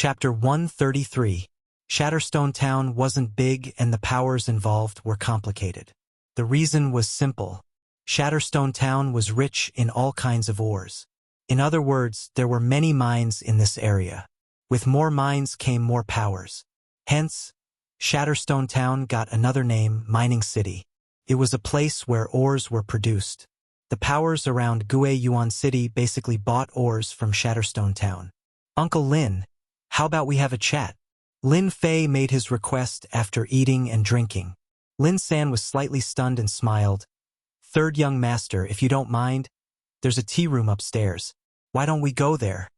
Chapter 133. Shatterstone Town wasn't big and the powers involved were complicated. The reason was simple. Shatterstone Town was rich in all kinds of ores. In other words, there were many mines in this area. With more mines came more powers. Hence, Shatterstone Town got another name, Mining City. It was a place where ores were produced. The powers around Guiyuan City basically bought ores from Shatterstone Town. Uncle Lin, how about we have a chat? Lin Fei made his request after eating and drinking. Lin San was slightly stunned and smiled. Third young master, if you don't mind, there's a tea room upstairs. Why don't we go there?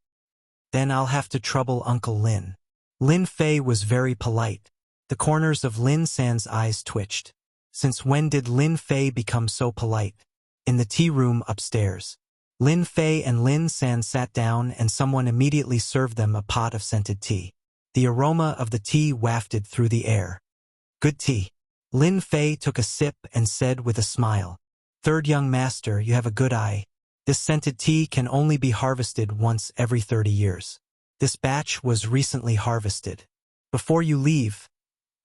Then I'll have to trouble Uncle Lin. Lin Fei was very polite. The corners of Lin San's eyes twitched. Since when did Lin Fei become so polite? In the tea room upstairs. Lin Fei and Lin San sat down and someone immediately served them a pot of scented tea. The aroma of the tea wafted through the air. Good tea. Lin Fei took a sip and said with a smile. Third young master, you have a good eye. This scented tea can only be harvested once every 30 years. This batch was recently harvested. Before you leave,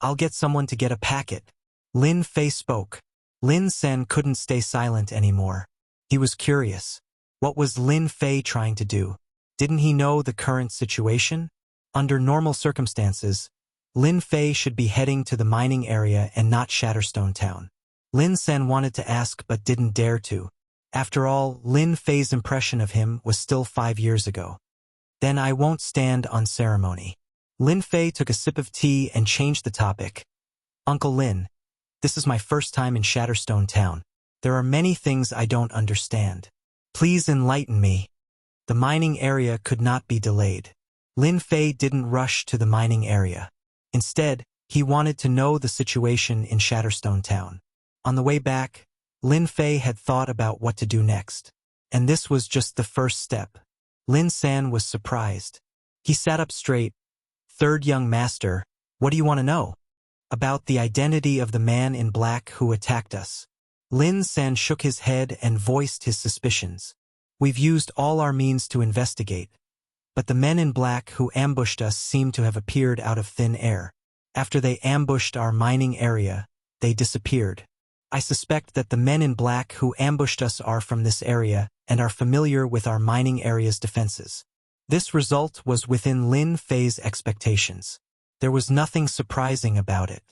I'll get someone to get a packet. Lin Fei spoke. Lin San couldn't stay silent anymore. He was curious. What was Lin Fei trying to do? Didn't he know the current situation? Under normal circumstances, Lin Fei should be heading to the mining area and not Shatterstone Town. Lin San wanted to ask but didn't dare to. After all, Lin Fei's impression of him was still 5 years ago. Then I won't stand on ceremony. Lin Fei took a sip of tea and changed the topic. Uncle Lin, this is my first time in Shatterstone Town. There are many things I don't understand. Please enlighten me. The mining area could not be delayed. Lin Fei didn't rush to the mining area. Instead, he wanted to know the situation in Shatterstone Town. On the way back, Lin Fei had thought about what to do next. And this was just the first step. Lin San was surprised. He sat up straight. Third young master, what do you want to know? About the identity of the man in black who attacked us. Lin San shook his head and voiced his suspicions. We've used all our means to investigate. But the men in black who ambushed us seem to have appeared out of thin air. After they ambushed our mining area, they disappeared. I suspect that the men in black who ambushed us are from this area and are familiar with our mining area's defenses. This result was within Lin Fei's expectations. There was nothing surprising about it.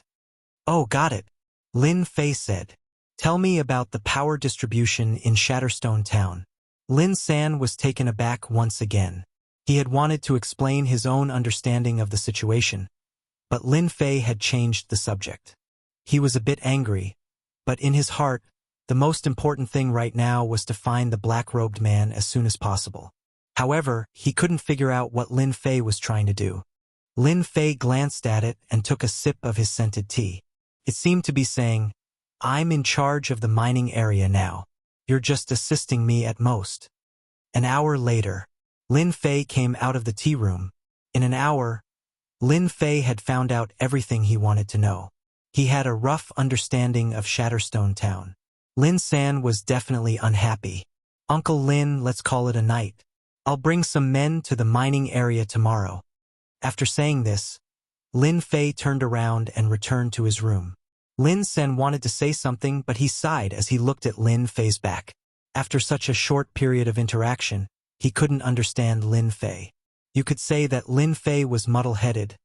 Oh, got it, Lin Fei said. Tell me about the power distribution in Shatterstone Town. Lin San was taken aback once again. He had wanted to explain his own understanding of the situation, but Lin Fei had changed the subject. He was a bit angry, but in his heart, the most important thing right now was to find the black-robed man as soon as possible. However, he couldn't figure out what Lin Fei was trying to do. Lin Fei glanced at it and took a sip of his scented tea. It seemed to be saying, I'm in charge of the mining area now. You're just assisting me at most. An hour later, Lin Fei came out of the tea room. In an hour, Lin Fei had found out everything he wanted to know. He had a rough understanding of Shatterstone Town. Lin San was definitely unhappy. Uncle Lin, let's call it a night. I'll bring some men to the mining area tomorrow. After saying this, Lin Fei turned around and returned to his room. Lin San wanted to say something, but he sighed as he looked at Lin Fei's back. After such a short period of interaction, he couldn't understand Lin Fei. You could say that Lin Fei was muddle-headed,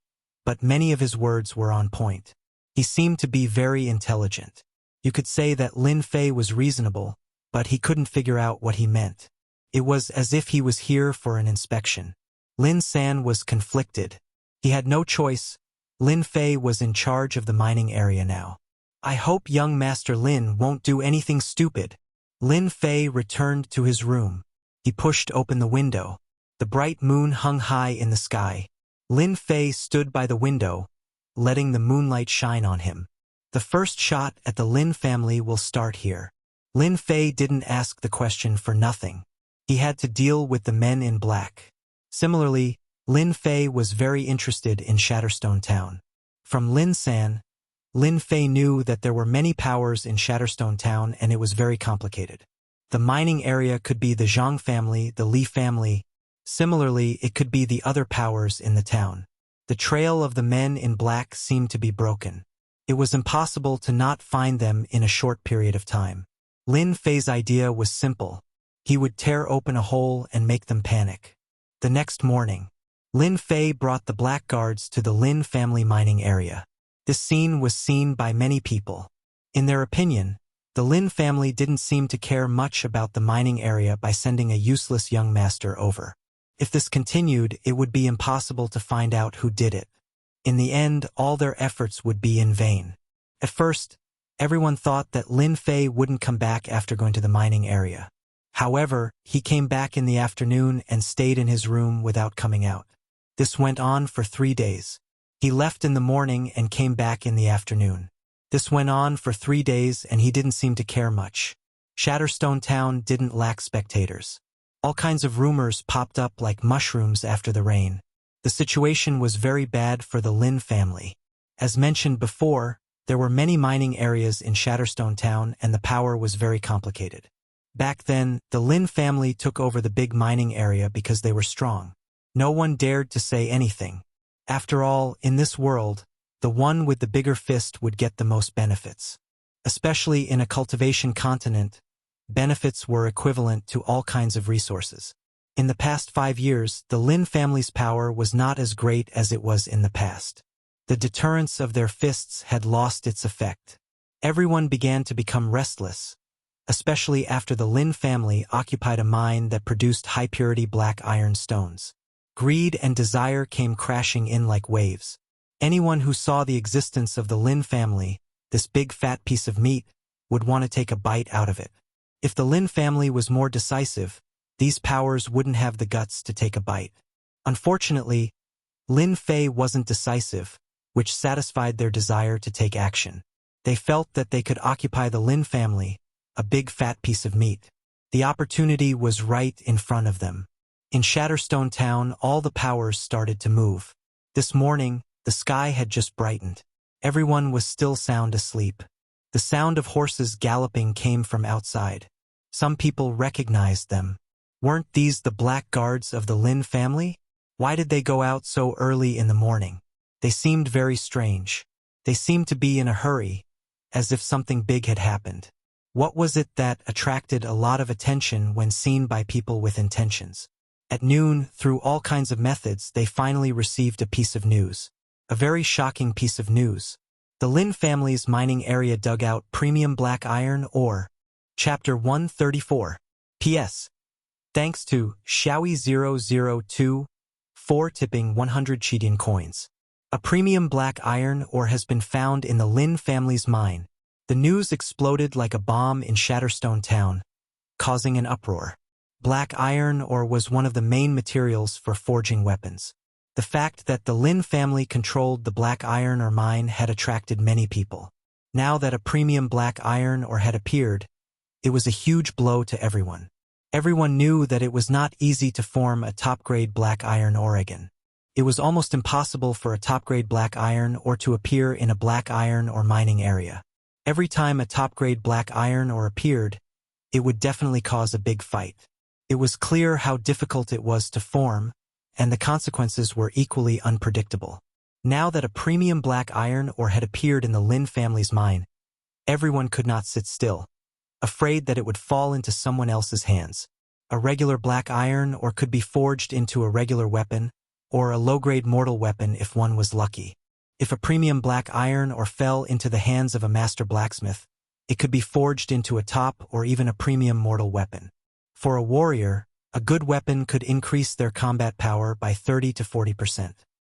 but many of his words were on point. He seemed to be very intelligent. You could say that Lin Fei was reasonable, but he couldn't figure out what he meant. It was as if he was here for an inspection. Lin San was conflicted. He had no choice. Lin Fei was in charge of the mining area now. I hope young Master Lin won't do anything stupid. Lin Fei returned to his room. He pushed open the window. The bright moon hung high in the sky. Lin Fei stood by the window, letting the moonlight shine on him. The first shot at the Lin family will start here. Lin Fei didn't ask the question for nothing. He had to deal with the men in black. Similarly, Lin Fei was very interested in Shatterstone Town. From Lin San, Lin Fei knew that there were many powers in Shatterstone Town and it was very complicated. The mining area could be the Zhang family, the Li family, Similarly, it could be the other powers in the town. The trail of the men in black seemed to be broken. It was impossible to not find them in a short period of time. Lin Fei's idea was simple. He would tear open a hole and make them panic. The next morning, Lin Fei brought the blackguards to the Lin family mining area. This scene was seen by many people. In their opinion, the Lin family didn't seem to care much about the mining area by sending a useless young master over. If this continued, it would be impossible to find out who did it. In the end, all their efforts would be in vain. At first, everyone thought that Lin Fei wouldn't come back after going to the mining area. However, he came back in the afternoon and stayed in his room without coming out. This went on for 3 days. He left in the morning and came back in the afternoon. This went on for 3 days and he didn't seem to care much. Shatterstone Town didn't lack spectators. All kinds of rumors popped up like mushrooms after the rain. The situation was very bad for the Lin family. As mentioned before, there were many mining areas in Shatterstone Town and the power was very complicated. Back then, the Lin family took over the big mining area because they were strong. No one dared to say anything. After all, in this world, the one with the bigger fist would get the most benefits. Especially in a cultivation continent, benefits were equivalent to all kinds of resources. In the past 5 years, the Lin family's power was not as great as it was in the past. The deterrence of their fists had lost its effect. Everyone began to become restless, especially after the Lin family occupied a mine that produced high-purity black iron stones. Greed and desire came crashing in like waves. Anyone who saw the existence of the Lin family, this big fat piece of meat, would want to take a bite out of it. If the Lin family was more decisive, these powers wouldn't have the guts to take a bite. Unfortunately, Lin Fei wasn't decisive, which satisfied their desire to take action. They felt that they could occupy the Lin family, a big fat piece of meat. The opportunity was right in front of them. In Shatterstone Town, all the powers started to move. This morning, the sky had just brightened. Everyone was still sound asleep. The sound of horses galloping came from outside. Some people recognized them. Weren't these the blackguards of the Lin family? Why did they go out so early in the morning? They seemed very strange. They seemed to be in a hurry, as if something big had happened. What was it that attracted a lot of attention when seen by people with intentions? At noon, through all kinds of methods, they finally received a piece of news. A very shocking piece of news. The Lin family's mining area dug out premium black iron ore. Chapter 134. P.S. Thanks to Xiaoyi002 for tipping 100 Chidian coins. A premium black iron ore has been found in the Lin family's mine. The news exploded like a bomb in Shatterstone Town, causing an uproar. Black iron ore was one of the main materials for forging weapons. The fact that the Lin family controlled the black iron ore mine had attracted many people. Now that a premium black iron ore had appeared, it was a huge blow to everyone. Everyone knew that it was not easy to form a top-grade black iron ore again. It was almost impossible for a top-grade black iron ore to appear in a black iron ore mining area. Every time a top-grade black iron ore appeared, it would definitely cause a big fight. It was clear how difficult it was to form, and the consequences were equally unpredictable. Now that a premium black iron ore had appeared in the Lin family's mine, everyone could not sit still, afraid that it would fall into someone else's hands. A regular black iron ore could be forged into a regular weapon, or a low-grade mortal weapon if one was lucky. If a premium black iron ore fell into the hands of a master blacksmith, it could be forged into a top or even a premium mortal weapon. For a warrior, a good weapon could increase their combat power by 30 to 40%.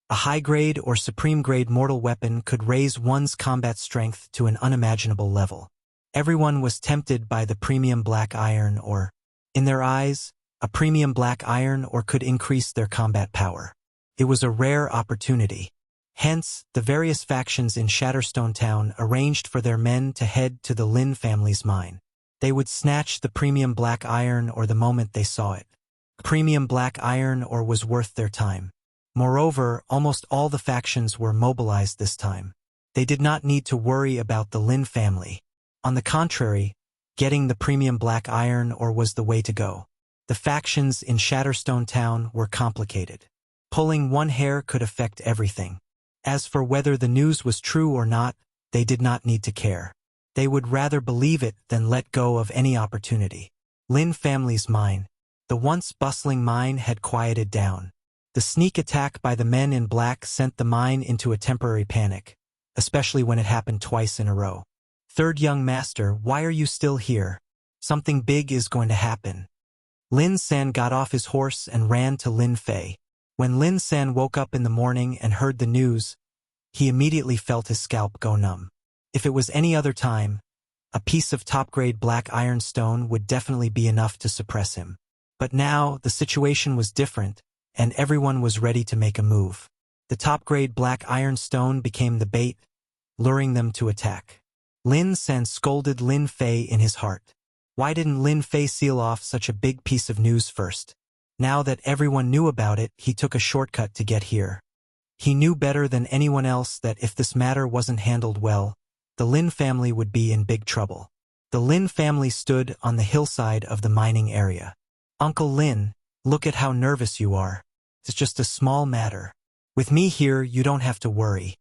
A high-grade or supreme-grade mortal weapon could raise one's combat strength to an unimaginable level. Everyone was tempted by the premium black iron ore. In their eyes, a premium black iron ore could increase their combat power. It was a rare opportunity. Hence, the various factions in Shatterstone Town arranged for their men to head to the Lin family's mine. They would snatch the premium black iron ore the moment they saw it. Premium black iron ore was worth their time. Moreover, almost all the factions were mobilized this time. They did not need to worry about the Lin family. On the contrary, getting the premium black iron ore was the way to go. The factions in Shatterstone Town were complicated. Pulling one hair could affect everything. As for whether the news was true or not, they did not need to care. They would rather believe it than let go of any opportunity. Lin family's mine. The once bustling mine had quieted down. The sneak attack by the men in black sent the mine into a temporary panic, especially when it happened twice in a row. Third young master, why are you still here? Something big is going to happen. Lin San got off his horse and ran to Lin Fei. When Lin San woke up in the morning and heard the news, he immediately felt his scalp go numb. If it was any other time, a piece of top-grade black ironstone would definitely be enough to suppress him. But now, the situation was different, and everyone was ready to make a move. The top-grade black ironstone became the bait, luring them to attack. Lin San scolded Lin Fei in his heart. Why didn't Lin Fei seal off such a big piece of news first? Now that everyone knew about it, he took a shortcut to get here. He knew better than anyone else that if this matter wasn't handled well, the Lin family would be in big trouble. The Lin family stood on the hillside of the mining area. Uncle Lin, look at how nervous you are. It's just a small matter. With me here, you don't have to worry.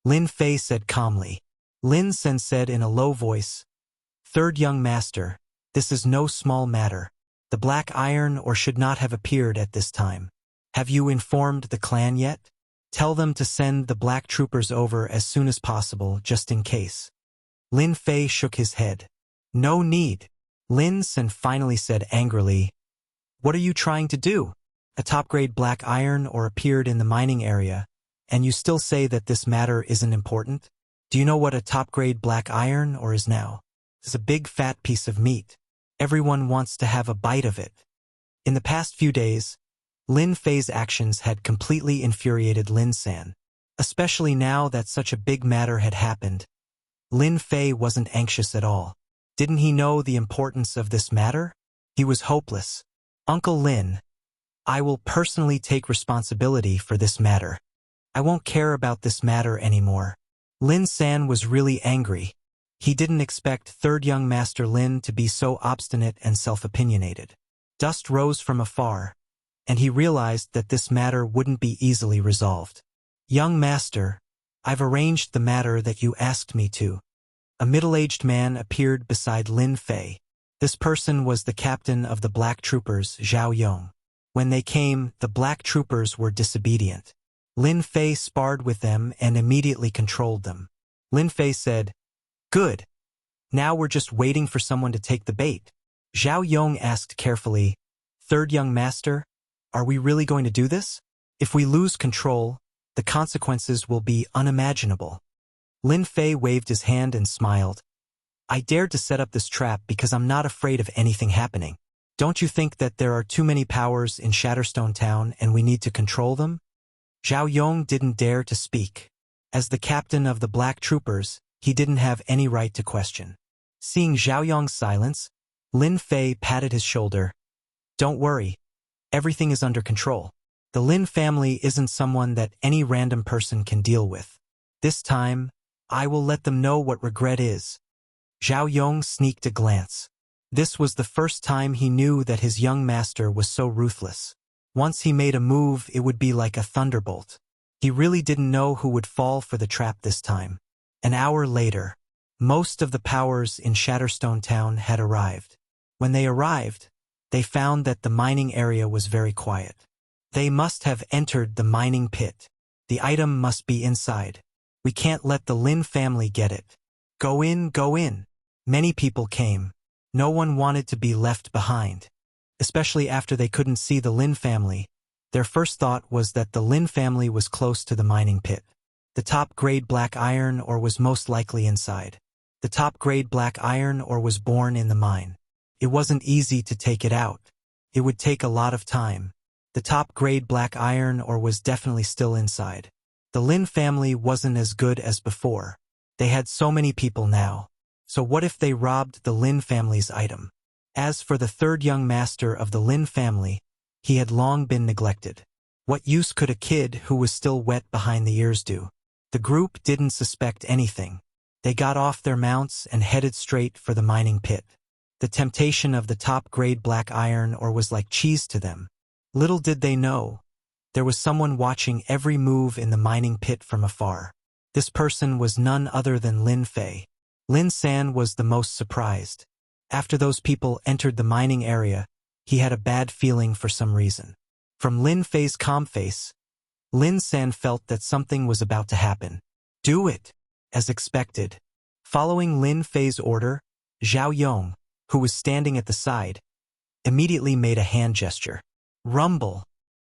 Lin Fei said calmly. Lin Sen said in a low voice, Third young master, this is no small matter. The black iron ore should not have appeared at this time. Have you informed the clan yet? Tell them to send the black troopers over as soon as possible, just in case. Lin Fei shook his head. No need. Lin Sen finally said angrily, What are you trying to do? A top-grade black iron ore appeared in the mining area, and you still say that this matter isn't important? Do you know what a top-grade black iron ore is now? It's a big fat piece of meat. Everyone wants to have a bite of it. In the past few days, Lin Fei's actions had completely infuriated Lin San. Especially now that such a big matter had happened, Lin Fei wasn't anxious at all. Didn't he know the importance of this matter? He was hopeless. Uncle Lin, I will personally take responsibility for this matter. I won't care about this matter anymore. Lin San was really angry. He didn't expect third young master Lin to be so obstinate and self-opinionated. Dust rose from afar, and he realized that this matter wouldn't be easily resolved. Young master, I've arranged the matter that you asked me to. A middle-aged man appeared beside Lin Fei. This person was the captain of the black troopers, Zhao Yong. When they came, the black troopers were disobedient. Lin Fei sparred with them and immediately controlled them. Lin Fei said, Good. Now we're just waiting for someone to take the bait. Zhao Yong asked carefully, Third young master, are we really going to do this? If we lose control, the consequences will be unimaginable. Lin Fei waved his hand and smiled. I dared to set up this trap because I'm not afraid of anything happening. Don't you think that there are too many powers in Shatterstone Town and we need to control them? Zhao Yong didn't dare to speak. As the captain of the black troopers, he didn't have any right to question. Seeing Zhao Yong's silence, Lin Fei patted his shoulder. Don't worry. Everything is under control. The Lin family isn't someone that any random person can deal with. This time, I will let them know what regret is. Zhao Yong sneaked a glance. This was the first time he knew that his young master was so ruthless. Once he made a move, it would be like a thunderbolt. He really didn't know who would fall for the trap this time. An hour later, most of the powers in Shatterstone Town had arrived. When they arrived, they found that the mining area was very quiet. They must have entered the mining pit. The item must be inside. We can't let the Lin family get it. Go in, go in. Many people came. No one wanted to be left behind. Especially after they couldn't see the Lin family. Their first thought was that the Lin family was close to the mining pit. The top-grade black iron ore was most likely inside. The top-grade black iron ore was born in the mine. It wasn't easy to take it out. It would take a lot of time. The top-grade black iron ore was definitely still inside. The Lin family wasn't as good as before. They had so many people now. So what if they robbed the Lin family's item? As for the third young master of the Lin family, he had long been neglected. What use could a kid who was still wet behind the ears do? The group didn't suspect anything. They got off their mounts and headed straight for the mining pit. The temptation of the top-grade black iron ore was like cheese to them. Little did they know, there was someone watching every move in the mining pit from afar. This person was none other than Lin Fei. Lin San was the most surprised. After those people entered the mining area, he had a bad feeling for some reason. From Lin Fei's calm face, Lin San felt that something was about to happen. Do it, as expected. Following Lin Fei's order, Zhao Yong, who was standing at the side, immediately made a hand gesture. Rumble!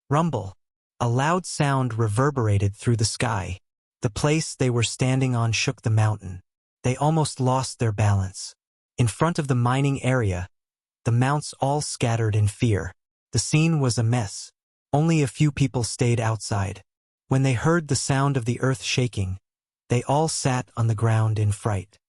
Rumble! A loud sound reverberated through the sky. The place they were standing on shook the mountain. They almost lost their balance. In front of the mining area, the mounts all scattered in fear. The scene was a mess. Only a few people stayed outside. When they heard the sound of the earth shaking, they all sat on the ground in fright.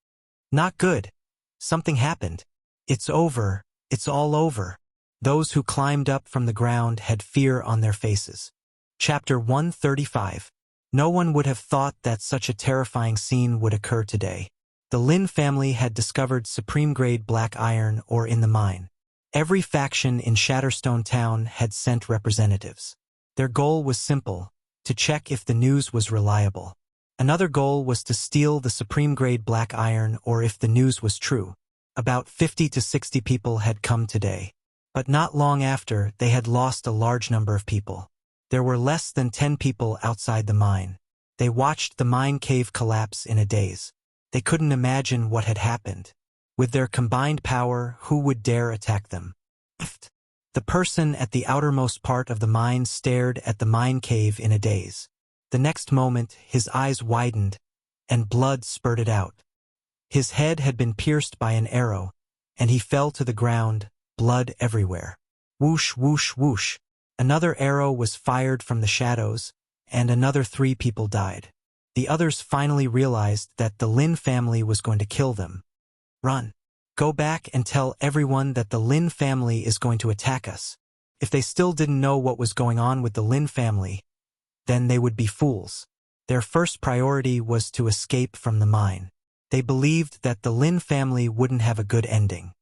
Not good. Something happened. It's over. It's all over. Those who climbed up from the ground had fear on their faces. Chapter 135. No one would have thought that such a terrifying scene would occur today. The Lin family had discovered supreme-grade black iron ore in the mine. Every faction in Shatterstone Town had sent representatives. Their goal was simple, to check if the news was reliable. Another goal was to steal the supreme-grade black iron ore if the news was true. About 50 to 60 people had come today. But not long after, they had lost a large number of people. There were less than 10 people outside the mine. They watched the mine cave collapse in a daze. They couldn't imagine what had happened. With their combined power, who would dare attack them? The person at the outermost part of the mine stared at the mine cave in a daze. The next moment, his eyes widened, and blood spurted out. His head had been pierced by an arrow, and he fell to the ground, blood everywhere. Whoosh, whoosh, whoosh. Another arrow was fired from the shadows, and another 3 people died. The others finally realized that the Lin family was going to kill them. Run. Go back and tell everyone that the Lin family is going to attack us. If they still didn't know what was going on with the Lin family, then they would be fools. Their first priority was to escape from the mine. They believed that the Lin family wouldn't have a good ending.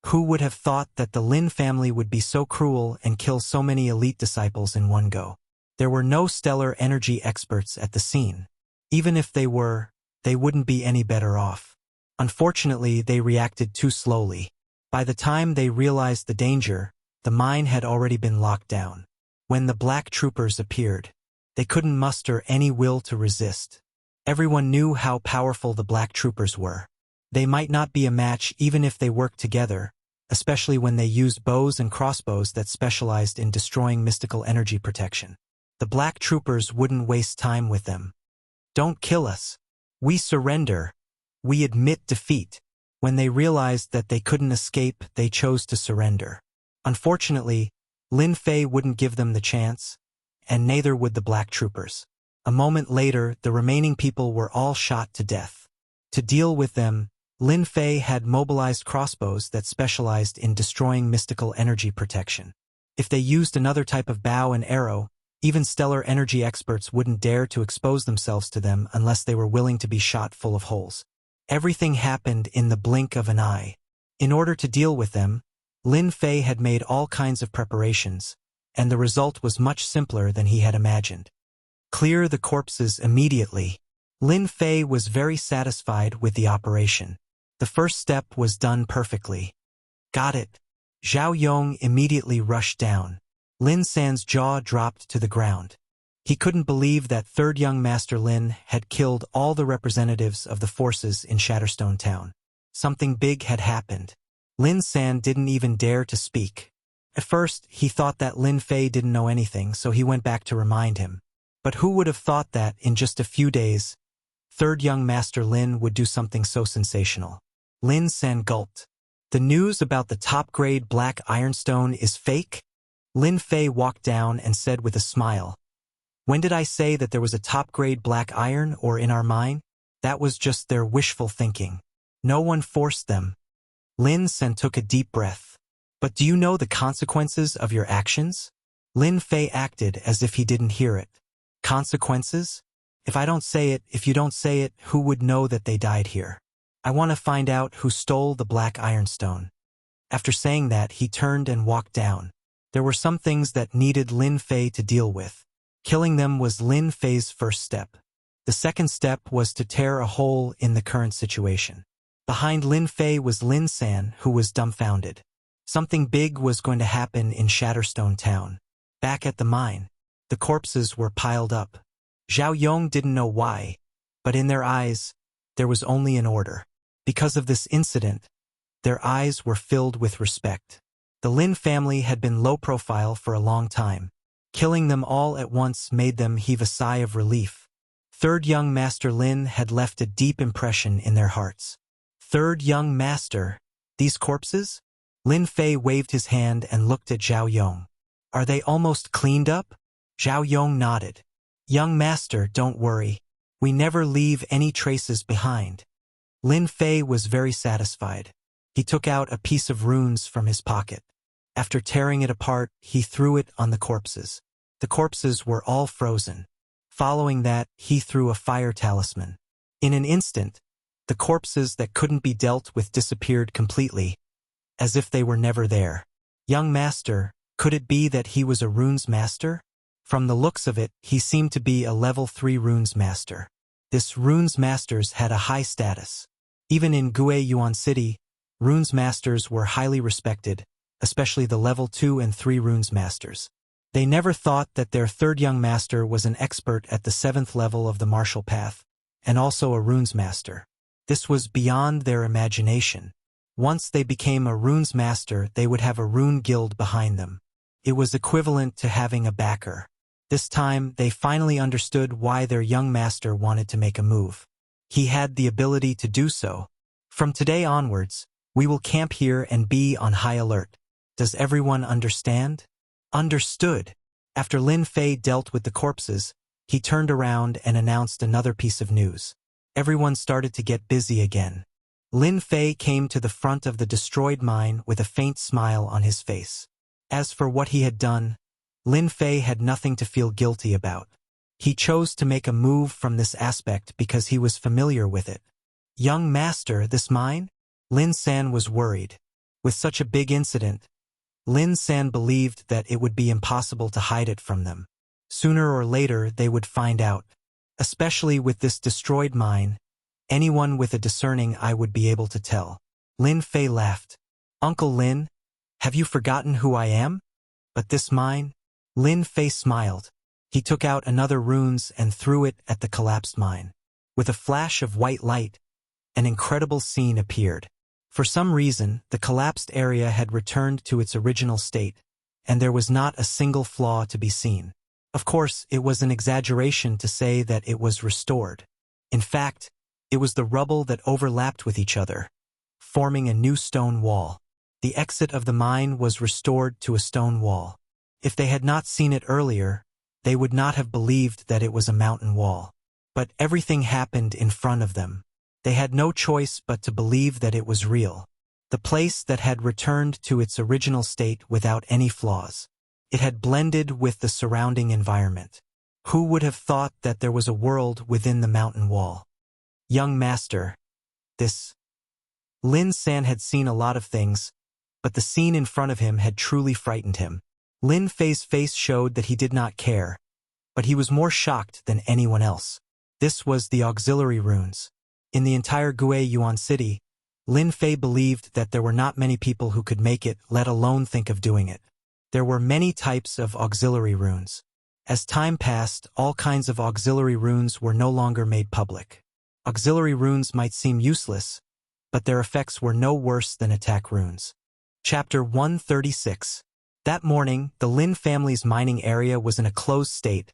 Who would have thought that the Lin family would be so cruel and kill so many elite disciples in one go? There were no stellar energy experts at the scene. Even if they were, they wouldn't be any better off. Unfortunately, they reacted too slowly. By the time they realized the danger, the mine had already been locked down. When the black troopers appeared, they couldn't muster any will to resist. Everyone knew how powerful the black troopers were. They might not be a match even if they worked together, especially when they used bows and crossbows that specialized in destroying mystical energy protection. The black troopers wouldn't waste time with them. Don't kill us. We surrender. We admit defeat. When they realized that they couldn't escape, they chose to surrender. Unfortunately, Lin Fei wouldn't give them the chance, and neither would the black troopers. A moment later, the remaining people were all shot to death. To deal with them, Lin Fei had mobilized crossbows that specialized in destroying mystical energy protection. If they used another type of bow and arrow, even stellar energy experts wouldn't dare to expose themselves to them unless they were willing to be shot full of holes. Everything happened in the blink of an eye. In order to deal with them, Lin Fei had made all kinds of preparations, and the result was much simpler than he had imagined. Clear the corpses immediately. Lin Fei was very satisfied with the operation. The first step was done perfectly. Got it. Zhao Yong immediately rushed down. Lin San's jaw dropped to the ground. He couldn't believe that third young Master Lin had killed all the representatives of the forces in Shatterstone Town. Something big had happened. Lin San didn't even dare to speak. At first, he thought that Lin Fei didn't know anything, so he went back to remind him. But who would have thought that, in just a few days, third young Master Lin would do something so sensational? Lin San gulped. The news about the top-grade black ironstone is fake? Lin Fei walked down and said with a smile, "When did I say that there was a top-grade black iron ore in our mine? That was just their wishful thinking. No one forced them." Lin San took a deep breath. "But do you know the consequences of your actions?" Lin Fei acted as if he didn't hear it. "Consequences? If I don't say it, if you don't say it, who would know that they died here? I want to find out who stole the black ironstone." After saying that, he turned and walked down. There were some things that needed Lin Fei to deal with. Killing them was Lin Fei's first step. The second step was to tear a hole in the current situation. Behind Lin Fei was Lin San, who was dumbfounded. Something big was going to happen in Shatterstone Town. Back at the mine, the corpses were piled up. Zhao Yong didn't know why, but in their eyes, there was only an order. Because of this incident, their eyes were filled with respect. The Lin family had been low profile for a long time. Killing them all at once made them heave a sigh of relief. Third young Master Lin had left a deep impression in their hearts. Third young master, these corpses? Lin Fei waved his hand and looked at Zhao Yong. Are they almost cleaned up? Zhao Yong nodded. Young master, don't worry. We never leave any traces behind. Lin Fei was very satisfied. He took out a piece of runes from his pocket. After tearing it apart, he threw it on the corpses. The corpses were all frozen. Following that, he threw a fire talisman. In an instant, the corpses that couldn't be dealt with disappeared completely, as if they were never there. Young master, could it be that he was a runes master? From the looks of it, he seemed to be a level 3 runes master. This runes masters had a high status. Even in Guiyuan City, runes masters were highly respected, especially the level 2 and 3 runes masters. They never thought that their third young master was an expert at the 7th level of the martial path, and also a runes master. This was beyond their imagination. Once they became a runes master, they would have a rune guild behind them. It was equivalent to having a backer. This time, they finally understood why their young master wanted to make a move. He had the ability to do so. From today onwards, we will camp here and be on high alert. Does everyone understand? Understood. After Lin Fei dealt with the corpses, he turned around and announced another piece of news. Everyone started to get busy again. Lin Fei came to the front of the destroyed mine with a faint smile on his face. As for what he had done, Lin Fei had nothing to feel guilty about. He chose to make a move from this aspect because he was familiar with it. Young master, this mine? Lin San was worried. With such a big incident, Lin San believed that it would be impossible to hide it from them. Sooner or later, they would find out. Especially with this destroyed mine, anyone with a discerning eye would be able to tell. Lin Fei laughed. Uncle Lin, have you forgotten who I am? But this mine? Lin Fei smiled. He took out another runes and threw it at the collapsed mine. With a flash of white light, an incredible scene appeared. For some reason, the collapsed area had returned to its original state, and there was not a single flaw to be seen. Of course, it was an exaggeration to say that it was restored. In fact, it was the rubble that overlapped with each other, forming a new stone wall. The exit of the mine was restored to a stone wall. If they had not seen it earlier, they would not have believed that it was a mountain wall. But everything happened in front of them. They had no choice but to believe that it was real. The place that had returned to its original state without any flaws. It had blended with the surrounding environment. Who would have thought that there was a world within the mountain wall? Young master, this... Lin San had seen a lot of things, but the scene in front of him had truly frightened him. Lin Fei's face showed that he did not care, but he was more shocked than anyone else. This was the auxiliary runes. In the entire Guiyuan City, Lin Fei believed that there were not many people who could make it, let alone think of doing it. There were many types of auxiliary runes. As time passed, all kinds of auxiliary runes were no longer made public. Auxiliary runes might seem useless, but their effects were no worse than attack runes. Chapter 136. That morning, the Lin family's mining area was in a closed state,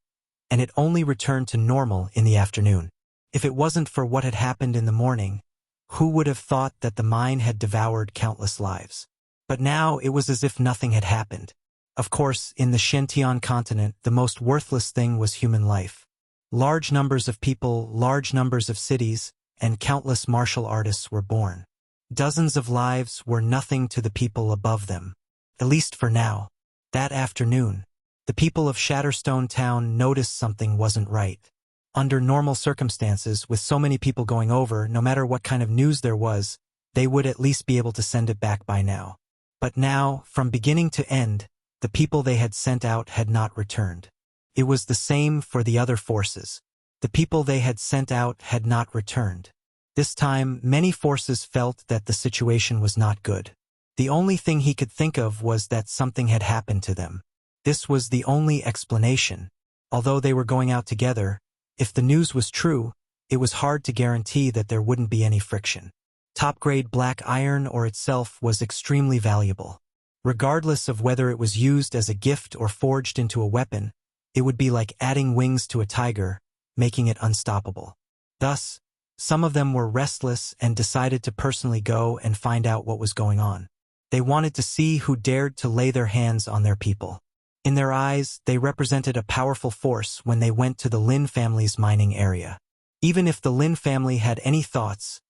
and it only returned to normal in the afternoon. If it wasn't for what had happened in the morning, who would have thought that the mine had devoured countless lives? But now it was as if nothing had happened. Of course, in the Shentian continent, the most worthless thing was human life. Large numbers of people, large numbers of cities, and countless martial artists were born. Dozens of lives were nothing to the people above them, at least for now. That afternoon, the people of Shatterstone Town noticed something wasn't right. Under normal circumstances, with so many people going over, no matter what kind of news there was, they would at least be able to send it back by now. But now, from beginning to end, the people they had sent out had not returned. It was the same for the other forces. The people they had sent out had not returned. This time, many forces felt that the situation was not good. The only thing he could think of was that something had happened to them. This was the only explanation. Although they were going out together, if the news was true, it was hard to guarantee that there wouldn't be any friction. Top-grade black iron ore itself was extremely valuable. Regardless of whether it was used as a gift or forged into a weapon, it would be like adding wings to a tiger, making it unstoppable. Thus, some of them were restless and decided to personally go and find out what was going on. They wanted to see who dared to lay their hands on their people. In their eyes, they represented a powerful force when they went to the Lin family's mining area. Even if the Lin family had any thoughts,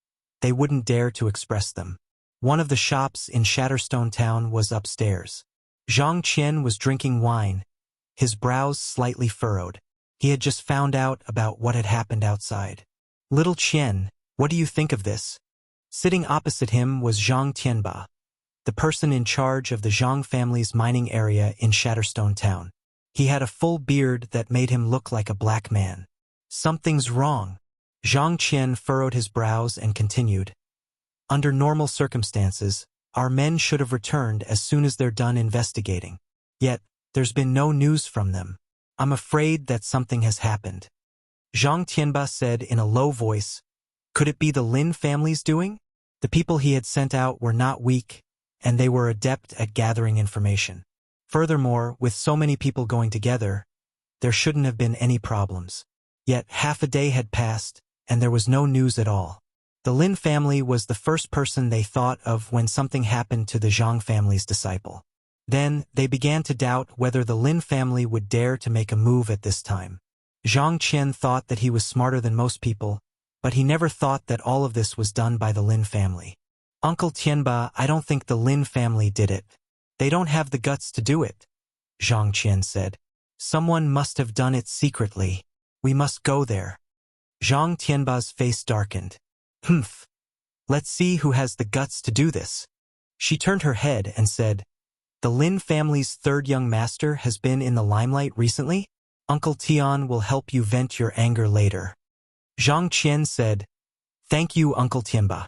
they wouldn't dare to express them. One of the shops in Shatterstone Town was upstairs. Zhang Qian was drinking wine, his brows slightly furrowed. He had just found out about what had happened outside. "Little Qian, what do you think of this?" Sitting opposite him was Zhang Tianba, the person in charge of the Zhang family's mining area in Shatterstone Town. He had a full beard that made him look like a black man. "Something's wrong." Zhang Qian furrowed his brows and continued. "Under normal circumstances, our men should have returned as soon as they're done investigating. Yet, there's been no news from them. I'm afraid that something has happened." Zhang Tianba said in a low voice, "Could it be the Lin family's doing?" The people he had sent out were not weak, and they were adept at gathering information. Furthermore, with so many people going together, there shouldn't have been any problems. Yet half a day had passed, and there was no news at all. The Lin family was the first person they thought of when something happened to the Zhang family's disciple. Then, they began to doubt whether the Lin family would dare to make a move at this time. Zhang Qian thought that he was smarter than most people, but he never thought that all of this was done by the Lin family. "Uncle Tianba, I don't think the Lin family did it. They don't have the guts to do it," Zhang Qian said. "Someone must have done it secretly. We must go there." Zhang Tianba's face darkened. "Humph. Let's see who has the guts to do this." She turned her head and said, "The Lin family's third young master has been in the limelight recently? Uncle Tian will help you vent your anger later." Zhang Qian said, "Thank you, Uncle Tianba."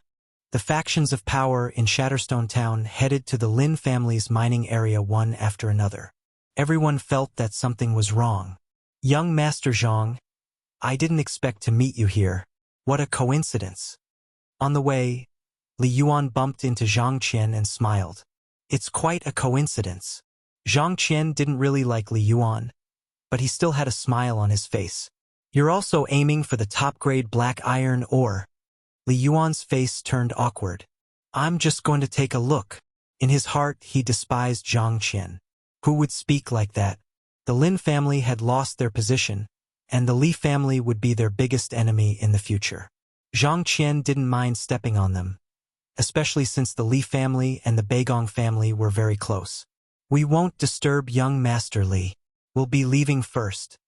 The factions of power in Shatterstone Town headed to the Lin family's mining area one after another. Everyone felt that something was wrong. "Young Master Zhang, I didn't expect to meet you here. What a coincidence." On the way, Li Yuan bumped into Zhang Qian and smiled. "It's quite a coincidence." Zhang Qian didn't really like Li Yuan, but he still had a smile on his face. "You're also aiming for the top-grade black iron ore." Li Yuan's face turned awkward. "I'm just going to take a look." In his heart, he despised Zhang Qian. Who would speak like that? The Lin family had lost their position, and the Li family would be their biggest enemy in the future. Zhang Qian didn't mind stepping on them, especially since the Li family and the Beigong family were very close. "We won't disturb young Master Li. We'll be leaving first."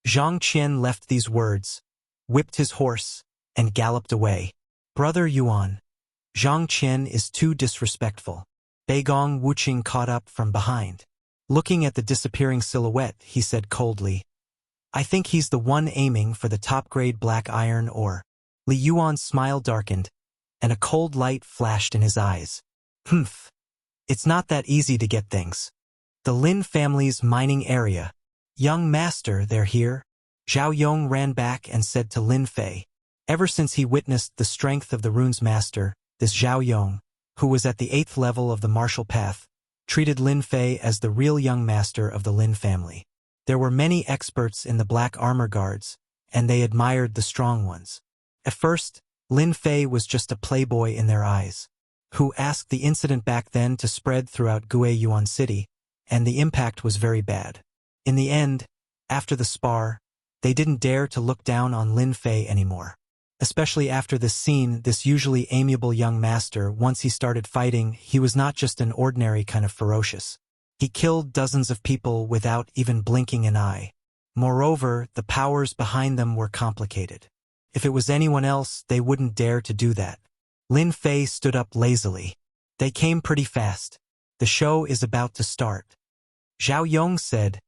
Zhang Qian left these words, whipped his horse, and galloped away. "Brother Yuan, Zhang Qian is too disrespectful." Beigong Wuxia caught up from behind. Looking at the disappearing silhouette, he said coldly, "I think he's the one aiming for the top-grade black iron ore." Li Yuan's smile darkened, and a cold light flashed in his eyes. "Humph. It's not that easy to get things." The Lin family's mining area. "Young master, they're here." Zhao Yong ran back and said to Lin Fei. Ever since he witnessed the strength of the rune's master, this Zhao Yong, who was at the 8th level of the martial path, treated Lin Fei as the real young master of the Lin family. There were many experts in the black armor guards, and they admired the strong ones. At first, Lin Fei was just a playboy in their eyes, who asked the incident back then to spread throughout Guiyuan City, and the impact was very bad. In the end, after the spar, they didn't dare to look down on Lin Fei anymore. Especially after this scene, this usually amiable young master, once he started fighting, he was not just an ordinary kind of ferocious. He killed dozens of people without even blinking an eye. Moreover, the powers behind them were complicated. If it was anyone else, they wouldn't dare to do that. Lin Fei stood up lazily. "They came pretty fast." The show is about to start. Zhao Yong said,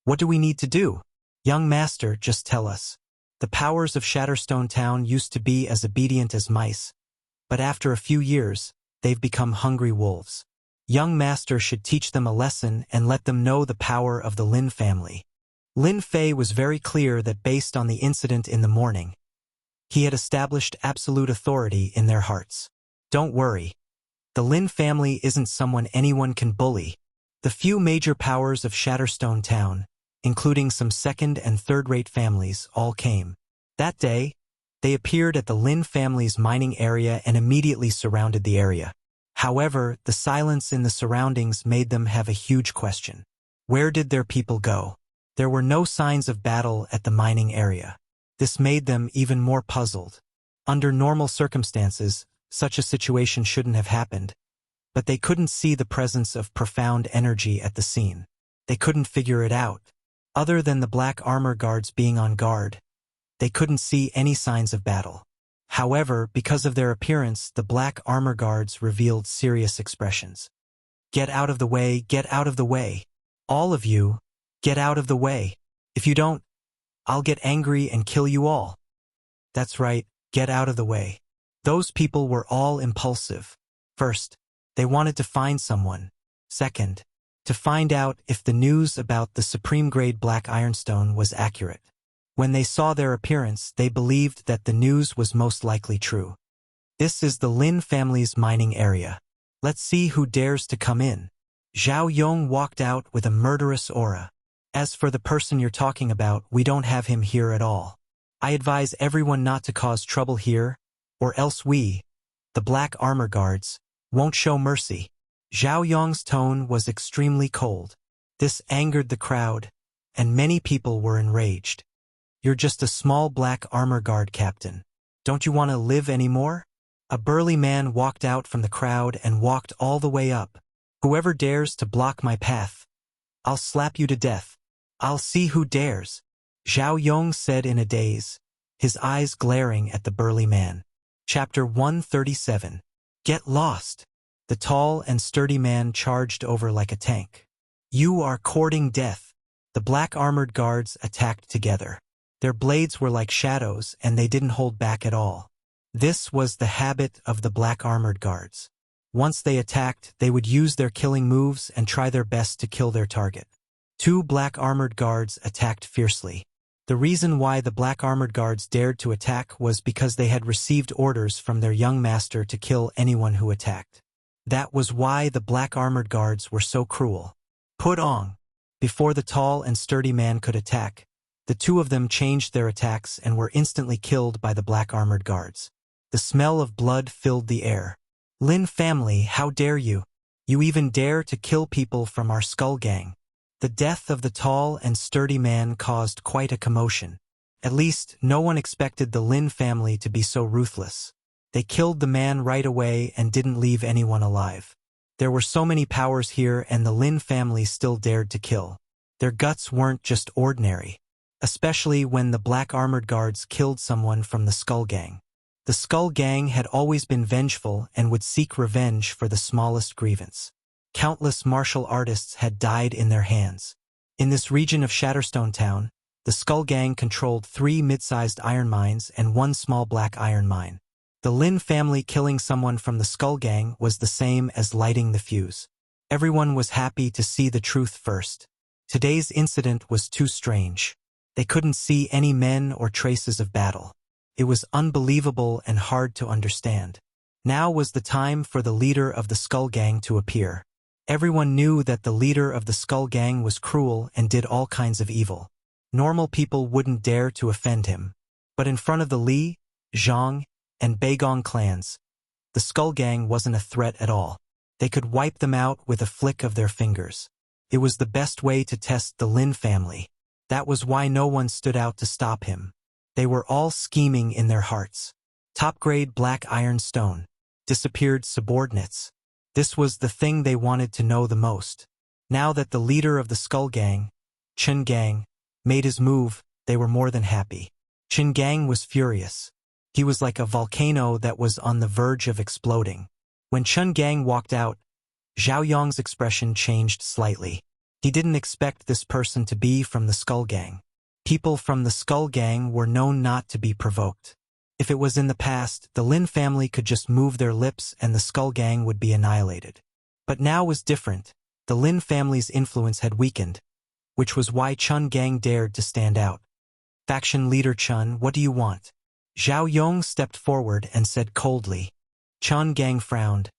"What do we need to do?" "Young master, just tell us." The powers of Shatterstone Town used to be as obedient as mice, but after a few years, they've become hungry wolves. Young master should teach them a lesson and let them know the power of the Lin family. Lin Fei was very clear that based on the incident in the morning, he had established absolute authority in their hearts. Don't worry. The Lin family isn't someone anyone can bully. The few major powers of Shatterstone Town, including some second- and third-rate families, all came. That day, they appeared at the Lin family's mining area and immediately surrounded the area. However, the silence in the surroundings made them have a huge question. Where did their people go? There were no signs of battle at the mining area. This made them even more puzzled. Under normal circumstances, such a situation shouldn't have happened, but they couldn't see the presence of profound energy at the scene. They couldn't figure it out. Other than the black armor guards being on guard, they couldn't see any signs of battle. However, because of their appearance, the black armor guards revealed serious expressions. "Get out of the way, get out of the way. All of you, get out of the way. If you don't, I'll get angry and kill you all." That's right, get out of the way. Those people were all impulsive. First, they wanted to find someone. Second, to find out if the news about the supreme-grade black ironstone was accurate. When they saw their appearance, they believed that the news was most likely true. This is the Lin family's mining area. Let's see who dares to come in. Zhao Yong walked out with a murderous aura. As for the person you're talking about, we don't have him here at all. I advise everyone not to cause trouble here, or else we, the black armor guards, won't show mercy. Zhao Yong's tone was extremely cold. This angered the crowd, and many people were enraged. "You're just a small black armor guard captain. Don't you want to live anymore?" A burly man walked out from the crowd and walked all the way up. "Whoever dares to block my path, I'll slap you to death. I'll see who dares," Zhao Yong said in a daze, his eyes glaring at the burly man. Chapter 137. Get lost. The tall and sturdy man charged over like a tank. "You are courting death." The black-armored guards attacked together. Their blades were like shadows, and they didn't hold back at all. This was the habit of the black-armored guards. Once they attacked, they would use their killing moves and try their best to kill their target. Two black-armored guards attacked fiercely. The reason why the black-armored guards dared to attack was because they had received orders from their young master to kill anyone who attacked. That was why the black-armored guards were so cruel. Put on. Before the tall and sturdy man could attack, the two of them changed their attacks and were instantly killed by the black-armored guards. The smell of blood filled the air. "Lin family, how dare you? You even dare to kill people from our skull gang." The death of the tall and sturdy man caused quite a commotion. At least, no one expected the Lin family to be so ruthless. They killed the man right away and didn't leave anyone alive. There were so many powers here, and the Lin family still dared to kill. Their guts weren't just ordinary, especially when the black-armored guards killed someone from the Skull Gang. The Skull Gang had always been vengeful and would seek revenge for the smallest grievance. Countless martial artists had died in their hands. In this region of Shatterstone Town, the Skull Gang controlled 3 mid-sized iron mines and 1 small black iron mine. The Lin family killing someone from the Skull Gang was the same as lighting the fuse. Everyone was happy to see the truth first. Today's incident was too strange. They couldn't see any men or traces of battle. It was unbelievable and hard to understand. Now was the time for the leader of the Skull Gang to appear. Everyone knew that the leader of the Skull Gang was cruel and did all kinds of evil. Normal people wouldn't dare to offend him. But in front of the Li, Zhang, and Beigong clans, the Skull Gang wasn't a threat at all. They could wipe them out with a flick of their fingers. It was the best way to test the Lin family. That was why no one stood out to stop him. They were all scheming in their hearts. Top-grade black iron stone. Disappeared subordinates. This was the thing they wanted to know the most. Now that the leader of the Skull Gang, Chen Gang, made his move, they were more than happy. Chen Gang was furious. He was like a volcano that was on the verge of exploding. When Chen Gang walked out, Zhao Yong's expression changed slightly. He didn't expect this person to be from the Skull Gang. People from the Skull Gang were known not to be provoked. If it was in the past, the Lin family could just move their lips and the Skull Gang would be annihilated. But now was different. The Lin family's influence had weakened, which was why Chun Gang dared to stand out. Faction leader Chun, what do you want? Zhao Yong stepped forward and said coldly. Chun Gang frowned.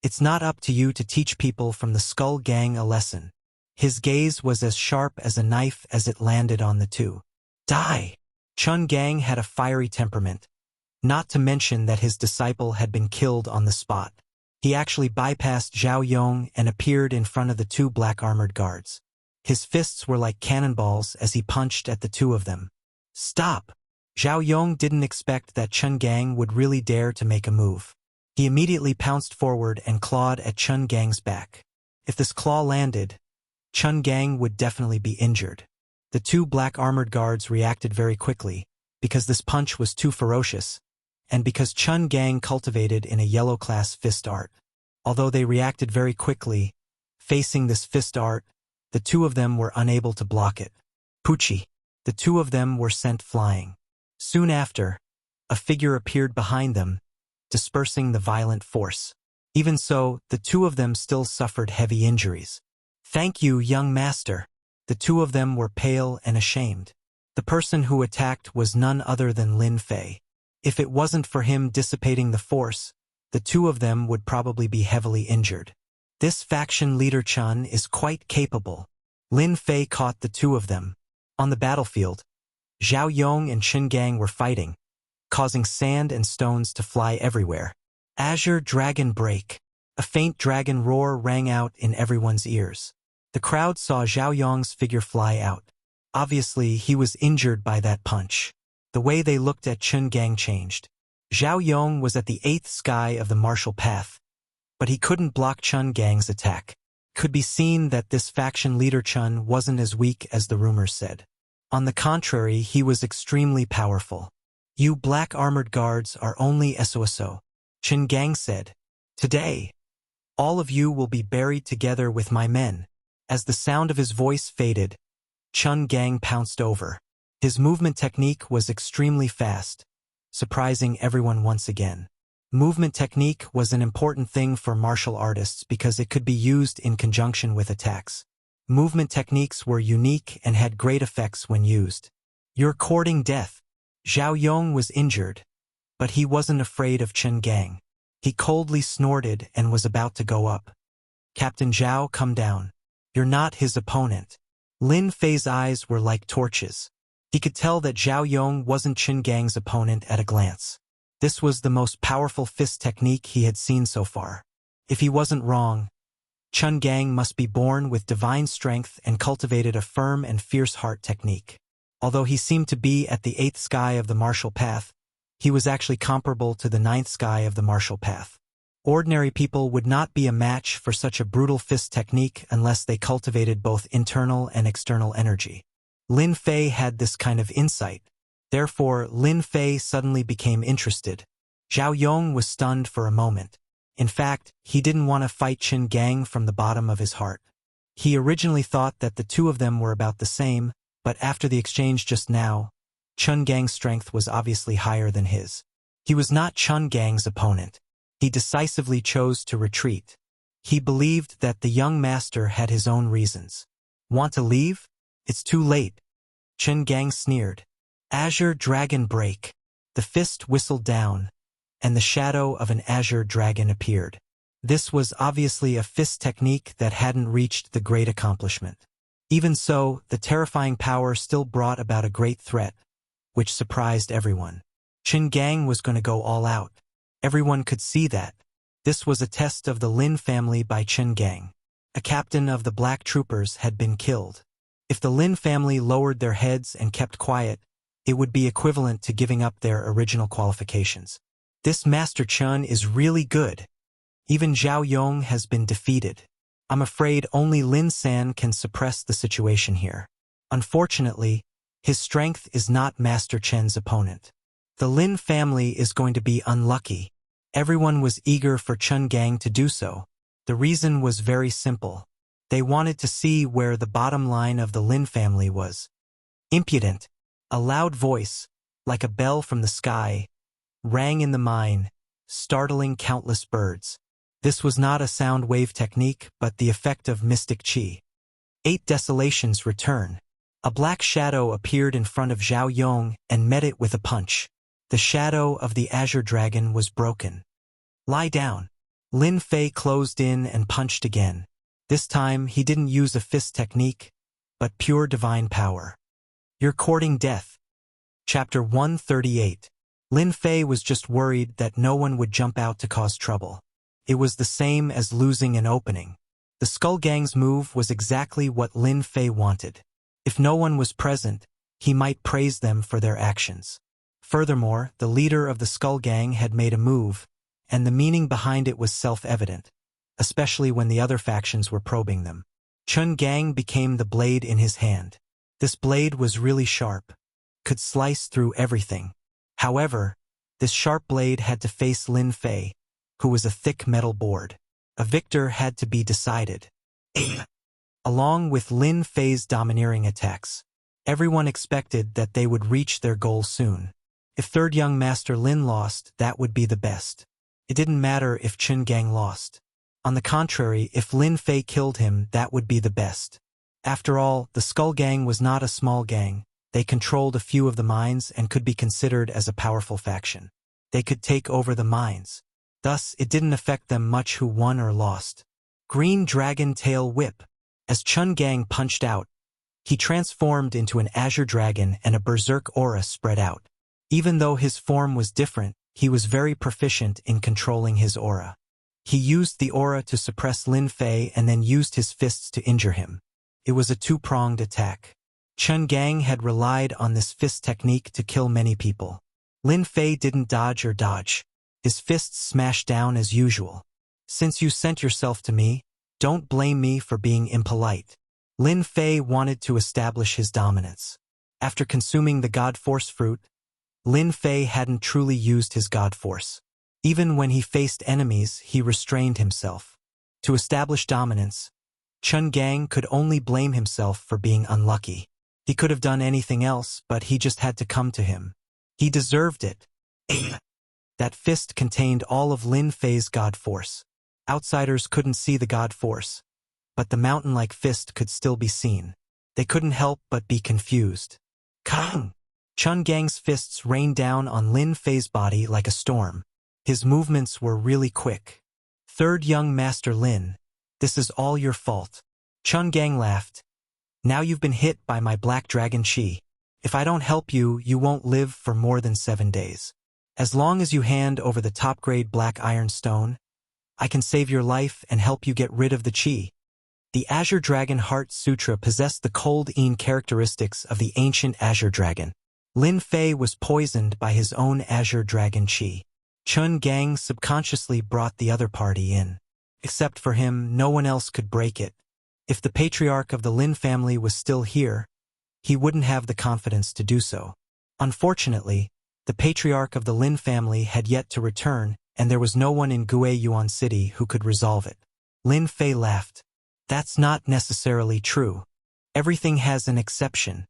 It's not up to you to teach people from the Skull Gang a lesson. His gaze was as sharp as a knife as it landed on the two. Die! Chun Gang had a fiery temperament, not to mention that his disciple had been killed on the spot. He actually bypassed Zhao Yong and appeared in front of the two black-armored guards. His fists were like cannonballs as he punched at the two of them. Stop! Zhao Yong didn't expect that Chun Gang would really dare to make a move. He immediately pounced forward and clawed at Chun Gang's back. If this claw landed, Chun Gang would definitely be injured. The two black-armored guards reacted very quickly, because this punch was too ferocious, and because Chun Gang cultivated in a yellow-class fist art. Although they reacted very quickly, facing this fist art, the two of them were unable to block it. Poochie! The two of them were sent flying. Soon after, a figure appeared behind them, dispersing the violent force. Even so, the two of them still suffered heavy injuries. Thank you, young master. The two of them were pale and ashamed. The person who attacked was none other than Lin Fei. If it wasn't for him dissipating the force, the two of them would probably be heavily injured. This faction leader Chun is quite capable. Lin Fei caught the two of them. On the battlefield, Zhao Yong and Chun Gang were fighting, causing sand and stones to fly everywhere. Azure Dragon Break. A faint dragon roar rang out in everyone's ears. The crowd saw Zhao Yong's figure fly out. Obviously, he was injured by that punch. The way they looked at Chun Gang changed. Zhao Yong was at the 8th sky of the martial path, but he couldn't block Chun Gang's attack. Could be seen that this faction leader Chun wasn't as weak as the rumors said. On the contrary, he was extremely powerful. You black-armored guards are only SOSO, Chun Gang said. Today, all of you will be buried together with my men. As the sound of his voice faded, Chun Gang pounced over. His movement technique was extremely fast, surprising everyone once again. Movement technique was an important thing for martial artists because it could be used in conjunction with attacks. Movement techniques were unique and had great effects when used. You're courting death. Zhao Yong was injured, but he wasn't afraid of Chun Gang. He coldly snorted and was about to go up. Captain Zhao, come down. You're not his opponent. Lin Fei's eyes were like torches. He could tell that Zhao Yong wasn't Chun Gang's opponent at a glance. This was the most powerful fist technique he had seen so far. If he wasn't wrong, Chun Gang must be born with divine strength and cultivated a firm and fierce heart technique. Although he seemed to be at the 8th sky of the martial path, he was actually comparable to the 9th sky of the martial path. Ordinary people would not be a match for such a brutal fist technique unless they cultivated both internal and external energy. Lin Fei had this kind of insight. Therefore, Lin Fei suddenly became interested. Zhao Yong was stunned for a moment. In fact, he didn't want to fight Chun Gang from the bottom of his heart. He originally thought that the two of them were about the same, but after the exchange just now, Chun Gang's strength was obviously higher than his. He was not Chun Gang's opponent. He decisively chose to retreat. He believed that the young master had his own reasons. Want to leave? It's too late. Chun Gang sneered. Azure Dragon Break. The fist whistled down, and the shadow of an azure dragon appeared. This was obviously a fist technique that hadn't reached the great accomplishment. Even so, the terrifying power still brought about a great threat, which surprised everyone. Chun Gang was going to go all out. Everyone could see that. This was a test of the Lin family by Chun Gang. A captain of the Black Troopers had been killed. If the Lin family lowered their heads and kept quiet, it would be equivalent to giving up their original qualifications. This Master Chun is really good. Even Zhao Yong has been defeated. I'm afraid only Lin San can suppress the situation here. Unfortunately, his strength is not Master Chen's opponent. The Lin family is going to be unlucky. Everyone was eager for Chun Gang to do so. The reason was very simple. They wanted to see where the bottom line of the Lin family was. Impudent. A loud voice, like a bell from the sky, rang in the mine, startling countless birds. This was not a sound wave technique, but the effect of mystic qi. 8 desolations return. A black shadow appeared in front of Zhao Yong and met it with a punch. The shadow of the azure dragon was broken. Lie down. Lin Fei closed in and punched again. This time he didn't use a fist technique, but pure divine power. You're courting death. Chapter 138. Lin Fei was just worried that no one would jump out to cause trouble. It was the same as losing an opening. The Skull Gang's move was exactly what Lin Fei wanted. If no one was present, he might praise them for their actions. Furthermore, the leader of the Skull Gang had made a move, and the meaning behind it was self-evident, especially when the other factions were probing them. Chun Gang became the blade in his hand. This blade was really sharp, could slice through everything. However, this sharp blade had to face Lin Fei, who was a thick metal board. A victor had to be decided. Along with Lin Fei's domineering attacks, everyone expected that they would reach their goal soon. If third young master Lin lost, that would be the best. It didn't matter if Chun Gang lost. On the contrary, if Lin Fei killed him, that would be the best. After all, the Skull Gang was not a small gang. They controlled a few of the mines and could be considered as a powerful faction. They could take over the mines. Thus, it didn't affect them much who won or lost. Green Dragon Tail Whip. As Chun Gang punched out, he transformed into an azure dragon and a berserk aura spread out. Even though his form was different, he was very proficient in controlling his aura. He used the aura to suppress Lin Fei and then used his fists to injure him. It was a two-pronged attack. Chun Gang had relied on this fist technique to kill many people. Lin Fei didn't dodge or dodge. His fists smashed down as usual. Since you sent yourself to me, don't blame me for being impolite. Lin Fei wanted to establish his dominance. After consuming the God Force fruit, Lin Fei hadn't truly used his God Force. Even when he faced enemies, he restrained himself. To establish dominance, Chun Gang could only blame himself for being unlucky. He could have done anything else, but he just had to come to him. He deserved it. That fist contained all of Lin Fei's God Force. Outsiders couldn't see the God Force, but the mountain-like fist could still be seen. They couldn't help but be confused. Kang! Chun Gang's fists rained down on Lin Fei's body like a storm. His movements were really quick. Third young Master Lin, this is all your fault. Chun Gang laughed. Now you've been hit by my black dragon chi. If I don't help you, you won't live for more than 7 days. As long as you hand over the top-grade black iron stone, I can save your life and help you get rid of the chi. The Azure Dragon Heart Sutra possessed the cold-een characteristics of the ancient Azure Dragon. Lin Fei was poisoned by his own Azure Dragon chi. Chun Gang subconsciously brought the other party in. Except for him, no one else could break it. If the patriarch of the Lin family was still here, he wouldn't have the confidence to do so. Unfortunately, the patriarch of the Lin family had yet to return, and there was no one in Guiyuan City who could resolve it. Lin Fei laughed. That's not necessarily true. Everything has an exception.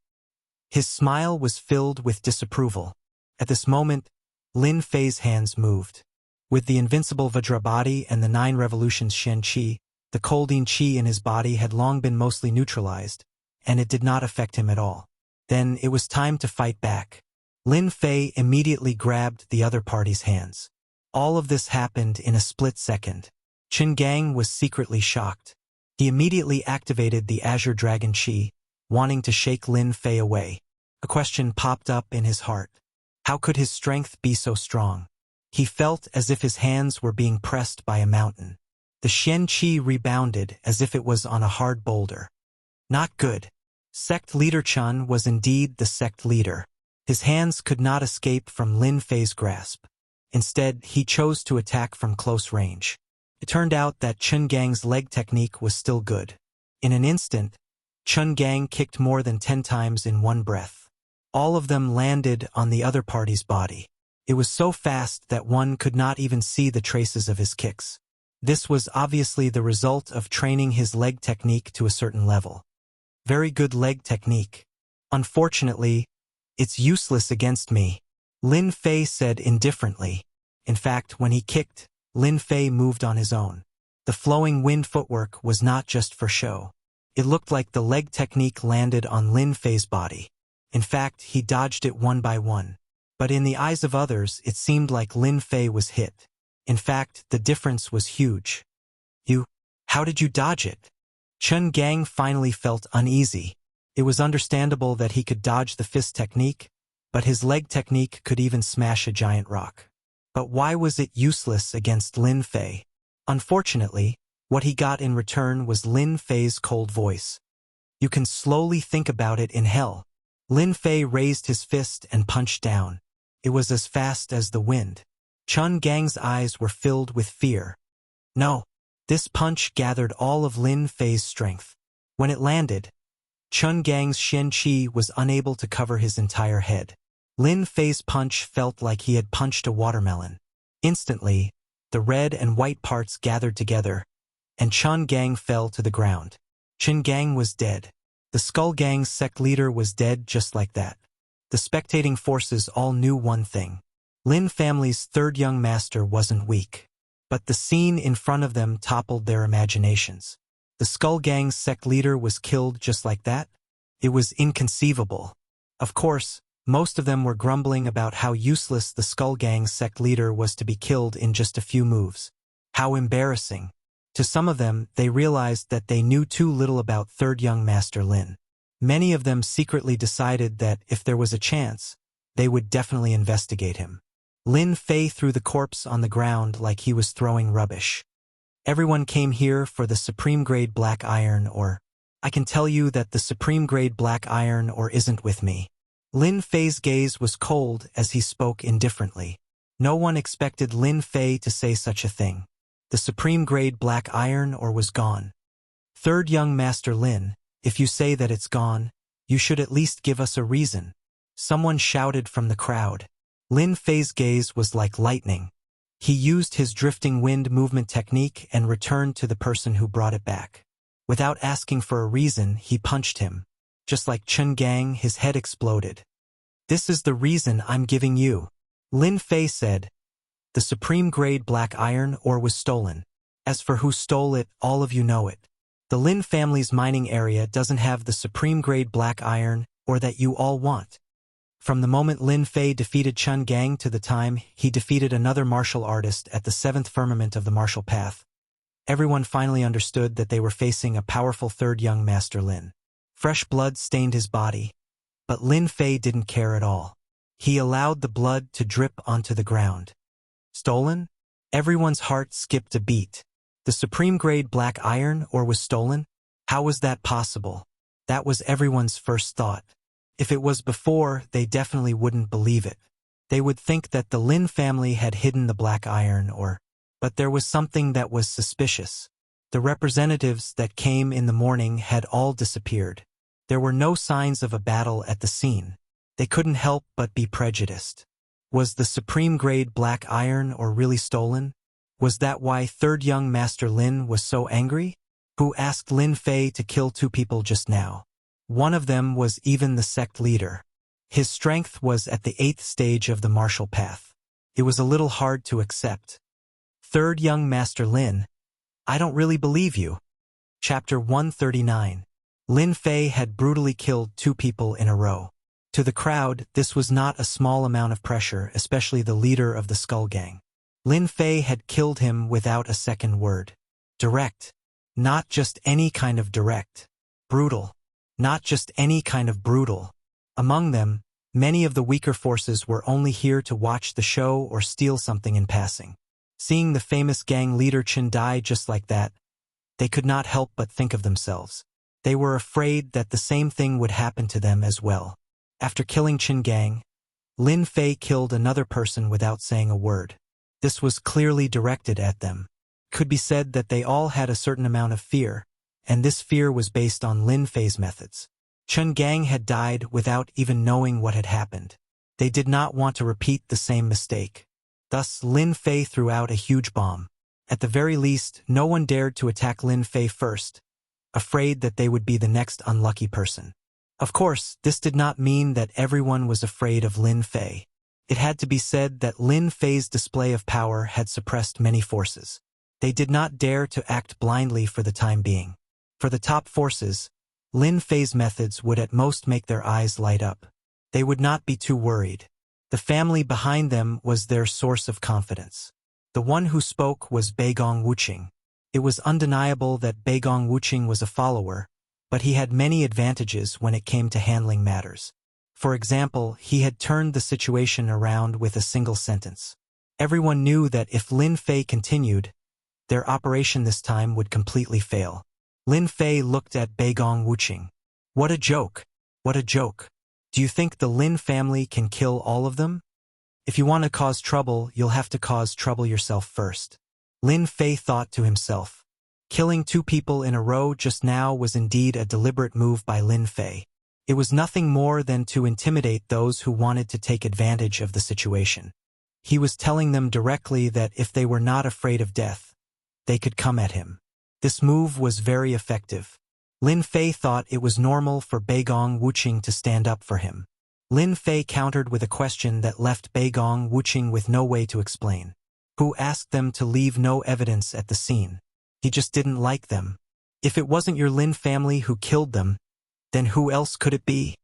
His smile was filled with disapproval. At this moment, Lin Fei's hands moved. With the invincible Vajra body and the 9 revolutions Shen Qi, the colding Qi in his body had long been mostly neutralized, and it did not affect him at all. Then it was time to fight back. Lin Fei immediately grabbed the other party's hands. All of this happened in a split second. Chun Gang was secretly shocked. He immediately activated the Azure Dragon Qi, wanting to shake Lin Fei away. A question popped up in his heart. How could his strength be so strong? He felt as if his hands were being pressed by a mountain. The Shen Qi rebounded as if it was on a hard boulder. Not good. Sect leader Chun was indeed the sect leader. His hands could not escape from Lin Fei's grasp. Instead, he chose to attack from close range. It turned out that Chun Gang's leg technique was still good. In an instant, Chun Gang kicked more than 10 times in one breath. All of them landed on the other party's body. It was so fast that one could not even see the traces of his kicks. This was obviously the result of training his leg technique to a certain level. Very good leg technique. Unfortunately, it's useless against me, Lin Fei said indifferently. In fact, when he kicked, Lin Fei moved on his own. The flowing wind footwork was not just for show. It looked like the leg technique landed on Lin Fei's body. In fact, he dodged it one by one. But in the eyes of others, it seemed like Lin Fei was hit. In fact, the difference was huge. How did you dodge it? Chen Gang finally felt uneasy. It was understandable that he could dodge the fist technique, but his leg technique could even smash a giant rock. But why was it useless against Lin Fei? Unfortunately, what he got in return was Lin Fei's cold voice. You can slowly think about it in hell. Lin Fei raised his fist and punched down. It was as fast as the wind. Chen Gang's eyes were filled with fear. No. This punch gathered all of Lin Fei's strength. When it landed, Chen Gang's Shen Qi was unable to cover his entire head. Lin Fei's punch felt like he had punched a watermelon. Instantly, the red and white parts gathered together, and Chen Gang fell to the ground. Chen Gang was dead. The Skull Gang's sect leader was dead just like that. The spectating forces all knew one thing. Lin family's third young master wasn't weak. But the scene in front of them toppled their imaginations. The Skull Gang's sect leader was killed just like that? It was inconceivable. Of course, most of them were grumbling about how useless the Skull Gang's sect leader was to be killed in just a few moves. How embarrassing. To some of them, they realized that they knew too little about third young master Lin. Many of them secretly decided that if there was a chance, they would definitely investigate him. Lin Fei threw the corpse on the ground like he was throwing rubbish. Everyone came here for the supreme grade black iron or, I can tell you that the supreme grade black iron or isn't with me. Lin Fei's gaze was cold as he spoke indifferently. No one expected Lin Fei to say such a thing. The supreme grade black iron or was gone. Third young master Lin, if you say that it's gone, you should at least give us a reason. Someone shouted from the crowd. Lin Fei's gaze was like lightning. He used his drifting wind movement technique and returned to the person who brought it back. Without asking for a reason, he punched him. Just like Chen Gang, his head exploded. This is the reason I'm giving you. Lin Fei said. The supreme grade black iron ore was stolen. As for who stole it, all of you know it. The Lin family's mining area doesn't have the supreme grade black iron ore that you all want. From the moment Lin Fei defeated Chen Gang to the time he defeated another martial artist at the 7th firmament of the martial path, everyone finally understood that they were facing a powerful third young master Lin. Fresh blood stained his body, but Lin Fei didn't care at all. He allowed the blood to drip onto the ground. Stolen? Everyone's heart skipped a beat. The supreme grade black iron ore was stolen? How was that possible? That was everyone's first thought. If it was before, they definitely wouldn't believe it. They would think that the Lin family had hidden the black iron ore. But there was something that was suspicious. The representatives that came in the morning had all disappeared. There were no signs of a battle at the scene. They couldn't help but be prejudiced. Was the supreme grade black iron ore really stolen? Was that why third young master Lin was so angry? Who asked Lin Fei to kill 2 people just now? One of them was even the sect leader. His strength was at the 8th stage of the martial path. It was a little hard to accept. Third young master Lin, I don't really believe you. Chapter 139. Lin Fei had brutally killed 2 people in a row. To the crowd, this was not a small amount of pressure, especially the leader of the Skull Gang. Lin Fei had killed him without a second word. Direct. Not just any kind of direct. Brutal. Not just any kind of brutal. Among them, many of the weaker forces were only here to watch the show or steal something in passing. Seeing the famous gang leader Chen die just like that, they could not help but think of themselves. They were afraid that the same thing would happen to them as well. After killing Chen Gang, Lin Fei killed another person without saying a word. This was clearly directed at them. Could be said that they all had a certain amount of fear, and this fear was based on Lin Fei's methods. Chen Gang had died without even knowing what had happened. They did not want to repeat the same mistake. Thus, Lin Fei threw out a huge bomb. At the very least, no one dared to attack Lin Fei first, afraid that they would be the next unlucky person. Of course, this did not mean that everyone was afraid of Lin Fei. It had to be said that Lin Fei's display of power had suppressed many forces. They did not dare to act blindly for the time being. For the top forces, Lin Fei's methods would at most make their eyes light up. They would not be too worried. The family behind them was their source of confidence. The one who spoke was Beigong Wuqing. It was undeniable that Beigong Wuqing was a follower, but he had many advantages when it came to handling matters. For example, he had turned the situation around with a single sentence. Everyone knew that if Lin Fei continued, their operation this time would completely fail. Lin Fei looked at Beigong Wuqing. What a joke! What a joke! Do you think the Lin family can kill all of them? If you want to cause trouble, you'll have to cause trouble yourself first. Lin Fei thought to himself. Killing 2 people in a row just now was indeed a deliberate move by Lin Fei. It was nothing more than to intimidate those who wanted to take advantage of the situation. He was telling them directly that if they were not afraid of death, they could come at him. This move was very effective. Lin Fei thought it was normal for Beigong Wuqing to stand up for him. Lin Fei countered with a question that left Beigong Wuqing with no way to explain. Who asked them to leave no evidence at the scene? He just didn't like them. If it wasn't your Lin family who killed them, then who else could it be?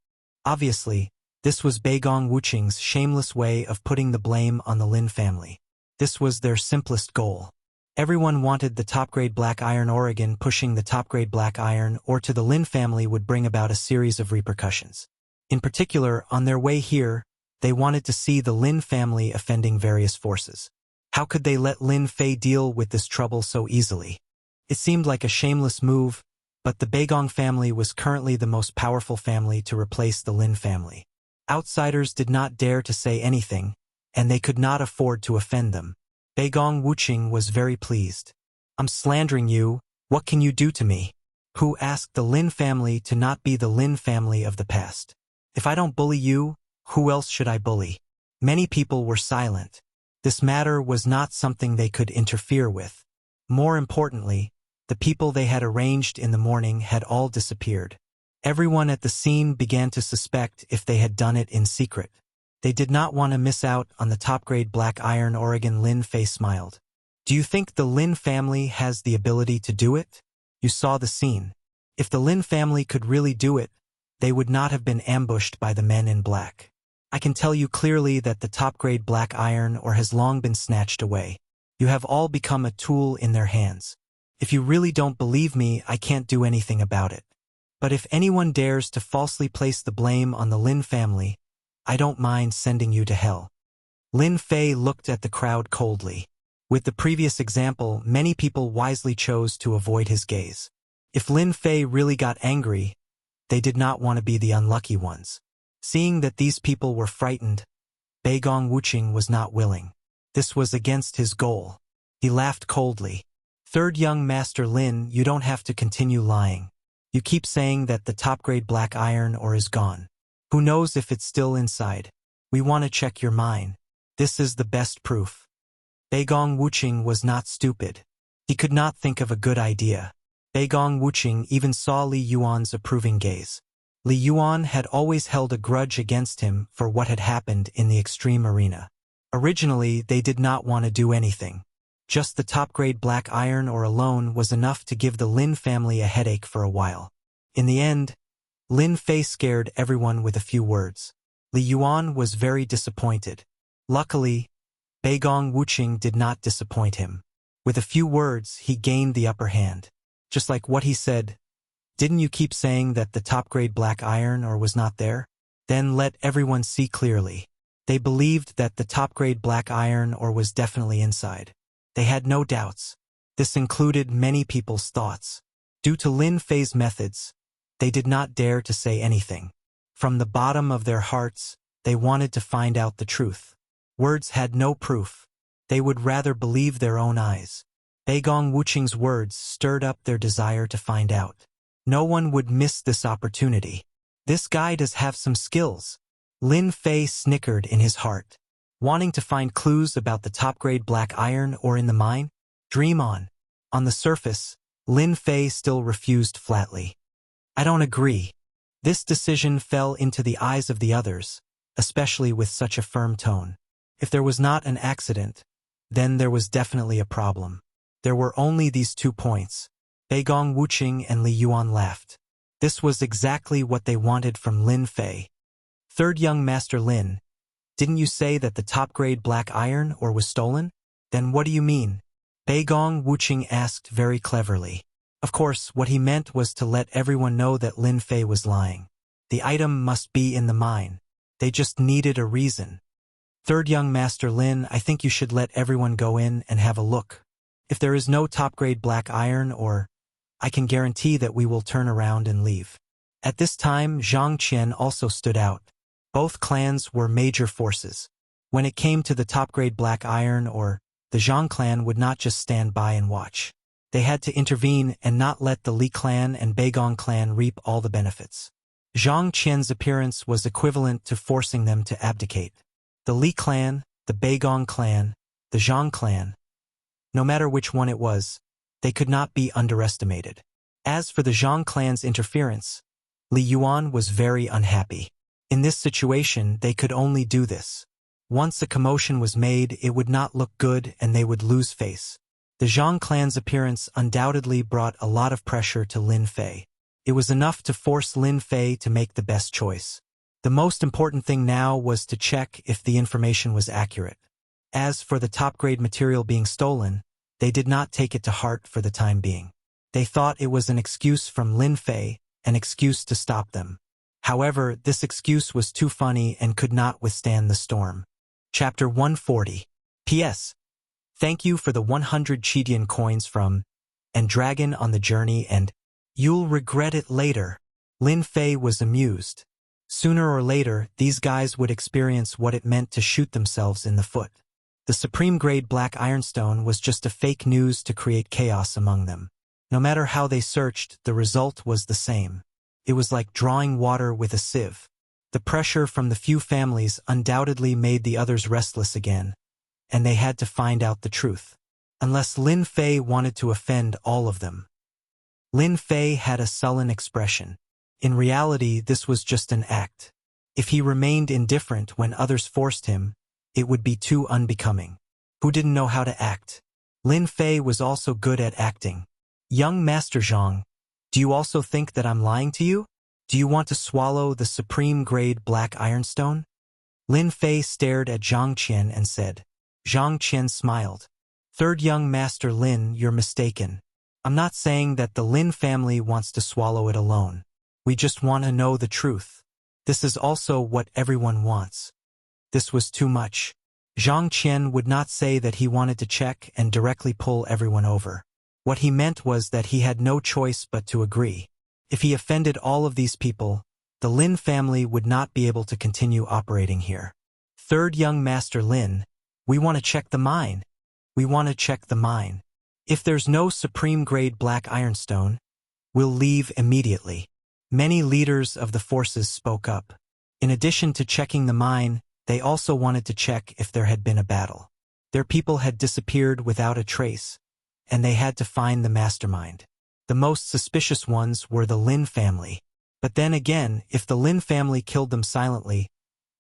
Obviously, this was Beigong Wuqing's shameless way of putting the blame on the Lin family. This was their simplest goal. Everyone wanted the top-grade black iron Oregon. Pushing the top-grade black iron or to the Lin family would bring about a series of repercussions. In particular, on their way here, they wanted to see the Lin family offending various forces. How could they let Lin Fei deal with this trouble so easily? It seemed like a shameless move, but the Beigong family was currently the most powerful family to replace the Lin family. Outsiders did not dare to say anything, and they could not afford to offend them. Beigong Wuqing was very pleased. I'm slandering you, what can you do to me? Who asked the Lin family to not be the Lin family of the past? If I don't bully you, who else should I bully? Many people were silent. This matter was not something they could interfere with. More importantly, the people they had arranged in the morning had all disappeared. Everyone at the scene began to suspect if they had done it in secret. They did not want to miss out on the top-grade black iron Oregon. Lin Fei smiled. Do you think the Lin family has the ability to do it? You saw the scene. If the Lin family could really do it, they would not have been ambushed by the men in black. I can tell you clearly that the top-grade black iron ore has long been snatched away. You have all become a tool in their hands. If you really don't believe me, I can't do anything about it. But if anyone dares to falsely place the blame on the Lin family, I don't mind sending you to hell. Lin Fei looked at the crowd coldly. With the previous example, many people wisely chose to avoid his gaze. If Lin Fei really got angry, they did not want to be the unlucky ones. Seeing that these people were frightened, Beigong Wuqing was not willing. This was against his goal. He laughed coldly. Third young Master Lin, you don't have to continue lying. You keep saying that the top-grade black iron ore is gone. Who knows if it's still inside? We want to check your mine. This is the best proof. Beigong Wuqing was not stupid. He could not think of a good idea. Beigong Wuqing even saw Li Yuan's approving gaze. Li Yuan had always held a grudge against him for what had happened in the extreme arena. Originally, they did not want to do anything. Just the top-grade black iron ore alone was enough to give the Lin family a headache for a while. In the end, Lin Fei scared everyone with a few words. Li Yuan was very disappointed. Luckily, Beigong Wuqing did not disappoint him. With a few words, he gained the upper hand. Just like what he said, didn't you keep saying that the top-grade black iron ore was not there? Then let everyone see clearly. They believed that the top-grade black iron ore was definitely inside. They had no doubts. This included many people's thoughts. Due to Lin Fei's methods, they did not dare to say anything. From the bottom of their hearts, they wanted to find out the truth. Words had no proof. They would rather believe their own eyes. Beigong Wuqing's words stirred up their desire to find out. No one would miss this opportunity. This guy does have some skills. Lin Fei snickered in his heart. Wanting to find clues about the top-grade black iron ore in the mine? Dream on. On the surface, Lin Fei still refused flatly. I don't agree. This decision fell into the eyes of the others, especially with such a firm tone. If there was not an accident, then there was definitely a problem. There were only these 2 points. Beigong Wuqing and Li Yuan laughed. This was exactly what they wanted from Lin Fei. Third young Master Lin, didn't you say that the top-grade black iron ore was stolen? Then what do you mean? Beigong Wuqing asked very cleverly. Of course, what he meant was to let everyone know that Lin Fei was lying. The item must be in the mine. They just needed a reason. Third young Master Lin, I think you should let everyone go in and have a look. If there is no top-grade black iron ore, I can guarantee that we will turn around and leave. At this time, Zhang Qian also stood out. Both clans were major forces. When it came to the top-grade black iron ore, the Zhang clan would not just stand by and watch. They had to intervene and not let the Li clan and Beigong clan reap all the benefits. Zhang Qian's appearance was equivalent to forcing them to abdicate. The Li clan, the Beigong clan, the Zhang clan, no matter which one it was, they could not be underestimated. As for the Zhang clan's interference, Li Yuan was very unhappy. In this situation, they could only do this. Once a commotion was made, it would not look good and they would lose face. The Zhang clan's appearance undoubtedly brought a lot of pressure to Lin Fei. It was enough to force Lin Fei to make the best choice. The most important thing now was to check if the information was accurate. As for the top-grade material being stolen, they did not take it to heart for the time being. They thought it was an excuse from Lin Fei, an excuse to stop them. However, this excuse was too funny and could not withstand the storm. Chapter 140. P.S. Thank you for the 100 Chidian coins from and Dragon on the journey, and you'll regret it later. Lin Fei was amused. Sooner or later, these guys would experience what it meant to shoot themselves in the foot. The supreme-grade black ironstone was just a fake news to create chaos among them. No matter how they searched, the result was the same. It was like drawing water with a sieve. The pressure from the few families undoubtedly made the others restless again, and they had to find out the truth. Unless Lin Fei wanted to offend all of them. Lin Fei had a sullen expression. In reality, this was just an act. If he remained indifferent when others forced him, it would be too unbecoming. Who didn't know how to act? Lin Fei was also good at acting. Young Master Zhang, do you also think that I'm lying to you? Do you want to swallow the supreme-grade black ironstone? Lin Fei stared at Zhang Qian and said. Zhang Qian smiled. Third young Master Lin, you're mistaken. I'm not saying that the Lin family wants to swallow it alone. We just want to know the truth. This is also what everyone wants. This was too much. Zhang Qian would not say that he wanted to check and directly pull everyone over. What he meant was that he had no choice but to agree. If he offended all of these people, the Lin family would not be able to continue operating here. Third young Master Lin, we want to check the mine. We want to check the mine. If there's no supreme-grade black ironstone, we'll leave immediately. Many leaders of the forces spoke up. In addition to checking the mine, they also wanted to check if there had been a battle. Their people had disappeared without a trace, and they had to find the mastermind. The most suspicious ones were the Lin family. But then again, if the Lin family killed them silently,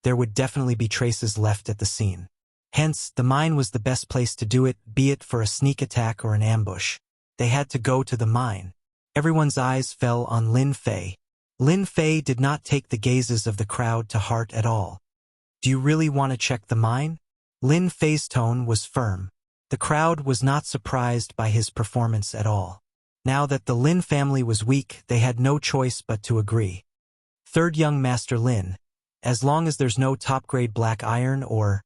there would definitely be traces left at the scene. Hence, the mine was the best place to do it, be it for a sneak attack or an ambush. They had to go to the mine. Everyone's eyes fell on Lin Fei. Lin Fei did not take the gazes of the crowd to heart at all. Do you really want to check the mine? Lin Fei's tone was firm. The crowd was not surprised by his performance at all. Now that the Lin family was weak, they had no choice but to agree. Third young Master Lin, as long as there's no top-grade black iron ore,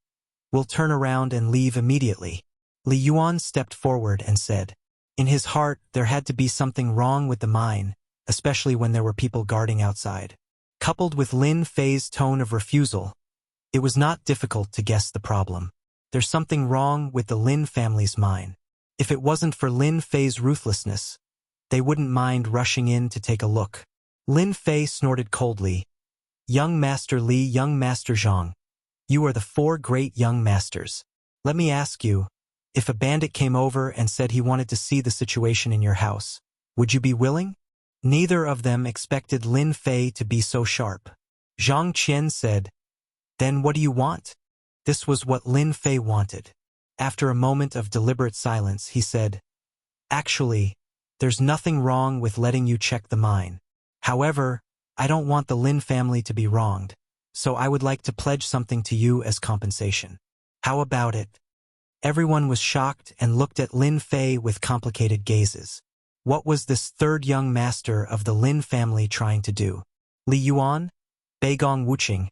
we'll turn around and leave immediately. Li Yuan stepped forward and said. In his heart, there had to be something wrong with the mine, especially when there were people guarding outside. Coupled with Lin Fei's tone of refusal, it was not difficult to guess the problem. There's something wrong with the Lin family's mine. If it wasn't for Lin Fei's ruthlessness, they wouldn't mind rushing in to take a look. Lin Fei snorted coldly. Young Master Li, young Master Zhang, you are the 4 great young masters. Let me ask you, If a bandit came over and said he wanted to see the situation in your house, would you be willing? Neither of them expected Lin Fei to be so sharp. Zhang Qian said, "Then what do you want?" This was what Lin Fei wanted. After a moment of deliberate silence, he said, "Actually, there's nothing wrong with letting you check the mine. However, I don't want the Lin family to be wronged, so I would like to pledge something to you as compensation. How about it?" Everyone was shocked and looked at Lin Fei with complicated gazes. What was this third young master of the Lin family trying to do? Li Yuan, Beigong Wuxing,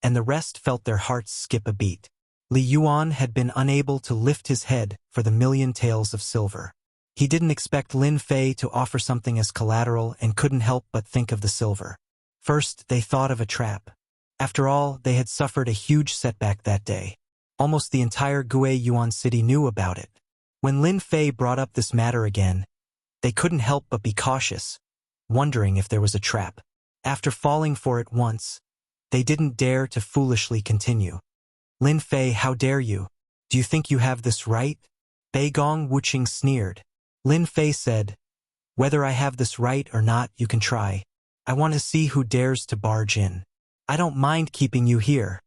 and the rest felt their hearts skip a beat. Li Yuan had been unable to lift his head for the million taels of silver. He didn't expect Lin Fei to offer something as collateral and couldn't help but think of the silver. First, they thought of a trap. After all, they had suffered a huge setback that day. Almost the entire Gue Yuan city knew about it. When Lin Fei brought up this matter again, they couldn't help but be cautious, wondering if there was a trap. After falling for it once, they didn't dare to foolishly continue. "Lin Fei, how dare you? Do you think you have this right?" Beigong Wuxing sneered. Lin Fei said, "Whether I have this right or not, you can try. I want to see who dares to barge in. I don't mind keeping you here."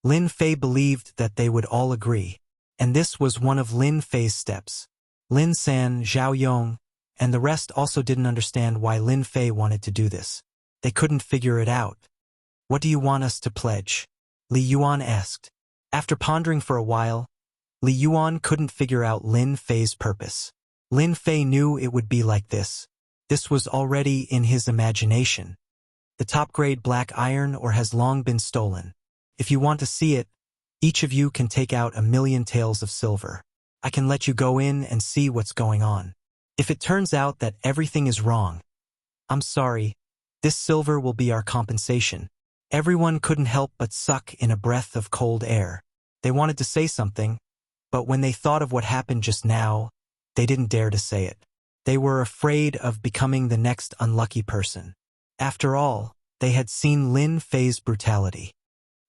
Lin Fei believed that they would all agree, and this was one of Lin Fei's steps. Lin San, Zhao Yong, and the rest also didn't understand why Lin Fei wanted to do this. They couldn't figure it out. "What do you want us to pledge?" Li Yuan asked. After pondering for a while, Li Yuan couldn't figure out Lin Fei's purpose. Lin Fei knew it would be like this. This was already in his imagination. The top-grade black iron ore has long been stolen. If you want to see it, each of you can take out 1,000,000 taels of silver. I can let you go in and see what's going on. If it turns out that everything is wrong, I'm sorry, this silver will be our compensation. Everyone couldn't help but suck in a breath of cold air. They wanted to say something, but when they thought of what happened just now, they didn't dare to say it. They were afraid of becoming the next unlucky person. After all, they had seen Lin Fei's brutality.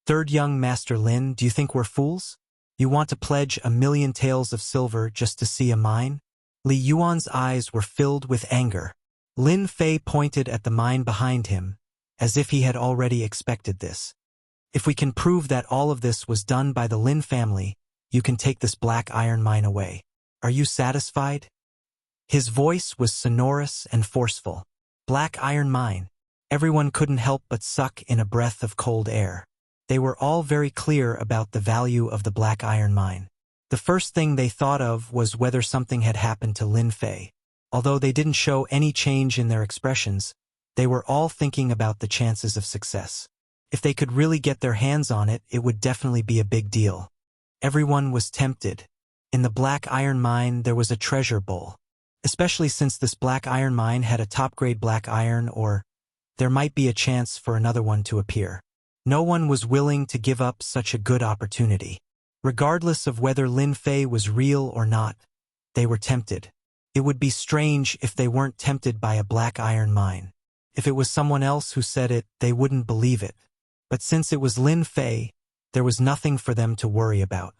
"Third young Master Lin, do you think we're fools? You want to pledge 1,000,000 taels of silver just to see a mine?" Li Yuan's eyes were filled with anger. Lin Fei pointed at the mine behind him, as if he had already expected this. "If we can prove that all of this was done by the Lin family, you can take this black iron mine away. Are you satisfied?" His voice was sonorous and forceful. Black iron mine. Everyone couldn't help but suck in a breath of cold air. They were all very clear about the value of the black iron mine. The first thing they thought of was whether something had happened to Lin Fei. Although they didn't show any change in their expressions, they were all thinking about the chances of success. If they could really get their hands on it, it would definitely be a big deal. Everyone was tempted. In the black iron mine, there was a treasure bowl. Especially since this black iron mine had a top-grade black iron ore, there might be a chance for another one to appear. No one was willing to give up such a good opportunity. Regardless of whether Lin Fei was real or not, they were tempted. It would be strange if they weren't tempted by a black iron mine. If it was someone else who said it, they wouldn't believe it. But since it was Lin Fei, there was nothing for them to worry about.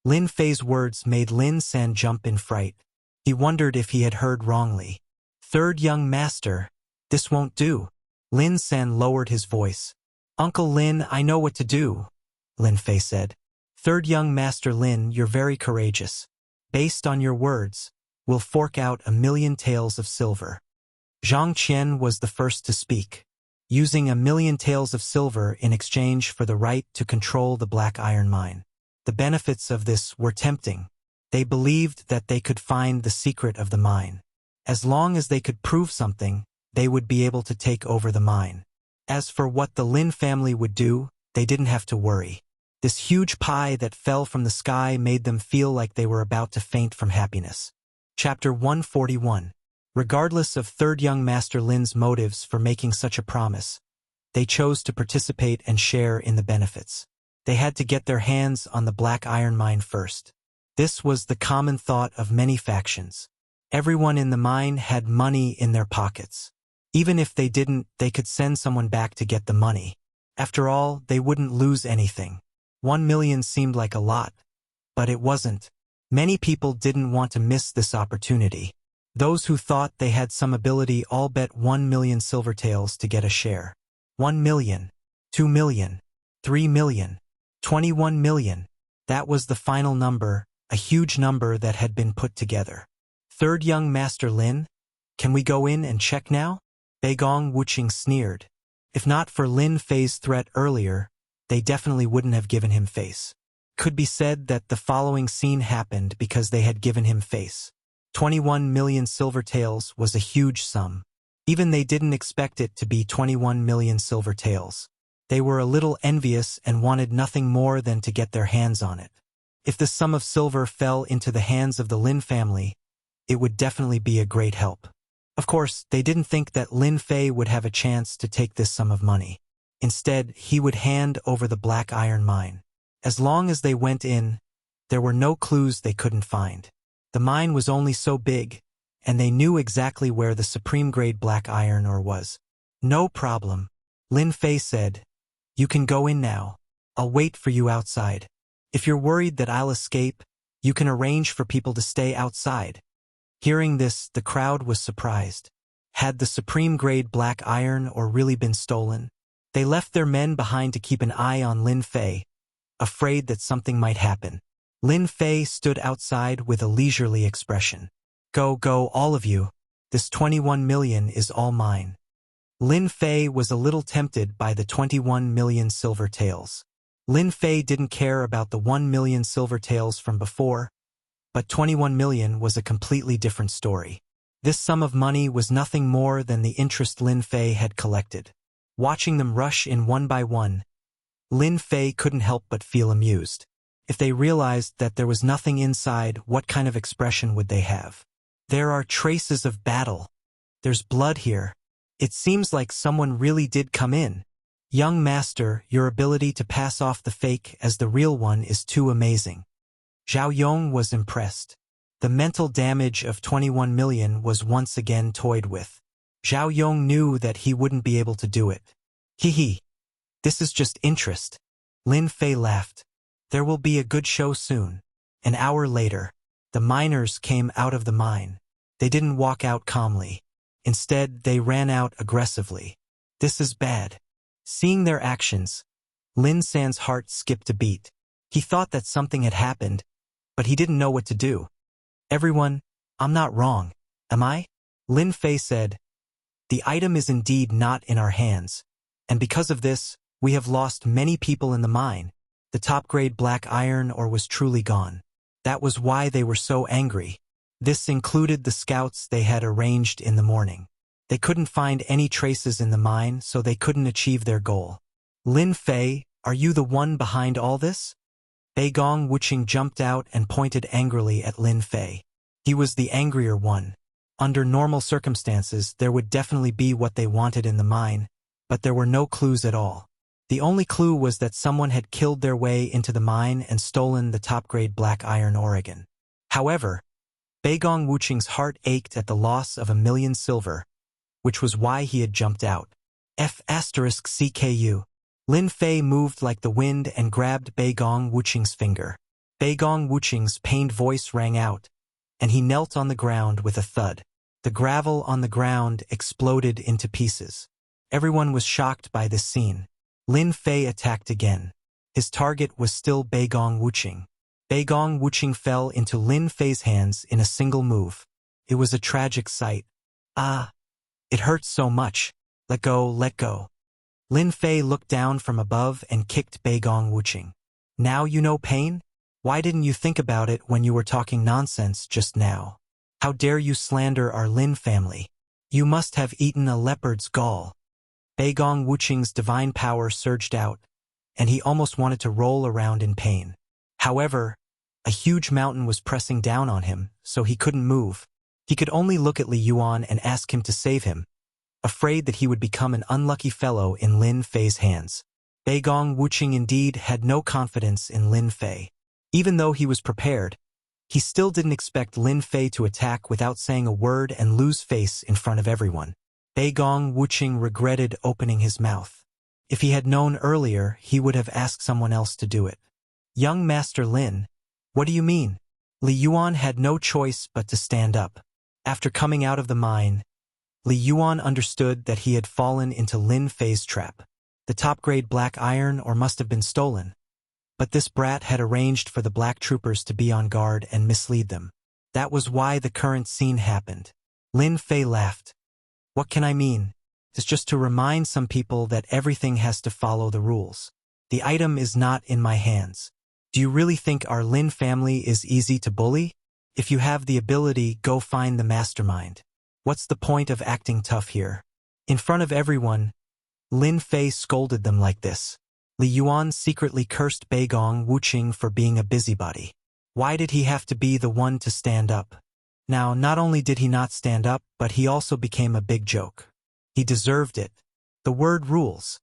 Lin Fei's words made Lin San jump in fright. He wondered if he had heard wrongly. "Third young master, this won't do." Lin San lowered his voice. "Uncle Lin, I know what to do," Lin Fei said. "Third young master Lin, you're very courageous. Based on your words, we'll fork out 1,000,000 taels of silver." Zhang Qian was the first to speak. Using 1,000,000 taels of silver in exchange for the right to control the black iron mine. The benefits of this were tempting. They believed that they could find the secret of the mine. As long as they could prove something, they would be able to take over the mine. As for what the Lin family would do, they didn't have to worry. This huge pie that fell from the sky made them feel like they were about to faint from happiness. Chapter 141. Regardless of third young Master Lin's motives for making such a promise, they chose to participate and share in the benefits. They had to get their hands on the black iron mine first. This was the common thought of many factions. Everyone in the mine had money in their pockets. Even if they didn't, they could send someone back to get the money. After all, they wouldn't lose anything. 1 million seemed like a lot, but it wasn't. Many people didn't want to miss this opportunity. Those who thought they had some ability all bet 1 million silvertails to get a share. 1 million, 2 million, 3 million, 21 million. That was the final number, a huge number that had been put together. Third young Master Lin, can we go in and check now? Beigong Wuxing sneered. If not for Lin Fei's threat earlier, they definitely wouldn't have given him face. Could be said that the following scene happened because they had given him face. 21 million silvertails was a huge sum. Even they didn't expect it to be 21 million silvertails. They were a little envious and wanted nothing more than to get their hands on it. If the sum of silver fell into the hands of the Lin family, it would definitely be a great help. Of course, they didn't think that Lin Fei would have a chance to take this sum of money. Instead, he would hand over the black iron mine. As long as they went in, there were no clues they couldn't find. The mine was only so big, and they knew exactly where the supreme-grade black iron ore was. No problem, Lin Fei said. You can go in now. I'll wait for you outside. If you're worried that I'll escape, you can arrange for people to stay outside. Hearing this, the crowd was surprised. Had the supreme-grade black iron ore really been stolen? They left their men behind to keep an eye on Lin Fei, afraid that something might happen. Lin Fei stood outside with a leisurely expression. Go, all of you. This 21 million is all mine. Lin Fei was a little tempted by the 21 million silver taels. Lin Fei didn't care about the 1 million silver taels from before, but 21 million was a completely different story. This sum of money was nothing more than the interest Lin Fei had collected. Watching them rush in one by one, Lin Fei couldn't help but feel amused. If they realized that there was nothing inside, what kind of expression would they have? There are traces of battle. There's blood here. It seems like someone really did come in. Young master, your ability to pass off the fake as the real one is too amazing. Zhao Yong was impressed. The mental damage of 21 million was once again toyed with. Zhao Yong knew that he wouldn't be able to do it. Hee. This is just interest. Lin Fei laughed. There will be a good show soon. An hour later, the miners came out of the mine. They didn't walk out calmly. Instead, they ran out aggressively. This is bad. Seeing their actions, Lin San's heart skipped a beat. He thought that something had happened, but he didn't know what to do. Everyone, I'm not wrong, am I? Lin Fei said. The item is indeed not in our hands, and because of this, we have lost many people in the mine. The top-grade black iron ore was truly gone. That was why they were so angry. This included the scouts they had arranged in the morning. They couldn't find any traces in the mine, so they couldn't achieve their goal. Lin Fei, are you the one behind all this? Beigong Wuxing jumped out and pointed angrily at Lin Fei. He was the angrier one. Under normal circumstances, there would definitely be what they wanted in the mine, but there were no clues at all. The only clue was that someone had killed their way into the mine and stolen the top-grade black iron ore. However, Beigong Wuxing's heart ached at the loss of 1 million silver, which was why he had jumped out. F***CKU. Lin Fei moved like the wind and grabbed Beigong Wuxing's finger. Beigong Wuxing's pained voice rang out, and he knelt on the ground with a thud. The gravel on the ground exploded into pieces. Everyone was shocked by this scene. Lin Fei attacked again. His target was still Beigong Wuxing. Beigong Wuxing fell into Lin Fei's hands in a single move. It was a tragic sight. Ah! It hurts so much. Let go. Lin Fei looked down from above and kicked Beigong Wuxing. Now you know pain? Why didn't you think about it when you were talking nonsense just now? How dare you slander our Lin family? You must have eaten a leopard's gall. Beigong Wuxing's divine power surged out, and he almost wanted to roll around in pain. However, a huge mountain was pressing down on him, so he couldn't move. He could only look at Li Yuan and ask him to save him, afraid that he would become an unlucky fellow in Lin Fei's hands. Beigong Wuxing indeed had no confidence in Lin Fei. Even though he was prepared, he still didn't expect Lin Fei to attack without saying a word and lose face in front of everyone. Beigong Wuxing regretted opening his mouth. If he had known earlier, he would have asked someone else to do it. Young Master Lin, what do you mean? Li Yuan had no choice but to stand up. After coming out of the mine, Li Yuan understood that he had fallen into Lin Fei's trap. The top-grade black iron or must have been stolen. But this brat had arranged for the black troopers to be on guard and mislead them. That was why the current scene happened. Lin Fei laughed. What can I mean? It's just to remind some people that everything has to follow the rules. The item is not in my hands. Do you really think our Lin family is easy to bully? If you have the ability, go find the mastermind. What's the point of acting tough here? In front of everyone, Lin Fei scolded them like this. Li Yuan secretly cursed Beigong Wuxia for being a busybody. Why did he have to be the one to stand up? Now, not only did he not stand up, but he also became a big joke. He deserved it. The word rules.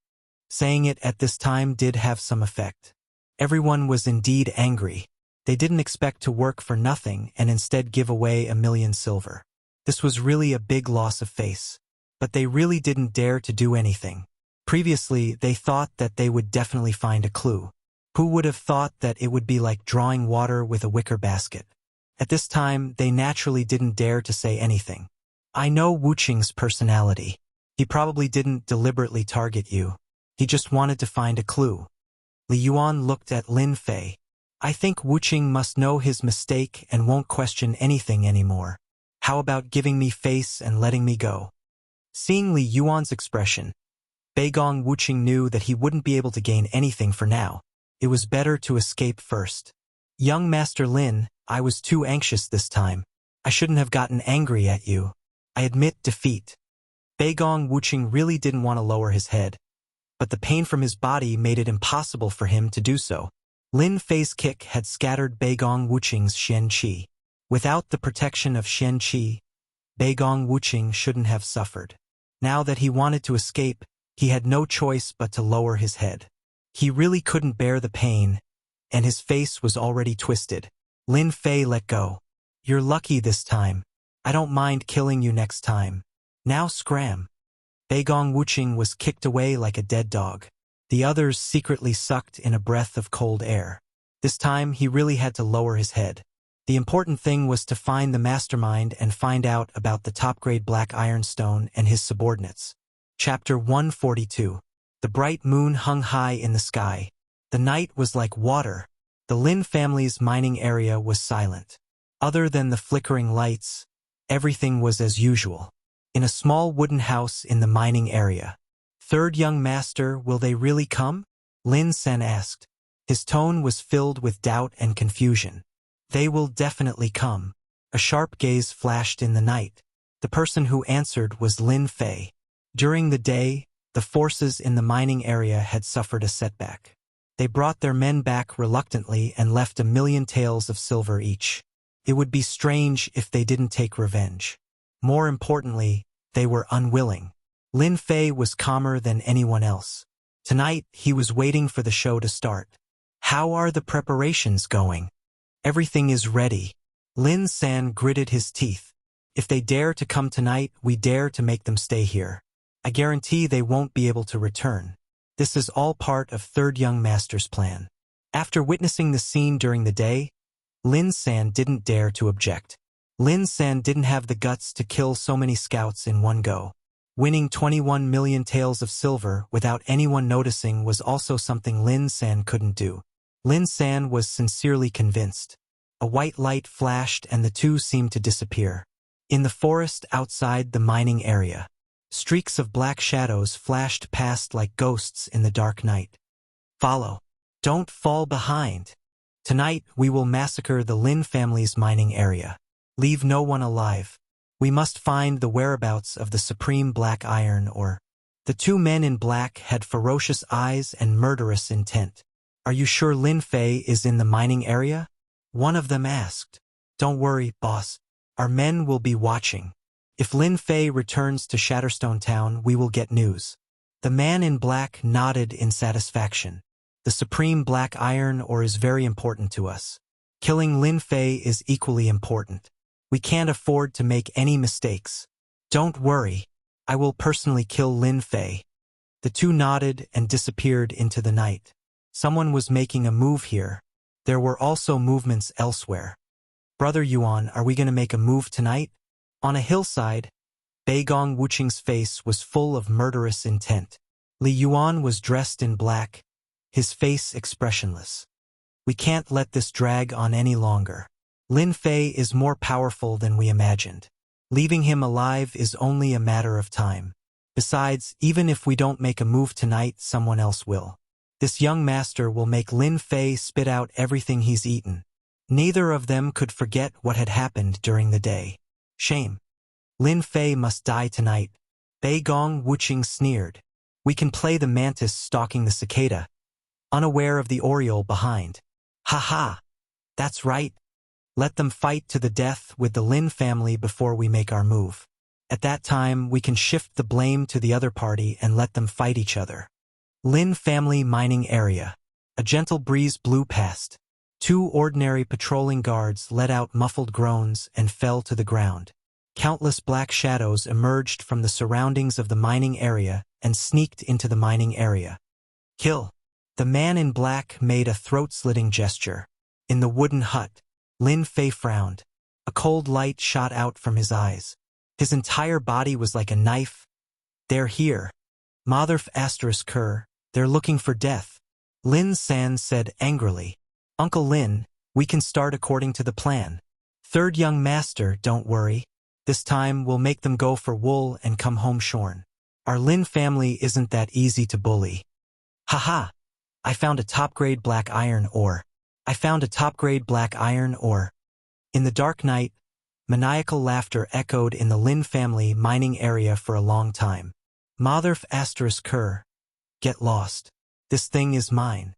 Saying it at this time did have some effect. Everyone was indeed angry. They didn't expect to work for nothing and instead give away 1,000,000 silver. This was really a big loss of face. But they really didn't dare to do anything. Previously, they thought that they would definitely find a clue. Who would have thought that it would be like drawing water with a wicker basket? At this time, they naturally didn't dare to say anything. I know Wuxing's personality. He probably didn't deliberately target you. He just wanted to find a clue. Li Yuan looked at Lin Fei. I think Wuxing must know his mistake and won't question anything anymore. How about giving me face and letting me go? Seeing Li Yuan's expression, Beigong Wuxia knew that he wouldn't be able to gain anything for now. It was better to escape first. Young Master Lin, I was too anxious this time. I shouldn't have gotten angry at you. I admit defeat. Beigong Wuxia really didn't want to lower his head, but the pain from his body made it impossible for him to do so. Lin Fei's kick had scattered Beigong Wuxing's Xian Qi. Without the protection of Xian Qi, Beigong Wuxia shouldn't have suffered. Now that he wanted to escape, he had no choice but to lower his head. He really couldn't bear the pain, and his face was already twisted. Lin Fei let go. You're lucky this time. I don't mind killing you next time. Now scram. Beigong Wuxia was kicked away like a dead dog. The others secretly sucked in a breath of cold air. This time he really had to lower his head. The important thing was to find the mastermind and find out about the top-grade black ironstone and his subordinates. Chapter 142. The bright moon hung high in the sky. The night was like water. The Lin family's mining area was silent. Other than the flickering lights, everything was as usual. In a small wooden house in the mining area. Third young master, will they really come? Lin Sen asked. His tone was filled with doubt and confusion. They will definitely come. A sharp gaze flashed in the night. The person who answered was Lin Fei. During the day, the forces in the mining area had suffered a setback. They brought their men back reluctantly and left 1,000,000 taels of silver each. It would be strange if they didn't take revenge. More importantly, they were unwilling. Lin Fei was calmer than anyone else. Tonight, he was waiting for the show to start. How are the preparations going? Everything is ready. Lin San gritted his teeth. If they dare to come tonight, we dare to make them stay here. I guarantee they won't be able to return. This is all part of Third Young Master's plan. After witnessing the scene during the day, Lin San didn't dare to object. Lin San didn't have the guts to kill so many scouts in one go. Winning 21,000,000 taels of silver without anyone noticing was also something Lin San couldn't do. Lin San was sincerely convinced. A white light flashed and the two seemed to disappear. In the forest outside the mining area, streaks of black shadows flashed past like ghosts in the dark night. Follow. Don't fall behind. Tonight we will massacre the Lin family's mining area. Leave no one alive. We must find the whereabouts of the supreme black iron ore. The two men in black had ferocious eyes and murderous intent. Are you sure Lin Fei is in the mining area? One of them asked. Don't worry, boss. Our men will be watching. If Lin Fei returns to Shatterstone Town, we will get news. The man in black nodded in satisfaction. The supreme black iron ore is very important to us. Killing Lin Fei is equally important. We can't afford to make any mistakes. Don't worry. I will personally kill Lin Fei. The two nodded and disappeared into the night. Someone was making a move here. There were also movements elsewhere. "Brother Yuan, are we gonna make a move tonight?" On a hillside, Beigong Wuqing's face was full of murderous intent. Li Yuan was dressed in black, his face expressionless. "We can't let this drag on any longer. Lin Fei is more powerful than we imagined. Leaving him alive is only a matter of time. Besides, even if we don't make a move tonight, someone else will. This young master will make Lin Fei spit out everything he's eaten." Neither of them could forget what had happened during the day. "Shame. Lin Fei must die tonight." Beigong Wuqing sneered. "We can play the mantis stalking the cicada, unaware of the oriole behind." "Ha ha! That's right. Let them fight to the death with the Lin family before we make our move. At that time, we can shift the blame to the other party and let them fight each other." Lin family mining area. A gentle breeze blew past. 2 ordinary patrolling guards let out muffled groans and fell to the ground. Countless black shadows emerged from the surroundings of the mining area and sneaked into the mining area. "Kill!" The man in black made a throat-slitting gesture. In the wooden hut, Lin Fei frowned. A cold light shot out from his eyes. His entire body was like a knife. "They're here. Motherf asterisk Kerr, they're looking for death." Lin San said angrily. "Uncle Lin, we can start according to the plan. Third young master, don't worry. This time we'll make them go for wool and come home shorn. Our Lin family isn't that easy to bully." "Haha! I found a top-grade black iron ore. I found a top-grade black iron ore." In the dark night, maniacal laughter echoed in the Lin family mining area for a long time. "Motherf asterisk Kerr, get lost. This thing is mine.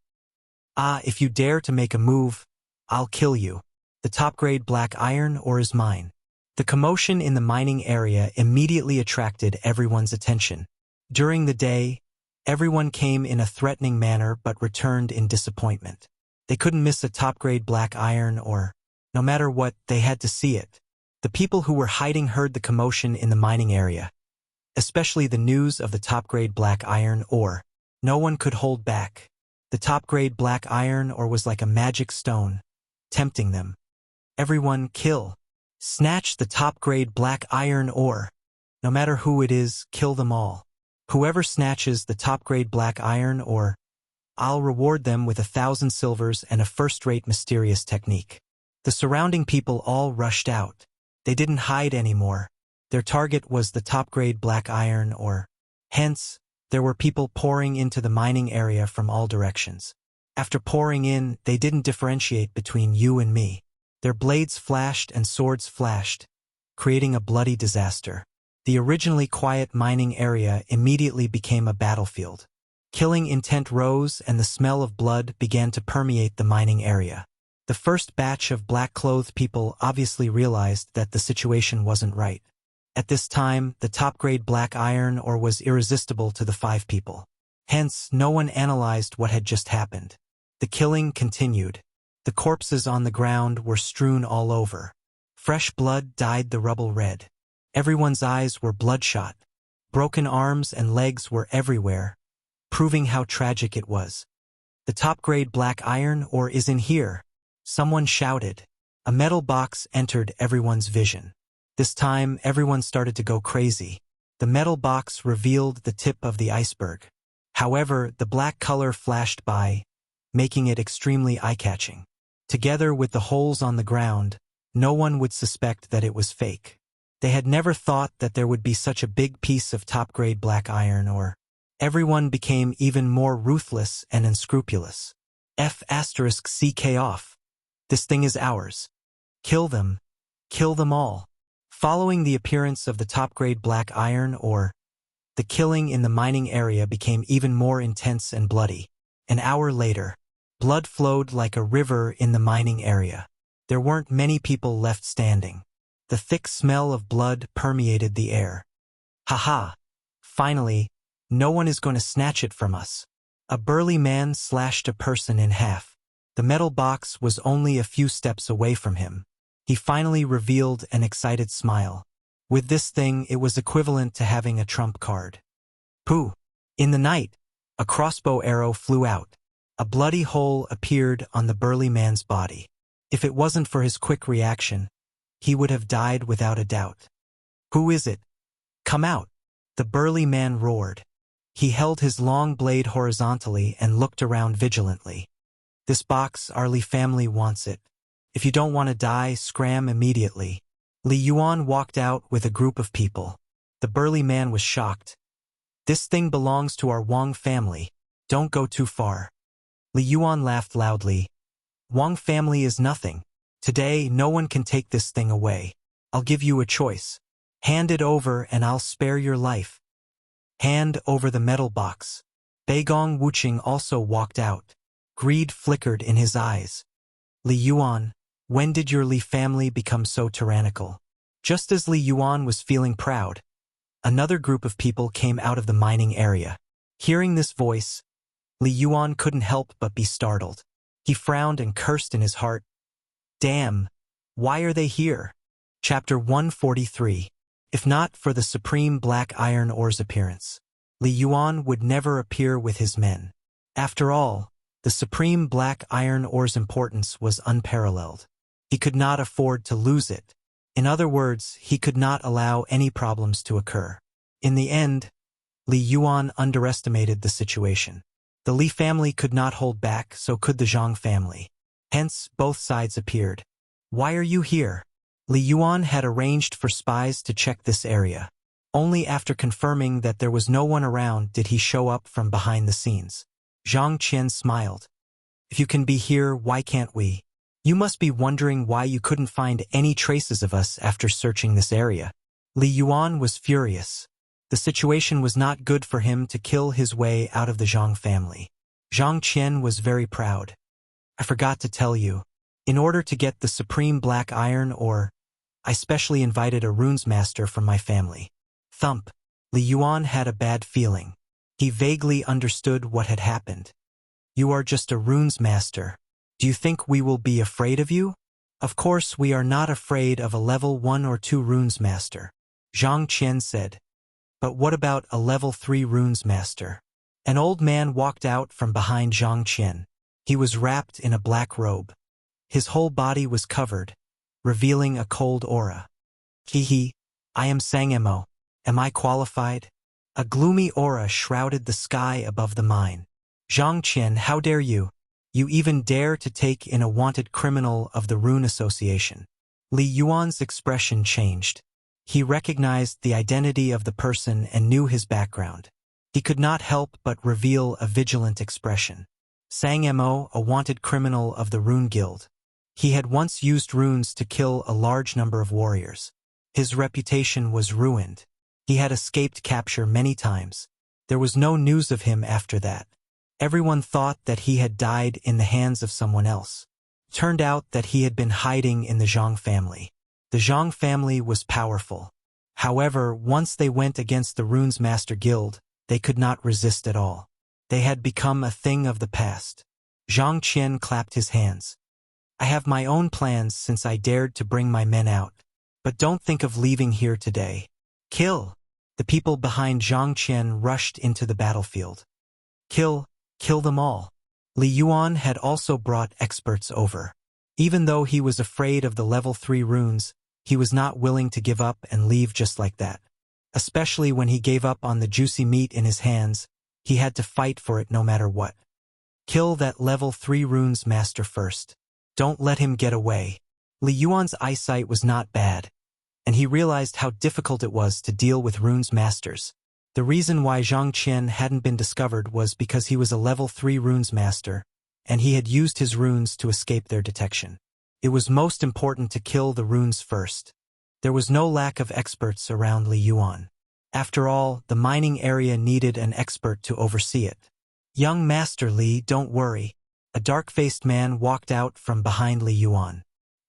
Ah, if you dare to make a move, I'll kill you. The top-grade black iron ore is mine." The commotion in the mining area immediately attracted everyone's attention. During the day, everyone came in a threatening manner but returned in disappointment. They couldn't miss a top-grade black iron ore. No matter what, they had to see it. The people who were hiding heard the commotion in the mining area, especially the news of the top-grade black iron ore. No one could hold back. The top-grade black iron ore was like a magic stone, tempting them. "Everyone kill. Snatch the top-grade black iron ore. No matter who it is, kill them all. Whoever snatches the top-grade black iron ore, I'll reward them with 1,000 silvers and a first-rate mysterious technique." The surrounding people all rushed out. They didn't hide anymore. Their target was the top-grade black iron ore. Hence, there were people pouring into the mining area from all directions. After pouring in, they didn't differentiate between you and me. Their blades flashed and swords flashed, creating a bloody disaster. The originally quiet mining area immediately became a battlefield. Killing intent rose and the smell of blood began to permeate the mining area. The first batch of black-clothed people obviously realized that the situation wasn't right. At this time, the top-grade black iron ore was irresistible to the 5 people. Hence, no one analyzed what had just happened. The killing continued. The corpses on the ground were strewn all over. Fresh blood dyed the rubble red. Everyone's eyes were bloodshot. Broken arms and legs were everywhere, proving how tragic it was. "The top-grade black iron ore is in here," someone shouted. A metal box entered everyone's vision. This time, everyone started to go crazy. The metal box revealed the tip of the iceberg. However, the black color flashed by, making it extremely eye-catching. Together with the holes on the ground, no one would suspect that it was fake. They had never thought that there would be such a big piece of top-grade black iron ore. Everyone became even more ruthless and unscrupulous. F***ck off. This thing is ours. Kill them. Kill them all. Following the appearance of the top-grade black iron ore, the killing in the mining area became even more intense and bloody. An hour later, blood flowed like a river in the mining area. There weren't many people left standing. The thick smell of blood permeated the air. "Ha-ha! Finally, no one is going to snatch it from us." A burly man slashed a person in half. The metal box was only a few steps away from him. He finally revealed an excited smile. With this thing, it was equivalent to having a trump card. Pooh! In the night, a crossbow arrow flew out. A bloody hole appeared on the burly man's body. If it wasn't for his quick reaction, he would have died without a doubt. "Who is it? Come out!" the burly man roared. He held his long blade horizontally and looked around vigilantly. "This box, our Li family wants it. If you don't want to die, scram immediately." Li Yuan walked out with a group of people. The burly man was shocked. "This thing belongs to our Wang family. Don't go too far." Li Yuan laughed loudly. "Wang family is nothing. Today, no one can take this thing away. I'll give you a choice. Hand it over and I'll spare your life." "Hand over the metal box." Beigong Wuxing also walked out. Greed flickered in his eyes. "Li Yuan, when did your Li family become so tyrannical?" Just as Li Yuan was feeling proud, another group of people came out of the mining area. Hearing this voice, Li Yuan couldn't help but be startled. He frowned and cursed in his heart. "Damn, why are they here?" Chapter 143. If not for the supreme black iron ore's appearance, Li Yuan would never appear with his men. After all, the supreme black iron ore's importance was unparalleled. He could not afford to lose it. In other words, he could not allow any problems to occur. In the end, Li Yuan underestimated the situation. The Li family could not hold back, so could the Zhang family. Hence, both sides appeared. "Why are you here?" Li Yuan had arranged for spies to check this area. Only after confirming that there was no one around did he show up from behind the scenes. Zhang Qian smiled. "If you can be here, why can't we? You must be wondering why you couldn't find any traces of us after searching this area." Li Yuan was furious. The situation was not good for him to kill his way out of the Zhang family. Zhang Qian was very proud. "I forgot to tell you. In order to get the supreme black iron ore, I specially invited a runes master from my family." Thump. Li Yuan had a bad feeling. He vaguely understood what had happened. "You are just a runes master. Do you think we will be afraid of you?" "Of course we are not afraid of a level 1 or 2 runes master," Zhang Qian said. "But what about a level 3 runes master?" An old man walked out from behind Zhang Qian. He was wrapped in a black robe. His whole body was covered, revealing a cold aura. "Hee, I am Sangemo. Am I qualified?" A gloomy aura shrouded the sky above the mine. "Zhang Qian, how dare you? You even dare to take in a wanted criminal of the Rune Association." Li Yuan's expression changed. He recognized the identity of the person and knew his background. He could not help but reveal a vigilant expression. Sangemo, a wanted criminal of the Rune Guild. He had once used runes to kill a large number of warriors. His reputation was ruined. He had escaped capture many times. There was no news of him after that. Everyone thought that he had died in the hands of someone else. Turned out that he had been hiding in the Zhang family. The Zhang family was powerful. However, once they went against the Runes Master Guild, they could not resist at all. They had become a thing of the past. Zhang Qian clapped his hands. "I have my own plans since I dared to bring my men out. But don't think of leaving here today. Kill!" The people behind Zhang Qian rushed into the battlefield. Kill them all." Li Yuan had also brought experts over. Even though he was afraid of the level 3 runes, he was not willing to give up and leave just like that. Especially when he gave up on the juicy meat in his hands, he had to fight for it no matter what. "Kill that level 3 runes master first. Don't let him get away." Li Yuan's eyesight was not bad, and he realized how difficult it was to deal with runes masters. The reason why Zhang Qian hadn't been discovered was because he was a level 3 runes master, and he had used his runes to escape their detection. It was most important to kill the runes first. There was no lack of experts around Li Yuan. After all, the mining area needed an expert to oversee it. "Young Master Li, don't worry." A dark-faced man walked out from behind Li Yuan.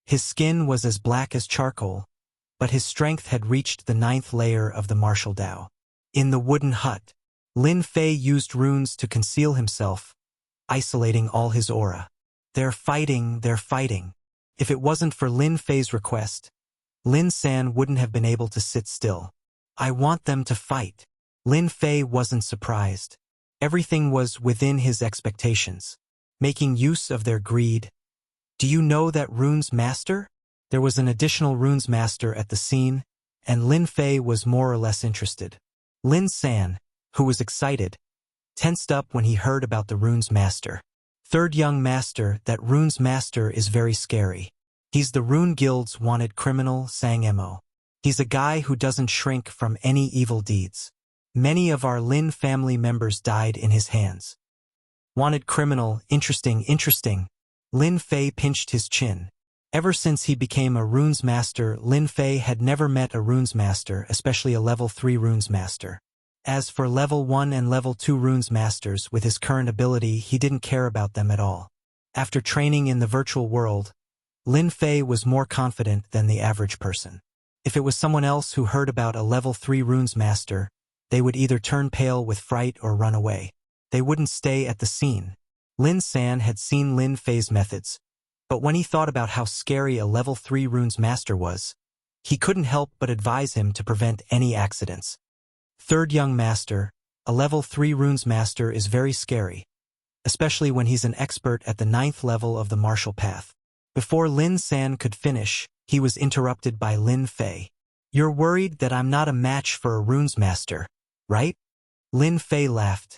His skin was as black as charcoal, but his strength had reached the 9th layer of the martial Dao. In the wooden hut, Lin Fei used runes to conceal himself, isolating all his aura. They're fighting. If it wasn't for Lin Fei's request, Lin San wouldn't have been able to sit still. "I want them to fight." Lin Fei wasn't surprised. Everything was within his expectations. Making use of their greed. Do you know that rune's master? There was an additional rune's master at the scene, and Lin Fei was more or less interested. Lin San, who was excited, tensed up when he heard about the rune's master. Third young master, that rune's master is very scary. He's the Rune Guild's wanted criminal, Sang Mo. He's a guy who doesn't shrink from any evil deeds. Many of our Lin family members died in his hands. Wanted criminal, interesting. Lin Fei pinched his chin. Ever since he became a runes master, Lin Fei had never met a runes master, especially a level 3 runes master. As for level 1 and level 2 runes masters, with his current ability, he didn't care about them at all. After training in the virtual world, Lin Fei was more confident than the average person. If it was someone else who heard about a level 3 runes master, they would either turn pale with fright or run away. They wouldn't stay at the scene. Lin San had seen Lin Fei's methods, but when he thought about how scary a level 3 runes master was, he couldn't help but advise him to prevent any accidents. Third young master, a level 3 runes master is very scary, especially when he's an expert at the 9th level of the martial path. Before Lin San could finish, he was interrupted by Lin Fei. You're worried that I'm not a match for a runes master, right? Lin Fei laughed.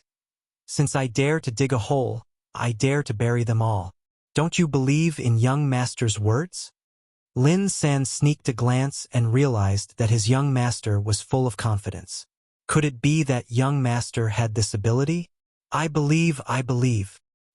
Since I dare to dig a hole, I dare to bury them all. Don't you believe in young master's words? Lin San sneaked a glance and realized that his young master was full of confidence. Could it be that young master had this ability? I believe.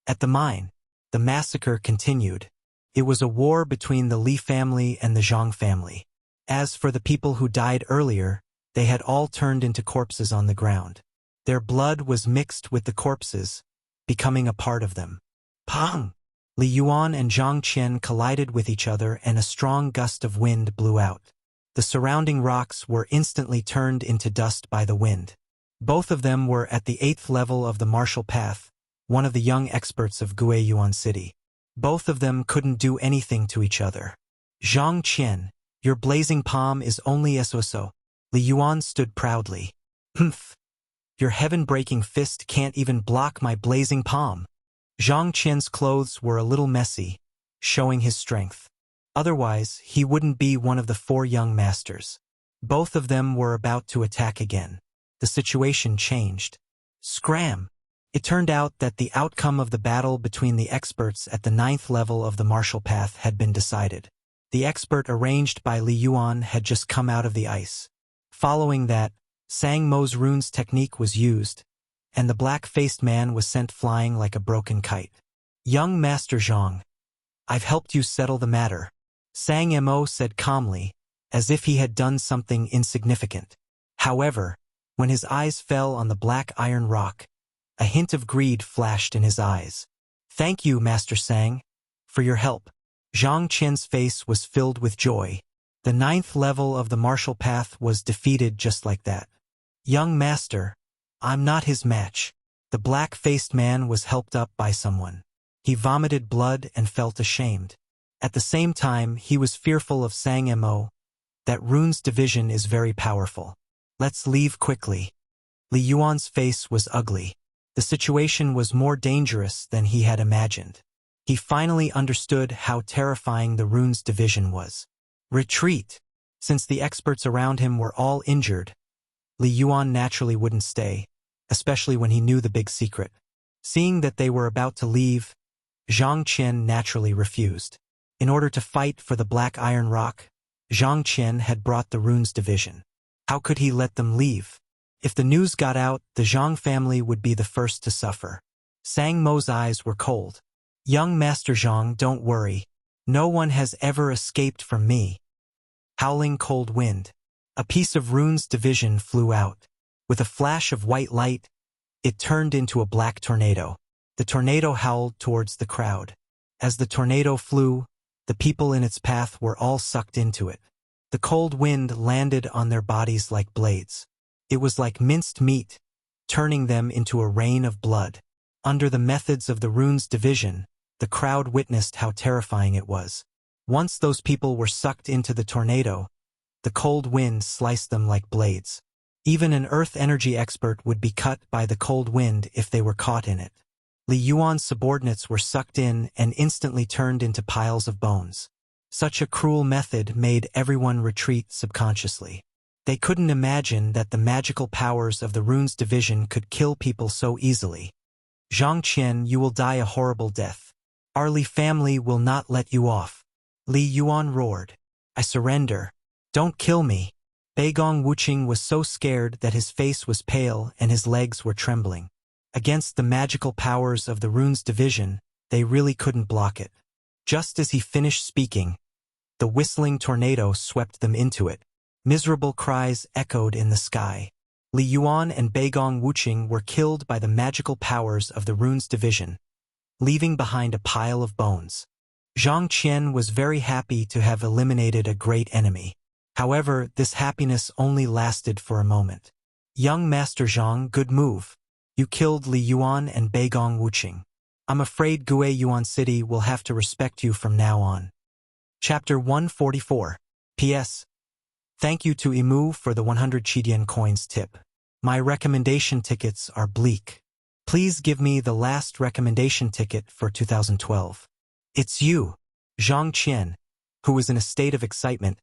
At the mine, the massacre continued. It was a war between the Li family and the Zhang family. As for the people who died earlier, they had all turned into corpses on the ground. Their blood was mixed with the corpses, becoming a part of them. Pang! Li Yuan and Zhang Qian collided with each other and a strong gust of wind blew out. The surrounding rocks were instantly turned into dust by the wind. Both of them were at the 8th level of the martial path, one of the young experts of Guiyuan City. Both of them couldn't do anything to each other. Zhang Qian, your blazing palm is only so. Li Yuan stood proudly. Humph! Your heaven-breaking fist can't even block my blazing palm. Zhang Qian's clothes were a little messy, showing his strength. Otherwise, he wouldn't be one of the 4 young masters. Both of them were about to attack again. The situation changed. Scram! It turned out that the outcome of the battle between the experts at the 9th level of the martial path had been decided. The expert arranged by Li Yuan had just come out of the ice. Following that, Sang Mo's runes technique was used, and the black-faced man was sent flying like a broken kite. Young Master Zhang, I've helped you settle the matter, Sang Mo said calmly, as if he had done something insignificant. However, when his eyes fell on the black iron rock, a hint of greed flashed in his eyes. Thank you, Master Sang, for your help. Zhang Qian's face was filled with joy. The 9th level of the martial path was defeated just like that. Young Master, I'm not his match. The black-faced man was helped up by someone. He vomited blood and felt ashamed. At the same time, he was fearful of Sang Mo. That rune's division is very powerful. Let's leave quickly. Li Yuan's face was ugly. The situation was more dangerous than he had imagined. He finally understood how terrifying the rune's division was. Retreat! Since the experts around him were all injured, Li Yuan naturally wouldn't stay, especially when he knew the big secret. Seeing that they were about to leave, Zhang Qian naturally refused. In order to fight for the Black Iron Rock, Zhang Qian had brought the rune's division. How could he let them leave? If the news got out, the Zhang family would be the first to suffer. Sang Mo's eyes were cold. Young Master Zhang, don't worry. No one has ever escaped from me. Howling cold wind. A piece of rune's division flew out. With a flash of white light, it turned into a black tornado. The tornado howled towards the crowd. As the tornado flew, the people in its path were all sucked into it. The cold wind landed on their bodies like blades. It was like minced meat, turning them into a rain of blood. Under the methods of the rune's division, the crowd witnessed how terrifying it was. Once those people were sucked into the tornado, the cold wind sliced them like blades. Even an earth energy expert would be cut by the cold wind if they were caught in it. Li Yuan's subordinates were sucked in and instantly turned into piles of bones. Such a cruel method made everyone retreat subconsciously. They couldn't imagine that the magical powers of the runes division could kill people so easily. Zhang Qian, you will die a horrible death. Our Li family will not let you off. Li Yuan roared. I surrender. Don't kill me. Beigong Wuqing was so scared that his face was pale and his legs were trembling. Against the magical powers of the runes division, they really couldn't block it. Just as he finished speaking, the whistling tornado swept them into it. Miserable cries echoed in the sky. Li Yuan and Beigong Wuqing were killed by the magical powers of the runes division, leaving behind a pile of bones. Zhang Qian was very happy to have eliminated a great enemy. However, this happiness only lasted for a moment. Young Master Zhang, good move. You killed Li Yuan and Beigong Wuqing. I'm afraid Gue Yuan City will have to respect you from now on. Chapter 144. P.S. Thank you to Imu for the 100 Qidian coins tip. My recommendation tickets are bleak. Please give me the last recommendation ticket for 2012. It's you. Zhang Qian, who was in a state of excitement,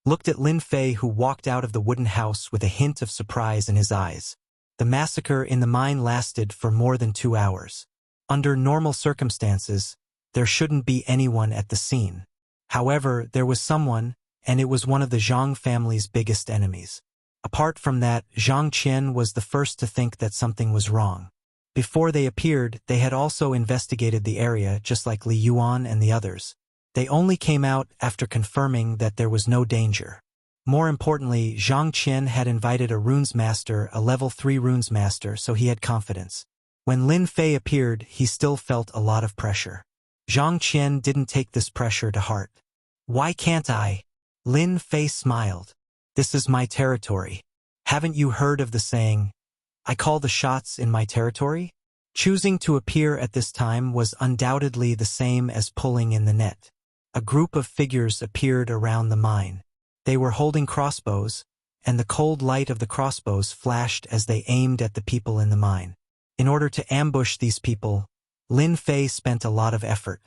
looked at Lin Fei, who walked out of the wooden house with a hint of surprise in his eyes. The massacre in the mine lasted for more than 2 hours. Under normal circumstances, there shouldn't be anyone at the scene. However, there was someone, and it was one of the Zhang family's biggest enemies. Apart from that, Zhang Qian was the first to think that something was wrong. Before they appeared, they had also investigated the area just like Li Yuan and the others. They only came out after confirming that there was no danger. More importantly, Zhang Qian had invited a runes master, a level 3 runes master, so he had confidence. When Lin Fei appeared, he still felt a lot of pressure. Zhang Qian didn't take this pressure to heart. Why can't I? Lin Fei smiled. This is my territory. Haven't you heard of the saying, I call the shots in my territory? Choosing to appear at this time was undoubtedly the same as pulling in the net. A group of figures appeared around the mine. They were holding crossbows, and the cold light of the crossbows flashed as they aimed at the people in the mine. In order to ambush these people, Lin Fei spent a lot of effort.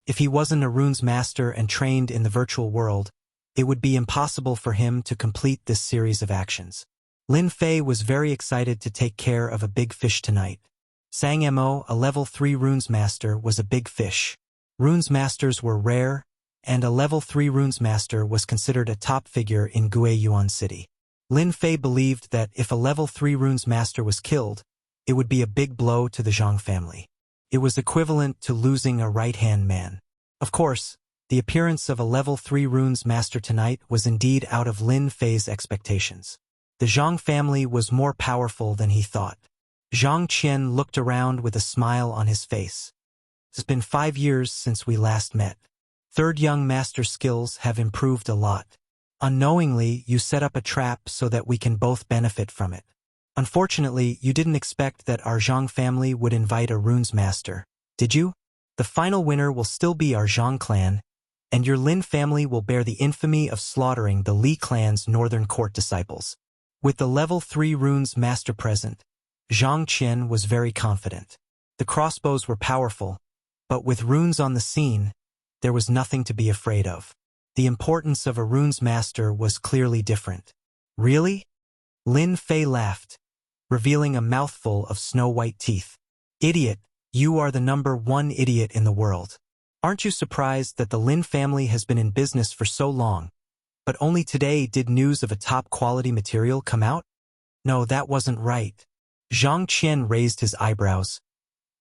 If he wasn't a runes master and trained in the virtual world, it would be impossible for him to complete this series of actions. Lin Fei was very excited to take care of a big fish tonight. Sang Mo, a level 3 runes master, was a big fish. Runes masters were rare, and a level 3 runes master was considered a top figure in Gue Yuan City. Lin Fei believed that if a level 3 runes master was killed, it would be a big blow to the Zhang family. It was equivalent to losing a right-hand man. Of course, the appearance of a level 3 runes master tonight was indeed out of Lin Fei's expectations. The Zhang family was more powerful than he thought. Zhang Qian looked around with a smile on his face. It's been 5 years since we last met. Third young master skills have improved a lot. Unknowingly, you set up a trap so that we can both benefit from it. Unfortunately, you didn't expect that our Zhang family would invite a runes master, did you? The final winner will still be our Zhang clan, and your Lin family will bear the infamy of slaughtering the Li clan's northern court disciples. With the level 3 runes master present, Zhang Qian was very confident. The crossbows were powerful, but with runes on the scene, there was nothing to be afraid of. The importance of a runes master was clearly different. Really? Lin Fei laughed, revealing a mouthful of snow-white teeth. Idiot, you are the #1 idiot in the world. Aren't you surprised that the Lin family has been in business for so long, but only today did news of a top-quality material come out? No, that wasn't right. Zhang Qian raised his eyebrows.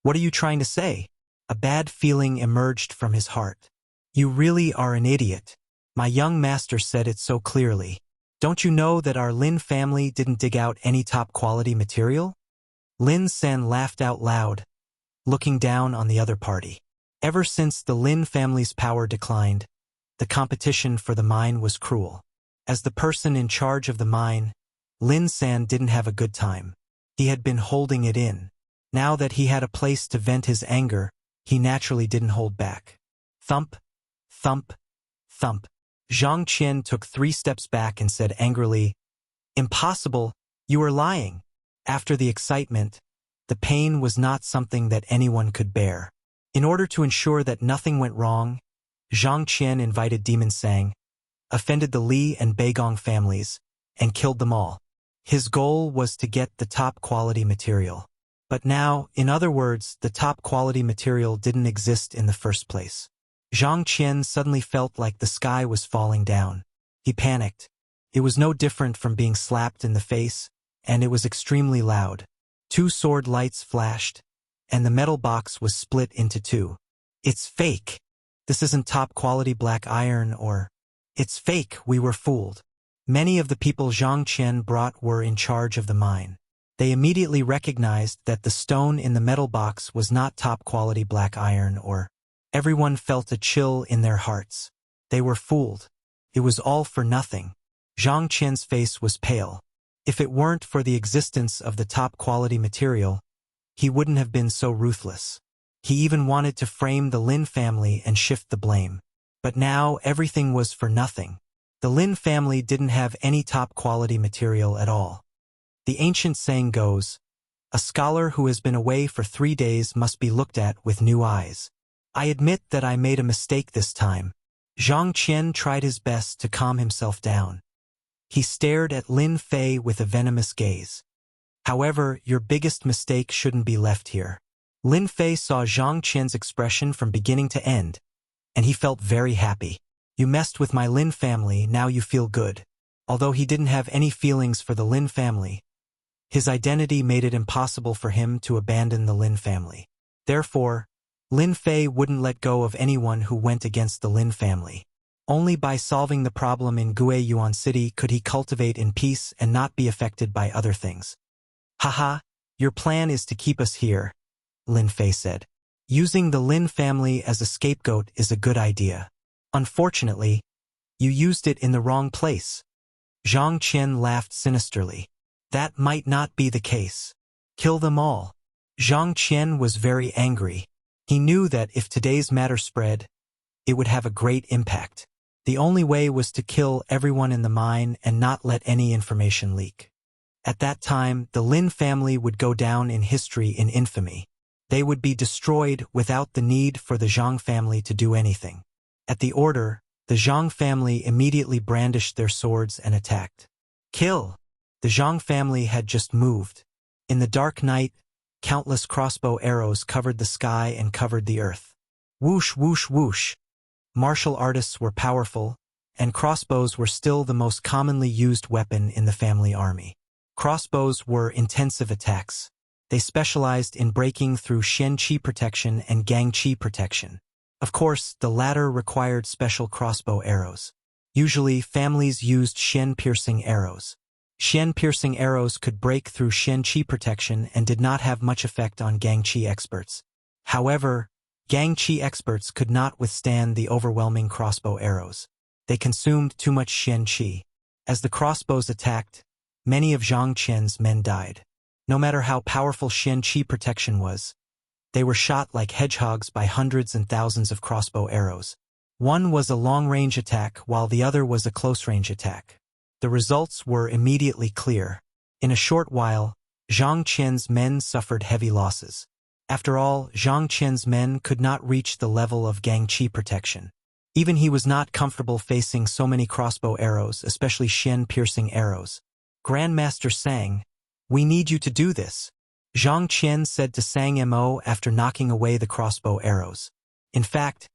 What are you trying to say? A bad feeling emerged from his heart. You really are an idiot. My young master said it so clearly. Don't you know that our Lin family didn't dig out any top-quality material? Lin San laughed out loud, looking down on the other party. Ever since the Lin family's power declined, the competition for the mine was cruel. As the person in charge of the mine, Lin San didn't have a good time. He had been holding it in. Now that he had a place to vent his anger, he naturally didn't hold back. Thump, thump, thump. Zhang Qian took 3 steps back and said angrily, Impossible, you are lying. After the excitement, The pain was not something that anyone could bear. In order to ensure that nothing went wrong, Zhang Qian invited Demon Sang, offended the Li and Beigong families, and killed them all. His goal was to get the top-quality material. But now, in other words, the top-quality material didn't exist in the first place. Zhang Qian suddenly felt like the sky was falling down. He panicked. It was no different from being slapped in the face, and it was extremely loud. 2 sword lights flashed, and the metal box was split into 2. It's fake. This isn't top-quality black iron or... It's fake, we were fooled. Many of the people Zhang Qian brought were in charge of the mine. They immediately recognized that the stone in the metal box was not top-quality black iron or... Everyone felt a chill in their hearts. They were fooled. It was all for nothing. Zhang Qian's face was pale. If it weren't for the existence of the top-quality material, he wouldn't have been so ruthless. He even wanted to frame the Lin family and shift the blame. But now everything was for nothing. The Lin family didn't have any top-quality material at all. The ancient saying goes, "A scholar who has been away for 3 days must be looked at with new eyes." I admit that I made a mistake this time. Zhang Qian tried his best to calm himself down. He stared at Lin Fei with a venomous gaze. However, your biggest mistake shouldn't be left here. Lin Fei saw Zhang Qian's expression from beginning to end, and he felt very happy. You messed with my Lin family, now you feel good. Although he didn't have any feelings for the Lin family, his identity made it impossible for him to abandon the Lin family. Therefore, Lin Fei wouldn't let go of anyone who went against the Lin family. Only by solving the problem in Guiyuan City could he cultivate in peace and not be affected by other things. Haha, your plan is to keep us here, Lin Fei said. Using the Lin family as a scapegoat is a good idea. Unfortunately, you used it in the wrong place. Zhang Qian laughed sinisterly. That might not be the case. Kill them all. Zhang Qian was very angry. He knew that if today's matter spread, it would have a great impact. The only way was to kill everyone in the mine and not let any information leak. At that time, the Lin family would go down in history in infamy. They would be destroyed without the need for the Zhang family to do anything. At the order, the Zhang family immediately brandished their swords and attacked. Kill! The Zhang family had just moved. In the dark night, countless crossbow arrows covered the sky and covered the earth. Whoosh, whoosh, whoosh. Martial artists were powerful, and crossbows were still the most commonly used weapon in the family army. Crossbows were intensive attacks. They specialized in breaking through Shen Qi protection and Gang Qi protection. Of course, the latter required special crossbow arrows. Usually, families used Shen-piercing arrows. Shen-piercing arrows could break through Shen Qi protection and did not have much effect on Gang Qi experts. However, Gang Qi experts could not withstand the overwhelming crossbow arrows. They consumed too much Shen Qi. As the crossbows attacked, many of Zhang Qian's men died. No matter how powerful Shen Qi protection was, they were shot like hedgehogs by hundreds and thousands of crossbow arrows. One was a long-range attack while the other was a close-range attack. The results were immediately clear. In a short while, Zhang Qian's men suffered heavy losses. After all, Zhang Qian's men could not reach the level of Gang Qi protection. Even he was not comfortable facing so many crossbow arrows, especially Shen-piercing arrows. Grandmaster Sang, we need you to do this, Zhang Qian said to Sang Mo after knocking away the crossbow arrows. In fact,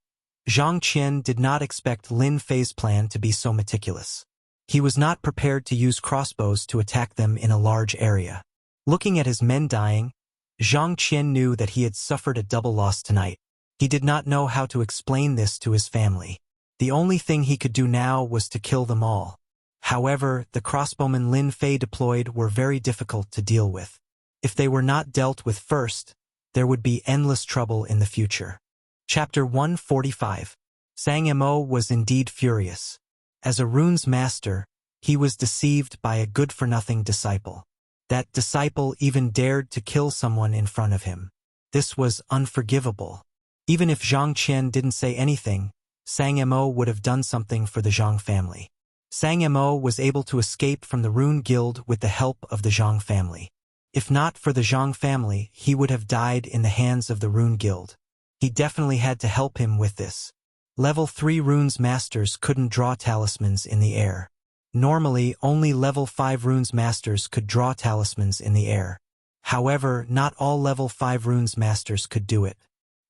Zhang Qian did not expect Lin Fei's plan to be so meticulous. He was not prepared to use crossbows to attack them in a large area. Looking at his men dying, Zhang Qian knew that he had suffered a double loss tonight. He did not know how to explain this to his family. The only thing he could do now was to kill them all. However, the crossbowmen Lin Fei deployed were very difficult to deal with. If they were not dealt with first, there would be endless trouble in the future. Chapter 145. Sang Mo was indeed furious. As a runes master, he was deceived by a good-for-nothing disciple. That disciple even dared to kill someone in front of him. This was unforgivable. Even if Zhang Qian didn't say anything, Sang Mo would have done something for the Zhang family. Sang Mo was able to escape from the Rune Guild with the help of the Zhang family. If not for the Zhang family, he would have died in the hands of the Rune Guild. He definitely had to help him with this. Level 3 runes masters couldn't draw talismans in the air. Normally, only level 5 runes masters could draw talismans in the air. However, not all level 5 runes masters could do it.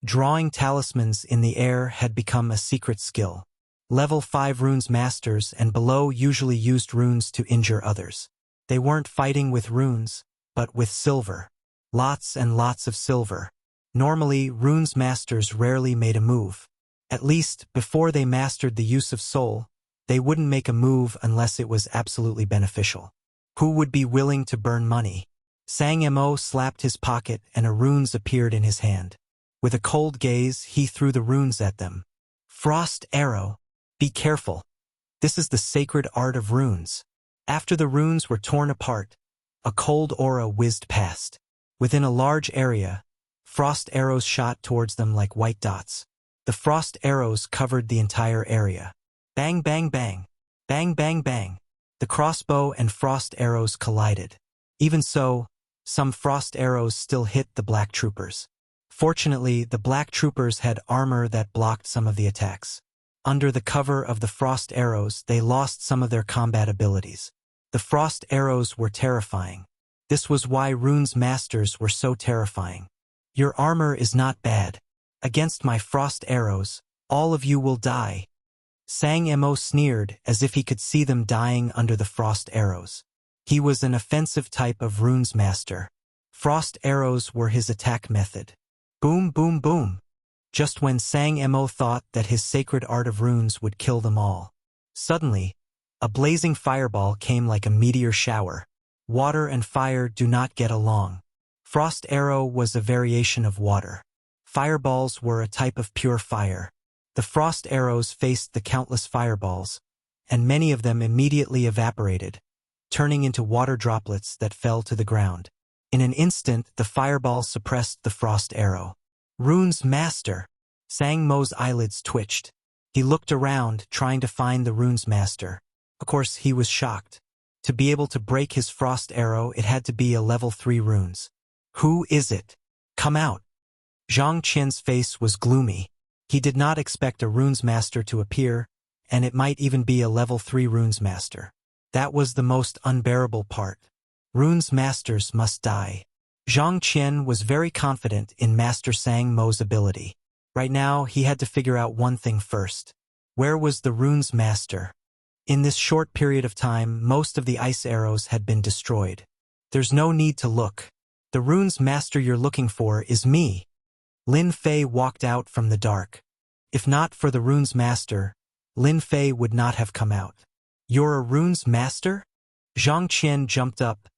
Drawing talismans in the air had become a secret skill. Level 5 runes masters and below usually used runes to injure others. They weren't fighting with runes, but with silver. Lots and lots of silver. Normally, runes masters rarely made a move. At least, before they mastered the use of soul, they wouldn't make a move unless it was absolutely beneficial. Who would be willing to burn money? Sang Mo slapped his pocket and a runes appeared in his hand. With a cold gaze, he threw the runes at them. Frost arrow. Be careful. This is the sacred art of runes. After the runes were torn apart, a cold aura whizzed past. Within a large area, frost arrows shot towards them like white dots. The frost arrows covered the entire area. Bang, bang, bang. Bang, bang, bang. The crossbow and frost arrows collided. Even so, some frost arrows still hit the black troopers. Fortunately, the black troopers had armor that blocked some of the attacks. Under the cover of the frost arrows, they lost some of their combat abilities. The frost arrows were terrifying. This was why runes masters were so terrifying. Your armor is not bad. Against my frost arrows, all of you will die. Sang Mo sneered as if he could see them dying under the frost arrows. He was an offensive type of runes master. Frost arrows were his attack method. Boom, boom, boom. Just when Sang Mo thought that his sacred art of runes would kill them all. Suddenly, a blazing fireball came like a meteor shower. Water and fire do not get along. Frost arrow was a variation of water. Fireballs were a type of pure fire. The frost arrows faced the countless fireballs, and many of them immediately evaporated, turning into water droplets that fell to the ground. In an instant, the fireball suppressed the frost arrow. Runes master. Sang Mo's eyelids twitched. He looked around, trying to find the runes master. Of course, he was shocked. To be able to break his frost arrow, it had to be a level 3 runes. Who is it? Come out. Zhang Qian's face was gloomy. He did not expect a runes master to appear, and it might even be a level 3 runes master. That was the most unbearable part. Runes masters must die. Zhang Qian was very confident in Master Sang Mo's ability. Right now, he had to figure out one thing first. Where was the runes master? In this short period of time, most of the ice arrows had been destroyed. There's no need to look. The runes master you're looking for is me. Lin Fei walked out from the dark. If not for the runes master, Lin Fei would not have come out. You're a runes master? Zhang Qian jumped up,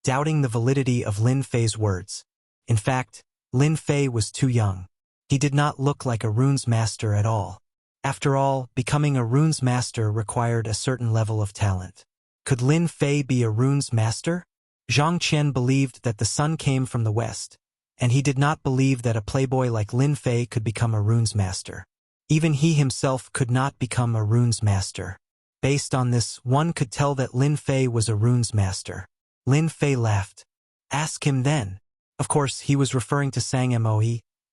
doubting the validity of Lin Fei's words. In fact, Lin Fei was too young. He did not look like a runes master at all. After all, becoming a runes master required a certain level of talent. Could Lin Fei be a runes master? Zhang Qian believed that the sun came from the west, and he did not believe that a playboy like Lin Fei could become a runes master. Even he himself could not become a runes master. Based on this, one could tell that Lin Fei was a runes master. Lin Fei laughed. Ask him then. Of course, he was referring to Sang Mo.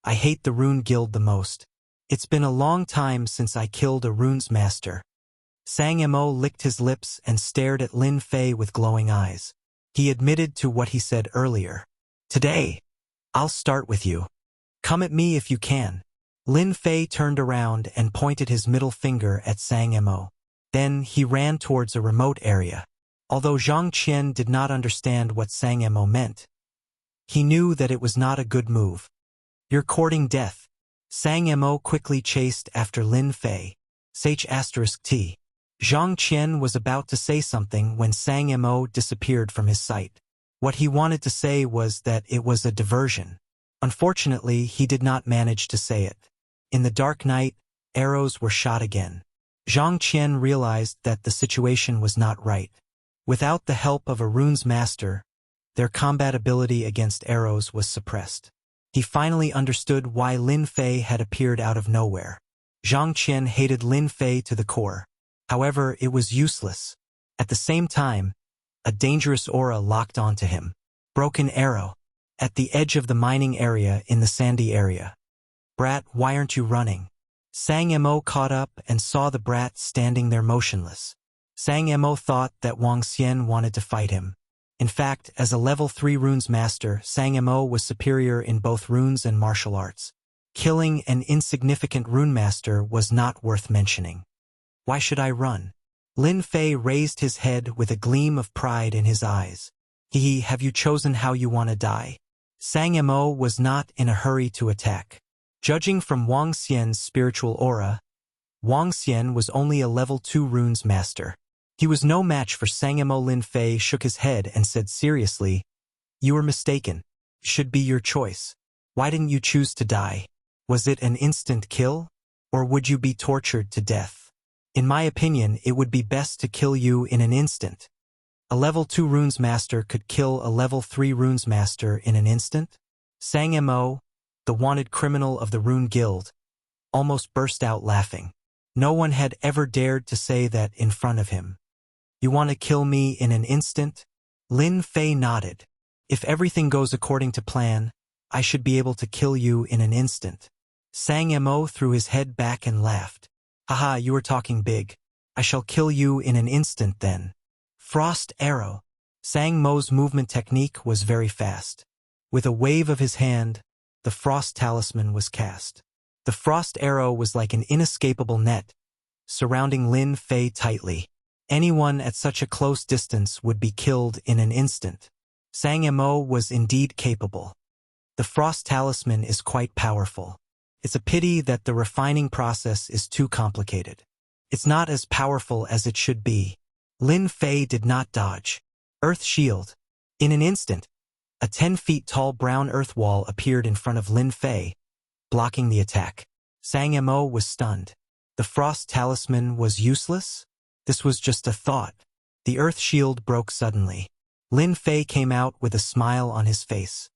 I hate the Rune Guild the most. It's been a long time since I killed a runes master. Sang Mo licked his lips and stared at Lin Fei with glowing eyes. He admitted to what he said earlier. Today, I'll start with you. Come at me if you can. Lin Fei turned around and pointed his middle finger at Sang Mo. Then he ran towards a remote area. Although Zhang Qian did not understand what Sang Mo meant, he knew that it was not a good move. You're courting death. Sang Mo quickly chased after Lin Fei. Ch*t. Zhang Qian was about to say something when Sang Mo disappeared from his sight. What he wanted to say was that it was a diversion. Unfortunately, he did not manage to say it. In the dark night, arrows were shot again. Zhang Qian realized that the situation was not right. Without the help of a runes master, their combat ability against arrows was suppressed. He finally understood why Lin Fei had appeared out of nowhere. Zhang Qian hated Lin Fei to the core. However, it was useless. At the same time, a dangerous aura locked onto him. Broken arrow. At the edge of the mining area in the sandy area. Brat, why aren't you running? Sang Mo caught up and saw the brat standing there motionless. Sang Mo thought that Wang Xian wanted to fight him. In fact, as a level 3 runes master, Sang Mo was superior in both runes and martial arts. Killing an insignificant rune master was not worth mentioning. Why should I run? Lin Fei raised his head with a gleam of pride in his eyes. Have you chosen how you want to die? Sang Mo was not in a hurry to attack. Judging from Wang Xian's spiritual aura, Wang Xian was only a level 2 runes master. He was no match for Sang Mo. Lin Fei shook his head and said seriously, "You were mistaken. Should be your choice. Why didn't you choose to die? Was it an instant kill? Or would you be tortured to death? In my opinion, it would be best to kill you in an instant." A level 2 runes master could kill a level 3 runes master in an instant? Sang Mo, the wanted criminal of the Rune Guild, almost burst out laughing. No one had ever dared to say that in front of him. You want to kill me in an instant? Lin Fei nodded. If everything goes according to plan, I should be able to kill you in an instant. Sang Mo threw his head back and laughed. Haha, you are talking big. I shall kill you in an instant then. Frost arrow. Sang Mo's movement technique was very fast. With a wave of his hand, the frost talisman was cast. The frost arrow was like an inescapable net, surrounding Lin Fei tightly. Anyone at such a close distance would be killed in an instant. Sang Mo was indeed capable. The frost talisman is quite powerful. It's a pity that the refining process is too complicated. It's not as powerful as it should be. Lin Fei did not dodge. Earth shield. In an instant, a 10 feet tall brown earth wall appeared in front of Lin Fei, blocking the attack. Sang Mo was stunned. The frost talisman was useless? This was just a thought. The earth shield broke suddenly. Lin Fei came out with a smile on his face.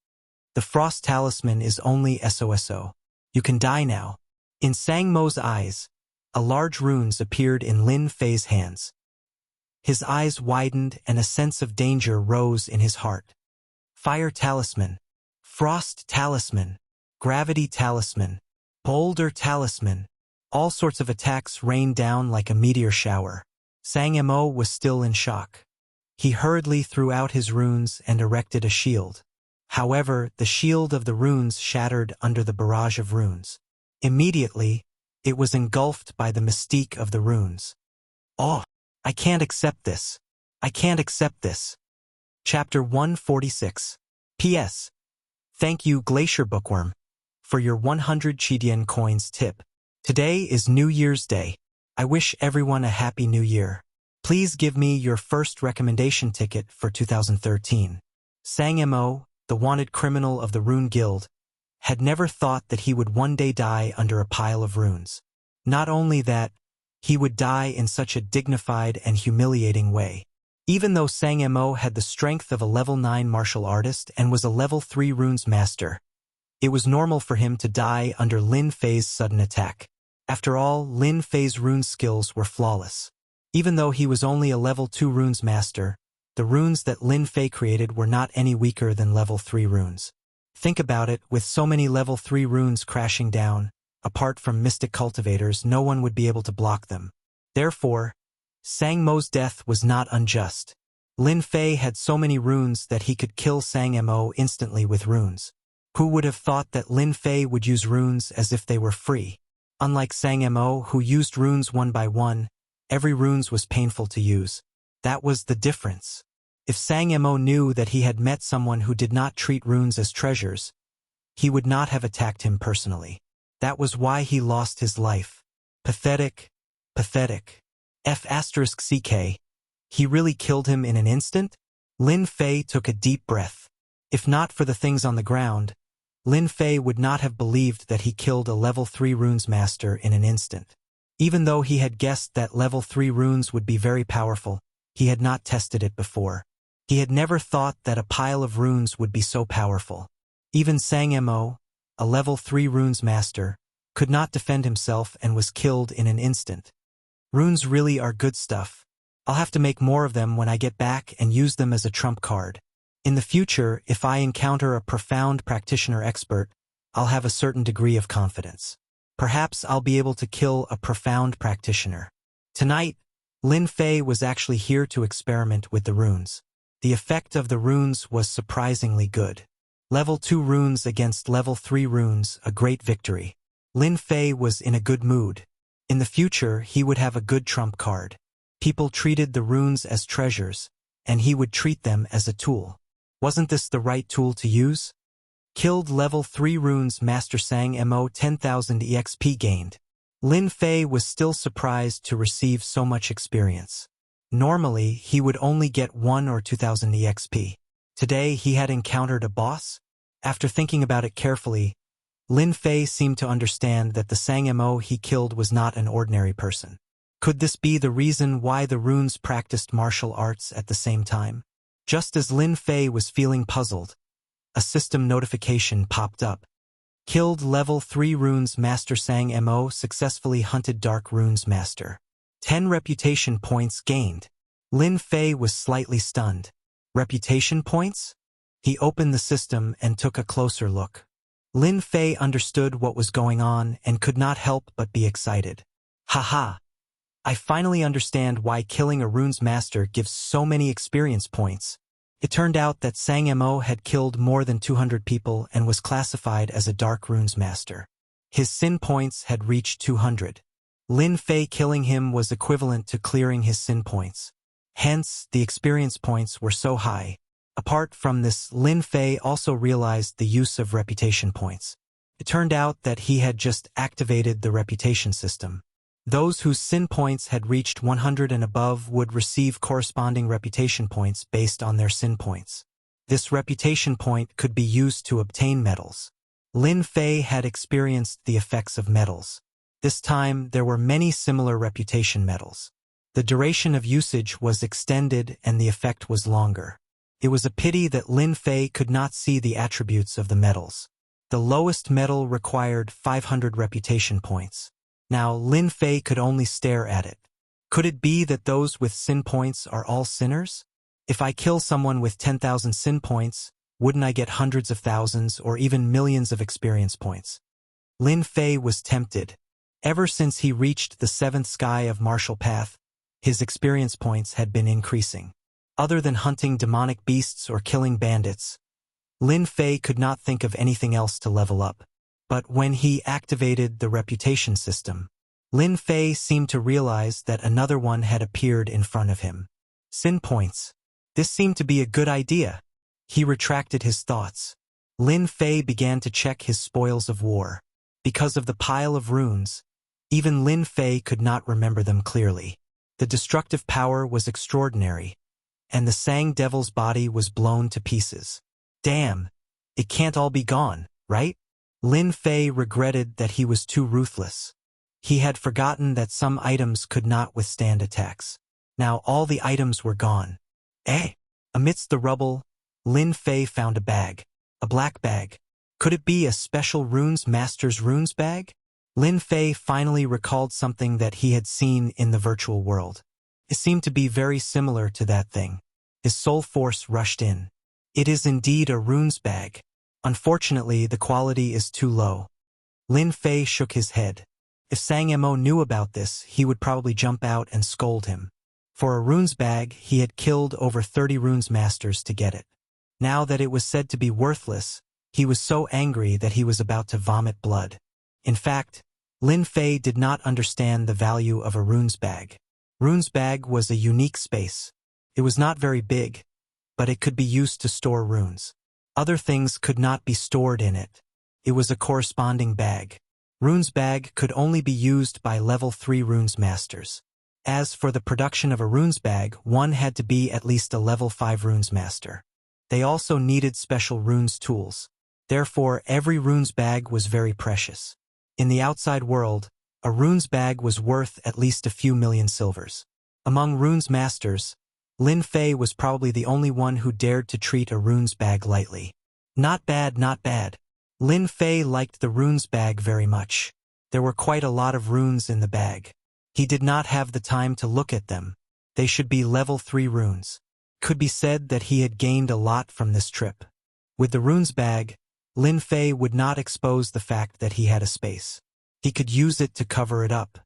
The frost talisman is only SOSO. You can die now. In Sang Mo's eyes, a large runes appeared in Lin Fei's hands. His eyes widened and a sense of danger rose in his heart. Fire talisman, frost talisman, gravity talisman, boulder talisman. All sorts of attacks rained down like a meteor shower. Sang Mo was still in shock. He hurriedly threw out his runes and erected a shield. However, the shield of the runes shattered under the barrage of runes. Immediately, it was engulfed by the mystique of the runes. Oh, I can't accept this. I can't accept this. Chapter 146. P.S. Thank you, Glacier Bookworm, for your 100 Chidian coins tip. Today is New Year's Day. I wish everyone a Happy New Year. Please give me your first recommendation ticket for 2013. Sang Mo, the wanted criminal of the Rune Guild, had never thought that he would one day die under a pile of runes. Not only that, he would die in such a dignified and humiliating way. Even though Sang Mo had the strength of a level 9 martial artist and was a level 3 runes master, it was normal for him to die under Lin Fei's sudden attack. After all, Lin Fei's rune skills were flawless. Even though he was only a level 2 runes master, the runes that Lin Fei created were not any weaker than level 3 runes. Think about it, with so many level 3 runes crashing down, apart from mystic cultivators, no one would be able to block them. Therefore, Sang Mo's death was not unjust. Lin Fei had so many runes that he could kill Sang Mo instantly with runes. Who would have thought that Lin Fei would use runes as if they were free? Unlike Sang Mo, who used runes one by one, every runes was painful to use. That was the difference. If Sang Mo knew that he had met someone who did not treat runes as treasures, he would not have attacked him personally. That was why he lost his life. Pathetic, pathetic. F***CK. He really killed him in an instant? Lin Fei took a deep breath. If not for the things on the ground, Lin Fei would not have believed that he killed a level 3 runes master in an instant. Even though he had guessed that level 3 runes would be very powerful, he had not tested it before. He had never thought that a pile of runes would be so powerful. Even Sang Mo, a level 3 runes master, could not defend himself and was killed in an instant. Runes really are good stuff. I'll have to make more of them when I get back and use them as a trump card. In the future, if I encounter a profound practitioner expert, I'll have a certain degree of confidence. Perhaps I'll be able to kill a profound practitioner. Tonight, Lin Fei was actually here to experiment with the runes. The effect of the runes was surprisingly good. Level 2 runes against level 3 runes, a great victory. Lin Fei was in a good mood. In the future, he would have a good trump card. People treated the runes as treasures, and he would treat them as a tool. Wasn't this the right tool to use? Killed level 3 runes Master Sang Mo 10,000 EXP gained. Lin Fei was still surprised to receive so much experience. Normally, he would only get 1 or 2,000 EXP. Today, he had encountered a boss. After thinking about it carefully, Lin Fei seemed to understand that the Sang Mo he killed was not an ordinary person. Could this be the reason why the runes practiced martial arts at the same time? Just as Lin Fei was feeling puzzled, a system notification popped up. Killed level 3 runes Master Sang Mo successfully hunted Dark Runes Master. 10 reputation points gained. Lin Fei was slightly stunned. Reputation points? He opened the system and took a closer look. Lin Fei understood what was going on and could not help but be excited. Haha! I finally understand why killing a runes master gives so many experience points. It turned out that Sang Mo had killed more than 200 people and was classified as a Dark Runes Master. His sin points had reached 200. Lin Fei killing him was equivalent to clearing his sin points. Hence, the experience points were so high. Apart from this, Lin Fei also realized the use of reputation points. It turned out that he had just activated the reputation system. Those whose sin points had reached 100 and above would receive corresponding reputation points based on their sin points. This reputation point could be used to obtain medals. Lin Fei had experienced the effects of medals. This time, there were many similar reputation medals. The duration of usage was extended and the effect was longer. It was a pity that Lin Fei could not see the attributes of the medals. The lowest medal required 500 reputation points. Now, Lin Fei could only stare at it. Could it be that those with sin points are all sinners? If I kill someone with 10,000 sin points, wouldn't I get hundreds of thousands or even millions of experience points? Lin Fei was tempted. Ever since he reached the 7th sky of Martial Path, his experience points had been increasing. Other than hunting demonic beasts or killing bandits, Lin Fei could not think of anything else to level up. But when he activated the reputation system, Lin Fei seemed to realize that another one had appeared in front of him. Sin points. This seemed to be a good idea. He retracted his thoughts. Lin Fei began to check his spoils of war. Because of the pile of runes, even Lin Fei could not remember them clearly. The destructive power was extraordinary, and the Sang Devil's body was blown to pieces. Damn, it can't all be gone, right? Lin Fei regretted that he was too ruthless. He had forgotten that some items could not withstand attacks. Now all the items were gone. Amidst the rubble, Lin Fei found a bag. A black bag. Could it be a special runes master's runes bag? Lin Fei finally recalled something that he had seen in the virtual world. It seemed to be very similar to that thing. His soul force rushed in. It is indeed a runes bag. Unfortunately, the quality is too low. Lin Fei shook his head. If Sang Mo knew about this, he would probably jump out and scold him. For a runes bag, he had killed over 30 runes masters to get it. Now that it was said to be worthless, he was so angry that he was about to vomit blood. In fact, Lin Fei did not understand the value of a runes bag. Runes bag was a unique space. It was not very big, but it could be used to store runes. Other things could not be stored in it. It was a corresponding bag. Runes bag could only be used by level 3 runes masters. As for the production of a runes bag, one had to be at least a level 5 runes master. They also needed special runes tools. Therefore, every runes bag was very precious. In the outside world, a runes bag was worth at least a few million silvers. Among runes masters, Lin Fei was probably the only one who dared to treat a runes bag lightly. Not bad, not bad. Lin Fei liked the runes bag very much. There were quite a lot of runes in the bag. He did not have the time to look at them. They should be level 3 runes. could be said that he had gained a lot from this trip. With the runes bag, Lin Fei would not expose the fact that he had a space. He could use it to cover it up.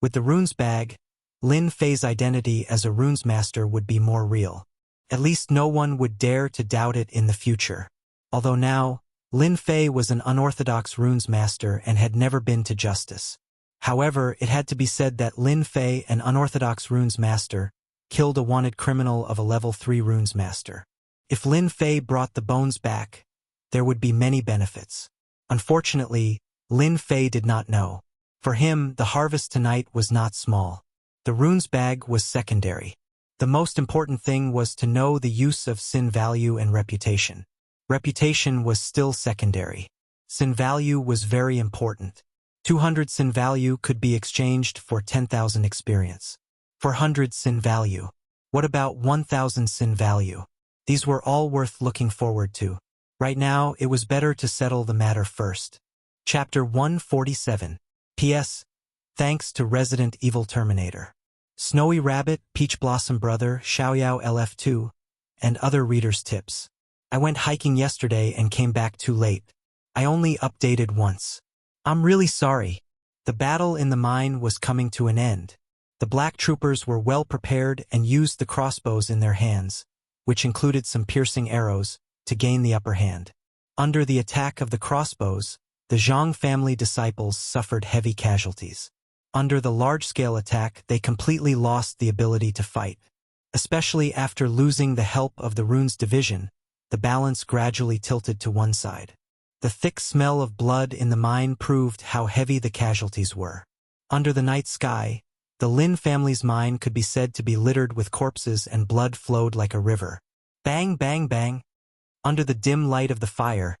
With the runes bag, Lin Fei's identity as a runes master would be more real. At least no one would dare to doubt it in the future. Although now, Lin Fei was an unorthodox runes master and had never been to justice. However, it had to be said that Lin Fei, an unorthodox runes master, killed a wanted criminal of a level 3 runes master. If Lin Fei brought the bones back, there would be many benefits. Unfortunately, Lin Fei did not know. For him, the harvest tonight was not small. The runes bag was secondary. The most important thing was to know the use of sin value and reputation. Reputation was still secondary. Sin value was very important. 200 sin value could be exchanged for 10,000 experience. 400 sin value. What about 1,000 sin value? These were all worth looking forward to. Right now, it was better to settle the matter first. Chapter 147. P.S. Thanks to Resident Evil Terminator. Snowy Rabbit, Peach Blossom Brother, Xiaoyao LF2, and other readers' tips. I went hiking yesterday and came back too late. I only updated once. I'm really sorry. The battle in the mine was coming to an end. The black troopers were well prepared and used the crossbows in their hands, which included some piercing arrows, to gain the upper hand. Under the attack of the crossbows, the Zhang family disciples suffered heavy casualties. Under the large-scale attack, they completely lost the ability to fight. Especially after losing the help of the Runes division, the balance gradually tilted to one side. The thick smell of blood in the mine proved how heavy the casualties were. Under the night sky, the Lin family's mine could be said to be littered with corpses and blood flowed like a river. Bang, bang, bang. Under the dim light of the fire,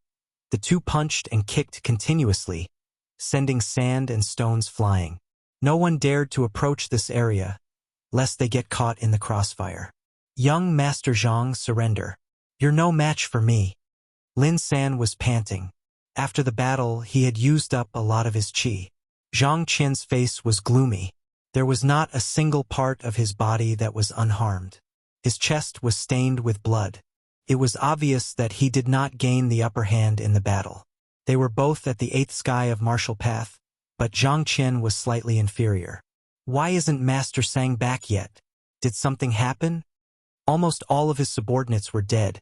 the two punched and kicked continuously, sending sand and stones flying. No one dared to approach this area, lest they get caught in the crossfire. Young Master Zhang, surrender. You're no match for me. Lin San was panting. After the battle, he had used up a lot of his qi. Zhang Qian's face was gloomy. There was not a single part of his body that was unharmed. His chest was stained with blood. It was obvious that he did not gain the upper hand in the battle. They were both at the 8th sky of martial path, but Zhang Qian was slightly inferior. Why isn't Master Sang back yet? Did something happen? Almost all of his subordinates were dead,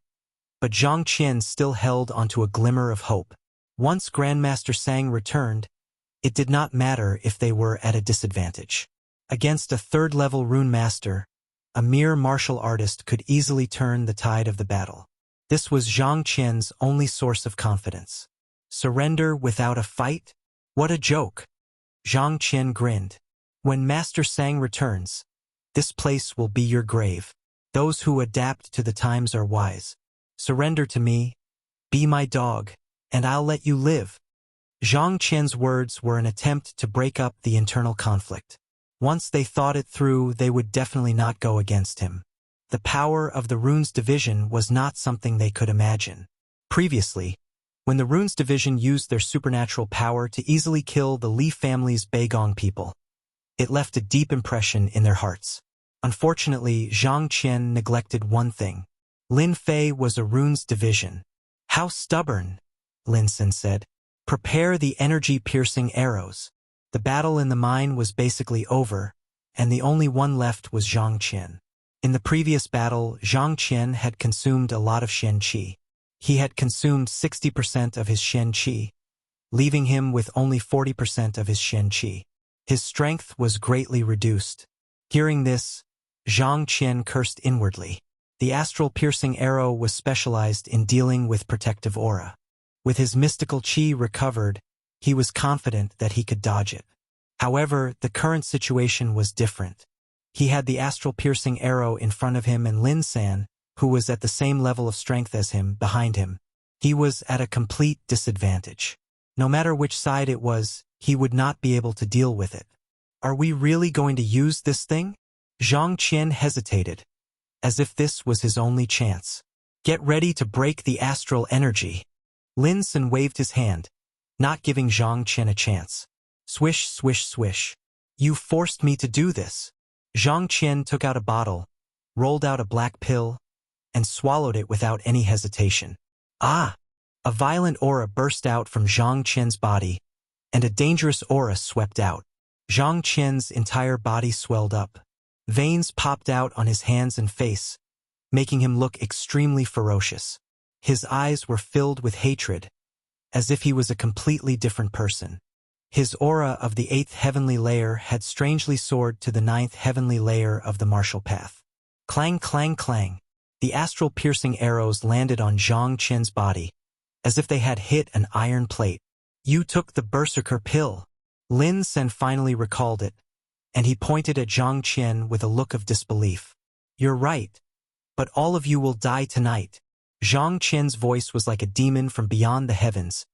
but Zhang Qian still held onto a glimmer of hope. Once Grandmaster Sang returned, it did not matter if they were at a disadvantage. Against a 3rd-level rune master, a mere martial artist could easily turn the tide of the battle. This was Zhang Qian's only source of confidence. Surrender without a fight? What a joke! Zhang Qian grinned. When Master Sang returns, this place will be your grave. Those who adapt to the times are wise. Surrender to me, be my dog, and I'll let you live. Zhang Qian's words were an attempt to break up the internal conflict. Once they thought it through, they would definitely not go against him. The power of the Runes division was not something they could imagine. Previously, when the Runes division used their supernatural power to easily kill the Li family's Beigong people, it left a deep impression in their hearts. Unfortunately, Zhang Qian neglected one thing. Lin Fei was a Runes division. How stubborn, Lin Sin said. Prepare the energy-piercing arrows. The battle in the mine was basically over, and the only one left was Zhang Qian. In the previous battle, Zhang Qian had consumed a lot of Shen Qi. He had consumed 60% of his Shen Qi, leaving him with only 40% of his Shen Qi. His strength was greatly reduced. Hearing this, Zhang Qian cursed inwardly. The astral-piercing arrow was specialized in dealing with protective aura. With his mystical qi recovered, he was confident that he could dodge it. However, the current situation was different. He had the astral-piercing arrow in front of him and Lin San, who was at the same level of strength as him, behind him. He was at a complete disadvantage. No matter which side it was, he would not be able to deal with it. Are we really going to use this thing? Zhang Qian hesitated, as if this was his only chance. Get ready to break the astral energy. Lin San waved his hand, not giving Zhang Qian a chance. Swish, swish, swish. You forced me to do this. Zhang Qian took out a bottle, rolled out a black pill, and swallowed it without any hesitation. Ah! A violent aura burst out from Zhang Qian's body, and a dangerous aura swept out. Zhang Qian's entire body swelled up. Veins popped out on his hands and face, making him look extremely ferocious. His eyes were filled with hatred, as if he was a completely different person. His aura of the 8th heavenly layer had strangely soared to the 9th heavenly layer of the martial path. Clang, clang, clang. The astral-piercing arrows landed on Zhang Qian's body, as if they had hit an iron plate. You took the berserker pill. Lin Sen finally recalled it, and he pointed at Zhang Qian with a look of disbelief. You're right, but all of you will die tonight. Zhang Qian's voice was like a demon from beyond the heavens,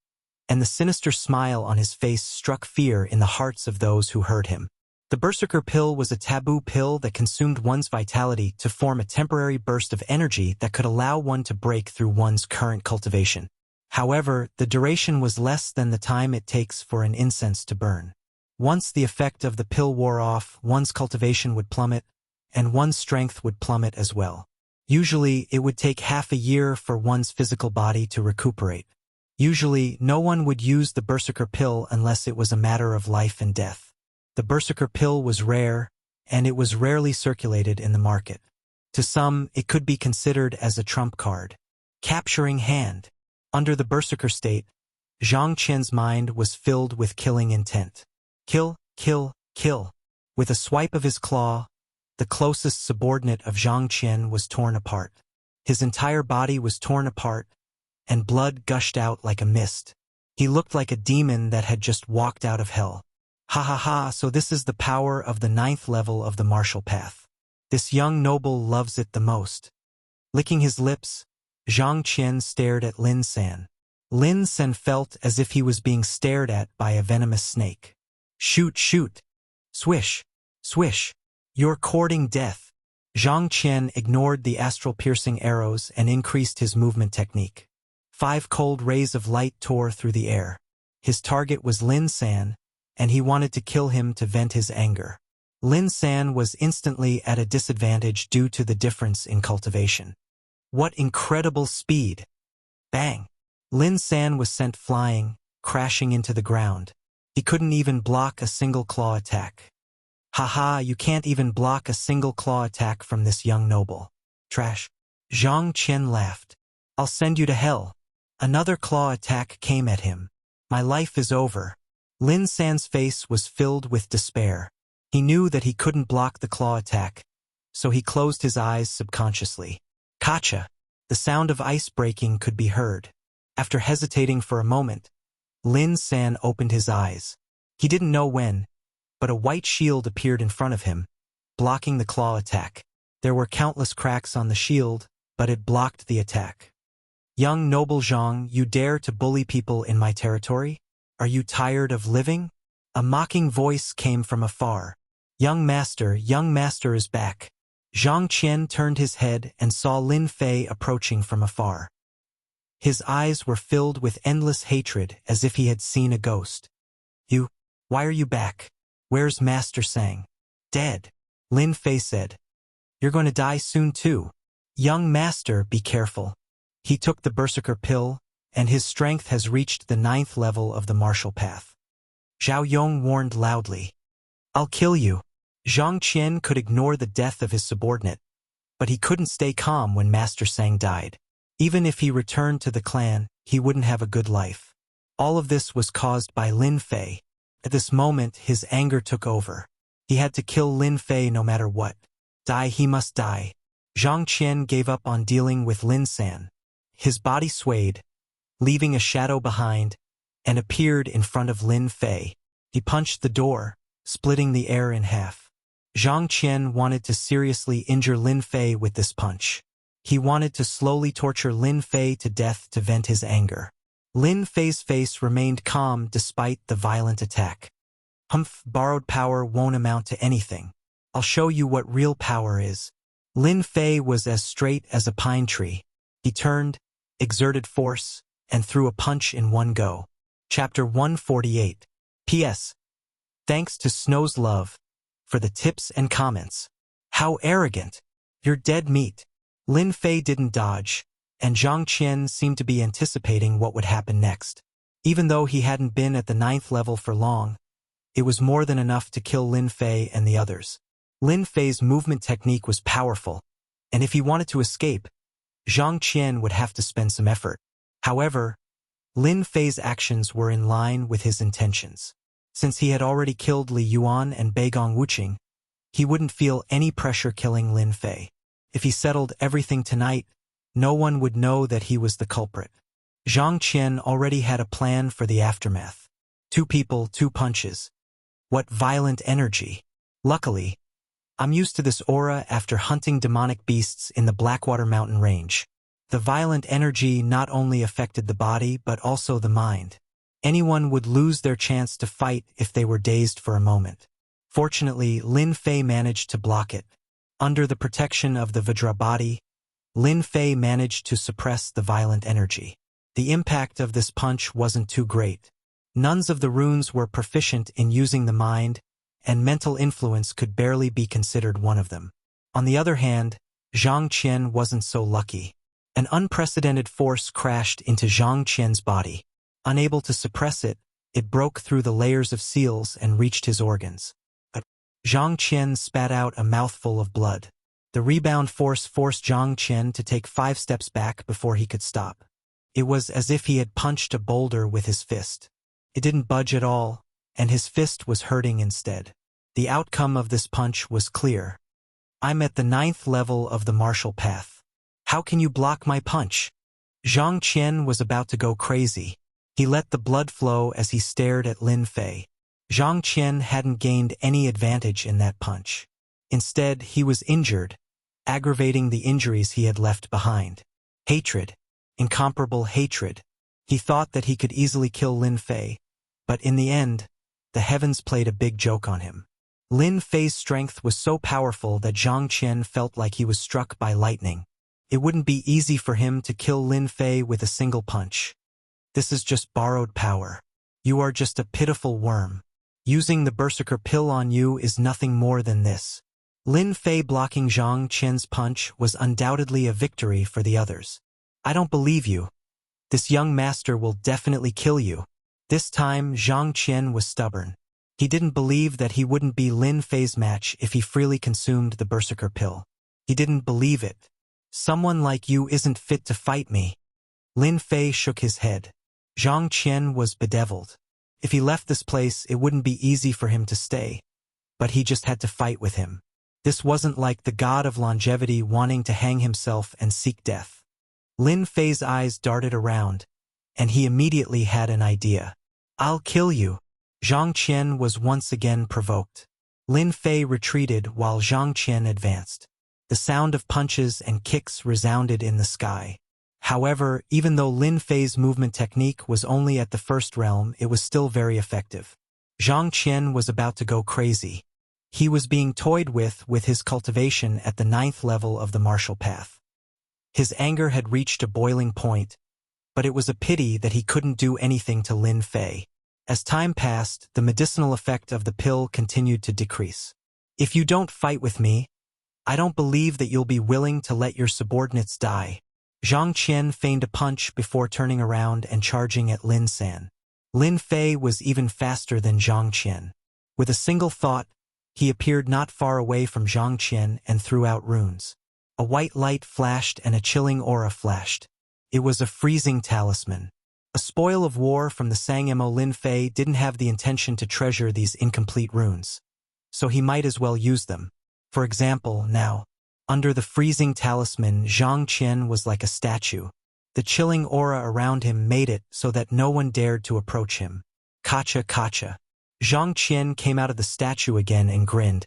and the sinister smile on his face struck fear in the hearts of those who heard him. The berserker pill was a taboo pill that consumed one's vitality to form a temporary burst of energy that could allow one to break through one's current cultivation. However, the duration was less than the time it takes for an incense to burn. Once the effect of the pill wore off, one's cultivation would plummet, and one's strength would plummet as well. Usually, it would take half a year for one's physical body to recuperate. Usually, no one would use the berserker pill unless it was a matter of life and death. The berserker pill was rare, and it was rarely circulated in the market. To some, it could be considered as a trump card. Capturing hand. Under the berserker state, Zhang Qian's mind was filled with killing intent. Kill, kill, kill. With a swipe of his claw, the closest subordinate of Zhang Qian was torn apart. His entire body was torn apart, and blood gushed out like a mist. He looked like a demon that had just walked out of hell. Ha ha ha, so this is the power of the 9th level of the martial path. This young noble loves it the most. Licking his lips, Zhang Qian stared at Lin San. Lin San felt as if he was being stared at by a venomous snake. Shoot, shoot. Swish, swish. You're courting death. Zhang Qian ignored the astral-piercing arrows and increased his movement technique. 5 cold rays of light tore through the air. His target was Lin San, and he wanted to kill him to vent his anger. Lin San was instantly at a disadvantage due to the difference in cultivation. What incredible speed! Bang! Lin San was sent flying, crashing into the ground. He couldn't even block a single claw attack. Haha, you can't even block a single claw attack from this young noble. Trash. Zhang Qian laughed. I'll send you to hell. Another claw attack came at him. My life is over. Lin San's face was filled with despair. He knew that he couldn't block the claw attack, so he closed his eyes subconsciously. Kacha! The sound of ice breaking could be heard. After hesitating for a moment, Lin San opened his eyes. He didn't know when, but a white shield appeared in front of him, blocking the claw attack. There were countless cracks on the shield, but it blocked the attack. Young noble Zhang, you dare to bully people in my territory? Are you tired of living? A mocking voice came from afar. Young master is back. Zhang Qian turned his head and saw Lin Fei approaching from afar. His eyes were filled with endless hatred as if he had seen a ghost. Why are you back? Where's Master Sang? Dead. Lin Fei said. You're going to die soon too. Young master, be careful. He took the berserker pill, and his strength has reached the 9th level of the martial path. Zhao Yong warned loudly. I'll kill you. Zhang Qian could ignore the death of his subordinate, but he couldn't stay calm when Master Sang died. Even if he returned to the clan, he wouldn't have a good life. All of this was caused by Lin Fei. At this moment, his anger took over. He had to kill Lin Fei no matter what. Die, he must die. Zhang Qian gave up on dealing with Lin San. His body swayed, leaving a shadow behind, and appeared in front of Lin Fei. He punched the door, splitting the air in half. Zhang Qian wanted to seriously injure Lin Fei with this punch. He wanted to slowly torture Lin Fei to death to vent his anger. Lin Fei's face remained calm despite the violent attack. Humph, borrowed power won't amount to anything. I'll show you what real power is. Lin Fei was as straight as a pine tree. He turned, exerted force, and threw a punch in one go. Chapter 148. P.S. Thanks to Snow's Love for the tips and comments. How arrogant! You're dead meat. Lin Fei didn't dodge, and Zhang Qian seemed to be anticipating what would happen next. Even though he hadn't been at the 9th level for long, it was more than enough to kill Lin Fei and the others. Lin Fei's movement technique was powerful, and if he wanted to escape, Zhang Qian would have to spend some effort. However, Lin Fei's actions were in line with his intentions. Since he had already killed Li Yuan and Beigong Wuqing, he wouldn't feel any pressure killing Lin Fei. If he settled everything tonight, no one would know that he was the culprit. Zhang Qian already had a plan for the aftermath. 2 people, 2 punches. What violent energy! Luckily, I'm used to this aura after hunting demonic beasts in the Blackwater Mountain Range. The violent energy not only affected the body but also the mind. Anyone would lose their chance to fight if they were dazed for a moment. Fortunately, Lin Fei managed to block it. Under the protection of the Vajra body, Lin Fei managed to suppress the violent energy. The impact of this punch wasn't too great. Nuns of the runes were proficient in using the mind, and mental influence could barely be considered one of them. On the other hand, Zhang Qian wasn't so lucky. An unprecedented force crashed into Zhang Qian's body. Unable to suppress it, it broke through the layers of seals and reached his organs. But Zhang Qian spat out a mouthful of blood. The rebound force forced Zhang Qian to take 5 steps back before he could stop. It was as if he had punched a boulder with his fist. It didn't budge at all, and his fist was hurting instead. The outcome of this punch was clear. I'm at the 9th level of the martial path. How can you block my punch? Zhang Qian was about to go crazy. He let the blood flow as he stared at Lin Fei. Zhang Qian hadn't gained any advantage in that punch. Instead, he was injured, aggravating the injuries he had left behind. Hatred. Incomparable hatred. He thought that he could easily kill Lin Fei, but in the end, the heavens played a big joke on him. Lin Fei's strength was so powerful that Zhang Qian felt like he was struck by lightning. It wouldn't be easy for him to kill Lin Fei with a single punch. This is just borrowed power. You are just a pitiful worm. Using the Berserker pill on you is nothing more than this. Lin Fei blocking Zhang Qian's punch was undoubtedly a victory for the others. I don't believe you. This young master will definitely kill you. This time, Zhang Qian was stubborn. He didn't believe that he wouldn't be Lin Fei's match if he freely consumed the Berserker pill. He didn't believe it. Someone like you isn't fit to fight me. Lin Fei shook his head. Zhang Qian was bedeviled. If he left this place, it wouldn't be easy for him to stay. But he just had to fight with him. This wasn't like the god of longevity wanting to hang himself and seek death. Lin Fei's eyes darted around, and he immediately had an idea. I'll kill you. Zhang Qian was once again provoked. Lin Fei retreated while Zhang Qian advanced. The sound of punches and kicks resounded in the sky. However, even though Lin Fei's movement technique was only at the 1st realm, it was still very effective. Zhang Qian was about to go crazy. He was being toyed with his cultivation at the 9th level of the martial path. His anger had reached a boiling point, but it was a pity that he couldn't do anything to Lin Fei. As time passed, the medicinal effect of the pill continued to decrease. If you don't fight with me, I don't believe that you'll be willing to let your subordinates die. Zhang Qian feigned a punch before turning around and charging at Lin San. Lin Fei was even faster than Zhang Qian. With a single thought, he appeared not far away from Zhang Qian and threw out runes. A white light flashed and a chilling aura flashed. It was a freezing talisman. A spoil of war from the Sangamo. Lin Fei didn't have the intention to treasure these incomplete runes, so he might as well use them. For example, now, under the freezing talisman, Zhang Qian was like a statue. The chilling aura around him made it so that no one dared to approach him. Kacha kacha. Zhang Qian came out of the statue again and grinned.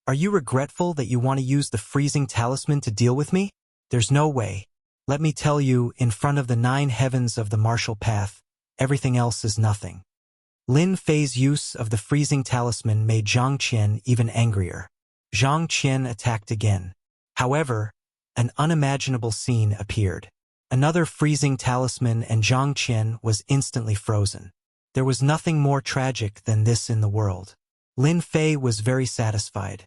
Are you regretful that you want to use the freezing talisman to deal with me? There's no way. Let me tell you, in front of the 9 heavens of the martial path, everything else is nothing. Lin Fei's use of the freezing talisman made Zhang Qian even angrier. Zhang Qian attacked again. However, an unimaginable scene appeared. Another freezing talisman and Zhang Qian was instantly frozen. There was nothing more tragic than this in the world. Lin Fei was very satisfied.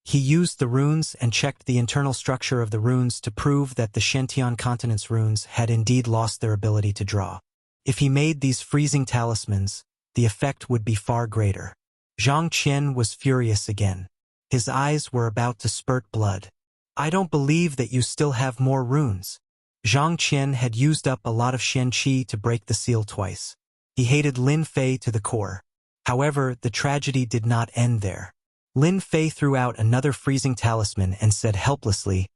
He used the runes and checked the internal structure of the runes to prove that the Shentian continent's runes had indeed lost their ability to draw. If he made these freezing talismans, the effect would be far greater. Zhang Qian was furious again. His eyes were about to spurt blood. I don't believe that you still have more runes. Zhang Qian had used up a lot of Shen Qi to break the seal twice. He hated Lin Fei to the core. However, the tragedy did not end there. Lin Fei threw out another freezing talisman and said helplessly,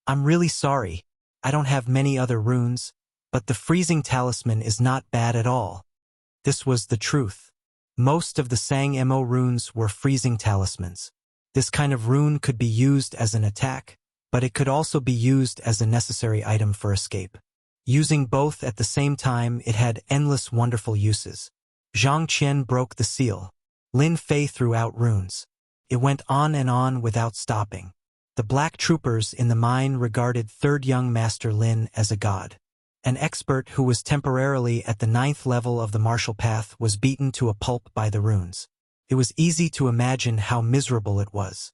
I'm really sorry. I don't have many other runes, but the freezing talisman is not bad at all. This was the truth. Most of the Sang Mo runes were freezing talismans. This kind of rune could be used as an attack, but it could also be used as a necessary item for escape. Using both at the same time, it had endless wonderful uses. Zhang Qian broke the seal. Lin Fei threw out runes. It went on without stopping. The black troopers in the mine regarded third young master Lin as a god. An expert who was temporarily at the 9th level of the martial path was beaten to a pulp by the runes. It was easy to imagine how miserable it was.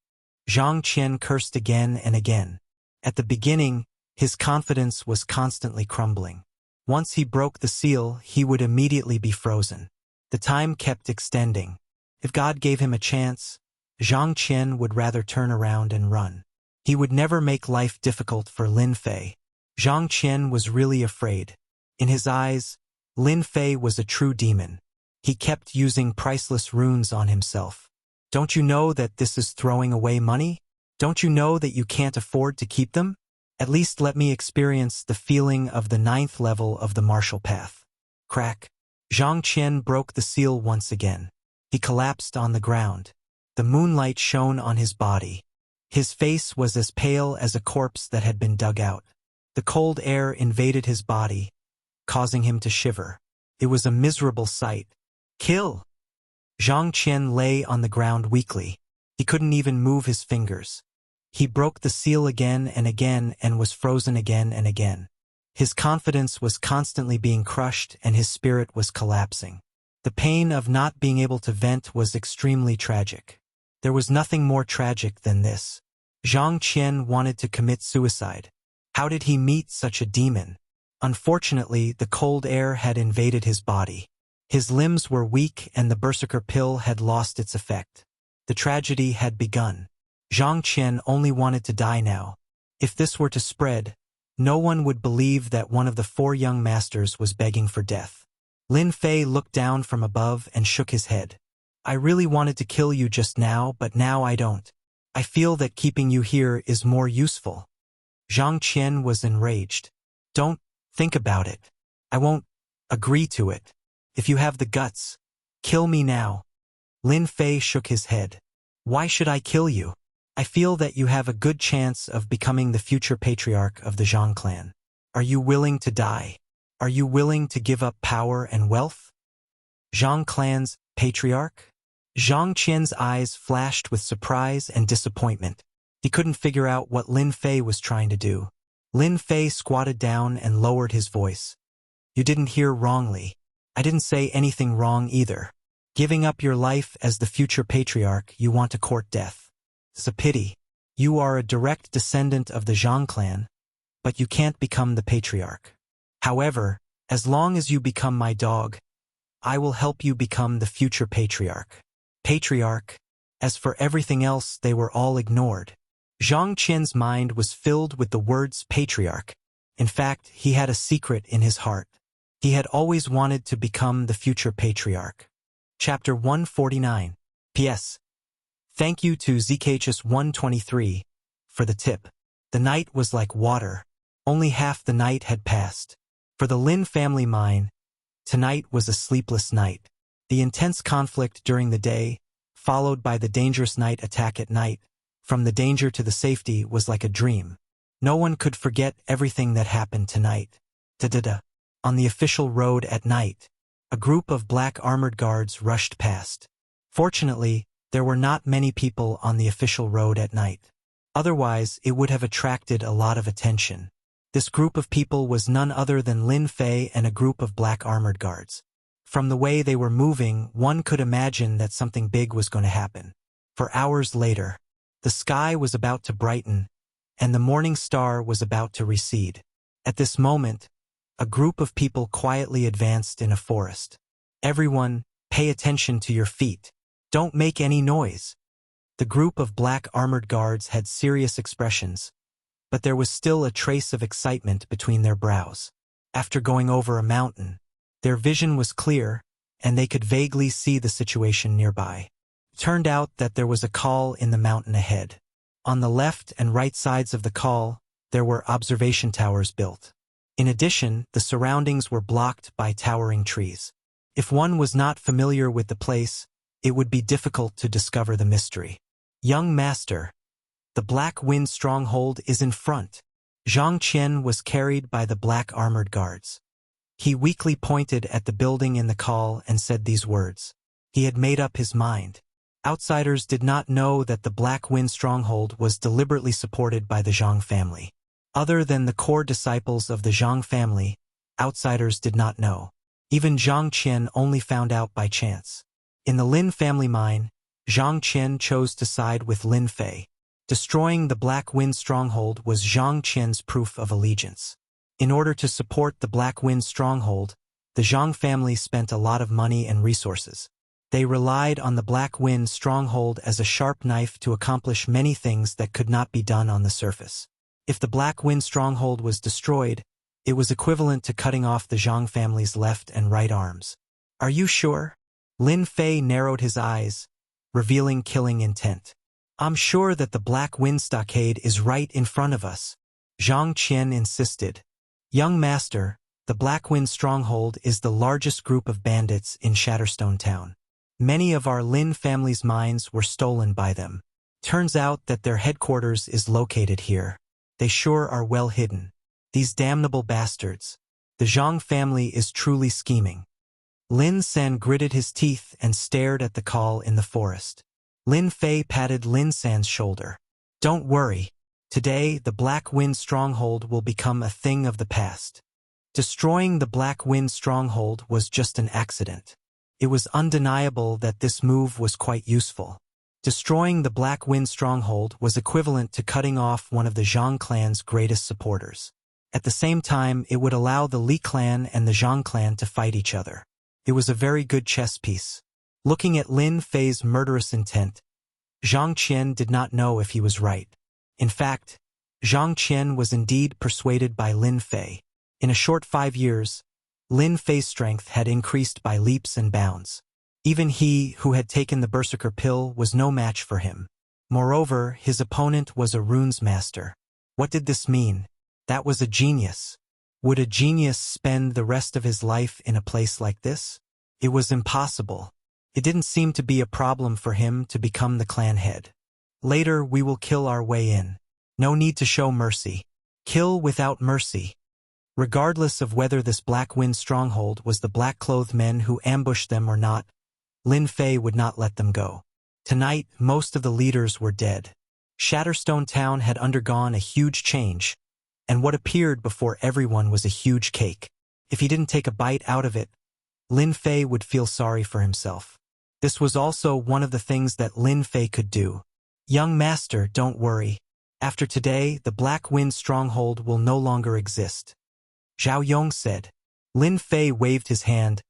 Zhang Qian cursed again and again. At the beginning, his confidence was constantly crumbling. Once he broke the seal, he would immediately be frozen. The time kept extending. If God gave him a chance, Zhang Qian would rather turn around and run. He would never make life difficult for Lin Fei. Zhang Qian was really afraid. In his eyes, Lin Fei was a true demon. He kept using priceless runes on himself. Don't you know that this is throwing away money? Don't you know that you can't afford to keep them? At least let me experience the feeling of the 9th level of the martial path. Crack. Zhang Qian broke the seal once again. He collapsed on the ground. The moonlight shone on his body. His face was as pale as a corpse that had been dug out. The cold air invaded his body, causing him to shiver. It was a miserable sight. Kill! Zhang Qian lay on the ground weakly. He couldn't even move his fingers. He broke the seal again and again and was frozen again and again. His confidence was constantly being crushed and his spirit was collapsing. The pain of not being able to vent was extremely tragic. There was nothing more tragic than this. Zhang Qian wanted to commit suicide. How did he meet such a demon? Unfortunately, the cold air had invaded his body. His limbs were weak and the berserker pill had lost its effect. The tragedy had begun. Zhang Qian only wanted to die now. If this were to spread, no one would believe that one of the 4 young masters was begging for death. Lin Fei looked down from above and shook his head. I really wanted to kill you just now, but now I don't. I feel that keeping you here is more useful. Zhang Qian was enraged. Don't think about it. I won't agree to it. If you have the guts, kill me now. Lin Fei shook his head. Why should I kill you? I feel that you have a good chance of becoming the future patriarch of the Zhang clan. Are you willing to die? Are you willing to give up power and wealth? Zhang clan's patriarch? Zhang Qian's eyes flashed with surprise and disappointment. He couldn't figure out what Lin Fei was trying to do. Lin Fei squatted down and lowered his voice. You didn't hear wrongly. I didn't say anything wrong either. Giving up your life as the future patriarch, you want to court death. It's a pity. You are a direct descendant of the Zhang clan, but you can't become the patriarch. However, as long as you become my dog, I will help you become the future patriarch. Patriarch. As for everything else, they were all ignored. Zhang Qian's mind was filled with the words patriarch. In fact, he had a secret in his heart. He had always wanted to become the future patriarch. Chapter 149. P.S. Thank you to ZKHS123 for the tip. The night was like water. Only half the night had passed. For the Lin family mine, tonight was a sleepless night. The intense conflict during the day, followed by the dangerous night attack at night, from the danger to the safety was like a dream. No one could forget everything that happened tonight. Da-da-da. On the official road at night, a group of black armored guards rushed past. Fortunately, there were not many people on the official road at night. Otherwise, it would have attracted a lot of attention. This group of people was none other than Lin Fei and a group of black armored guards. From the way they were moving, one could imagine that something big was going to happen. For hours later, The sky was about to brighten, and the morning star was about to recede. At this moment, a group of people quietly advanced in a forest. Everyone, pay attention to your feet. Don't make any noise. The group of black armored guards had serious expressions, but there was still a trace of excitement between their brows. After going over a mountain, their vision was clear, and they could vaguely see the situation nearby. It turned out that there was a col in the mountain ahead. On the left and right sides of the col, there were observation towers built. In addition, the surroundings were blocked by towering trees. If one was not familiar with the place, it would be difficult to discover the mystery. Young master, the Black Wind stronghold is in front. Zhang Qian was carried by the black armored guards. He weakly pointed at the building in the col and said these words. He had made up his mind. Outsiders did not know that the Black Wind stronghold was deliberately supported by the Zhang family. Other than the core disciples of the Zhang family, outsiders did not know. Even Zhang Qian only found out by chance. In the Lin family mine, Zhang Qian chose to side with Lin Fei. Destroying the Black Wind stronghold was Zhang Qian's proof of allegiance. In order to support the Black Wind stronghold, the Zhang family spent a lot of money and resources. They relied on the Black Wind stronghold as a sharp knife to accomplish many things that could not be done on the surface. If the Black Wind stronghold was destroyed, it was equivalent to cutting off the Zhang family's left and right arms. Are you sure? Lin Fei narrowed his eyes, revealing killing intent. I'm sure that the Black Wind stockade is right in front of us, Zhang Qian insisted. Young master, the Black Wind stronghold is the largest group of bandits in Shatterstone Town. Many of our Lin family's mines were stolen by them. Turns out that their headquarters is located here. They sure are well hidden. These damnable bastards. The Zhang family is truly scheming. Lin San gritted his teeth and stared at the call in the forest. Lin Fei patted Lin San's shoulder. Don't worry. Today, the Black Wind stronghold will become a thing of the past. Destroying the Black Wind stronghold was just an accident. It was undeniable that this move was quite useful. Destroying the Black Wind stronghold was equivalent to cutting off one of the Zhang clan's greatest supporters. At the same time, it would allow the Li clan and the Zhang clan to fight each other. It was a very good chess piece. Looking at Lin Fei's murderous intent, Zhang Qian did not know if he was right. In fact, Zhang Qian was indeed persuaded by Lin Fei. In a short 5 years, Lin Fei's strength had increased by leaps and bounds. Even he, who had taken the Berserker pill, was no match for him. Moreover, his opponent was a runes master. What did this mean? That was a genius. Would a genius spend the rest of his life in a place like this? It was impossible. It didn't seem to be a problem for him to become the clan head. Later we will kill our way in. No need to show mercy. Kill without mercy. Regardless of whether this Black Wind stronghold was the black-clothed men who ambushed them or not, Lin Fei would not let them go. Tonight, most of the leaders were dead. Shatterstone Town had undergone a huge change, and what appeared before everyone was a huge cake. If he didn't take a bite out of it, Lin Fei would feel sorry for himself. This was also one of the things that Lin Fei could do. Young master, don't worry. After today, the Black Wind stronghold will no longer exist. Zhao Yong said. Lin Fei waved his hand.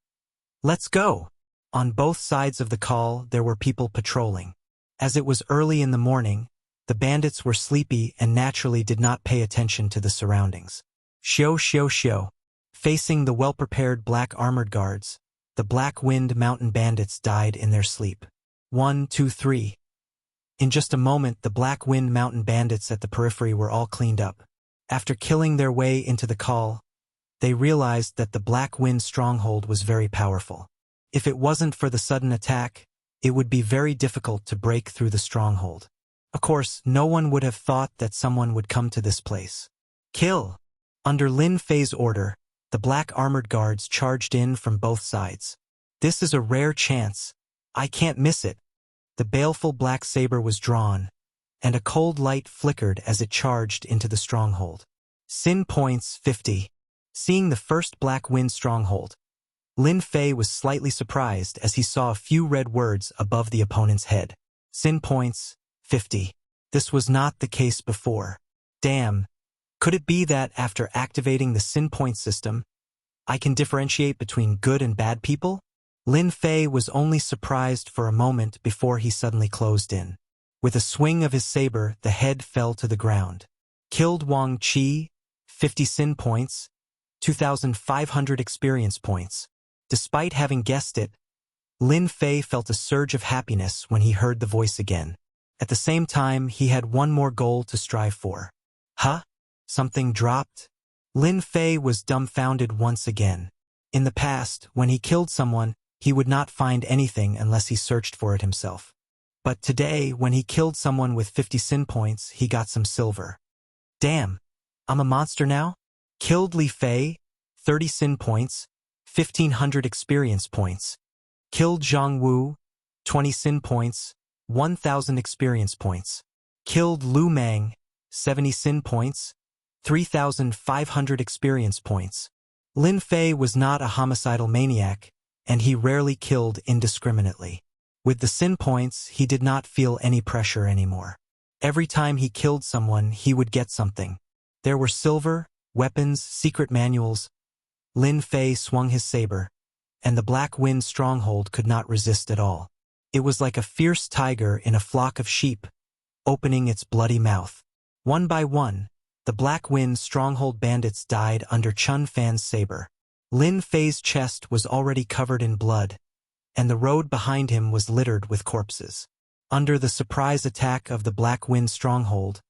Let's go. On both sides of the call, there were people patrolling. As it was early in the morning, the bandits were sleepy and naturally did not pay attention to the surroundings. Xiao xiao xiao. Facing the well-prepared black armored guards, the Black Wind mountain bandits died in their sleep. 1, 2, 3. In just a moment, the Black Wind mountain bandits at the periphery were all cleaned up. After killing their way into the call, they realized that the Black Wind stronghold was very powerful. If it wasn't for the sudden attack, it would be very difficult to break through the stronghold. Of course, no one would have thought that someone would come to this place. Kill! Under Lin Fei's order, the black armored guards charged in from both sides. This is a rare chance. I can't miss it. The baleful black saber was drawn, and a cold light flickered as it charged into the stronghold. Sin points 50. Seeing the first Black Wind stronghold, Lin Fei was slightly surprised as he saw a few red words above the opponent's head. Sin points 50. This was not the case before. Damn. Could it be that after activating the sin point system, I can differentiate between good and bad people? Lin Fei was only surprised for a moment before he suddenly closed in. With a swing of his saber, the head fell to the ground. Killed Wang Qi, 50 sin points, 2,500 experience points. Despite having guessed it, Lin Fei felt a surge of happiness when he heard the voice again. At the same time, he had one more goal to strive for. Huh? Something dropped? Lin Fei was dumbfounded once again. In the past, when he killed someone, he would not find anything unless he searched for it himself. But today, when he killed someone with 50 sin points, he got some silver. Damn, I'm a monster now? Killed Li Fei, 30 sin points, 1,500 experience points. Killed Zhang Wu, 20 sin points, 1,000 experience points. Killed Lu Meng, 70 sin points, 3,500 experience points. Lin Fei was not a homicidal maniac, and he rarely killed indiscriminately. With the sin points, he did not feel any pressure anymore. Every time he killed someone, he would get something. There were silver, weapons, secret manuals. Lin Fei swung his saber, and the Black Wind stronghold could not resist at all. It was like a fierce tiger in a flock of sheep, opening its bloody mouth. One by one, the Black Wind stronghold bandits died under Chun Fan's saber. Lin Fei's chest was already covered in blood, and the road behind him was littered with corpses. Under the surprise attack of the Black Wind stronghold,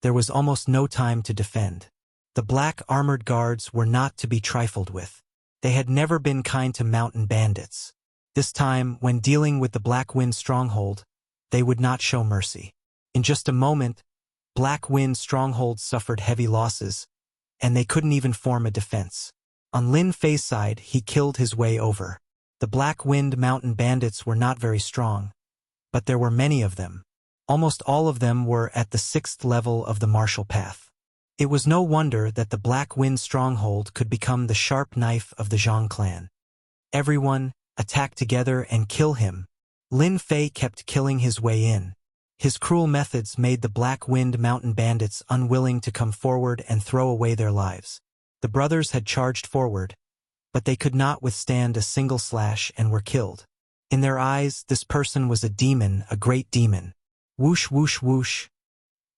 there was almost no time to defend. The black armored guards were not to be trifled with. They had never been kind to mountain bandits. This time, when dealing with the Black Wind stronghold, they would not show mercy. In just a moment, Black Wind stronghold suffered heavy losses, and they couldn't even form a defense. On Lin Fei's side, he killed his way over. The Black Wind mountain bandits were not very strong, but there were many of them. Almost all of them were at the 6th level of the martial path. It was no wonder that the Black Wind stronghold could become the sharp knife of the Zhang clan. Everyone, attack together and kill him. Lin Fei kept killing his way in. His cruel methods made the Black Wind mountain bandits unwilling to come forward and throw away their lives. The brothers had charged forward, but they could not withstand a single slash and were killed. In their eyes, this person was a demon, a great demon. Whoosh, whoosh, whoosh.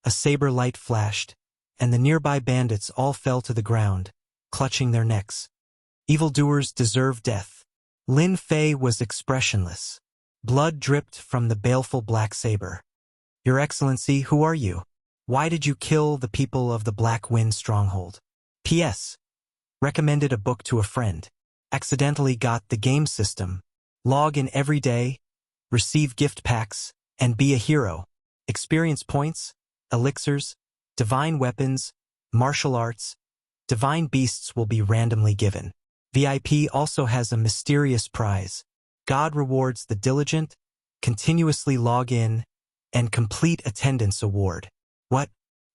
A saber light flashed, and the nearby bandits all fell to the ground, clutching their necks. Evildoers deserve death. Lin Fei was expressionless. Blood dripped from the baleful black saber. Your Excellency, who are you? Why did you kill the people of the Black Wind stronghold? P.S. Recommended a book to a friend. Accidentally got the game system. Log in every day, receive gift packs, and be a hero. Experience points, elixirs, divine weapons, martial arts, divine beasts will be randomly given. VIP also has a mysterious prize. God rewards the diligent, continuously log in, and complete attendance award. What?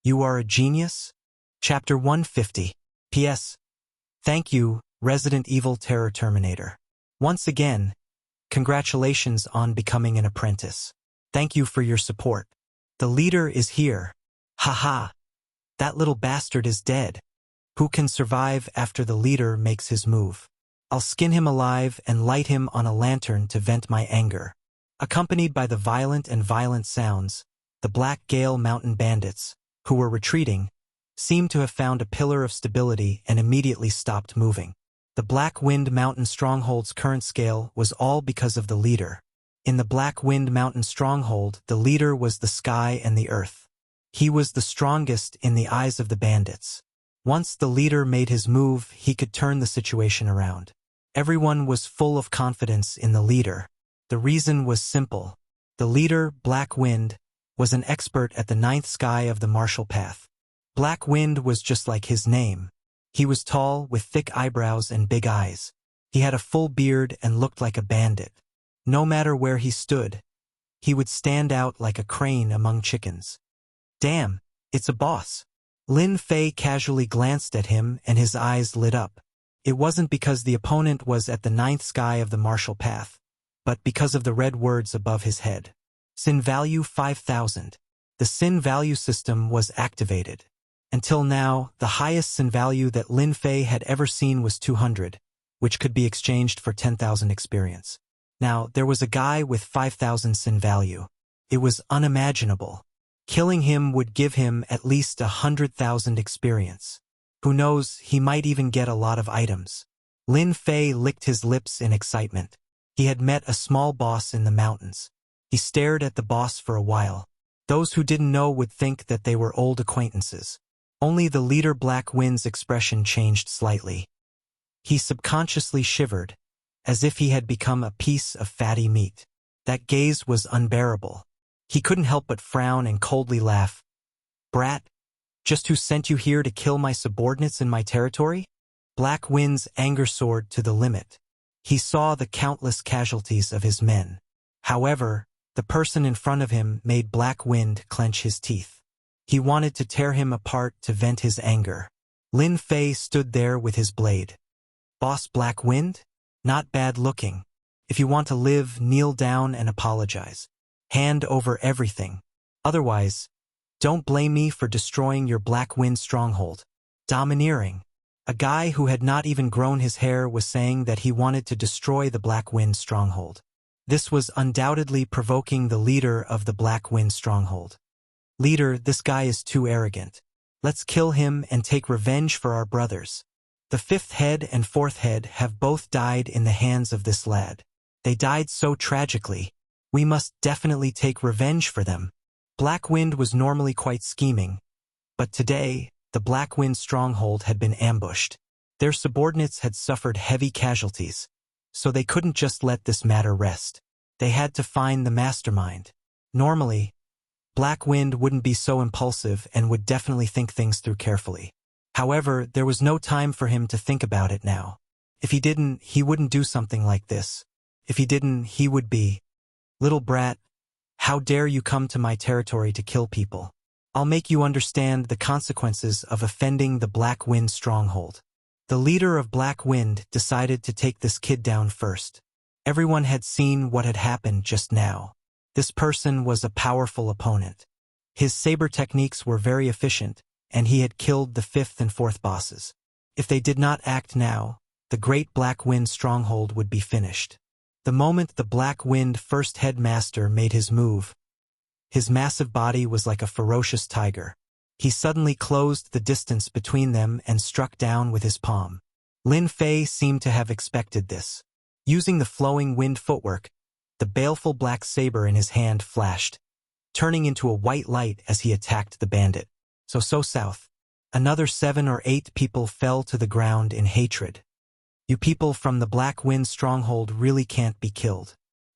You are a genius? Chapter 150. P.S. Thank you, Resident Evil Terror Terminator. Once again, congratulations on becoming an apprentice. Thank you for your support. The leader is here. Haha. That little bastard is dead. Who can survive after the leader makes his move? I'll skin him alive and light him on a lantern to vent my anger. Accompanied by the violent sounds, the Black Gale Mountain bandits, who were retreating, seemed to have found a pillar of stability and immediately stopped moving. The Black Wind Mountain stronghold's current scale was all because of the leader. In the Black Wind Mountain stronghold, the leader was the sky and the earth. He was the strongest in the eyes of the bandits. Once the leader made his move, he could turn the situation around. Everyone was full of confidence in the leader. The reason was simple. The leader, Black Wind, was an expert at the 9th sky of the martial path. Black Wind was just like his name. He was tall, with thick eyebrows and big eyes. He had a full beard and looked like a bandit. No matter where he stood, he would stand out like a crane among chickens. Damn, it's a boss. Lin Fei casually glanced at him and his eyes lit up. It wasn't because the opponent was at the 9th sky of the martial path, but because of the red words above his head. Sin value 5,000. The sin value system was activated. Until now, the highest sin value that Lin Fei had ever seen was 200, which could be exchanged for 10,000 experience. Now, there was a guy with 5,000 sin value. It was unimaginable. Killing him would give him at least 100,000 experience. Who knows, he might even get a lot of items. Lin Fei licked his lips in excitement. He had met a small boss in the mountains. He stared at the boss for a while. Those who didn't know would think that they were old acquaintances. Only the leader Black Wind's expression changed slightly. He subconsciously shivered, as if he had become a piece of fatty meat. That gaze was unbearable. He couldn't help but frown and coldly laugh. Brat, just who sent you here to kill my subordinates in my territory? Black Wind's anger soared to the limit. He saw the countless casualties of his men. However, the person in front of him made Black Wind clench his teeth. He wanted to tear him apart to vent his anger. Lin Fei stood there with his blade. Boss Black Wind? Not bad looking. If you want to live, kneel down and apologize. Hand over everything. Otherwise, don't blame me for destroying your Black Wind stronghold. Domineering. A guy who had not even grown his hair was saying that he wanted to destroy the Black Wind stronghold. This was undoubtedly provoking the leader of the Black Wind stronghold. Leader, this guy is too arrogant. Let's kill him and take revenge for our brothers. The fifth head and fourth head have both died in the hands of this lad. They died so tragically. We must definitely take revenge for them. Black Wind was normally quite scheming, but today, the Black Wind stronghold had been ambushed. Their subordinates had suffered heavy casualties, so they couldn't just let this matter rest. They had to find the mastermind. Normally, Black Wind wouldn't be so impulsive and would definitely think things through carefully. However, there was no time for him to think about it now. If he didn't, he wouldn't do something like this. If he didn't, he would be. Little brat, how dare you come to my territory to kill people? I'll make you understand the consequences of offending the Black Wind stronghold. The leader of Black Wind decided to take this kid down first. Everyone had seen what had happened just now. This person was a powerful opponent. His saber techniques were very efficient, and he had killed the fifth and fourth bosses. If they did not act now, the great Black Wind stronghold would be finished. The moment the Black Wind first headmaster made his move, his massive body was like a ferocious tiger. He suddenly closed the distance between them and struck down with his palm. Lin Fei seemed to have expected this. Using the flowing wind footwork, the baleful black saber in his hand flashed, turning into a white light as he attacked the bandit. So south. Another 7 or 8 people fell to the ground in hatred. You people from the Black Wind stronghold really can't be killed.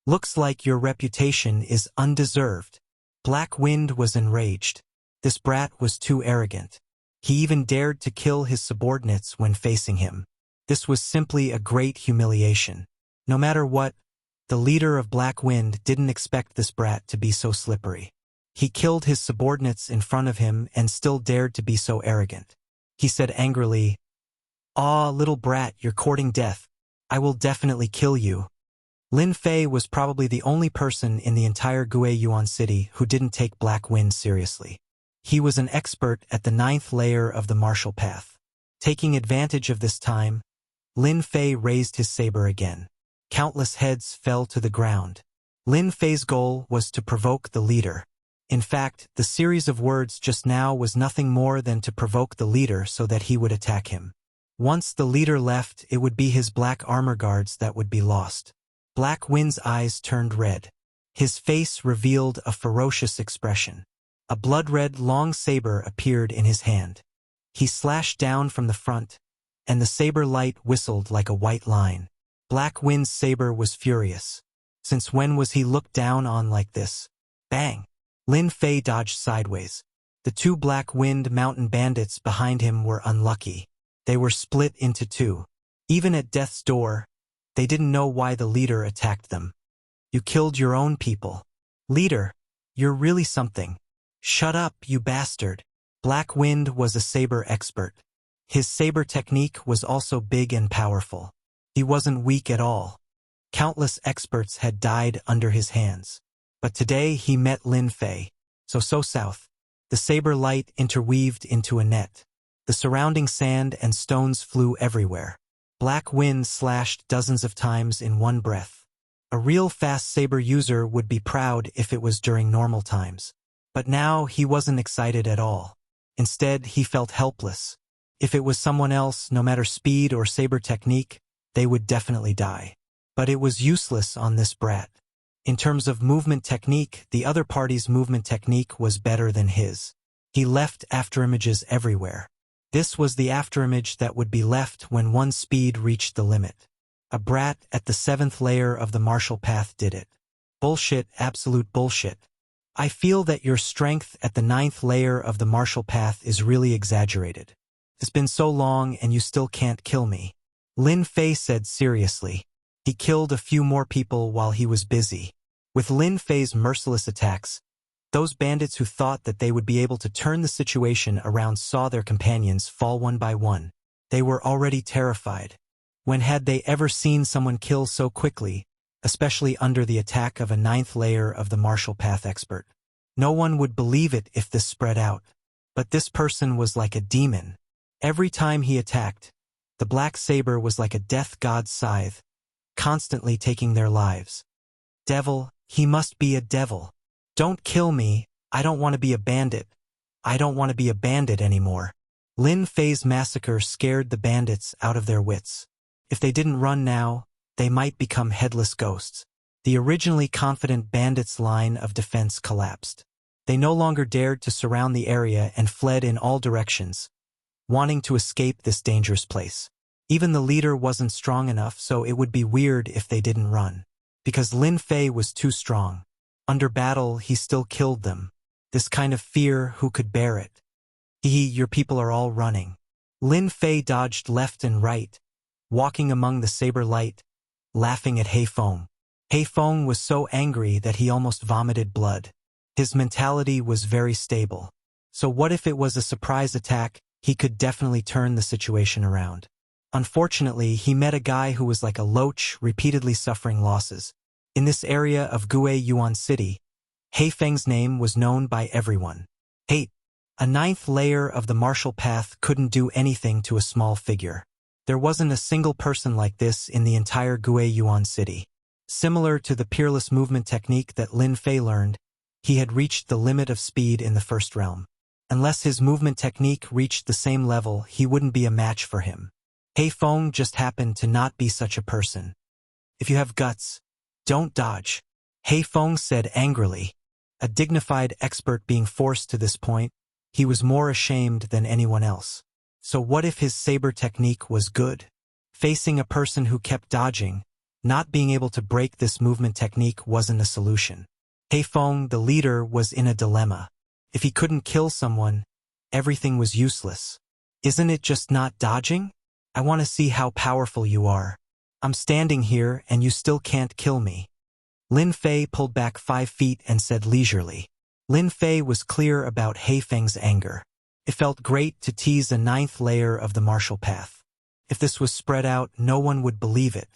Looks like your reputation is undeserved. Black Wind was enraged. This brat was too arrogant. He even dared to kill his subordinates when facing him. This was simply a great humiliation. No matter what, the leader of Black Wind didn't expect this brat to be so slippery. He killed his subordinates in front of him and still dared to be so arrogant. He said angrily, "Aw, little brat, you're courting death. I will definitely kill you." Lin Fei was probably the only person in the entire Guiyuan city who didn't take Black Wind seriously. He was an expert at the 9th layer of the martial path. Taking advantage of this time, Lin Fei raised his saber again. Countless heads fell to the ground. Lin Fei's goal was to provoke the leader. In fact, the series of words just now was nothing more than to provoke the leader so that he would attack him. Once the leader left, it would be his black armor guards that would be lost. Black Wind's eyes turned red. His face revealed a ferocious expression. A blood-red long saber appeared in his hand. He slashed down from the front, and the saber light whistled like a white line. Black Wind's saber was furious. Since when was he looked down on like this? Bang! Lin Fei dodged sideways. The 2 Black Wind mountain bandits behind him were unlucky. They were split into 2. Even at death's door, they didn't know why the leader attacked them. You killed your own people. Leader, you're really something. Shut up, you bastard. Black Wind was a saber expert. His saber technique was also big and powerful. He wasn't weak at all. Countless experts had died under his hands. But today he met Lin Fei. So south. The saber light interweaved into a net. The surrounding sand and stones flew everywhere. Black wind slashed dozens of times in one breath. A real fast saber user would be proud if it was during normal times. But now he wasn't excited at all. Instead, he felt helpless. If it was someone else, no matter speed or saber technique, they would definitely die. But it was useless on this brat. In terms of movement technique, the other party's movement technique was better than his. He left afterimages everywhere. This was the afterimage that would be left when one's speed reached the limit. A brat at the 7th layer of the martial path did it. Bullshit, absolute bullshit. I feel that your strength at the 9th layer of the martial path is really exaggerated. It's been so long and you still can't kill me. Lin Fei said seriously. He killed a few more people while he was busy. With Lin Fei's merciless attacks, those bandits who thought that they would be able to turn the situation around saw their companions fall one by one. They were already terrified. When had they ever seen someone kill so quickly, especially under the attack of a 9th layer of the martial path expert? No one would believe it if this spread out. But this person was like a demon. Every time he attacked, the black saber was like a death god's scythe, constantly taking their lives. Devil, he must be a devil. Don't kill me, I don't want to be a bandit. I don't want to be a bandit anymore. Lin Fei's massacre scared the bandits out of their wits. If they didn't run now, they might become headless ghosts. The originally confident bandits' line of defense collapsed. They no longer dared to surround the area and fled in all directions, wanting to escape this dangerous place. Even the leader wasn't strong enough, so it would be weird if they didn't run. Because Lin Fei was too strong. Under battle, he still killed them. This kind of fear, who could bear it? Your people are all running. Lin Fei dodged left and right, walking among the saber light, laughing at He Feng. He Feng was so angry that he almost vomited blood. His mentality was very stable. So what if it was a surprise attack? He could definitely turn the situation around. Unfortunately, he met a guy who was like a loach, repeatedly suffering losses. In this area of Gue Yuan City, He Feng's name was known by everyone. A 9th layer of the martial path couldn't do anything to a small figure. There wasn't a single person like this in the entire Gue Yuan City. Similar to the peerless movement technique that Lin Fei learned, he had reached the limit of speed in the first realm. Unless his movement technique reached the same level, he wouldn't be a match for him. He Feng just happened to not be such a person. If you have guts, don't dodge, He Feng said angrily. A dignified expert being forced to this point, he was more ashamed than anyone else. So what if his saber technique was good? Facing a person who kept dodging, not being able to break this movement technique wasn't a solution. He Feng, the leader, was in a dilemma. If he couldn't kill someone, everything was useless. Isn't it just not dodging? I want to see how powerful you are. I'm standing here and you still can't kill me. Lin Fei pulled back 5 feet and said leisurely. Lin Fei was clear about He Feng's anger. It felt great to tease a 9th layer of the martial path. If this was spread out, no one would believe it.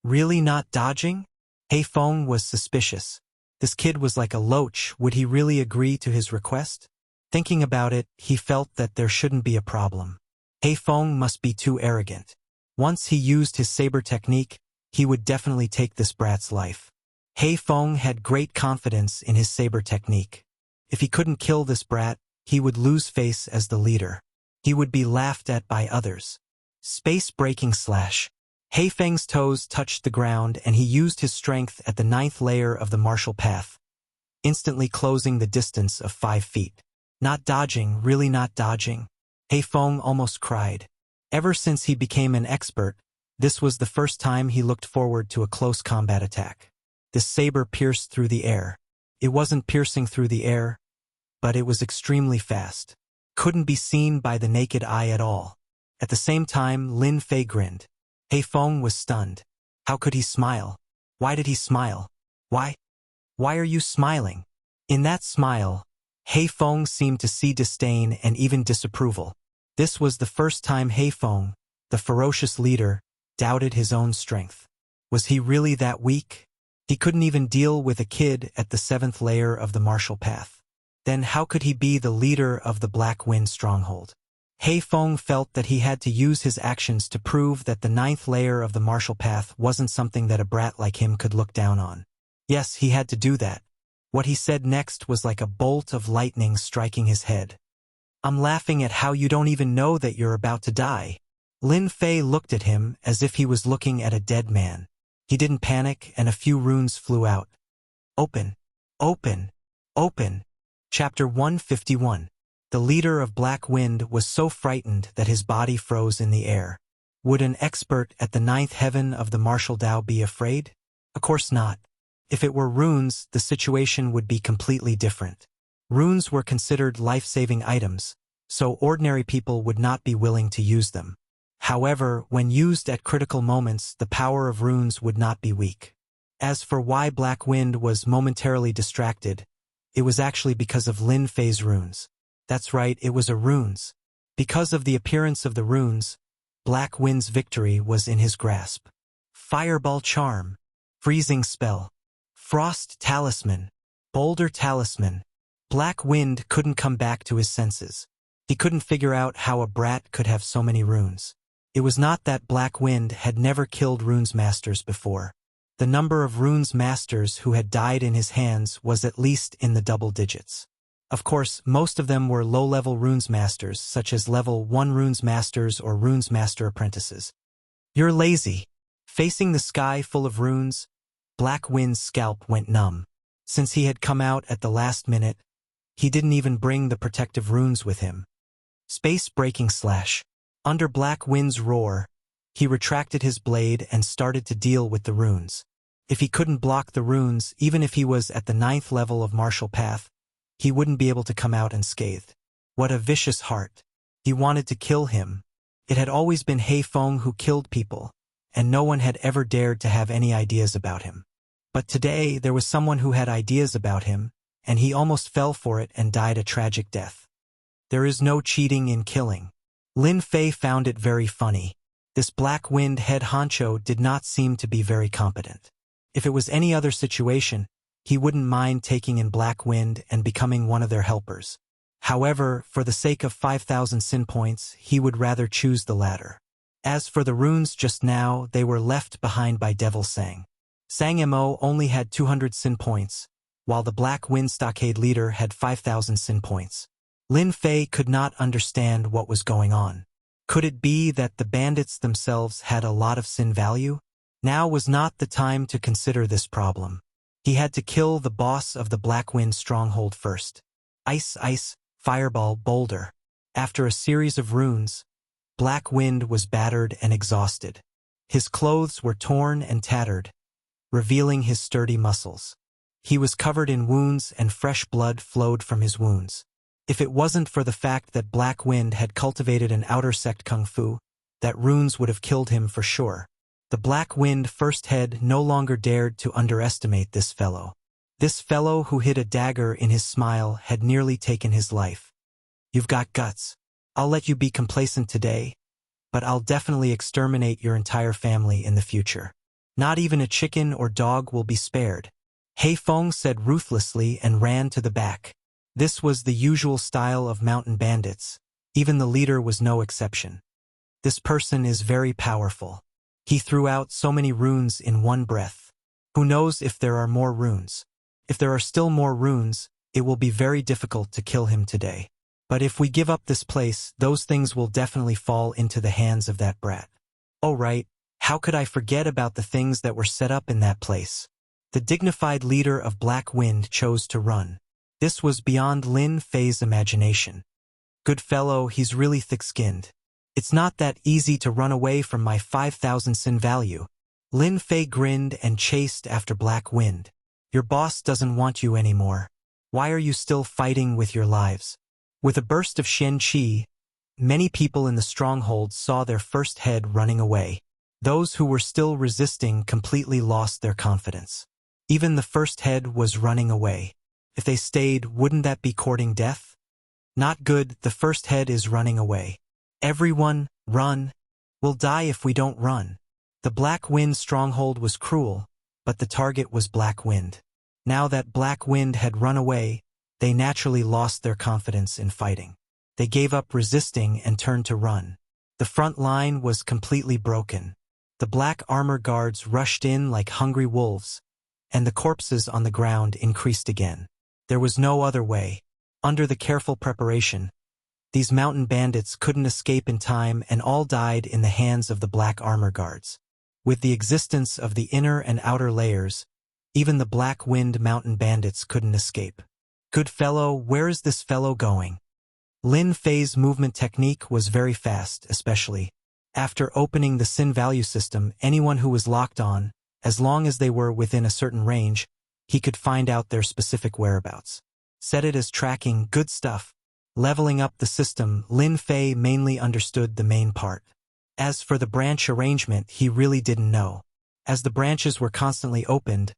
Really not dodging? He Feng was suspicious. This kid was like a loach. Would he really agree to his request? Thinking about it, he felt that there shouldn't be a problem. He Feng must be too arrogant. Once he used his saber technique, he would definitely take this brat's life. He Feng had great confidence in his saber technique. If he couldn't kill this brat, he would lose face as the leader. He would be laughed at by others. Space-breaking slash. He Feng's toes touched the ground and he used his strength at the 9th layer of the martial path, instantly closing the distance of 5 feet. Not dodging, really not dodging. He Feng almost cried. Ever since he became an expert, this was the first time he looked forward to a close combat attack. This saber pierced through the air. It wasn't piercing through the air, but it was extremely fast. Couldn't be seen by the naked eye at all. At the same time, Lin Fei grinned. He Feng was stunned. How could he smile? Why did he smile? Why? Why are you smiling? In that smile, He Feng seemed to see disdain and even disapproval. This was the first time He Feng, the ferocious leader, doubted his own strength. Was he really that weak? He couldn't even deal with a kid at the 7th layer of the martial path. then how could he be the leader of the Black Wind stronghold? He Feng felt that he had to use his actions to prove that the ninth layer of the martial path wasn't something that a brat like him could look down on. Yes, he had to do that. What he said next was like a bolt of lightning striking his head. I'm laughing at how you don't even know that you're about to die. Lin Fei looked at him as if he was looking at a dead man. He didn't panic, and a few runes flew out. Open, open, open. Chapter 151. The leader of Black Wind was so frightened that his body froze in the air. Would an expert at the ninth heaven of the martial Tao be afraid? Of course not. If it were runes, the situation would be completely different. Runes were considered life-saving items, so ordinary people would not be willing to use them. However, when used at critical moments, the power of runes would not be weak. As for why Black Wind was momentarily distracted, it was actually because of Lin Fei's runes. That's right, it was a runes. Because of the appearance of the runes, Black Wind's victory was in his grasp. Fireball Charm, Freezing Spell, Frost Talisman, Boulder Talisman. Black Wind couldn't come back to his senses. He couldn't figure out how a brat could have so many runes. It was not that Black Wind had never killed runes masters before. The number of runes masters who had died in his hands was at least in the double digits. Of course, most of them were low-level runes masters, such as level 1 runes masters or runes master apprentices. You're lazy. Facing the sky full of runes, Black Wind's scalp went numb. Since he had come out at the last minute, he didn't even bring the protective runes with him. Space Breaking Slash. Under Black Wind's roar, he retracted his blade and started to deal with the runes. If he couldn't block the runes, even if he was at the 9th level of martial path, he wouldn't be able to come out unscathed. What a vicious heart. He wanted to kill him. It had always been He Feng who killed people, and no one had ever dared to have any ideas about him. But today, there was someone who had ideas about him, and he almost fell for it and died a tragic death. There is no cheating in killing. Lin Fei found it very funny. This Black Wind head honcho did not seem to be very competent. If it was any other situation, he wouldn't mind taking in Black Wind and becoming one of their helpers. However, for the sake of 5,000 sin points, he would rather choose the latter. As for the runes just now, they were left behind by Devil Sang. Sang Mo only had 200 sin points, while the Black Wind Stockade leader had 5,000 sin points. Lin Fei could not understand what was going on. Could it be that the bandits themselves had a lot of sin value? Now was not the time to consider this problem. He had to kill the boss of the Black Wind stronghold first. Ice, Ice, Fireball, Boulder. After a series of runes, Black Wind was battered and exhausted. His clothes were torn and tattered, revealing his sturdy muscles. He was covered in wounds and fresh blood flowed from his wounds. If it wasn't for the fact that Black Wind had cultivated an outer sect kung fu, that runes would have killed him for sure. The Black Wind first head no longer dared to underestimate this fellow. This fellow who hid a dagger in his smile had nearly taken his life. You've got guts. I'll let you be complacent today, but I'll definitely exterminate your entire family in the future. Not even a chicken or dog will be spared. He Feng said ruthlessly and ran to the back. This was the usual style of mountain bandits. Even the leader was no exception. This person is very powerful. He threw out so many runes in one breath. Who knows if there are more runes? If there are still more runes, it will be very difficult to kill him today. But if we give up this place, those things will definitely fall into the hands of that brat. Oh right, how could I forget about the things that were set up in that place? The dignified leader of Black Wind chose to run. This was beyond Lin Fei's imagination. Good fellow, he's really thick-skinned. It's not that easy to run away from my 5,000 sin value. Lin Fei grinned and chased after Black Wind. Your boss doesn't want you anymore. Why are you still fighting with your lives? With a burst of Shen Qi, many people in the stronghold saw their first head running away. Those who were still resisting completely lost their confidence. Even the first head was running away. If they stayed, wouldn't that be courting death? Not good, the first head is running away. Everyone, run. We'll die if we don't run. The Black Wind stronghold was cruel, but the target was Black Wind. Now that Black Wind had run away, they naturally lost their confidence in fighting. They gave up resisting and turned to run. The front line was completely broken. The black armor guards rushed in like hungry wolves, and the corpses on the ground increased again. There was no other way. Under the careful preparation, these mountain bandits couldn't escape in time and all died in the hands of the black armor guards. With the existence of the inner and outer layers, even the Black Wind mountain bandits couldn't escape. Good fellow, where is this fellow going? Lin Fei's movement technique was very fast, especially after opening the Sin value system. Anyone who was locked on, as long as they were within a certain range, he could find out their specific whereabouts. Set it as tracking, good stuff. Leveling up the system, Lin Fei mainly understood the main part. As for the branch arrangement, he really didn't know. As the branches were constantly opened,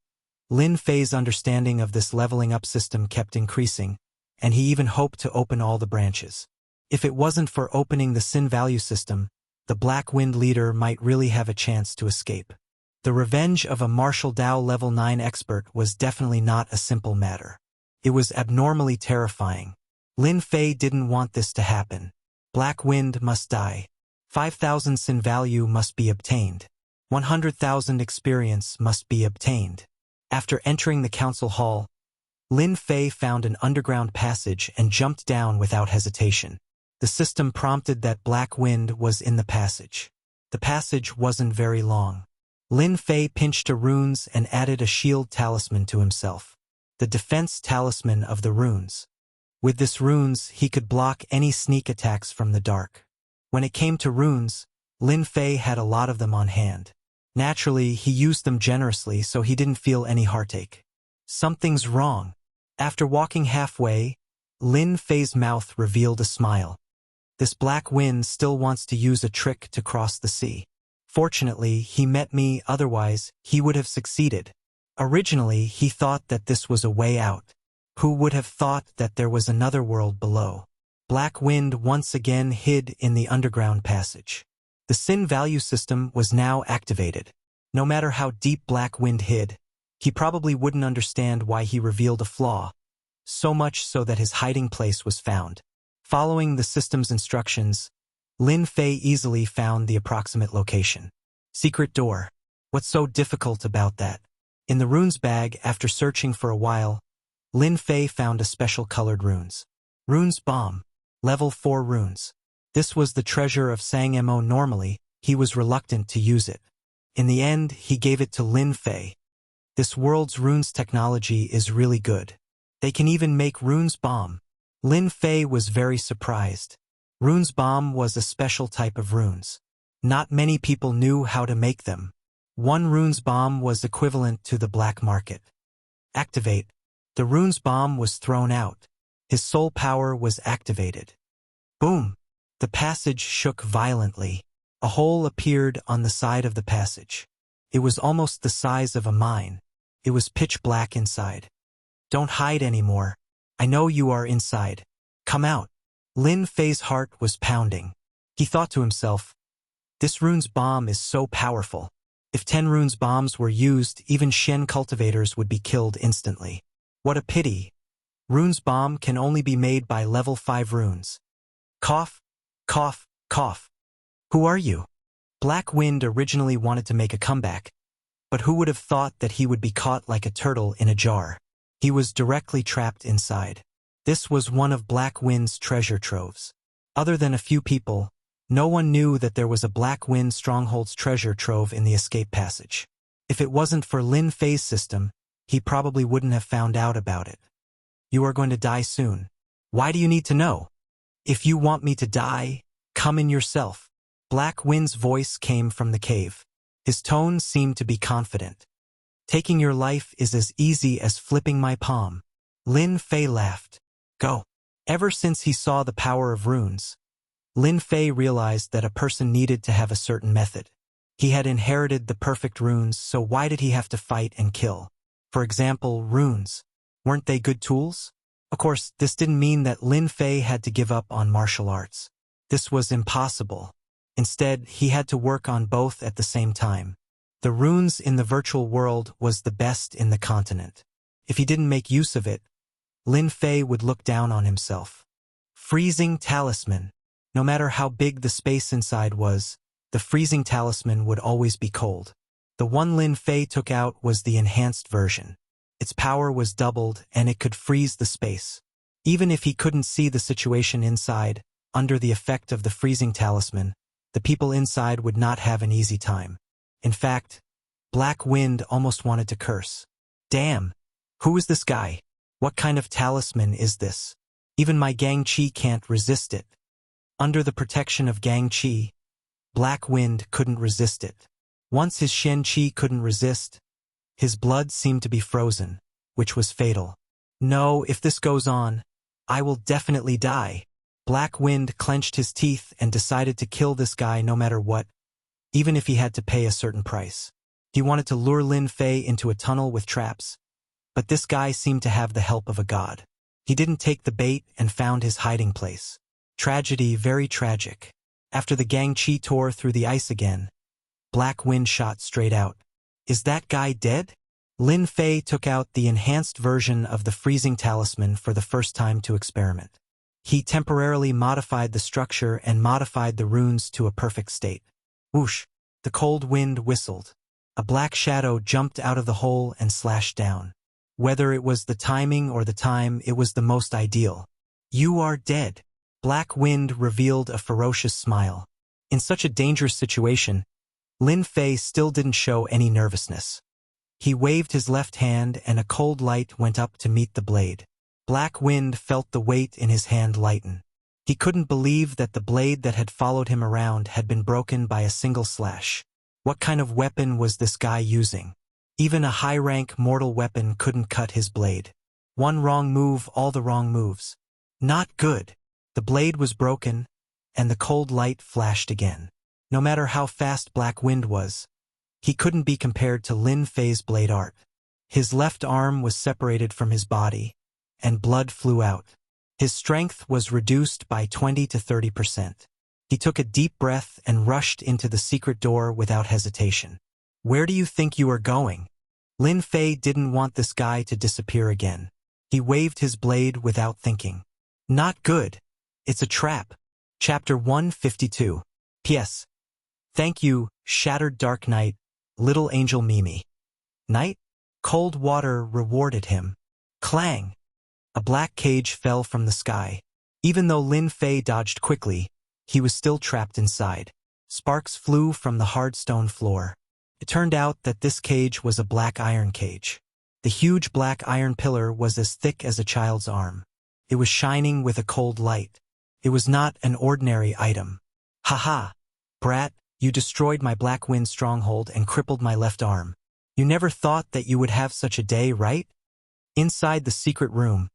Lin Fei's understanding of this leveling up system kept increasing, and he even hoped to open all the branches. If it wasn't for opening the Sin value system, the Black Wind leader might really have a chance to escape. The revenge of a Martial Dao level 9 expert was definitely not a simple matter. It was abnormally terrifying. Lin Fei didn't want this to happen. Black Wind must die. 5,000 Sin value must be obtained. 100,000 experience must be obtained. After entering the council hall, Lin Fei found an underground passage and jumped down without hesitation. The system prompted that Black Wind was in the passage. The passage wasn't very long. Lin Fei pinched a runes and added a shield talisman to himself. The defense talisman of the runes. With this runes, he could block any sneak attacks from the dark. When it came to runes, Lin Fei had a lot of them on hand. Naturally, he used them generously so he didn't feel any heartache. Something's wrong. After walking halfway, Lin Fei's mouth revealed a smile. This Black Wind still wants to use a trick to cross the sea. Fortunately, he met me, otherwise, he would have succeeded. Originally, he thought that this was a way out. Who would have thought that there was another world below? Black Wind once again hid in the underground passage. The Sin value system was now activated. No matter how deep Black Wind hid, he probably wouldn't understand why he revealed a flaw, so much so that his hiding place was found. Following the system's instructions, Lin Fei easily found the approximate location. Secret door. What's so difficult about that? In the runes bag, after searching for a while, Lin Fei found a special colored runes. Runes bomb. Level 4 runes. This was the treasure of Sang Mo. Normally, he was reluctant to use it. In the end, he gave it to Lin Fei. This world's runes technology is really good. They can even make runes bomb. Lin Fei was very surprised. Runes bomb was a special type of runes. Not many people knew how to make them. One runes bomb was equivalent to the black market. Activate. The runes bomb was thrown out. His soul power was activated. Boom! The passage shook violently. A hole appeared on the side of the passage. It was almost the size of a mine. It was pitch black inside. Don't hide anymore. I know you are inside. Come out. Lin Fei's heart was pounding. He thought to himself, this runes bomb is so powerful. If 10 runes bombs were used, even Shen cultivators would be killed instantly. What a pity. Runes bomb can only be made by level 5 runes. Cough, cough, cough. Who are you? Black Wind originally wanted to make a comeback, but who would have thought that he would be caught like a turtle in a jar? He was directly trapped inside. This was one of Black Wind's treasure troves. Other than a few people, no one knew that there was a Black Wind Stronghold's treasure trove in the escape passage. If it wasn't for Lin Fei's system, he probably wouldn't have found out about it. You are going to die soon. Why do you need to know? If you want me to die, come in yourself. Black Wind's voice came from the cave. His tone seemed to be confident. Taking your life is as easy as flipping my palm. Lin Fei laughed. Go. Ever since he saw the power of runes, Lin Fei realized that a person needed to have a certain method. He had inherited the perfect runes, so why did he have to fight and kill? For example, runes. Weren't they good tools? Of course, this didn't mean that Lin Fei had to give up on martial arts. This was impossible. Instead, he had to work on both at the same time. The runes in the virtual world was the best in the continent. If he didn't make use of it, Lin Fei would look down on himself. Freezing talisman. No matter how big the space inside was, the freezing talisman would always be cold. The one Lin Fei took out was the enhanced version. Its power was doubled and it could freeze the space. Even if he couldn't see the situation inside, under the effect of the freezing talisman, the people inside would not have an easy time. In fact, Black Wind almost wanted to curse. Damn! Who is this guy? What kind of talisman is this? Even my Gang Chi can't resist it. Under the protection of Gang Chi, Black Wind couldn't resist it. Once his Shen Chi couldn't resist, his blood seemed to be frozen, which was fatal. No, if this goes on, I will definitely die. Black Wind clenched his teeth and decided to kill this guy no matter what, even if he had to pay a certain price. He wanted to lure Lin Fei into a tunnel with traps, but this guy seemed to have the help of a god. He didn't take the bait and found his hiding place. Tragedy, very tragic. After the Gang Chi tore through the ice again, Black Wind shot straight out. Is that guy dead? Lin Fei took out the enhanced version of the freezing talisman for the first time to experiment. He temporarily modified the structure and modified the runes to a perfect state. Whoosh! The cold wind whistled. A black shadow jumped out of the hole and slashed down. Whether it was the timing or the time, it was the most ideal. You are dead. Black Wind revealed a ferocious smile. In such a dangerous situation, Lin Fei still didn't show any nervousness. He waved his left hand and a cold light went up to meet the blade. Black Wind felt the weight in his hand lighten. He couldn't believe that the blade that had followed him around had been broken by a single slash. What kind of weapon was this guy using? Even a high-rank mortal weapon couldn't cut his blade. One wrong move, all the wrong moves. Not good. The blade was broken, and the cold light flashed again. No matter how fast Black Wind was, he couldn't be compared to Lin Fei's blade art. His left arm was separated from his body, and blood flew out. His strength was reduced by 20 to 30%. He took a deep breath and rushed into the secret door without hesitation. Where do you think you are going? Lin Fei didn't want this guy to disappear again. He waved his blade without thinking. Not good. It's a trap. Chapter 152. P.S. Thank you, Shattered Dark Knight, Little Angel Mimi. Night? Cold water rewarded him. Clang! A black cage fell from the sky. Even though Lin Fei dodged quickly, he was still trapped inside. Sparks flew from the hard stone floor. It turned out that this cage was a black iron cage. The huge black iron pillar was as thick as a child's arm. It was shining with a cold light. It was not an ordinary item. Ha! Brat, you destroyed my Black Wind stronghold and crippled my left arm. You never thought that you would have such a day, right? Inside the secret room,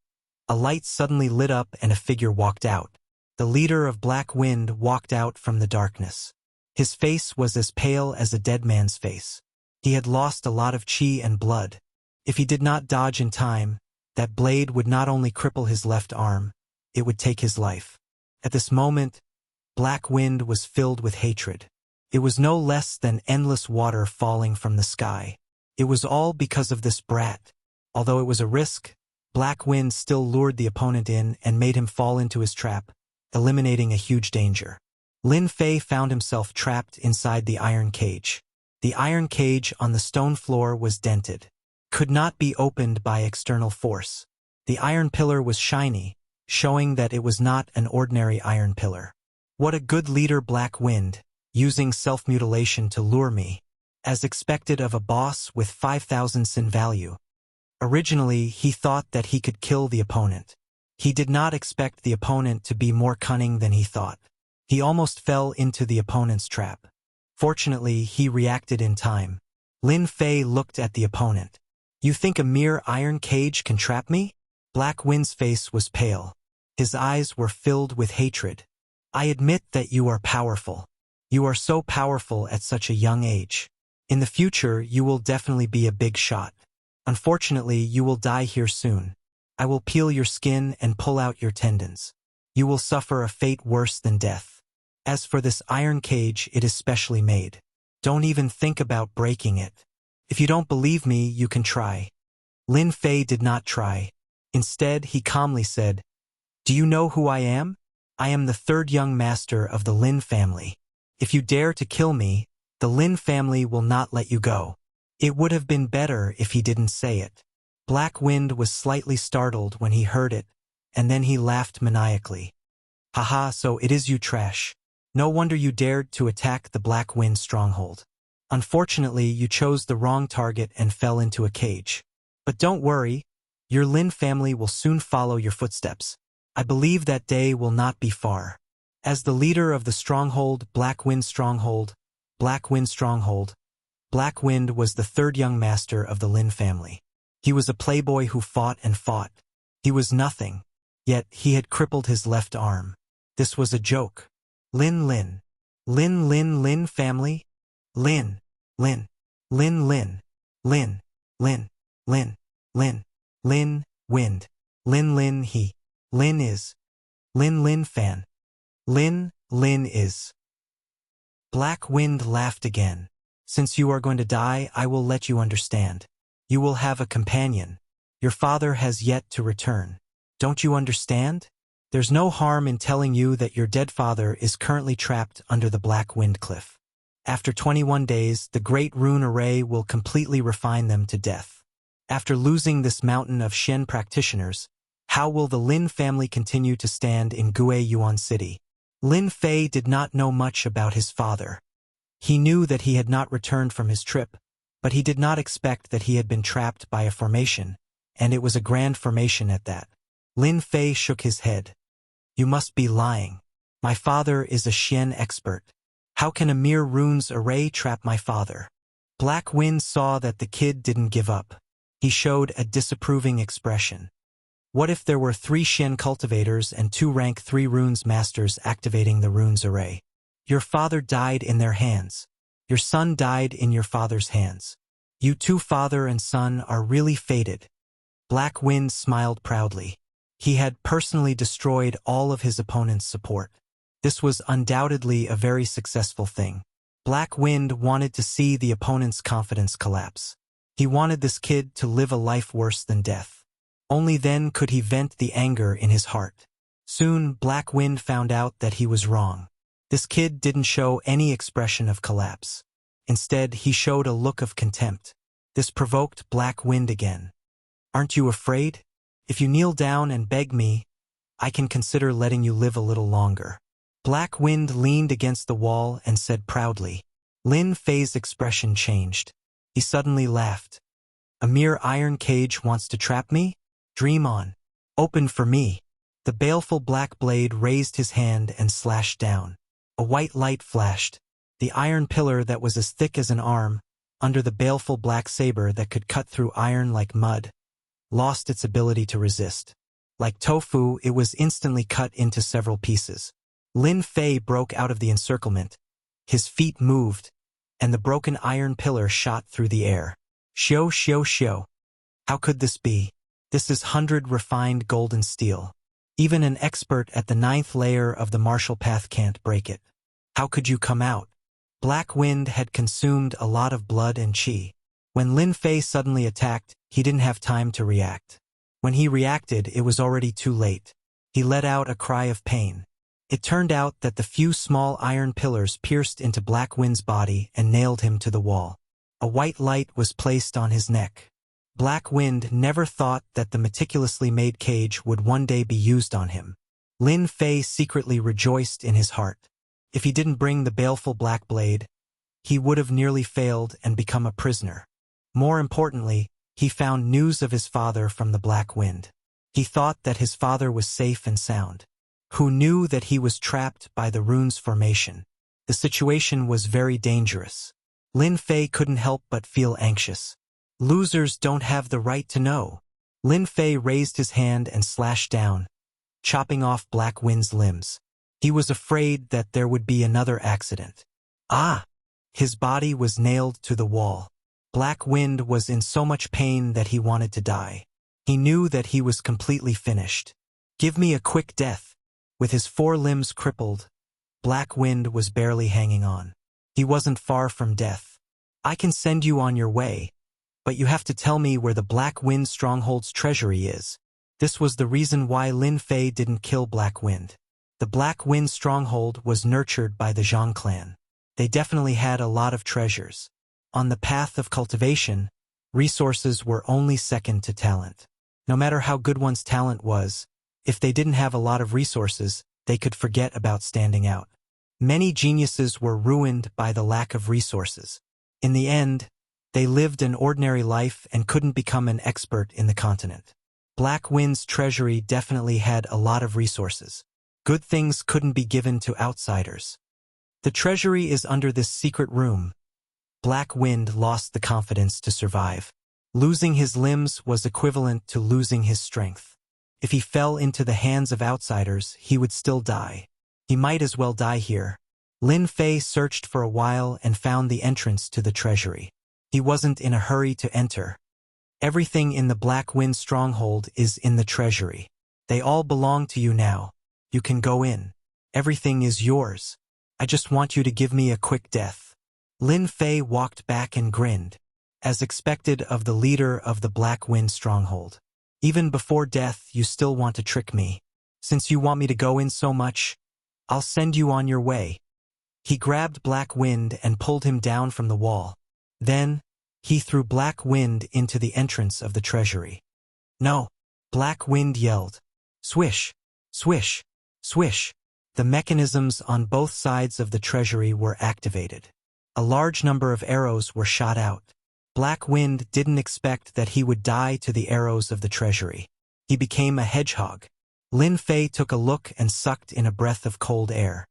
a light suddenly lit up and a figure walked out. The leader of Black Wind walked out from the darkness. His face was as pale as a dead man's face. He had lost a lot of chi and blood. If he did not dodge in time, that blade would not only cripple his left arm, it would take his life. At this moment, Black Wind was filled with hatred. It was no less than endless water falling from the sky. It was all because of this brat. Although it was a risk, Black Wind still lured the opponent in and made him fall into his trap, eliminating a huge danger. Lin Fei found himself trapped inside the iron cage. The iron cage on the stone floor was dented. Could not be opened by external force. The iron pillar was shiny, showing that it was not an ordinary iron pillar. What a good leader, Black Wind, using self-mutilation to lure me, as expected of a boss with 5,000 sin value. Originally, he thought that he could kill the opponent. He did not expect the opponent to be more cunning than he thought. He almost fell into the opponent's trap. Fortunately, he reacted in time. Lin Fei looked at the opponent. You think a mere iron cage can trap me? Black Wind's face was pale. His eyes were filled with hatred. I admit that you are powerful. You are so powerful at such a young age. In the future, you will definitely be a big shot. Unfortunately, you will die here soon. I will peel your skin and pull out your tendons. You will suffer a fate worse than death. As for this iron cage, it is specially made. Don't even think about breaking it. If you don't believe me, you can try. Lin Fei did not try. Instead, he calmly said, "Do you know who I am? I am the third young master of the Lin family. If you dare to kill me, the Lin family will not let you go." It would have been better if he didn't say it. Black Wind was slightly startled when he heard it, and then he laughed maniacally. "Haha, so it is you, trash. No wonder you dared to attack the Black Wind stronghold. Unfortunately, you chose the wrong target and fell into a cage. But don't worry, your Lin family will soon follow your footsteps. I believe that day will not be far." As the leader of the stronghold, Black Wind Stronghold, Black Wind Stronghold, Black Wind was the third young master of the Lin family. He was a playboy who fought and fought. He was nothing, yet he had crippled his left arm. This was a joke. Lin Lin. Lin family? Lin. Lin. Lin Lin. Lin. Lin. Lin. Lin. Lin. Wind. Lin he. Lin is. Lin fan. Lin is. Black Wind laughed again. "Since you are going to die, I will let you understand. You will have a companion. Your father has yet to return. Don't you understand? There's no harm in telling you that your dead father is currently trapped under the Black Wind Cliff. After 21 days, the Great Rune Array will completely refine them to death. After losing this mountain of Shen practitioners, how will the Lin family continue to stand in Guiyuan City?" Lin Fei did not know much about his father. He knew that he had not returned from his trip, but he did not expect that he had been trapped by a formation, and it was a grand formation at that. Lin Fei shook his head. "You must be lying. My father is a Xian expert. How can a mere runes array trap my father?" Black Wind saw that the kid didn't give up. He showed a disapproving expression. "What if there were 3 Xian cultivators and 2 rank 3 runes masters activating the runes array? Your father died in their hands. Your son died in your father's hands. You two, father and son, are really fated." Black Wind smiled proudly. He had personally destroyed all of his opponent's support. This was undoubtedly a very successful thing. Black Wind wanted to see the opponent's confidence collapse. He wanted this kid to live a life worse than death. Only then could he vent the anger in his heart. Soon, Black Wind found out that he was wrong. This kid didn't show any expression of collapse. Instead, he showed a look of contempt. This provoked Black Wind again. "Aren't you afraid? If you kneel down and beg me, I can consider letting you live a little longer." Black Wind leaned against the wall and said proudly. Lin Fei's expression changed. He suddenly laughed. "A mere iron cage wants to trap me? Dream on. Open for me." The baleful black blade raised his hand and slashed down. A white light flashed. The iron pillar that was as thick as an arm, under the baleful black saber that could cut through iron like mud, lost its ability to resist. Like tofu, it was instantly cut into several pieces. Lin Fei broke out of the encirclement. His feet moved, and the broken iron pillar shot through the air. Xiao. How could this be? This is 100 refined golden steel. Even an expert at the 9th layer of the martial path can't break it. How could you come out? Black Wind had consumed a lot of blood and qi. When Lin Fei suddenly attacked, he didn't have time to react. When he reacted, it was already too late. He let out a cry of pain. It turned out that the few small iron pillars pierced into Black Wind's body and nailed him to the wall. A white light was placed on his neck. Black Wind never thought that the meticulously made cage would one day be used on him. Lin Fei secretly rejoiced in his heart. If he didn't bring the baleful black blade, he would have nearly failed and become a prisoner. More importantly, he found news of his father from the Black Wind. He thought that his father was safe and sound. Who knew that he was trapped by the runes formation? The situation was very dangerous. Lin Fei couldn't help but feel anxious. Losers don't have the right to know. Lin Fei raised his hand and slashed down, chopping off Black Wind's limbs. He was afraid that there would be another accident. Ah! His body was nailed to the wall. Black Wind was in so much pain that he wanted to die. He knew that he was completely finished. "Give me a quick death." With his 4 limbs crippled, Black Wind was barely hanging on. He wasn't far from death. "I can send you on your way, but you have to tell me where the Black Wind Stronghold's treasury is." This was the reason why Lin Fei didn't kill Black Wind. The Black Wind stronghold was nurtured by the Zhang clan. They definitely had a lot of treasures. On the path of cultivation, resources were only second to talent. No matter how good one's talent was, if they didn't have a lot of resources, they could forget about standing out. Many geniuses were ruined by the lack of resources. In the end, they lived an ordinary life and couldn't become an expert in the continent. Black Wind's treasury definitely had a lot of resources. Good things couldn't be given to outsiders. The treasury is under this secret room. Black Wind lost the confidence to survive. Losing his limbs was equivalent to losing his strength. If he fell into the hands of outsiders, he would still die. He might as well die here. Lin Fei searched for a while and found the entrance to the treasury. He wasn't in a hurry to enter. Everything in the Black Wind stronghold is in the treasury. They all belong to you now. You can go in. Everything is yours. I just want you to give me a quick death. Lin Fei walked back and grinned, as expected of the leader of the Black Wind stronghold. Even before death, you still want to trick me. Since you want me to go in so much, I'll send you on your way. He grabbed Black Wind and pulled him down from the wall. Then, he threw Black Wind into the entrance of the treasury. No! Black Wind yelled. Swish! Swish! Swish! The mechanisms on both sides of the treasury were activated. A large number of arrows were shot out. Black Wind didn't expect that he would die to the arrows of the treasury. He became a hedgehog. Lin Fei took a look and sucked in a breath of cold air.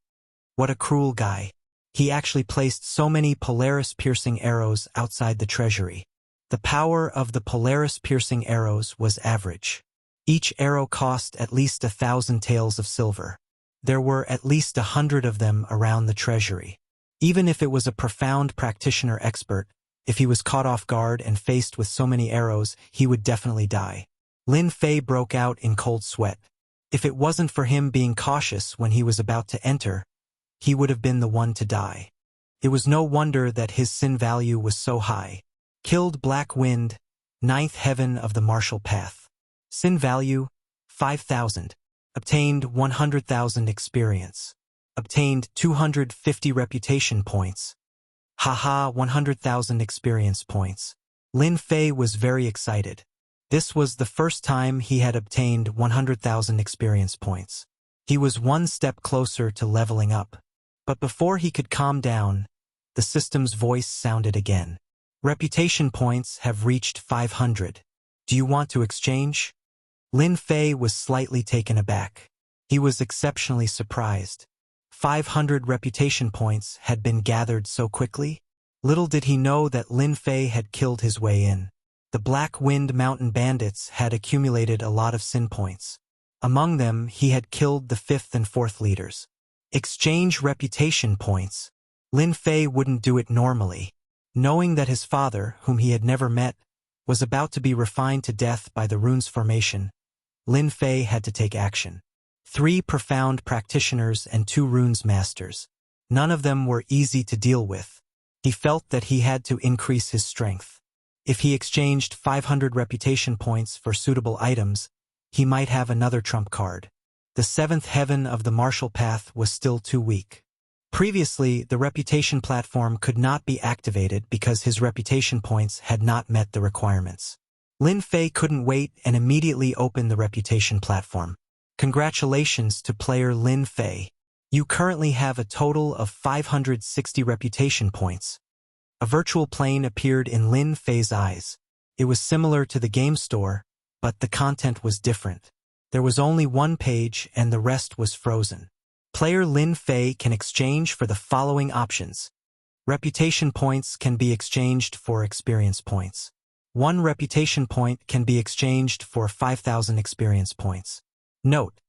What a cruel guy. He actually placed so many Polaris-piercing arrows outside the treasury. The power of the Polaris-piercing arrows was average. Each arrow cost at least 1,000 taels of silver. There were at least 100 of them around the treasury. Even if it was a profound practitioner expert, if he was caught off guard and faced with so many arrows, he would definitely die. Lin Fei broke out in cold sweat. If it wasn't for him being cautious when he was about to enter, he would have been the one to die. It was no wonder that his sin value was so high. Killed Black Wind, 9th heaven of the martial path. Sin value, 5,000. Obtained 100,000 experience. Obtained 250 reputation points. Haha, 100,000 experience points. Lin Fei was very excited. This was the first time he had obtained 100,000 experience points. He was one step closer to leveling up. But before he could calm down, the system's voice sounded again. Reputation points have reached 500. Do you want to exchange? Lin Fei was slightly taken aback. He was exceptionally surprised. 500 reputation points had been gathered so quickly? Little did he know that Lin Fei had killed his way in. The Black Wind Mountain bandits had accumulated a lot of sin points. Among them, he had killed the 5th and 4th leaders. Exchange reputation points. Lin Fei wouldn't do it normally. Knowing that his father, whom he had never met, was about to be refined to death by the rune's formation, Lin Fei had to take action. 3 profound practitioners and 2 runes masters. None of them were easy to deal with. He felt that he had to increase his strength. If he exchanged 500 reputation points for suitable items, he might have another trump card. The 7th heaven of the martial path was still too weak. Previously, the reputation platform could not be activated because his reputation points had not met the requirements. Lin Fei couldn't wait and immediately opened the reputation platform. Congratulations to player Lin Fei. You currently have a total of 560 reputation points. A virtual plane appeared in Lin Fei's eyes. It was similar to the game store, but the content was different. There was only one page and the rest was frozen. Player Lin Fei can exchange for the following options. Reputation points can be exchanged for experience points. 1 reputation point can be exchanged for 5,000 experience points. Note: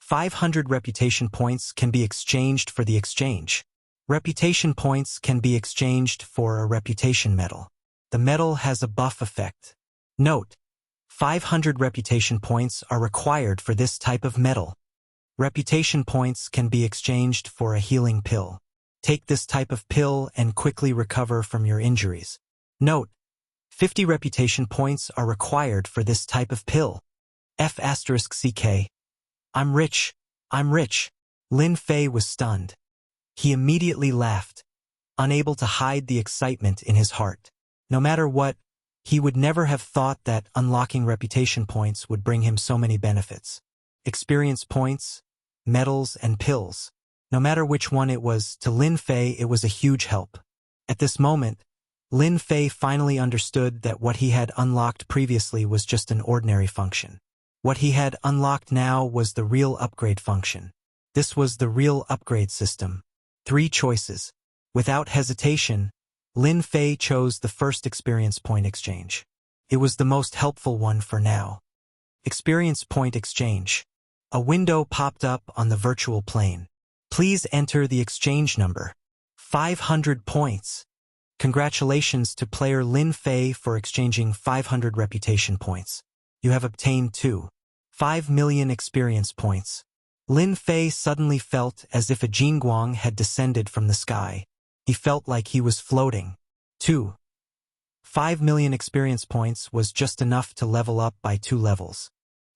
500 reputation points can be exchanged for the exchange. Reputation points can be exchanged for a reputation medal. The medal has a buff effect. Note: 500 reputation points are required for this type of medal. Reputation points can be exchanged for a healing pill. Take this type of pill and quickly recover from your injuries. Note: 50 reputation points are required for this type of pill. F***ck. I'm rich. I'm rich. Lin Fei was stunned. He immediately laughed, unable to hide the excitement in his heart. No matter what, he would never have thought that unlocking reputation points would bring him so many benefits. Experience points, medals, and pills. No matter which one it was, to Lin Fei it was a huge help. At this moment, Lin Fei finally understood that what he had unlocked previously was just an ordinary function. What he had unlocked now was the real upgrade function. This was the real upgrade system. 3 choices. Without hesitation, Lin Fei chose the first experience point exchange. It was the most helpful one for now. Experience point exchange. A window popped up on the virtual plane. Please enter the exchange number. 500 points. Congratulations to player Lin Fei for exchanging 500 reputation points. You have obtained 5 million experience points. Lin Fei suddenly felt as if a Jingguang had descended from the sky. He felt like he was floating. 5 million experience points was just enough to level up by 2 levels.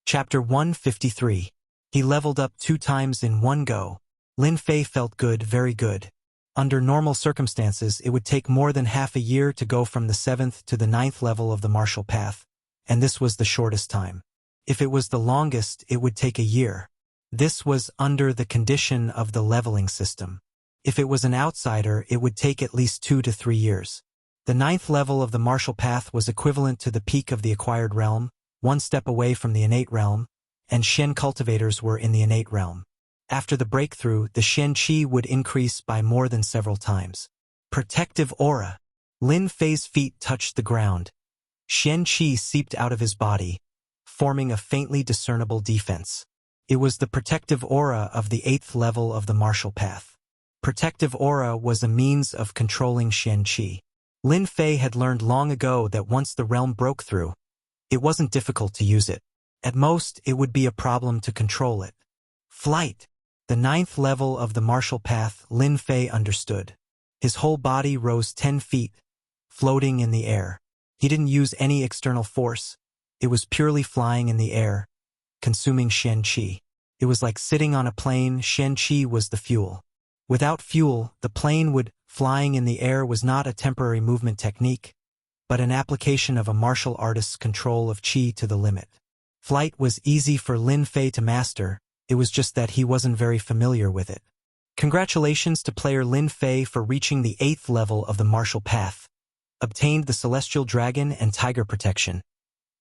Chapter 153. He leveled up 2 times in one go. Lin Fei felt good, very good. Under normal circumstances, it would take more than half a year to go from the 7th to the 9th level of the martial path, and this was the shortest time. If it was the longest, it would take a year. This was under the condition of the leveling system. If it was an outsider, it would take at least 2 to 3 years. The 9th level of the martial path was equivalent to the peak of the acquired realm, 1 step away from the innate realm, and Shen cultivators were in the innate realm. After the breakthrough, the Shen Qi would increase by more than several times. Protective aura. Lin Fei's feet touched the ground. Shen Qi seeped out of his body, forming a faintly discernible defense. It was the protective aura of the 8th level of the martial path. Protective aura was a means of controlling Shen Qi. Lin Fei had learned long ago that once the realm broke through, it wasn't difficult to use it. At most, it would be a problem to control it. Flight. The 9th level of the martial path, Lin Fei understood. His whole body rose 10 feet, floating in the air. He didn't use any external force. It was purely flying in the air, consuming Shen Qi. It was like sitting on a plane. Shen Qi was the fuel. Without fuel, the plane would. Flying in the air was not a temporary movement technique, but an application of a martial artist's control of Qi to the limit. Flight was easy for Lin Fei to master. It was just that he wasn't very familiar with it. Congratulations to player Lin Fei for reaching the 8th level of the martial path. Obtained the Celestial Dragon and Tiger Protection.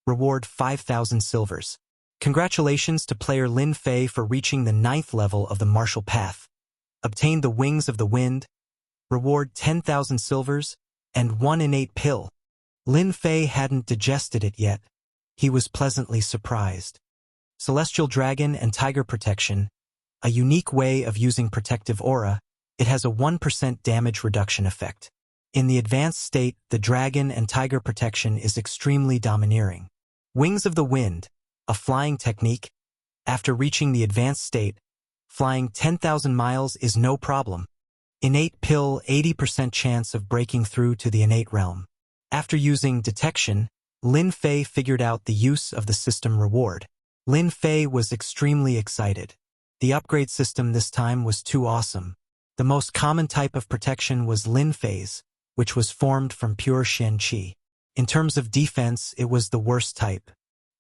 Reward 5,000 silvers. Congratulations to player Lin Fei for reaching the 9th level of the martial path. Obtained the Wings of the Wind. Reward 10,000 silvers and 1 innate pill. Lin Fei hadn't digested it yet. He was pleasantly surprised. Celestial Dragon and Tiger Protection. A unique way of using protective aura. It has a 1% damage reduction effect. In the advanced state, the Dragon and Tiger Protection is extremely domineering. Wings of the Wind. A flying technique. After reaching the advanced state, flying 10,000 miles is no problem. Innate pill, 80% chance of breaking through to the innate realm. After using detection, Lin Fei figured out the use of the system reward. Lin Fei was extremely excited. The upgrade system this time was too awesome. The most common type of protection was Lin Fei's, which was formed from pure Shen Qi. In terms of defense, it was the worst type.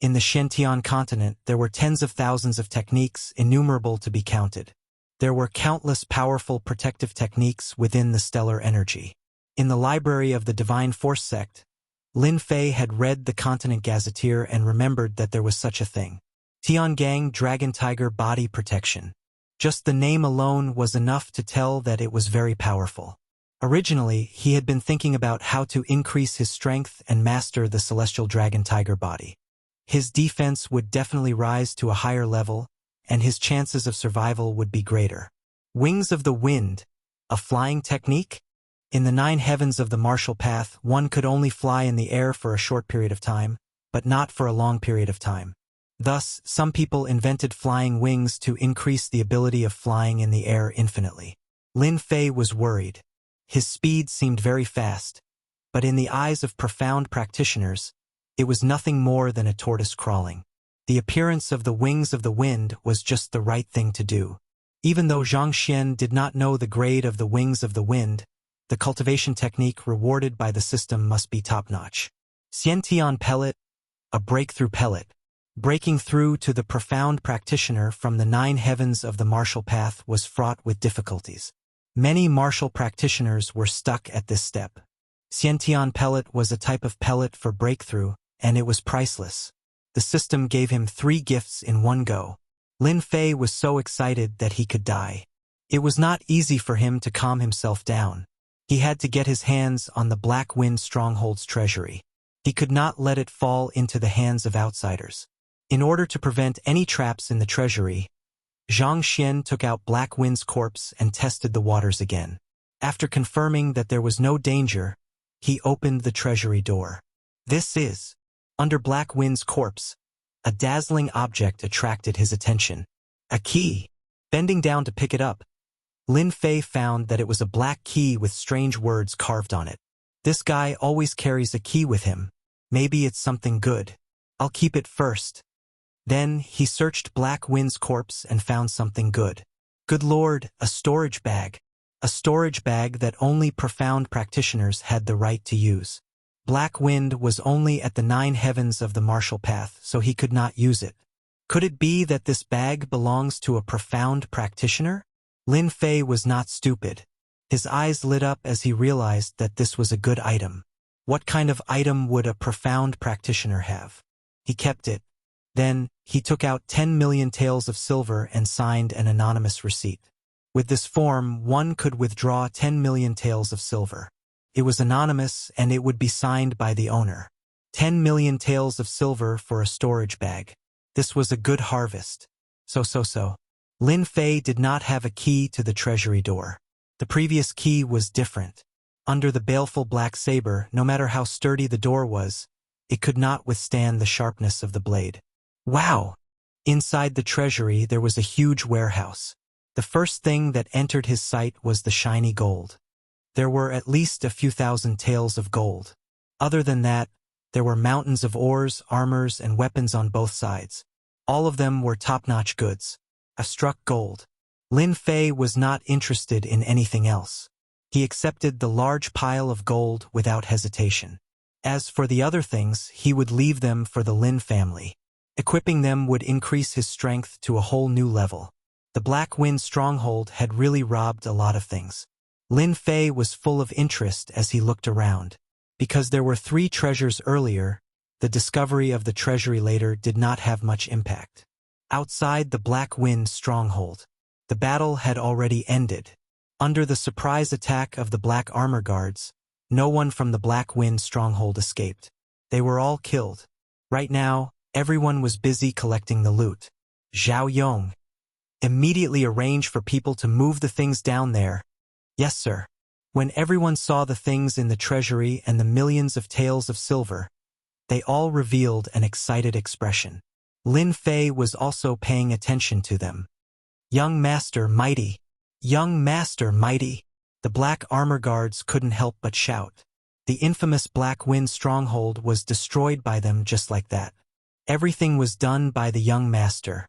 In the Shentian continent, there were tens of thousands of techniques, innumerable to be counted. There were countless powerful protective techniques within the stellar energy. In the library of the Divine Force sect, Lin Fei had read the Continent Gazetteer and remembered that there was such a thing. Tiangang Dragon Tiger Body Protection. Just the name alone was enough to tell that it was very powerful. Originally, he had been thinking about how to increase his strength and master the Celestial Dragon Tiger body. His defense would definitely rise to a higher level, and his chances of survival would be greater. Wings of the Wind. A flying technique? In the 9 heavens of the martial path, one could only fly in the air for a short period of time, but not for a long period of time. Thus, some people invented flying wings to increase the ability of flying in the air infinitely. Lin Fei was worried. His speed seemed very fast, but in the eyes of profound practitioners, it was nothing more than a tortoise crawling. The appearance of the wings of the wind was just the right thing to do. Even though Zhang Xian did not know the grade of the wings of the wind, the cultivation technique rewarded by the system must be top-notch. Xiantian pellet, a breakthrough pellet. Breaking through to the profound practitioner from the 9 heavens of the martial path was fraught with difficulties. Many martial practitioners were stuck at this step. Xiantian pellet was a type of pellet for breakthrough, and it was priceless. The system gave him 3 gifts in one go. Lin Fei was so excited that he could die. It was not easy for him to calm himself down. He had to get his hands on the Black Wind Stronghold's treasury. He could not let it fall into the hands of outsiders. In order to prevent any traps in the treasury, Zhang Xian took out Black Wind's corpse and tested the waters again. After confirming that there was no danger, he opened the treasury door. This is, under Black Wind's corpse, a dazzling object attracted his attention. A key. Bending down to pick it up, Lin Fei found that it was a black key with strange words carved on it. This guy always carries a key with him. Maybe it's something good. I'll keep it first. Then he searched Black Wind's corpse and found something good. Good Lord, a storage bag. A storage bag that only profound practitioners had the right to use. Black Wind was only at the 9 heavens of the martial path, so he could not use it. Could it be that this bag belongs to a profound practitioner? Lin Fei was not stupid. His eyes lit up as he realized that this was a good item. What kind of item would a profound practitioner have? He kept it. Then, he took out 10 million taels of silver and signed an anonymous receipt. With this form, one could withdraw 10 million taels of silver. It was anonymous and it would be signed by the owner. 10 million taels of silver for a storage bag. This was a good harvest. So. Lin Fei did not have a key to the treasury door. The previous key was different. Under the baleful black saber, no matter how sturdy the door was, it could not withstand the sharpness of the blade. Wow! Inside the treasury there was a huge warehouse. The first thing that entered his sight was the shiny gold. There were at least a few thousand taels of gold. Other than that, there were mountains of ores, armors, and weapons on both sides. All of them were top-notch goods. I struck gold. Lin Fei was not interested in anything else. He accepted the large pile of gold without hesitation. As for the other things, he would leave them for the Lin family. Equipping them would increase his strength to a whole new level. The Black Wind Stronghold had really robbed a lot of things. Lin Fei was full of interest as he looked around. Because there were 3 treasures earlier, the discovery of the treasury later did not have much impact. Outside the Black Wind Stronghold, the battle had already ended. Under the surprise attack of the Black Armor Guards, no one from the Black Wind Stronghold escaped. They were all killed. Right now, everyone was busy collecting the loot. Zhao Yong. Immediately arrange for people to move the things down there. Yes, sir. When everyone saw the things in the treasury and the millions of taels of silver, they all revealed an excited expression. Lin Fei was also paying attention to them. Young Master Mighty! Young Master Mighty! The Black Armor Guards couldn't help but shout. The infamous Black Wind Stronghold was destroyed by them just like that. Everything was done by the young master.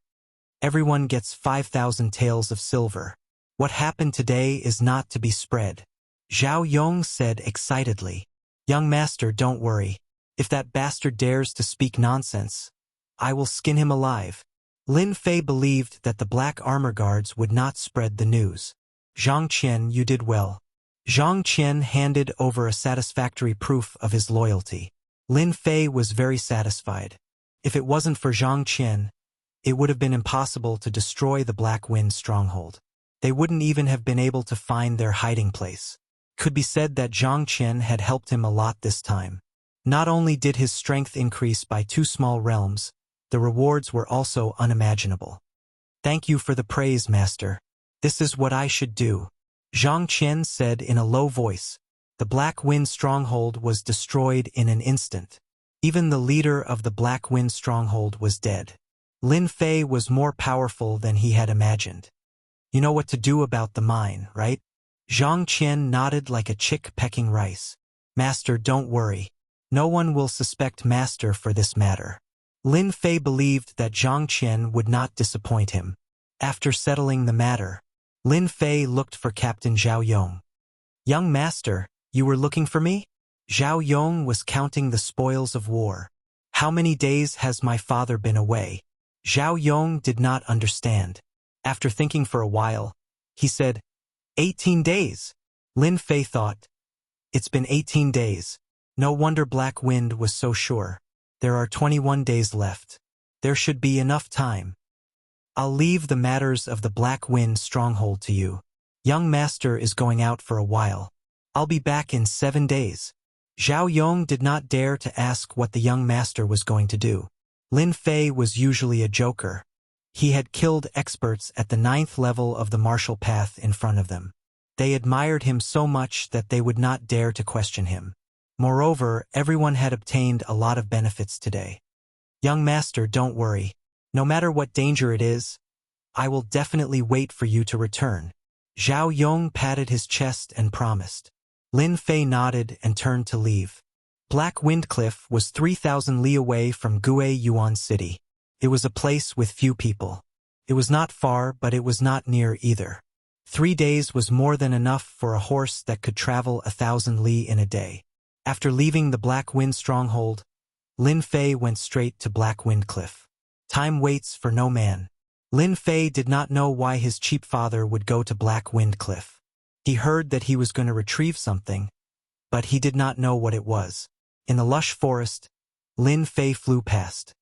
Everyone gets 5,000 taels of silver. What happened today is not to be spread. Zhao Yong said excitedly. Young master, don't worry. If that bastard dares to speak nonsense, I will skin him alive. Lin Fei believed that the Black Armor Guards would not spread the news. Zhang Qian, you did well. Zhang Qian handed over a satisfactory proof of his loyalty. Lin Fei was very satisfied. If it wasn't for Zhang Qian, it would have been impossible to destroy the Black Wind Stronghold. They wouldn't even have been able to find their hiding place. Could be said that Zhang Qian had helped him a lot this time. Not only did his strength increase by 2 small realms, the rewards were also unimaginable. Thank you for the praise, master. This is what I should do. Zhang Qian said in a low voice. The Black Wind Stronghold was destroyed in an instant. Even the leader of the Black Wind Stronghold was dead. Lin Fei was more powerful than he had imagined. You know what to do about the mine, right? Zhang Qian nodded like a chick pecking rice. Master, don't worry. No one will suspect Master for this matter. Lin Fei believed that Zhang Qian would not disappoint him. After settling the matter, Lin Fei looked for Captain Zhao Yong. "Young master, you were looking for me?" Zhao Yong was counting the spoils of war. "How many days has my father been away?" Zhao Yong did not understand. After thinking for a while, he said, 18 days. Lin Fei thought, "It's been 18 days. No wonder Black Wind was so sure. There are 21 days left. There should be enough time. I'll leave the matters of the Black Wind stronghold to you. Young master is going out for a while. I'll be back in 7 days." Zhao Yong did not dare to ask what the young master was going to do. Lin Fei was usually a joker. He had killed experts at the 9th level of the martial path in front of them. They admired him so much that they would not dare to question him. Moreover, everyone had obtained a lot of benefits today. "Young master, don't worry. No matter what danger it is, I will definitely wait for you to return." Zhao Yong patted his chest and promised. Lin Fei nodded and turned to leave. Black Wind Cliff was 3,000 li away from Gue Yuan City. It was a place with few people. It was not far, but it was not near either. 3 days was more than enough for a horse that could travel 1,000 li in a day. After leaving the Black Wind stronghold, Lin Fei went straight to Black Wind Cliff. Time waits for no man. Lin Fei did not know why his cheap father would go to Black Wind Cliff. He heard that he was going to retrieve something, but he did not know what it was. In the lush forest, Lin Fei flew past.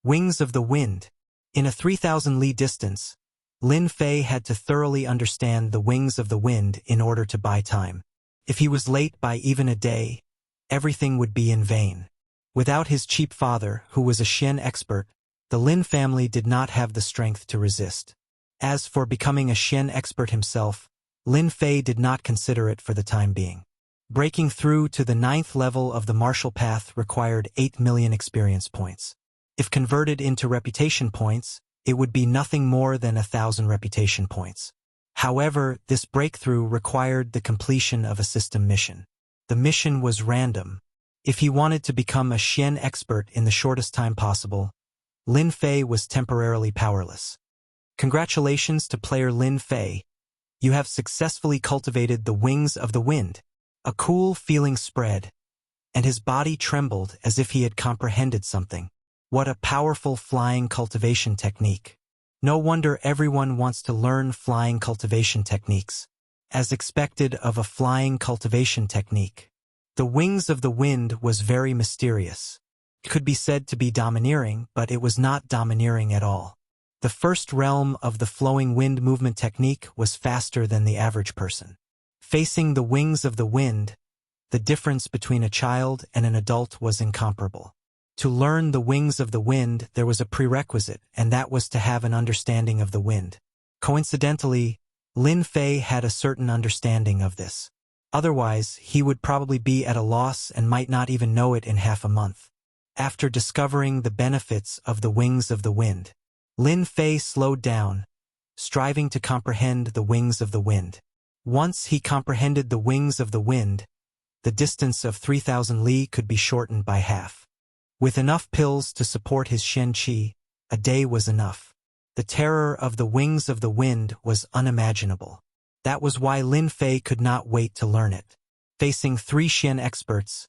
Wings of the Wind. In a 3,000 li distance, Lin Fei had to thoroughly understand the wings of the wind in order to buy time. If he was late by even a day, everything would be in vain. Without his cheap father, who was a Xian expert, the Lin family did not have the strength to resist. As for becoming a Xian expert himself, Lin Fei did not consider it for the time being. Breaking through to the 9th level of the martial path required 8 million experience points. If converted into reputation points, it would be nothing more than 1,000 reputation points. However, this breakthrough required the completion of a system mission. The mission was random. If he wanted to become a Xian expert in the shortest time possible, Lin Fei was temporarily powerless. Congratulations to player Lin Fei. You have successfully cultivated the wings of the wind. A cool feeling spread, and his body trembled as if he had comprehended something. What a powerful flying cultivation technique. No wonder everyone wants to learn flying cultivation techniques. As expected of a flying cultivation technique, the wings of the wind was very mysterious. It could be said to be domineering, but it was not domineering at all. The first realm of the flowing wind movement technique was faster than the average person. Facing the wings of the wind, the difference between a child and an adult was incomparable. To learn the wings of the wind, there was a prerequisite, and that was to have an understanding of the wind. Coincidentally, Lin Fei had a certain understanding of this. Otherwise, he would probably be at a loss and might not even know it in half a month. After discovering the benefits of the wings of the wind, Lin Fei slowed down, striving to comprehend the wings of the wind. Once he comprehended the wings of the wind, the distance of 3,000 li could be shortened by half. With enough pills to support his Shen Qi, a day was enough. The terror of the wings of the wind was unimaginable. That was why Lin Fei could not wait to learn it. Facing 3 Xian experts,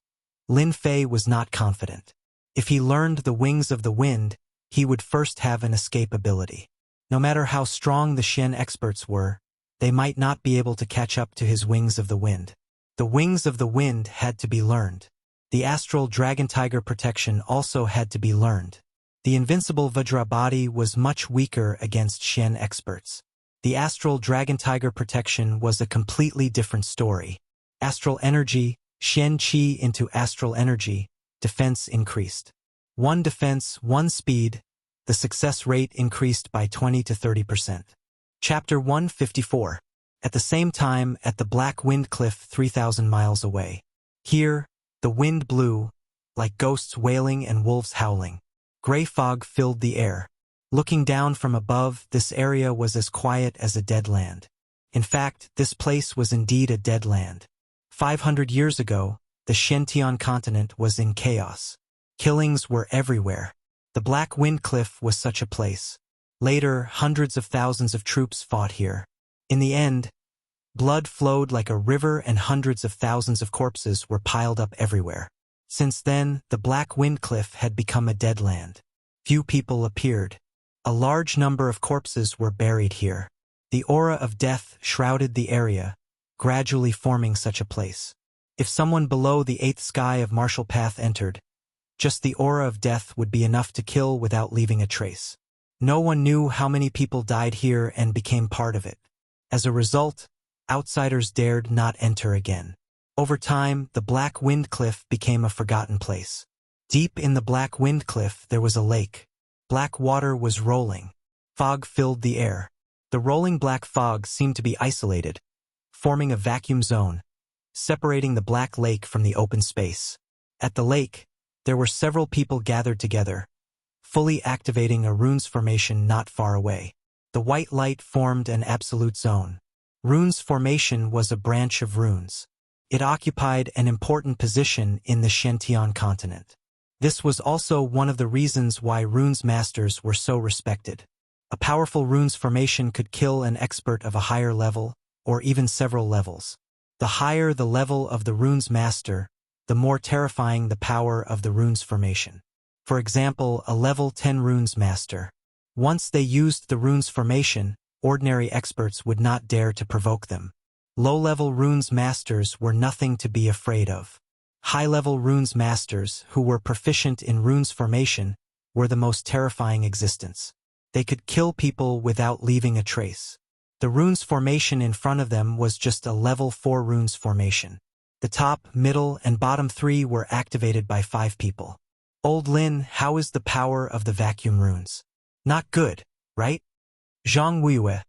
Lin Fei was not confident. If he learned the wings of the wind, he would first have an escape ability. No matter how strong the Xian experts were, they might not be able to catch up to his wings of the wind. The wings of the wind had to be learned. The astral dragon tiger protection also had to be learned. The invincible Vajra body was much weaker against Xian experts. The astral dragon tiger protection was a completely different story. Astral energy, Xian Qi into astral energy, defense increased. 1 defense, 1 speed, the success rate increased by 20 to 30%. Chapter 154. At the same time, at the Black Wind Cliff 3,000 miles away. Here, the wind blew, like ghosts wailing and wolves howling. Gray fog filled the air. Looking down from above, this area was as quiet as a dead land. In fact, this place was indeed a dead land. 500 years ago, the Shentian continent was in chaos. Killings were everywhere. The Black Wind Cliff was such a place. Later, hundreds of thousands of troops fought here. In the end, blood flowed like a river and hundreds of thousands of corpses were piled up everywhere. Since then, the Black Wind Cliff had become a dead land. Few people appeared. A large number of corpses were buried here. The aura of death shrouded the area, gradually forming such a place. If someone below the eighth sky of Martial Path entered, just the aura of death would be enough to kill without leaving a trace. No one knew how many people died here and became part of it. As a result, outsiders dared not enter again. Over time, the Black Wind Cliff became a forgotten place. Deep in the Black Wind Cliff there was a lake. Black water was rolling. Fog filled the air. The rolling black fog seemed to be isolated, forming a vacuum zone, separating the Black Lake from the open space. At the lake, there were several people gathered together, fully activating a runes formation not far away. The white light formed an absolute zone. Runes formation was a branch of runes. It occupied an important position in the Shentian continent. This was also one of the reasons why runes masters were so respected. A powerful runes formation could kill an expert of a higher level, or even several levels. The higher the level of the runes master, the more terrifying the power of the runes formation. For example, a level 10 runes master. Once they used the runes formation, ordinary experts would not dare to provoke them. Low-level runes masters were nothing to be afraid of. High-level runes masters, who were proficient in runes formation, were the most terrifying existence. They could kill people without leaving a trace. The runes formation in front of them was just a level 4 runes formation. The top, middle, and bottom 3 were activated by 5 people. Old Lin, how is the power of the vacuum runes? Not good, right? Zhang Wuiyue,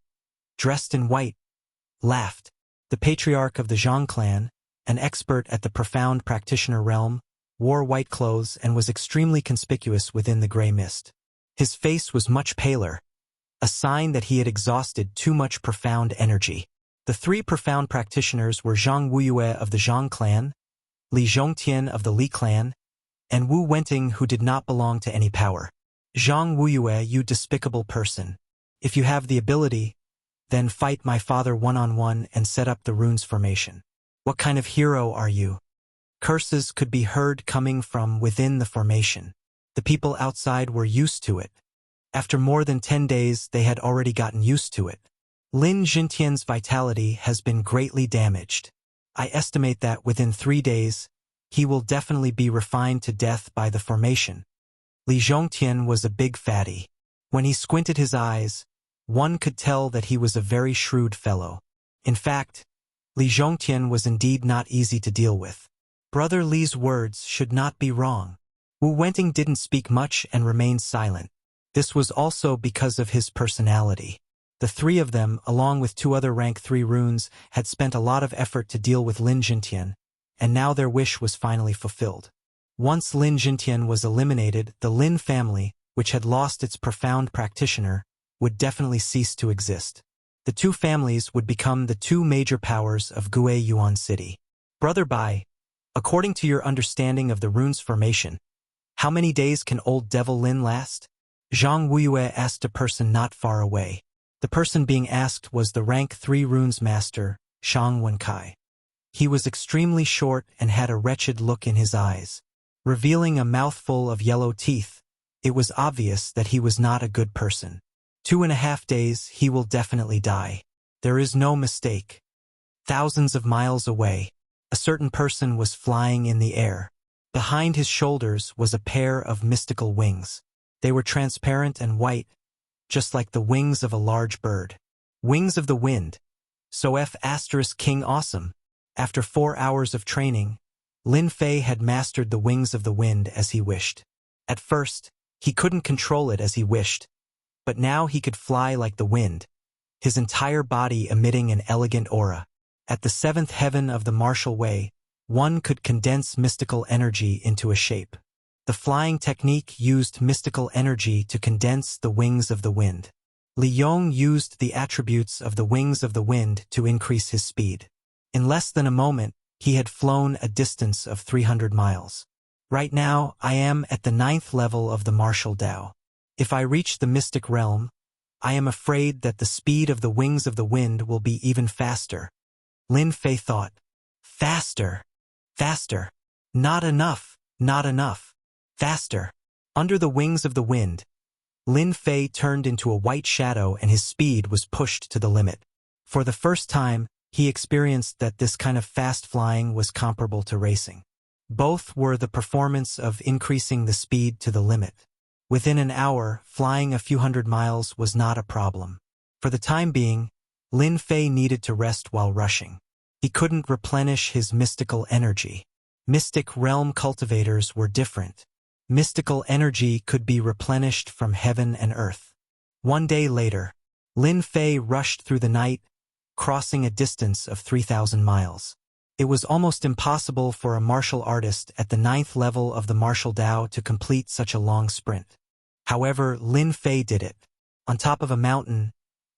dressed in white, laughed. The patriarch of the Zhang clan, an expert at the profound practitioner realm, wore white clothes and was extremely conspicuous within the gray mist. His face was much paler, a sign that he had exhausted too much profound energy. The 3 profound practitioners were Zhang Wuiyue of the Zhang clan, Li Zhongtian of the Li clan, and Wu Wenting, who did not belong to any power. Zhang Wuiyue, you despicable person. If you have the ability, then fight my father one-on-one and set up the runes formation. What kind of hero are you? Curses could be heard coming from within the formation. The people outside were used to it. After more than 10 days, they had already gotten used to it. Lin Jintian's vitality has been greatly damaged. I estimate that within 3 days, he will definitely be refined to death by the formation. Li Zhongtian was a big fatty. When he squinted his eyes, one could tell that he was a very shrewd fellow. In fact, Li Zhongtian was indeed not easy to deal with. Brother Li's words should not be wrong. Wu Wenting didn't speak much and remained silent. This was also because of his personality. The 3 of them, along with 2 other rank 3 runes, had spent a lot of effort to deal with Lin Jintian, and now their wish was finally fulfilled. Once Lin Jintian was eliminated, the Lin family, which had lost its profound practitioner, would definitely cease to exist. The 2 families would become the 2 major powers of Gue Yuan City. Brother Bai, according to your understanding of the runes formation, how many days can old Devil Lin last? Zhang Wuiyue asked a person not far away. The person being asked was the rank 3 runes master, Shang Wenkai. He was extremely short and had a wretched look in his eyes. Revealing a mouthful of yellow teeth, it was obvious that he was not a good person. 2.5 days, he will definitely die. There is no mistake. Thousands of miles away, a certain person was flying in the air. Behind his shoulders was a pair of mystical wings. They were transparent and white, just like the wings of a large bird. Wings of the wind. So King awesome. After 4 hours of training, Lin Fei had mastered the wings of the wind as he wished. At first, he couldn't control it as he wished, but now he could fly like the wind, his entire body emitting an elegant aura. At the 7th heaven of the martial way, one could condense mystical energy into a shape. The flying technique used mystical energy to condense the wings of the wind. Li Yong used the attributes of the wings of the wind to increase his speed. In less than a moment, he had flown a distance of 300 miles. Right now, I am at the 9th level of the martial Tao. If I reach the mystic realm, I am afraid that the speed of the wings of the wind will be even faster. Lin Fei thought. Faster. Faster. Not enough. Not enough. Faster. Under the wings of the wind, Lin Fei turned into a white shadow and his speed was pushed to the limit. For the first time, he experienced that this kind of fast flying was comparable to racing. Both were the performance of increasing the speed to the limit. Within an hour, flying a few hundred miles was not a problem. For the time being, Lin Fei needed to rest while rushing. He couldn't replenish his mystical energy. Mystic realm cultivators were different. Mystical energy could be replenished from heaven and earth. One day later, Lin Fei rushed through the night, crossing a distance of 3,000 miles. It was almost impossible for a martial artist at the 9th level of the martial Tao to complete such a long sprint. However, Lin Fei did it. On top of a mountain,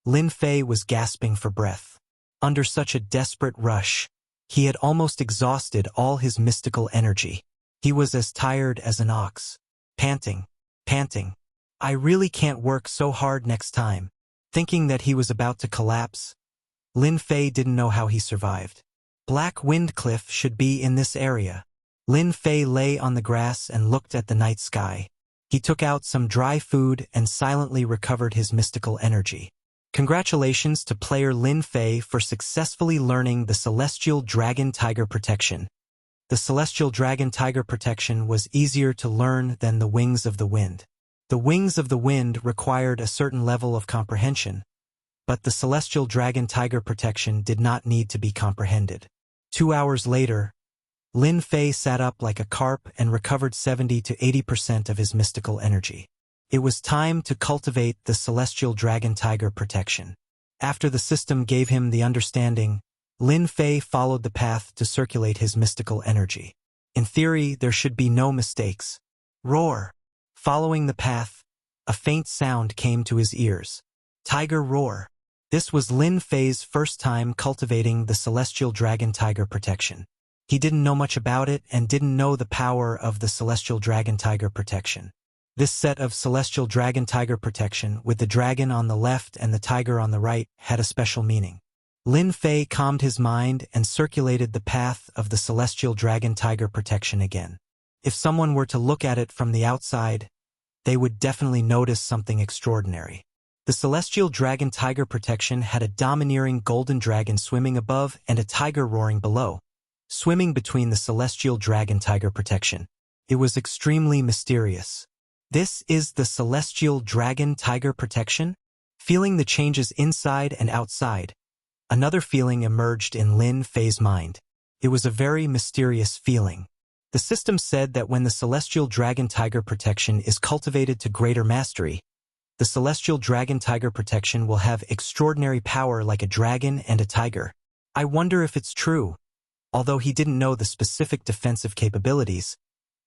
Lin Fei was gasping for breath. Under such a desperate rush, he had almost exhausted all his mystical energy. He was as tired as an ox. Panting. Panting. I really can't work so hard next time. Thinking that he was about to collapse, Lin Fei didn't know how he survived. Black Wind Cliff should be in this area. Lin Fei lay on the grass and looked at the night sky. He took out some dry food and silently recovered his mystical energy. Congratulations to player Lin Fei for successfully learning the Celestial Dragon Tiger Protection. The Celestial Dragon Tiger Protection was easier to learn than the Wings of the Wind. The Wings of the Wind required a certain level of comprehension, but the Celestial Dragon Tiger Protection did not need to be comprehended. 2 hours later, Lin Fei sat up like a carp and recovered 70 to 80% of his mystical energy. It was time to cultivate the Celestial Dragon Tiger Protection. After the system gave him the understanding, Lin Fei followed the path to circulate his mystical energy. In theory, there should be no mistakes. Roar! Following the path, a faint sound came to his ears. Tiger roar! This was Lin Fei's first time cultivating the Celestial Dragon Tiger Protection. He didn't know much about it and didn't know the power of the Celestial Dragon Tiger Protection. This set of Celestial Dragon Tiger Protection, with the dragon on the left and the tiger on the right, had a special meaning. Lin Fei calmed his mind and circulated the path of the Celestial Dragon Tiger Protection again. If someone were to look at it from the outside, they would definitely notice something extraordinary. The Celestial Dragon Tiger Protection had a domineering golden dragon swimming above and a tiger roaring below, swimming between the Celestial Dragon Tiger Protection. It was extremely mysterious. This is the Celestial Dragon Tiger Protection? Feeling the changes inside and outside, another feeling emerged in Lin Fei's mind. It was a very mysterious feeling. The system said that when the Celestial Dragon Tiger Protection is cultivated to greater mastery, the Celestial Dragon Tiger Protection will have extraordinary power like a dragon and a tiger. I wonder if it's true. Although he didn't know the specific defensive capabilities,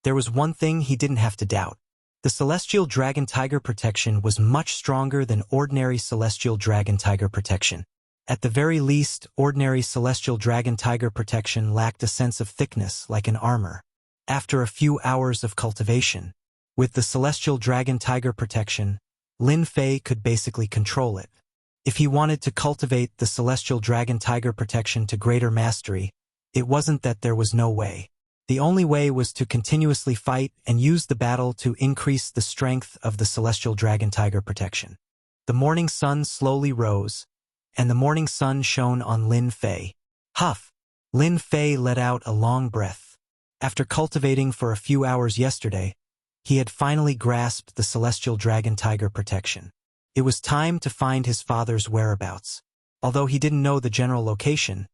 there was one thing he didn't have to doubt. The Celestial Dragon Tiger Protection was much stronger than ordinary Celestial Dragon Tiger Protection. At the very least, ordinary Celestial Dragon Tiger Protection lacked a sense of thickness like an armor. After a few hours of cultivation, with the Celestial Dragon Tiger Protection, Lin Fei could basically control it. If he wanted to cultivate the Celestial Dragon Tiger Protection to greater mastery, it wasn't that there was no way. The only way was to continuously fight and use the battle to increase the strength of the Celestial Dragon Tiger Protection. The morning sun slowly rose, and the morning sun shone on Lin Fei. Huff! Lin Fei let out a long breath. After cultivating for a few hours yesterday, he had finally grasped the Celestial Dragon Tiger Protection. It was time to find his father's whereabouts. Although he didn't know the general location,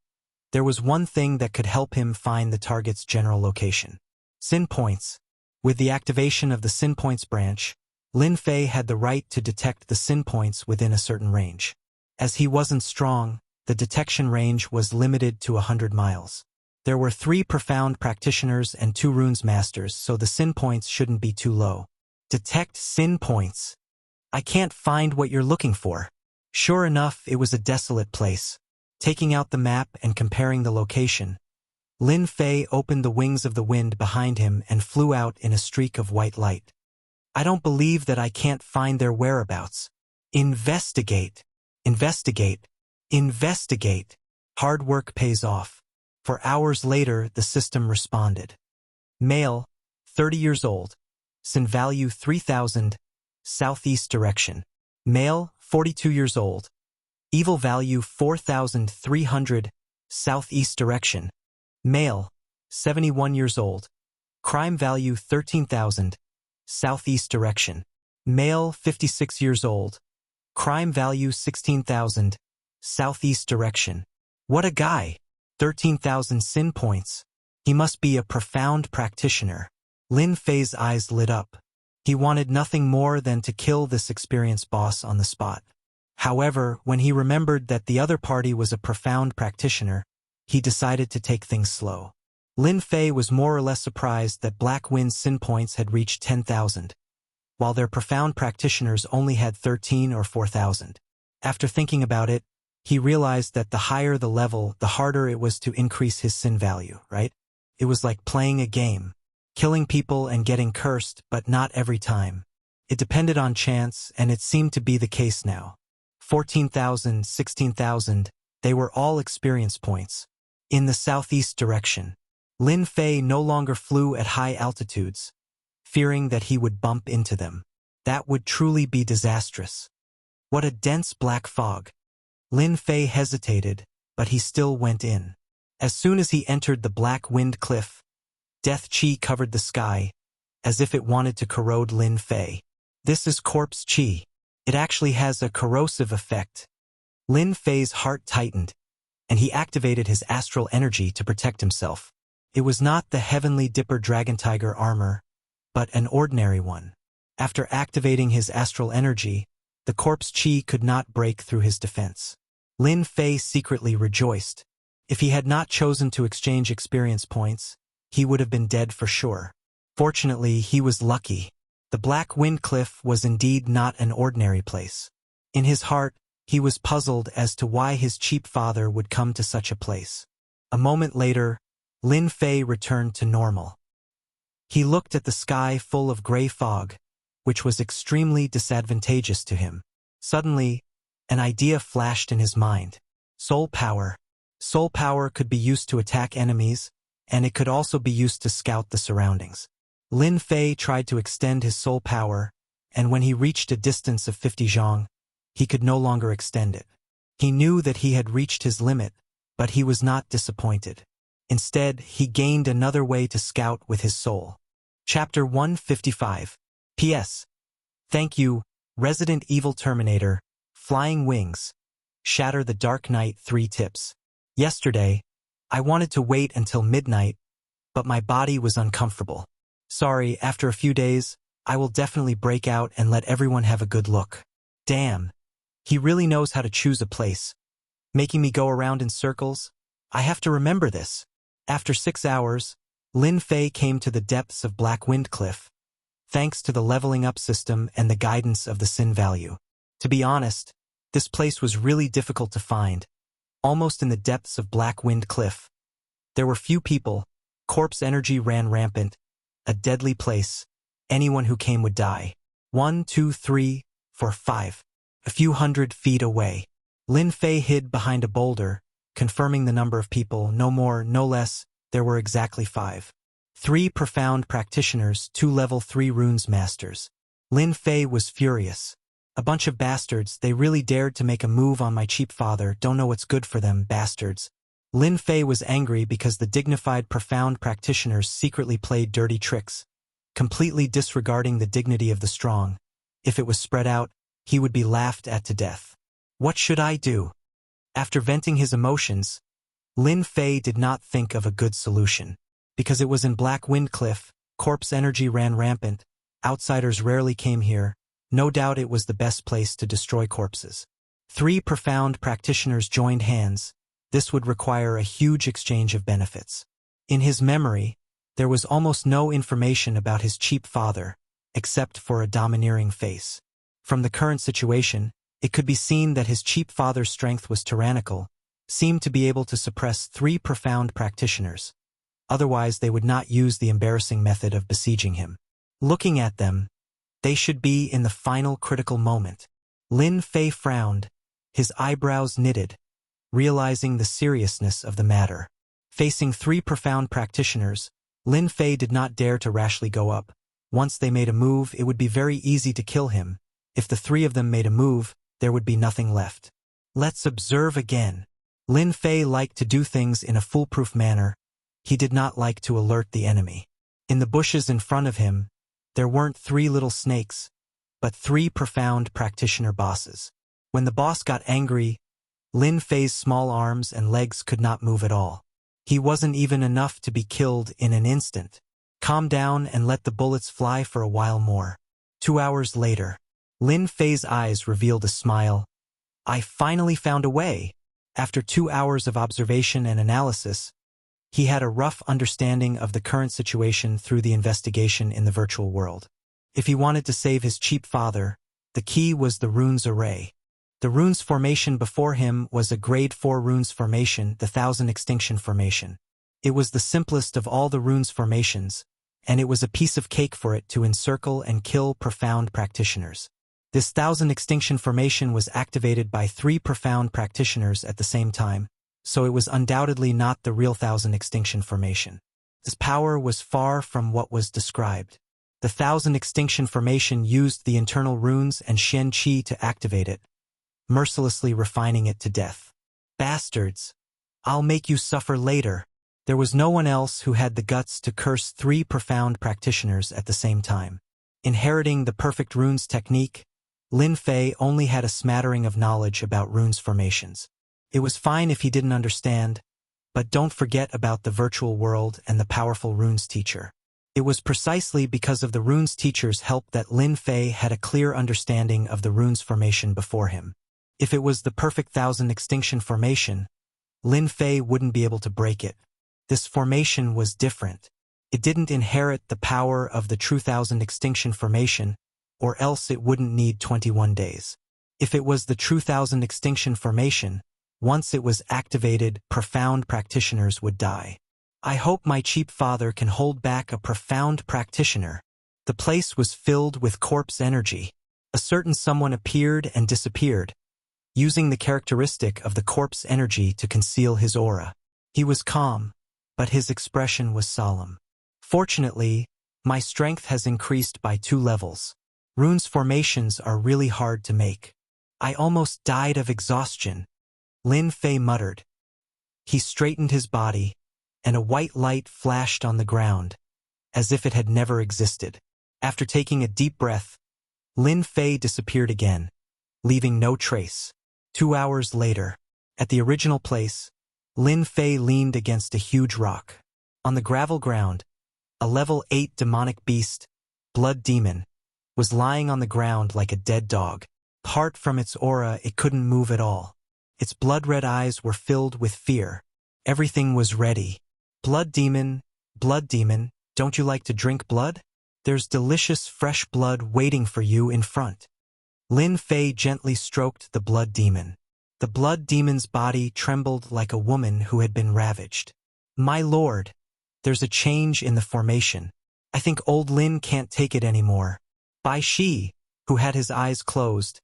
there was one thing that could help him find the target's general location. Sin points. With the activation of the Sin Points branch, Lin Fei had the right to detect the Sin Points within a certain range. As he wasn't strong, the detection range was limited to 100 miles. There were 3 profound practitioners and 2 runes masters, so the Sin Points shouldn't be too low. Detect Sin Points. I can't find what you're looking for. Sure enough, it was a desolate place. Taking out the map and comparing the location, Lin Fei opened the wings of the wind behind him and flew out in a streak of white light. I don't believe that I can't find their whereabouts. Investigate. Investigate. Investigate. Hard work pays off. For hours later, the system responded. Male, 30 years old. Sin value 3000, southeast direction. Male, 42 years old. Evil value 4300, southeast direction. Male, 71 years old. Crime value 13,000, southeast direction. Male, 56 years old. Crime value 16,000, southeast direction. What a guy! 13,000 sin points. He must be a profound practitioner. Lin Fei's eyes lit up. He wanted nothing more than to kill this experienced boss on the spot. However, when he remembered that the other party was a profound practitioner, he decided to take things slow. Lin Fei was more or less surprised that Black Wind's sin points had reached 10,000, while their profound practitioners only had 13 or 4,000. After thinking about it, he realized that the higher the level, the harder it was to increase his sin value, right? It was like playing a game. Killing people and getting cursed, but not every time. It depended on chance, and it seemed to be the case now. 14,000, 16,000, they were all experience points. In the southeast direction, Lin Fei no longer flew at high altitudes, fearing that he would bump into them. That would truly be disastrous. What a dense black fog. Lin Fei hesitated, but he still went in. As soon as he entered the Black Wind cliff, death chi covered the sky, as if it wanted to corrode Lin Fei. This is corpse chi. It actually has a corrosive effect. Lin Fei's heart tightened, and he activated his astral energy to protect himself. It was not the Heavenly Dipper Dragon Tiger armor, but an ordinary one. After activating his astral energy, the corpse chi could not break through his defense. Lin Fei secretly rejoiced. If he had not chosen to exchange experience points, he would have been dead for sure. Fortunately, he was lucky. The Black Wind Cliff was indeed not an ordinary place. In his heart, he was puzzled as to why his cheap father would come to such a place. A moment later, Lin Fei returned to normal. He looked at the sky full of gray fog, which was extremely disadvantageous to him. Suddenly, an idea flashed in his mind. Soul power. Soul power could be used to attack enemies, and it could also be used to scout the surroundings. Lin Fei tried to extend his soul power, and when he reached a distance of 50 zhong, he could no longer extend it. He knew that he had reached his limit, but he was not disappointed. Instead, he gained another way to scout with his soul. Chapter 155. P.S. Thank you, Resident Evil Terminator, Flying Wings, Shatter the Dark Knight 3 tips. Yesterday, I wanted to wait until midnight, but my body was uncomfortable. Sorry, after a few days, I will definitely break out and let everyone have a good look. Damn. He really knows how to choose a place. Making me go around in circles? I have to remember this. After 6 hours, Lin Fei came to the depths of Black Wind Cliff, thanks to the leveling up system and the guidance of the sin value. To be honest, this place was really difficult to find, almost in the depths of Black Wind Cliff. There were few people, corpse energy ran rampant, a deadly place. Anyone who came would die. 1, 2, 3, 4, 5. A few 100 feet away. Lin Fei hid behind a boulder, confirming the number of people, no more, no less, there were exactly 5. 3 profound practitioners, 2 level 3 runes masters. Lin Fei was furious. A bunch of bastards, they really dared to make a move on my cheap father, don't know what's good for them, bastards. Lin Fei was angry because the dignified profound practitioners secretly played dirty tricks, completely disregarding the dignity of the strong. If it was spread out, he would be laughed at to death. What should I do? After venting his emotions, Lin Fei did not think of a good solution. Because it was in Black Wind Cliff, corpse energy ran rampant, outsiders rarely came here, no doubt it was the best place to destroy corpses. 3 profound practitioners joined hands. This would require a huge exchange of benefits. In his memory, there was almost no information about his cheap father, except for a domineering face. From the current situation, it could be seen that his cheap father's strength was tyrannical, seemed to be able to suppress 3 profound practitioners. otherwise they would not use the embarrassing method of besieging him. Looking at them, they should be in the final critical moment. Lin Fei frowned, his eyebrows knitted, realizing the seriousness of the matter. Facing 3 profound practitioners, Lin Fei did not dare to rashly go up. Once they made a move, it would be very easy to kill him. If the 3 of them made a move, there would be nothing left. Let's observe again. Lin Fei liked to do things in a foolproof manner. He did not like to alert the enemy. In the bushes in front of him, there weren't 3 little snakes, but 3 profound practitioner bosses. When the boss got angry, Lin Fei's small arms and legs could not move at all. He wasn't even enough to be killed in an instant. Calm down and let the bullets fly for a while more. 2 hours later, Lin Fei's eyes revealed a smile. I finally found a way. After 2 hours of observation and analysis, he had a rough understanding of the current situation through the investigation in the virtual world. If he wanted to save his cheap father, the key was the runes array. The runes formation before him was a grade 4 runes formation, the 1000 extinction formation. It was the simplest of all the runes formations, and it was a piece of cake for it to encircle and kill profound practitioners. This 1000 extinction formation was activated by 3 profound practitioners at the same time, so it was undoubtedly not the real 1000 extinction formation. This power was far from what was described. The 1000 extinction formation used the internal runes and Shen Qi to activate it, mercilessly refining it to death. Bastards! I'll make you suffer later. There was no one else who had the guts to curse 3 profound practitioners at the same time. Inheriting the perfect runes technique, Lin Fei only had a smattering of knowledge about runes formations. It was fine if he didn't understand, but don't forget about the virtual world and the powerful runes teacher. It was precisely because of the runes teacher's help that Lin Fei had a clear understanding of the runes formation before him. If it was the perfect 1000 extinction formation, Lin Fei wouldn't be able to break it. This formation was different. It didn't inherit the power of the true 1000 extinction formation, or else it wouldn't need 21 days. If it was the true 1000 extinction formation, once it was activated, profound practitioners would die. I hope my cheap father can hold back a profound practitioner. The place was filled with corpse energy. A certain someone appeared and disappeared, using the characteristic of the corpse energy to conceal his aura. He was calm, but his expression was solemn. Fortunately, my strength has increased by 2 levels. Runes formations are really hard to make. I almost died of exhaustion, Lin Fei muttered. He straightened his body, and a white light flashed on the ground, as if it had never existed. After taking a deep breath, Lin Fei disappeared again, leaving no trace. 2 hours later, at the original place, Lin Fei leaned against a huge rock. On the gravel ground, a level 8 demonic beast, Blood Demon, was lying on the ground like a dead dog. Apart from its aura, it couldn't move at all. Its blood-red eyes were filled with fear. Everything was ready. Blood Demon, don't you like to drink blood? There's delicious fresh blood waiting for you in front. Lin Fei gently stroked the Blood Demon. The Blood Demon's body trembled like a woman who had been ravaged. My lord, there's a change in the formation. I think old Lin can't take it anymore. Bai Shi, who had his eyes closed,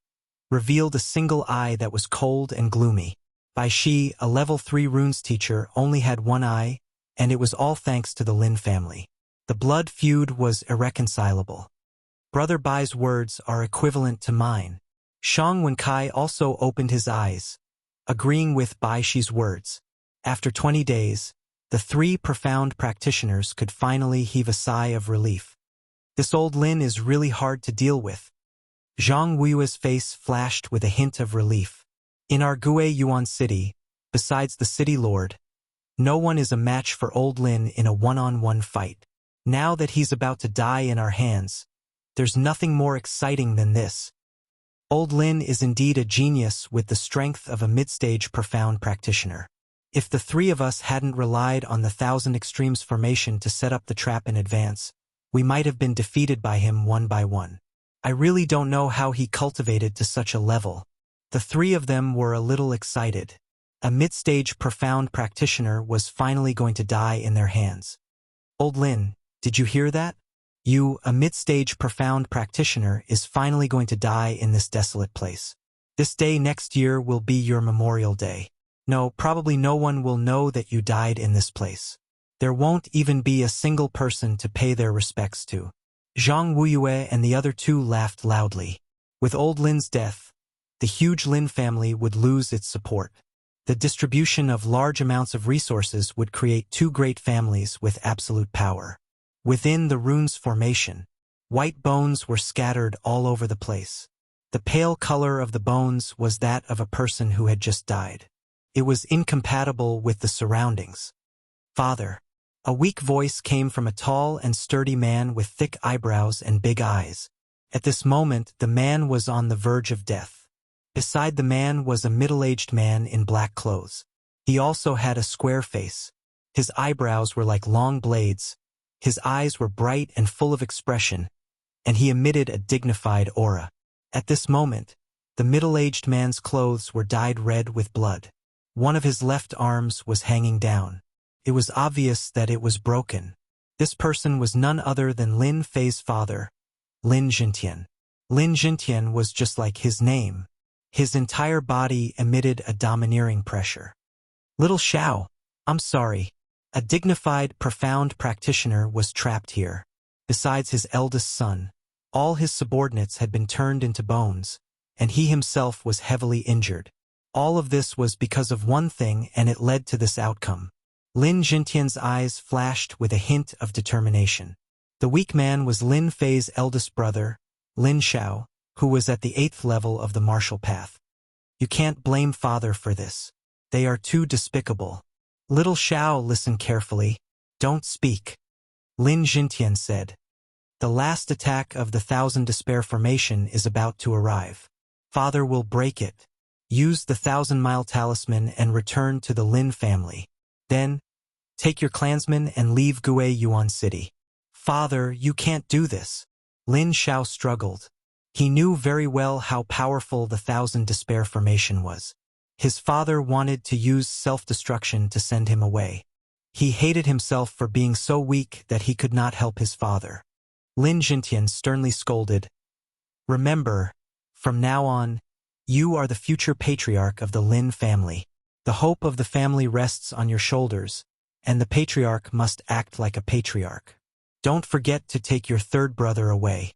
revealed a single eye that was cold and gloomy. Bai Shi, a level 3 runes teacher, only had one eye, and it was all thanks to the Lin family. The blood feud was irreconcilable. Brother Bai's words are equivalent to mine. Shang Wenkai also opened his eyes, agreeing with Bai Shi's words. After 20 days, the 3 profound practitioners could finally heave a sigh of relief. This old Lin is really hard to deal with. Zhang Wui's face flashed with a hint of relief. In our Gue Yuan city, besides the city lord, no one is a match for old Lin in a one-on-one fight. Now that he's about to die in our hands, there's nothing more exciting than this. Old Lin is indeed a genius with the strength of a mid-stage profound practitioner. If the 3 of us hadn't relied on the 1000 extremes formation to set up the trap in advance, we might have been defeated by him one by one. I really don't know how he cultivated to such a level. The 3 of them were a little excited. A mid-stage profound practitioner was finally going to die in their hands. Old Lin, did you hear that? A mid-stage profound practitioner, is finally going to die in this desolate place. This day next year will be your memorial day. No, probably no one will know that you died in this place. There won't even be a single person to pay their respects to. Zhang Wuyue and the other two laughed loudly. With old Lin's death, the huge Lin family would lose its support. The distribution of large amounts of resources would create two great families with absolute power. Within the rune's formation, white bones were scattered all over the place. The pale color of the bones was that of a person who had just died. It was incompatible with the surroundings. Father. A weak voice came from a tall and sturdy man with thick eyebrows and big eyes. At this moment, the man was on the verge of death. Beside the man was a middle-aged man in black clothes. He also had a square face. His eyebrows were like long blades. His eyes were bright and full of expression, and he emitted a dignified aura. At this moment, the middle-aged man's clothes were dyed red with blood. One of his left arms was hanging down. It was obvious that it was broken. This person was none other than Lin Fei's father, Lin Jintian. Lin Jintian was just like his name. His entire body emitted a domineering pressure. Little Xiao, I'm sorry. A dignified, profound practitioner was trapped here. Besides his eldest son, all his subordinates had been turned into bones, and he himself was heavily injured. All of this was because of one thing, and it led to this outcome. Lin Jintian's eyes flashed with a hint of determination. The weak man was Lin Fei's eldest brother, Lin Xiao, who was at the 8th level of the martial path. You can't blame father for this. They are too despicable. Little Xiao, listen carefully. Don't speak. Lin Jintian said. The last attack of the 1,000 Despair Formation is about to arrive. Father will break it. Use the 1,000-mile talisman and return to the Lin family. Then, take your clansmen and leave Gue Yuan City. Father, you can't do this. Lin Xiao struggled. He knew very well how powerful the 1,000 Despair Formation was. His father wanted to use self-destruction to send him away. He hated himself for being so weak that he could not help his father. Lin Jintian sternly scolded, Remember, from now on, you are the future patriarch of the Lin family. The hope of the family rests on your shoulders, and the patriarch must act like a patriarch. Don't forget to take your third brother away.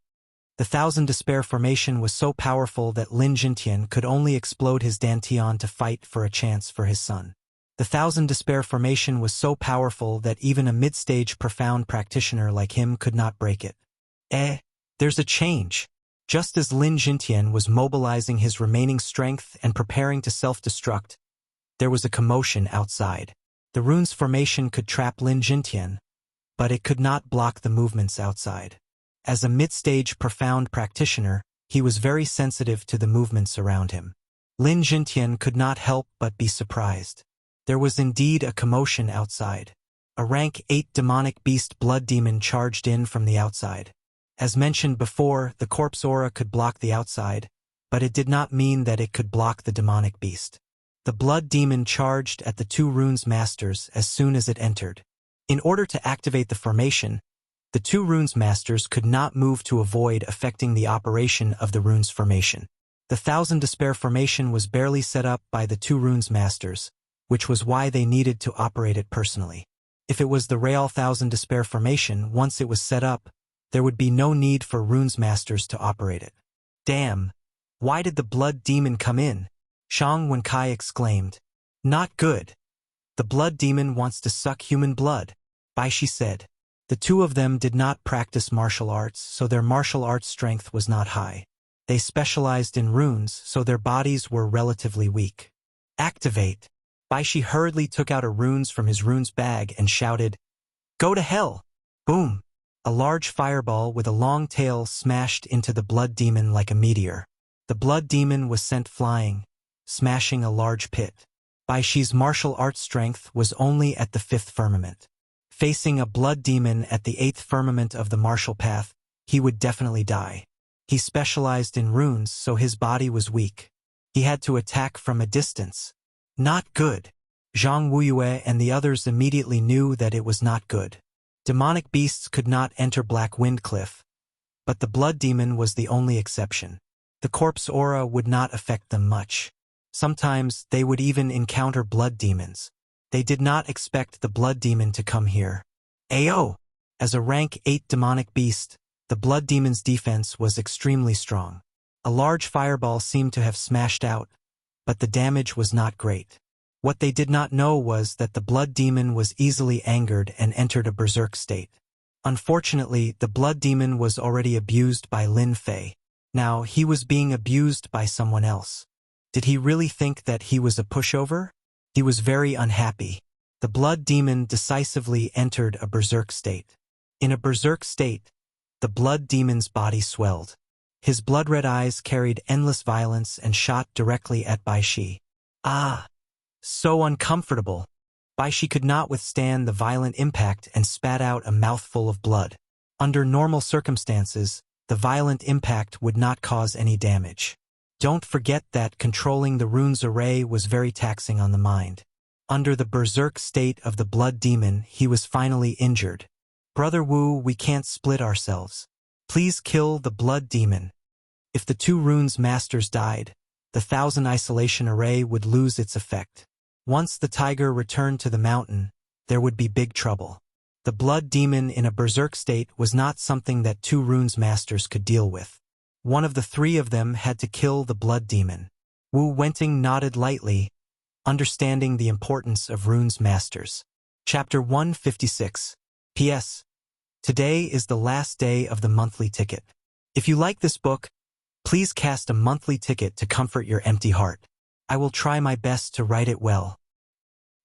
The 1,000 Despair Formation was so powerful that Lin Jintian could only explode his Dantian to fight for a chance for his son. The 1,000 Despair Formation was so powerful that even a mid-stage profound practitioner like him could not break it. There's a change. Just as Lin Jintian was mobilizing his remaining strength and preparing to self-destruct, there was a commotion outside. The rune's formation could trap Lin Jintian, but it could not block the movements outside. As a mid-stage profound practitioner, he was very sensitive to the movements around him. Lin Jintian could not help but be surprised. There was indeed a commotion outside. A rank 8 demonic beast blood demon charged in from the outside. As mentioned before, the corpse aura could block the outside, but it did not mean that it could block the demonic beast. The blood demon charged at the two runes masters as soon as it entered. In order to activate the formation, the two runes masters could not move to avoid affecting the operation of the runes formation. The 1,000 Despair Formation was barely set up by the two runes masters, which was why they needed to operate it personally. If it was the real 1,000 Despair Formation, once it was set up, there would be no need for runes masters to operate it. Damn! Why did the blood demon come in? Shang Wenkai exclaimed. Not good. The blood demon wants to suck human blood, Baishi said. The two of them did not practice martial arts, so their martial arts strength was not high. They specialized in runes, so their bodies were relatively weak. Activate! Baishi hurriedly took out a runes from his runes bag and shouted, Go to hell! Boom! A large fireball with a long tail smashed into the blood demon like a meteor. The blood demon was sent flying, smashing a large pit. Baishi's martial arts strength was only at the 5th firmament. Facing a blood demon at the 8th firmament of the martial path, he would definitely die. He specialized in runes, so his body was weak. He had to attack from a distance. Not good. Zhang Wuyue and the others immediately knew that it was not good. Demonic beasts could not enter Black Wind Cliff, but the blood demon was the only exception. The corpse aura would not affect them much. Sometimes they would even encounter blood demons. They did not expect the blood demon to come here. Ayo! As a rank 8 demonic beast, the blood demon's defense was extremely strong. A large fireball seemed to have smashed out, but the damage was not great. What they did not know was that the blood demon was easily angered and entered a berserk state. Unfortunately, the blood demon was already abused by Lin Fei. Now he was being abused by someone else. Did he really think that he was a pushover? He was very unhappy. The blood demon decisively entered a berserk state. In a berserk state, the blood demon's body swelled. His blood-red eyes carried endless violence and shot directly at Bai Shi. Ah! So uncomfortable. Bai Shi could not withstand the violent impact and spat out a mouthful of blood. Under normal circumstances, the violent impact would not cause any damage. Don't forget that controlling the runes array was very taxing on the mind. Under the berserk state of the blood demon, he was finally injured. Brother Wu, we can't split ourselves. Please kill the blood demon. If the 2 runes masters died, the 1000 isolation array would lose its effect. Once the tiger returned to the mountain, there would be big trouble. The blood demon in a berserk state was not something that 2 runes masters could deal with. One of the 3 of them had to kill the blood demon. Wu Wenting nodded lightly, understanding the importance of runes masters. Chapter 156. P.S. Today is the last day of the monthly ticket. If you like this book, please cast a monthly ticket to comfort your empty heart. I will try my best to write it well.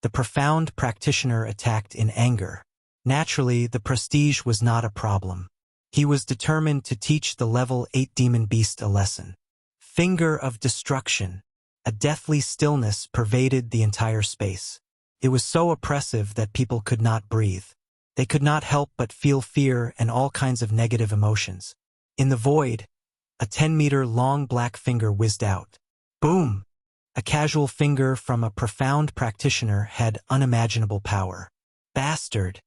The profound practitioner attacked in anger. Naturally, the prestige was not a problem. He was determined to teach the level 8 demon beast a lesson. Finger of destruction. A deathly stillness pervaded the entire space. It was so oppressive that people could not breathe. They could not help but feel fear and all kinds of negative emotions. In the void, a 10-meter-long black finger whizzed out. Boom! A casual finger from a profound practitioner had unimaginable power. Bastard!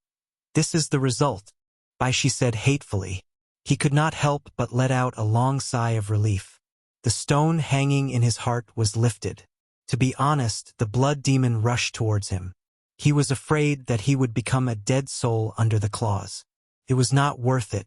This is the result, Bai Shi said hatefully. He could not help but let out a long sigh of relief. The stone hanging in his heart was lifted. To be honest, the blood demon rushed towards him. He was afraid that he would become a dead soul under the claws. It was not worth it.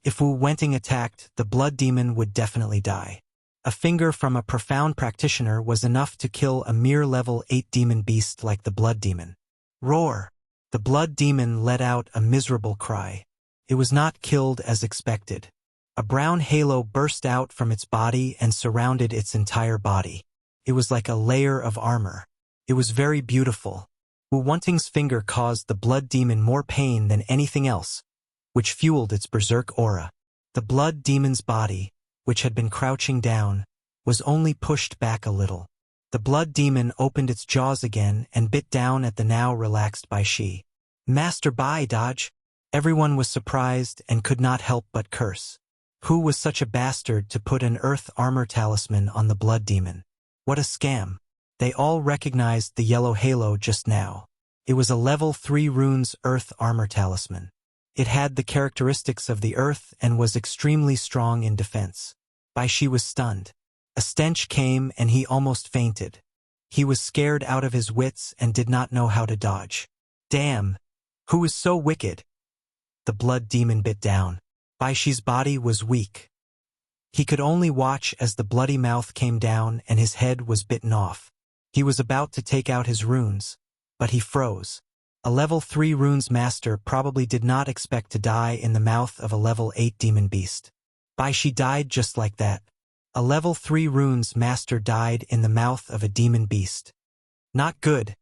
If Wu Wenting attacked, the blood demon would definitely die. A finger from a profound practitioner was enough to kill a mere level 8 demon beast like the blood demon. Roar! The blood demon let out a miserable cry. It was not killed as expected. A brown halo burst out from its body and surrounded its entire body. It was like a layer of armor. It was very beautiful. Wu Wenting's finger caused the blood demon more pain than anything else, which fueled its berserk aura. The blood demon's body, which had been crouching down, was only pushed back a little. The blood demon opened its jaws again and bit down at the now relaxed Bai Shi. Master Bai, dodge! Everyone was surprised and could not help but curse. Who was such a bastard to put an earth armor talisman on the blood demon? What a scam! They all recognized the yellow halo just now. It was a level 3 runes earth armor talisman. It had the characteristics of the earth and was extremely strong in defense. Bai Shi was stunned. A stench came and he almost fainted. He was scared out of his wits and did not know how to dodge. Damn! Who is so wicked? The blood demon bit down. Bai Shi's body was weak. He could only watch as the bloody mouth came down and his head was bitten off. He was about to take out his runes, but he froze. A level 3 runes master probably did not expect to die in the mouth of a level 8 demon beast. Bai Shi died just like that. A level 3 runes master died in the mouth of a demon beast. Not good.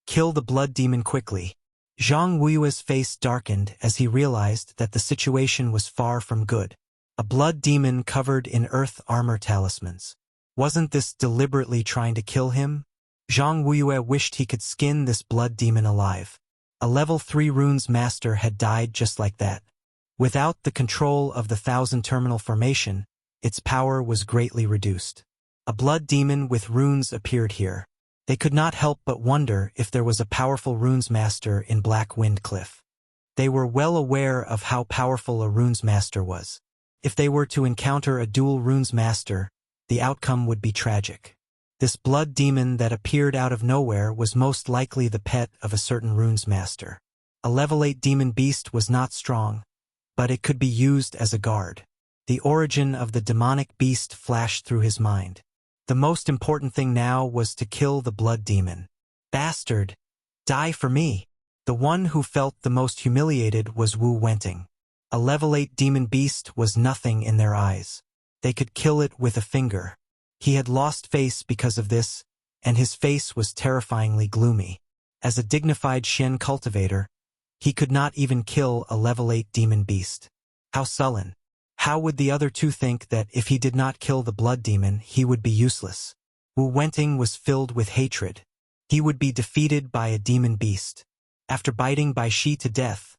Kill the blood demon quickly. Zhang Wuyue's face darkened as he realized that the situation was far from good. A blood demon covered in earth armor talismans. Wasn't this deliberately trying to kill him? Zhang Wuyue wished he could skin this blood demon alive. A level 3 runes master had died just like that. Without the control of the 1000 terminal formation, its power was greatly reduced. A blood demon with runes appeared here. They could not help but wonder if there was a powerful runes master in Black Wind Cliff. They were well aware of how powerful a runes master was. If they were to encounter a dual runes master, the outcome would be tragic. This blood demon that appeared out of nowhere was most likely the pet of a certain runes master. A level 8 demon beast was not strong, but it could be used as a guard. The origin of the demonic beast flashed through his mind. The most important thing now was to kill the blood demon. Bastard! Die for me! The one who felt the most humiliated was Wu Wenting. A level 8 demon beast was nothing in their eyes. They could kill it with a finger. He had lost face because of this, and his face was terrifyingly gloomy. As a dignified Shen cultivator, he could not even kill a level 8 demon beast. How sullen! How would the other two think that if he did not kill the blood demon, he would be useless? Wu Wenting was filled with hatred. He would be defeated by a demon beast. After biting Bai Shi to death,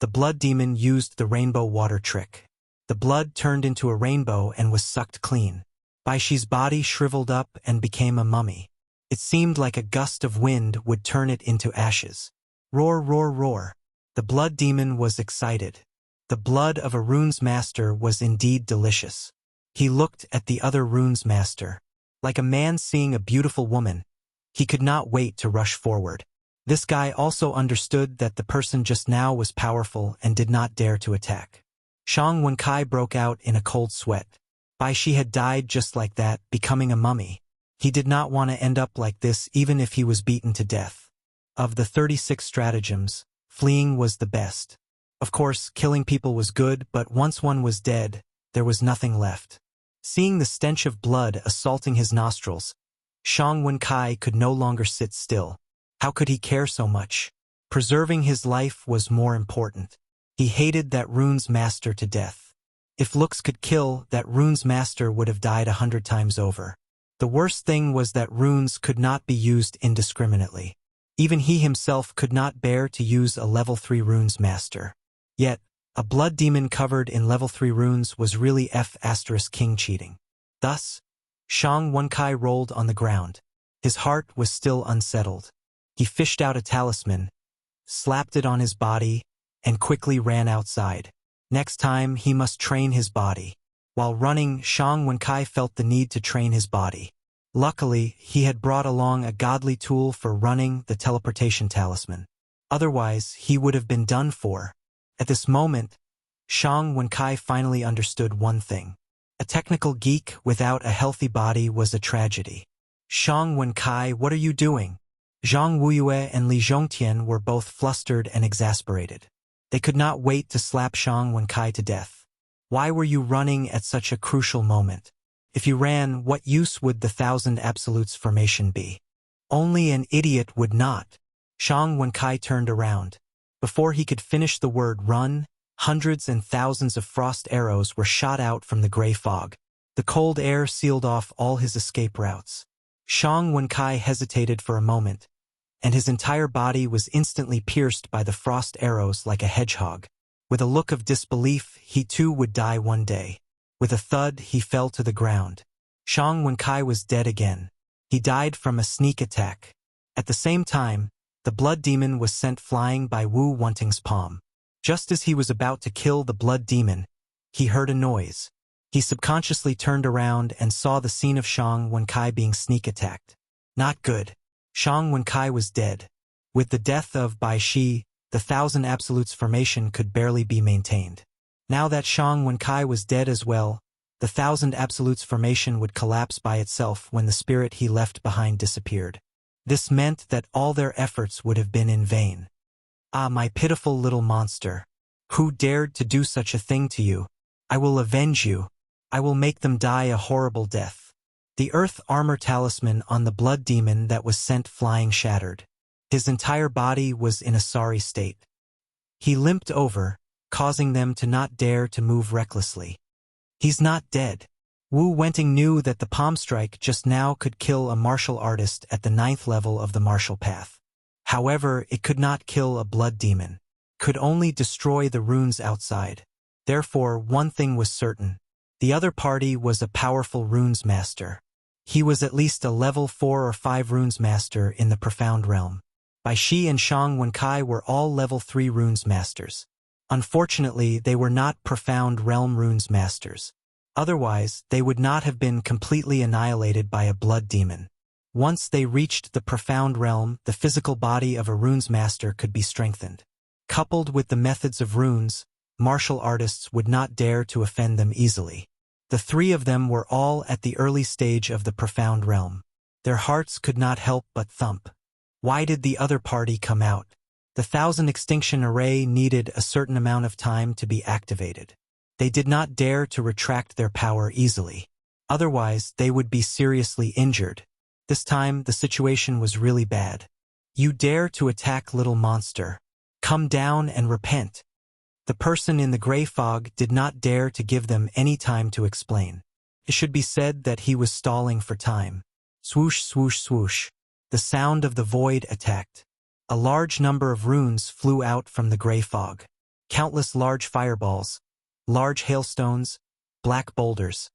the blood demon used the rainbow water trick. The blood turned into a rainbow and was sucked clean. Bai Shi's body shriveled up and became a mummy. It seemed like a gust of wind would turn it into ashes. Roar, roar, roar. The blood demon was excited. The blood of a runes master was indeed delicious. He looked at the other runes master. Like a man seeing a beautiful woman, he could not wait to rush forward. This guy also understood that the person just now was powerful and did not dare to attack. Shang Wenkai broke out in a cold sweat. Bai Shi had died just like that, becoming a mummy. He did not want to end up like this even if he was beaten to death. Of the 36 stratagems, fleeing was the best. Of course, killing people was good, but once one was dead, there was nothing left. Seeing the stench of blood assaulting his nostrils, Shang Wenkai could no longer sit still. How could he care so much? Preserving his life was more important. He hated that runes master to death. If looks could kill, that runes master would have died 100 times over. The worst thing was that runes could not be used indiscriminately. Even he himself could not bear to use a level 3 runes master. Yet, a blood demon covered in level 3 runes was really F***king cheating. Thus, Shang Wenkai rolled on the ground. His heart was still unsettled. He fished out a talisman, slapped it on his body, and quickly ran outside. Next time, he must train his body. While running, Shang Wenkai felt the need to train his body. Luckily, he had brought along a godly tool for running, the teleportation talisman. Otherwise, he would have been done for. At this moment, Shang Wenkai finally understood one thing. A technical geek without a healthy body was a tragedy. Shang Wenkai, what are you doing? Zhang Wuyue and Li Zhongtian were both flustered and exasperated. They could not wait to slap Shang Wenkai to death. Why were you running at such a crucial moment? If you ran, what use would the 1,000 Absolutes formation be? Only an idiot would not. Shang Wenkai turned around. Before he could finish the word run, hundreds and thousands of frost arrows were shot out from the gray fog. The cold air sealed off all his escape routes. Shang Wenkai hesitated for a moment, and his entire body was instantly pierced by the frost arrows like a hedgehog. With a look of disbelief, he too would die one day. With a thud, he fell to the ground. Shang Wenkai was dead again. He died from a sneak attack. At the same time, the blood demon was sent flying by Wu Wenting's palm. Just as he was about to kill the blood demon, he heard a noise. He subconsciously turned around and saw the scene of Shang Wenkai being sneak attacked. Not good. Shang Wenkai was dead. With the death of Bai Shi, the 1,000 Absolutes formation could barely be maintained. Now that Shang Wenkai was dead as well, the 1,000 Absolutes formation would collapse by itself when the spirit he left behind disappeared. This meant that all their efforts would have been in vain. Ah, my pitiful little monster. Who dared to do such a thing to you? I will avenge you. I will make them die a horrible death. The earth armor talisman on the blood demon that was sent flying shattered. His entire body was in a sorry state. He limped over, causing them to not dare to move recklessly. He's not dead. Wu Wenting knew that the palm strike just now could kill a martial artist at the 9th level of the martial path. However, it could not kill a blood demon. Could only destroy the runes outside. Therefore, one thing was certain. The other party was a powerful runes master. He was at least a level 4 or 5 runes master in the profound realm. Bai Shi and Shang Wenkai were all level 3 runes masters. Unfortunately, they were not profound realm runes masters. Otherwise, they would not have been completely annihilated by a blood demon. Once they reached the profound realm, the physical body of a runes master could be strengthened. Coupled with the methods of runes, martial artists would not dare to offend them easily. The three of them were all at the early stage of the profound realm. Their hearts could not help but thump. Why did the other party come out? The 1,000 extinction array needed a certain amount of time to be activated. They did not dare to retract their power easily. Otherwise, they would be seriously injured. This time, the situation was really bad. You dare to attack little monster. Come down and repent. The person in the gray fog did not dare to give them any time to explain. It should be said that he was stalling for time. Swoosh, swoosh, swoosh. The sound of the void attacked. A large number of runes flew out from the gray fog. Countless large fireballs, large hailstones, black boulders.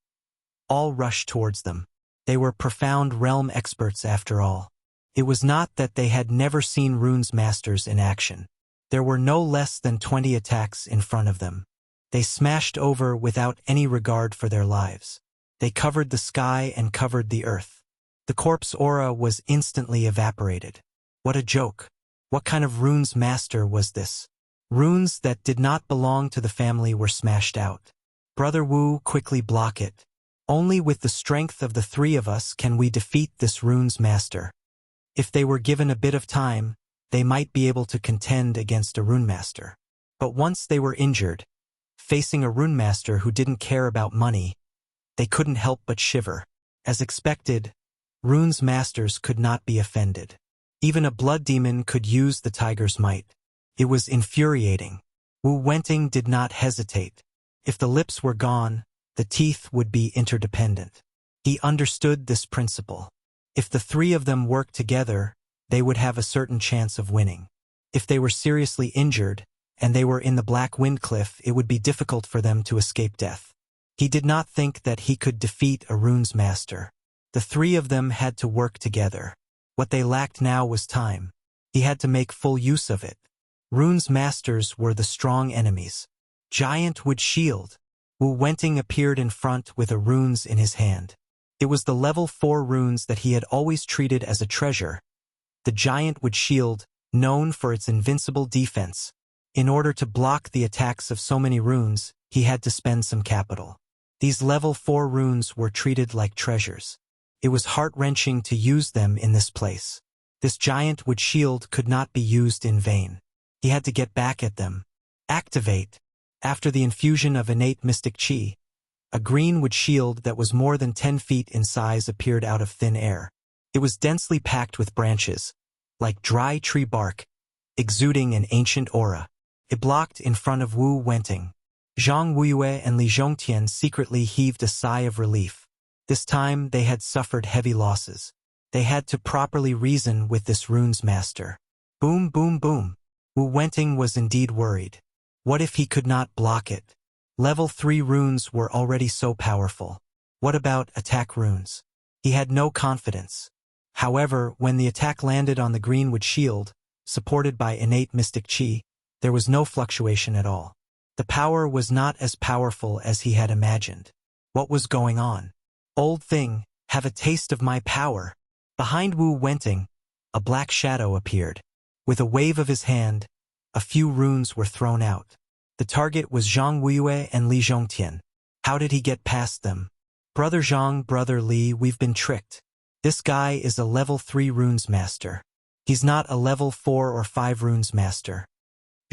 All rushed towards them. They were profound realm experts after all. It was not that they had never seen runes masters in action. There were no less than 20 attacks in front of them. They smashed over without any regard for their lives. They covered the sky and covered the earth. The corpse aura was instantly evaporated. What a joke. What kind of runes master was this? Runes that did not belong to the family were smashed out. Brother Wu, quickly block it. Only with the strength of the three of us can we defeat this runes master. If they were given a bit of time, they might be able to contend against a rune master. But once they were injured, facing a rune master who didn't care about money, they couldn't help but shiver. As expected, runes masters could not be offended. Even a blood demon could use the tiger's might. It was infuriating. Wu Wenting did not hesitate. If the lips were gone, the teeth would be interdependent. He understood this principle. If the three of them worked together, they would have a certain chance of winning. If they were seriously injured, and they were in the Black Wind Cliff, it would be difficult for them to escape death. He did not think that he could defeat a runes master. The three of them had to work together. What they lacked now was time. He had to make full use of it. Runes masters were the strong enemies. Giant wood shield. Wu Wenting appeared in front with a runes in his hand. It was the level 4 runes that he had always treated as a treasure. The giant wood shield, known for its invincible defense. In order to block the attacks of so many runes, he had to spend some capital. These level 4 runes were treated like treasures. It was heart-wrenching to use them in this place. This giant wood shield could not be used in vain. He had to get back at them. Activate. After the infusion of innate mystic chi, a green wood shield that was more than 10 feet in size appeared out of thin air. It was densely packed with branches, like dry tree bark, exuding an ancient aura. It blocked in front of Wu Wenting. Zhang Wuyue and Li Zhongtian secretly heaved a sigh of relief. This time they had suffered heavy losses. They had to properly reason with this runes master. Boom, boom, boom. Wu Wenting was indeed worried. What if he could not block it? Level 3 runes were already so powerful. What about attack runes? He had no confidence. However, when the attack landed on the greenwood shield, supported by innate mystic chi, there was no fluctuation at all. The power was not as powerful as he had imagined. What was going on? Old thing, have a taste of my power. Behind Wu Wenting, a black shadow appeared. With a wave of his hand, a few runes were thrown out. The target was Zhang Wuyue and Li Zhongtian. How did he get past them? Brother Zhang, Brother Li, we've been tricked. This guy is a level 3 runes master. He's not a level 4 or 5 runes master.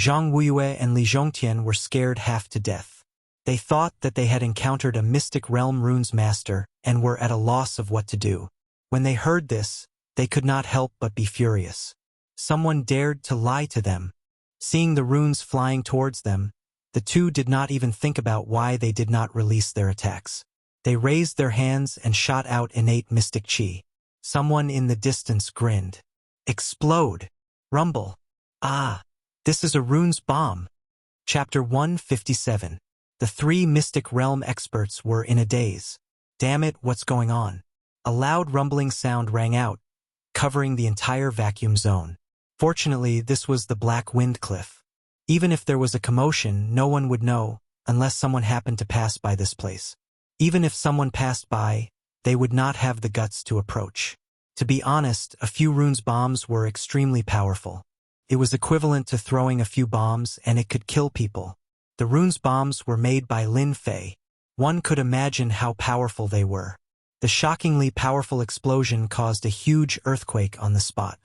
Zhang Wuyue and Li Zhongtian were scared half to death. They thought that they had encountered a mystic realm runes master and were at a loss of what to do. When they heard this, they could not help but be furious. Someone dared to lie to them. Seeing the runes flying towards them, the two did not even think about why they did not release their attacks. They raised their hands and shot out innate mystic chi. Someone in the distance grinned. Explode! Rumble! Ah! This is a runes bomb! Chapter 157. The three mystic realm experts were in a daze. Damn it, what's going on? A loud rumbling sound rang out, covering the entire vacuum zone. Fortunately, this was the Black Wind Cliff. Even if there was a commotion, no one would know, unless someone happened to pass by this place. Even if someone passed by, they would not have the guts to approach. To be honest, a few runes bombs were extremely powerful. It was equivalent to throwing a few bombs and it could kill people. The runes bombs were made by Lin Fei. One could imagine how powerful they were. The shockingly powerful explosion caused a huge earthquake on the spot.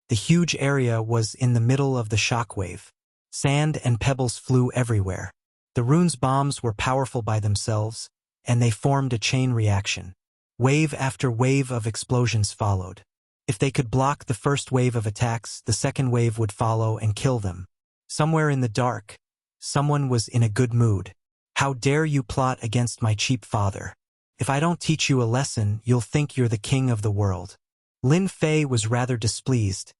The huge area was in the middle of the shockwave. Sand and pebbles flew everywhere. The runes bombs were powerful by themselves, and they formed a chain reaction. Wave after wave of explosions followed. If they could block the first wave of attacks, the second wave would follow and kill them. Somewhere in the dark, someone was in a good mood. How dare you plot against my cheap father? If I don't teach you a lesson, you'll think you're the king of the world. Lin Fei was rather displeased,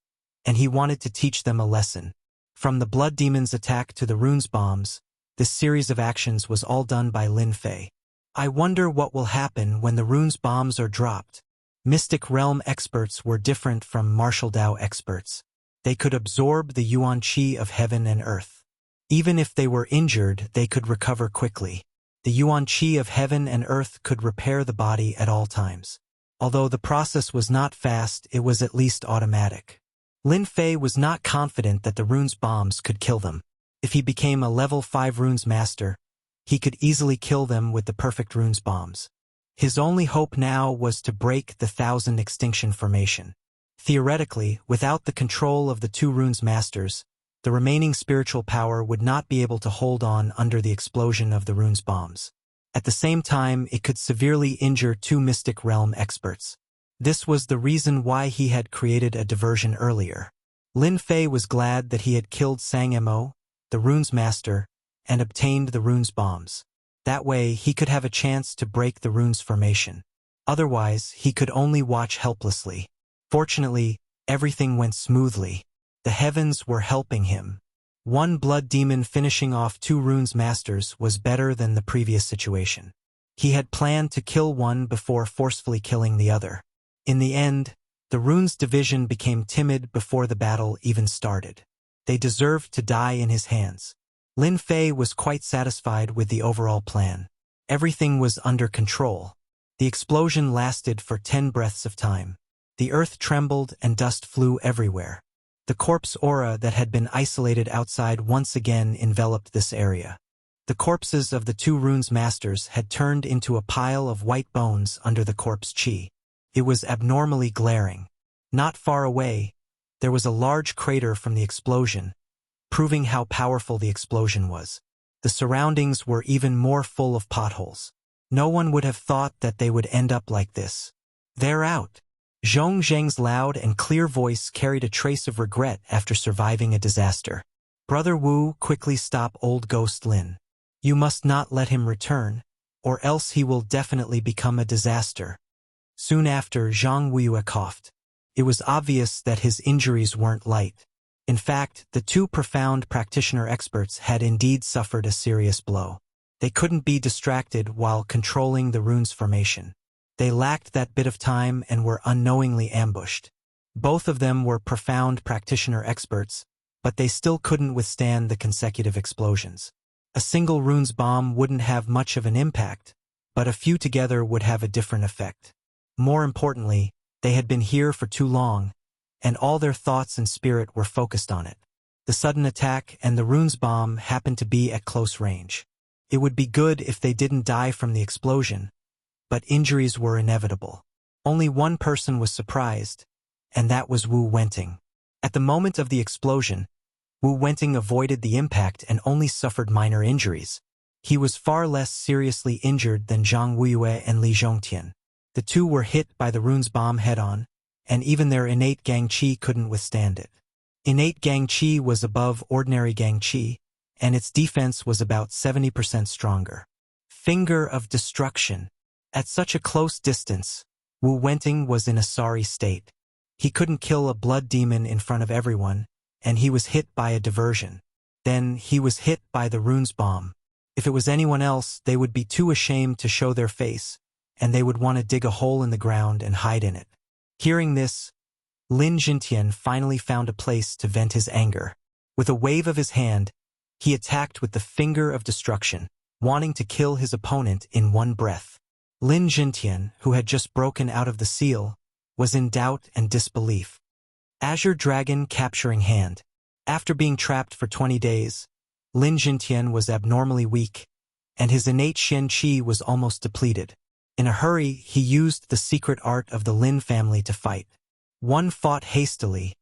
and he wanted to teach them a lesson. From the blood demon's attack to the runes bombs, this series of actions was all done by Lin Fei. I wonder what will happen when the runes bombs are dropped. Mystic realm experts were different from martial Dao experts. They could absorb the yuan qi of heaven and earth. Even if they were injured, they could recover quickly. The yuan qi of heaven and earth could repair the body at all times. Although the process was not fast, it was at least automatic. Lin Fei was not confident that the runes bombs could kill them. If he became a level 5 runes master, he could easily kill them with the perfect runes bombs. His only hope now was to break the 1,000 extinction formation. Theoretically, without the control of the 2 runes masters, the remaining spiritual power would not be able to hold on under the explosion of the runes bombs. At the same time, it could severely injure 2 mystic realm experts. This was the reason why he had created a diversion earlier. Lin Fei was glad that he had killed Sang Mo, the runes master, and obtained the runes bombs. That way, he could have a chance to break the runes formation. Otherwise, he could only watch helplessly. Fortunately, everything went smoothly. The heavens were helping him. 1 blood demon finishing off 2 runes masters was better than the previous situation. He had planned to kill one before forcefully killing the other. In the end, the runes division became timid before the battle even started. They deserved to die in his hands. Lin Fei was quite satisfied with the overall plan. Everything was under control. The explosion lasted for 10 breaths of time. The earth trembled and dust flew everywhere. The corpse aura that had been isolated outside once again enveloped this area. The corpses of the 2 runes masters had turned into a pile of white bones under the corpse chi. It was abnormally glaring. Not far away, there was a large crater from the explosion, proving how powerful the explosion was. The surroundings were even more full of potholes. No one would have thought that they would end up like this. They're out. Zhong Zheng's loud and clear voice carried a trace of regret after surviving a disaster. Brother Wu, quickly stop old Ghost Lin. You must not let him return, or else he will definitely become a disaster. Soon after, Zhang Weiyue coughed. It was obvious that his injuries weren't light. In fact, the 2 profound practitioner experts had indeed suffered a serious blow. They couldn't be distracted while controlling the runes formation. They lacked that bit of time and were unknowingly ambushed. Both of them were profound practitioner experts, but they still couldn't withstand the consecutive explosions. A single runes bomb wouldn't have much of an impact, but a few together would have a different effect. More importantly, they had been here for too long, and all their thoughts and spirit were focused on it. The sudden attack and the runes bomb happened to be at close range. It would be good if they didn't die from the explosion, but injuries were inevitable. Only one person was surprised, and that was Wu Wenting. At the moment of the explosion, Wu Wenting avoided the impact and only suffered minor injuries. He was far less seriously injured than Zhang Weiyue and Li Zhongtian. The 2 were hit by the runes bomb head-on, and even their innate gang qi couldn't withstand it. Innate gang qi was above ordinary gang qi, and its defense was about 70% stronger. Finger of destruction. At such a close distance, Wu Wenting was in a sorry state. He couldn't kill a blood demon in front of everyone, and he was hit by a diversion. Then he was hit by the runes bomb. If it was anyone else, they would be too ashamed to show their face, and they would want to dig a hole in the ground and hide in it. Hearing this, Lin Jintian finally found a place to vent his anger. With a wave of his hand, he attacked with the finger of destruction, wanting to kill his opponent in one breath. Lin Jintian, who had just broken out of the seal, was in doubt and disbelief. Azure Dragon Capturing Hand. After being trapped for 20 days, Lin Jintian was abnormally weak, and his innate Xian Qi was almost depleted. In a hurry, he used the secret art of the Lin family to fight. One fought hastily,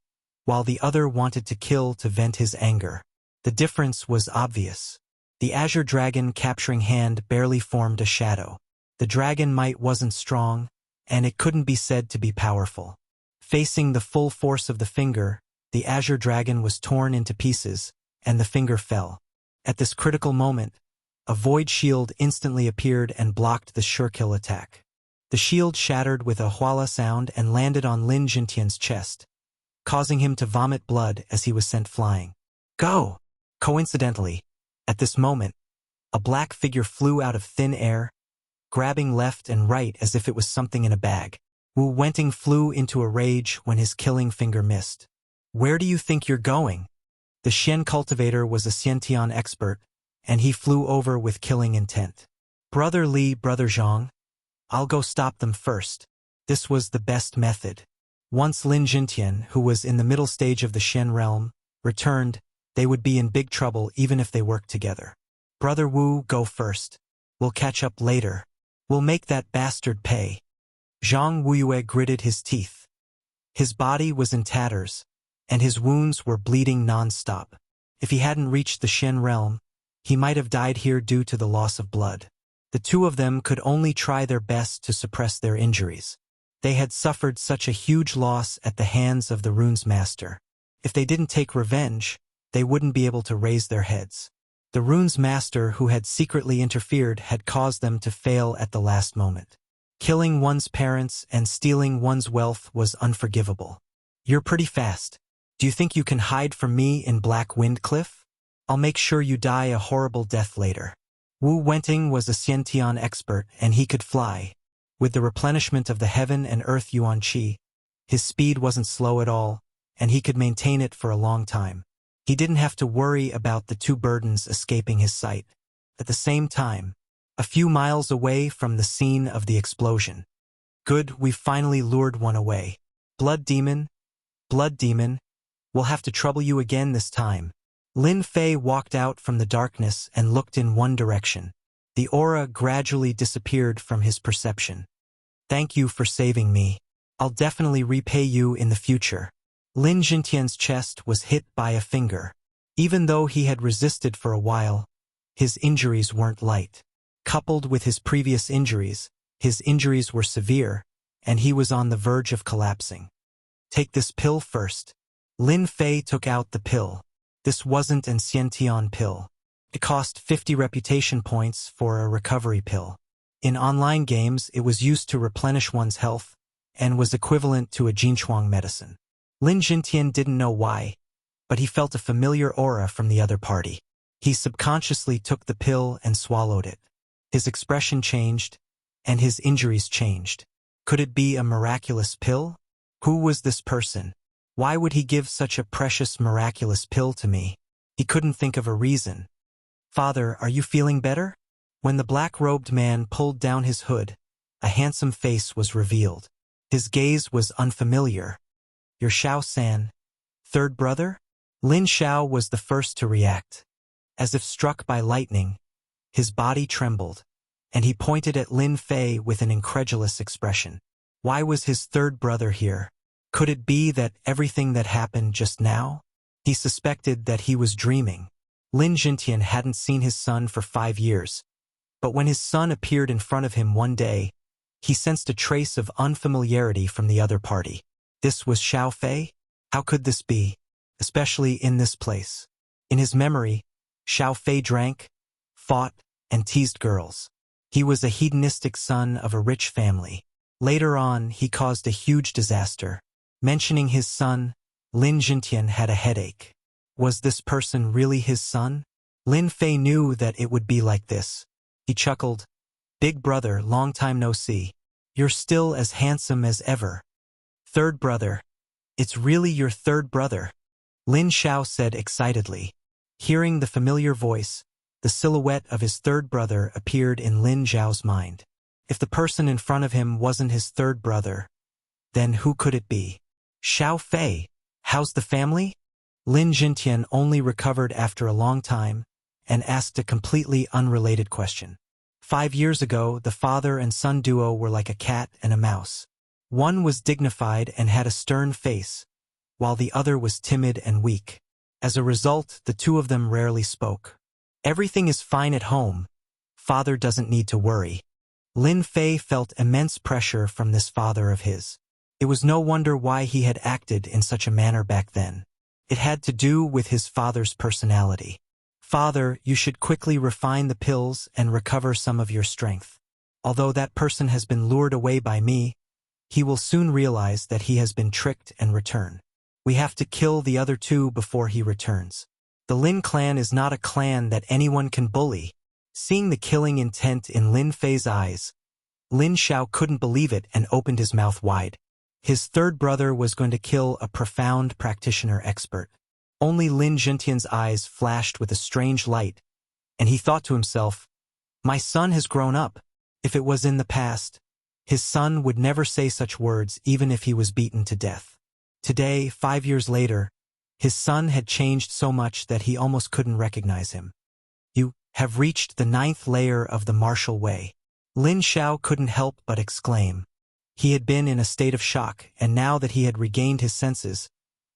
while the other wanted to kill to vent his anger. The difference was obvious. The Azure Dragon Capturing Hand barely formed a shadow. The dragon might wasn't strong, and it couldn't be said to be powerful. Facing the full force of the finger, the Azure Dragon was torn into pieces, and the finger fell. At this critical moment, a void shield instantly appeared and blocked the sure-kill attack. The shield shattered with a huala sound and landed on Lin Jintian's chest, causing him to vomit blood as he was sent flying. Go! Coincidentally, at this moment, a black figure flew out of thin air, grabbing left and right as if it was something in a bag. Wu Wenting flew into a rage when his killing finger missed. Where do you think you're going? The Xian cultivator was a Xiantian expert, and he flew over with killing intent. Brother Li, Brother Zhang, I'll go stop them first. This was the best method. Once Lin Jintian, who was in the middle stage of the Xian realm, returned, they would be in big trouble even if they worked together. Brother Wu, go first. We'll catch up later. We'll make that bastard pay. Zhang Wuyue gritted his teeth. His body was in tatters, and his wounds were bleeding non-stop. If he hadn't reached the Xian realm, he might have died here due to the loss of blood. The two of them could only try their best to suppress their injuries. They had suffered such a huge loss at the hands of the rune's master. If they didn't take revenge, they wouldn't be able to raise their heads. The rune's master who had secretly interfered had caused them to fail at the last moment. Killing one's parents and stealing one's wealth was unforgivable. You're pretty fast. Do you think you can hide from me in Black Wind Cliff? I'll make sure you die a horrible death later. Wu Wenting was a Xiantian expert, and he could fly. With the replenishment of the heaven and earth Yuan Qi, his speed wasn't slow at all, and he could maintain it for a long time. He didn't have to worry about the two burdens escaping his sight. At the same time, a few miles away from the scene of the explosion. Good, we've finally lured one away. Blood Demon, we'll have to trouble you again this time. Lin Fei walked out from the darkness and looked in one direction. The aura gradually disappeared from his perception. Thank you for saving me. I'll definitely repay you in the future. Lin Jintian's chest was hit by a finger. Even though he had resisted for a while, his injuries weren't light. Coupled with his previous injuries, his injuries were severe, and he was on the verge of collapsing. Take this pill first. Lin Fei took out the pill. This wasn't an Xiantian pill. It cost 50 reputation points for a recovery pill. In online games, it was used to replenish one's health, and was equivalent to a Jinchuang medicine. Lin Jintian didn't know why, but he felt a familiar aura from the other party. He subconsciously took the pill and swallowed it. His expression changed, and his injuries changed. Could it be a miraculous pill? Who was this person? Why would he give such a precious miraculous pill to me? He couldn't think of a reason. Father, are you feeling better? When the black-robed man pulled down his hood, a handsome face was revealed. His gaze was unfamiliar. You're Xiao-san, third brother? Lin Xiao was the first to react. As if struck by lightning, his body trembled, and he pointed at Lin Fei with an incredulous expression. Why was his third brother here? Could it be that everything that happened just now? He suspected that he was dreaming. Lin Jintian hadn't seen his son for 5 years, but when his son appeared in front of him one day, he sensed a trace of unfamiliarity from the other party. This was Xiao Fei? How could this be? Especially in this place. In his memory, Xiao Fei drank, fought, and teased girls. He was a hedonistic son of a rich family. Later on, he caused a huge disaster. Mentioning his son, Lin Jintian had a headache. Was this person really his son? Lin Fei knew that it would be like this. He chuckled. Big brother, long time no see. You're still as handsome as ever. Third brother. It's really your third brother, Lin Xiao said excitedly. Hearing the familiar voice, the silhouette of his third brother appeared in Lin Xiao's mind. If the person in front of him wasn't his third brother, then who could it be? Xiao Fei, how's the family? Lin Jintian only recovered after a long time and asked a completely unrelated question. 5 years ago, the father and son duo were like a cat and a mouse. One was dignified and had a stern face, while the other was timid and weak. As a result, the two of them rarely spoke. Everything is fine at home. Father doesn't need to worry. Lin Fei felt immense pressure from this father of his. It was no wonder why he had acted in such a manner back then. It had to do with his father's personality. Father, you should quickly refine the pills and recover some of your strength. Although that person has been lured away by me, he will soon realize that he has been tricked and return. We have to kill the other two before he returns. The Lin clan is not a clan that anyone can bully. Seeing the killing intent in Lin Fei's eyes, Lin Xiao couldn't believe it and opened his mouth wide. His third brother was going to kill a profound practitioner expert. Only Lin Jintian's eyes flashed with a strange light, and he thought to himself, my son has grown up. If it was in the past, his son would never say such words even if he was beaten to death. Today, 5 years later, his son had changed so much that he almost couldn't recognize him. You have reached the 9th layer of the martial way. Lin Xiao couldn't help but exclaim. He had been in a state of shock, and now that he had regained his senses,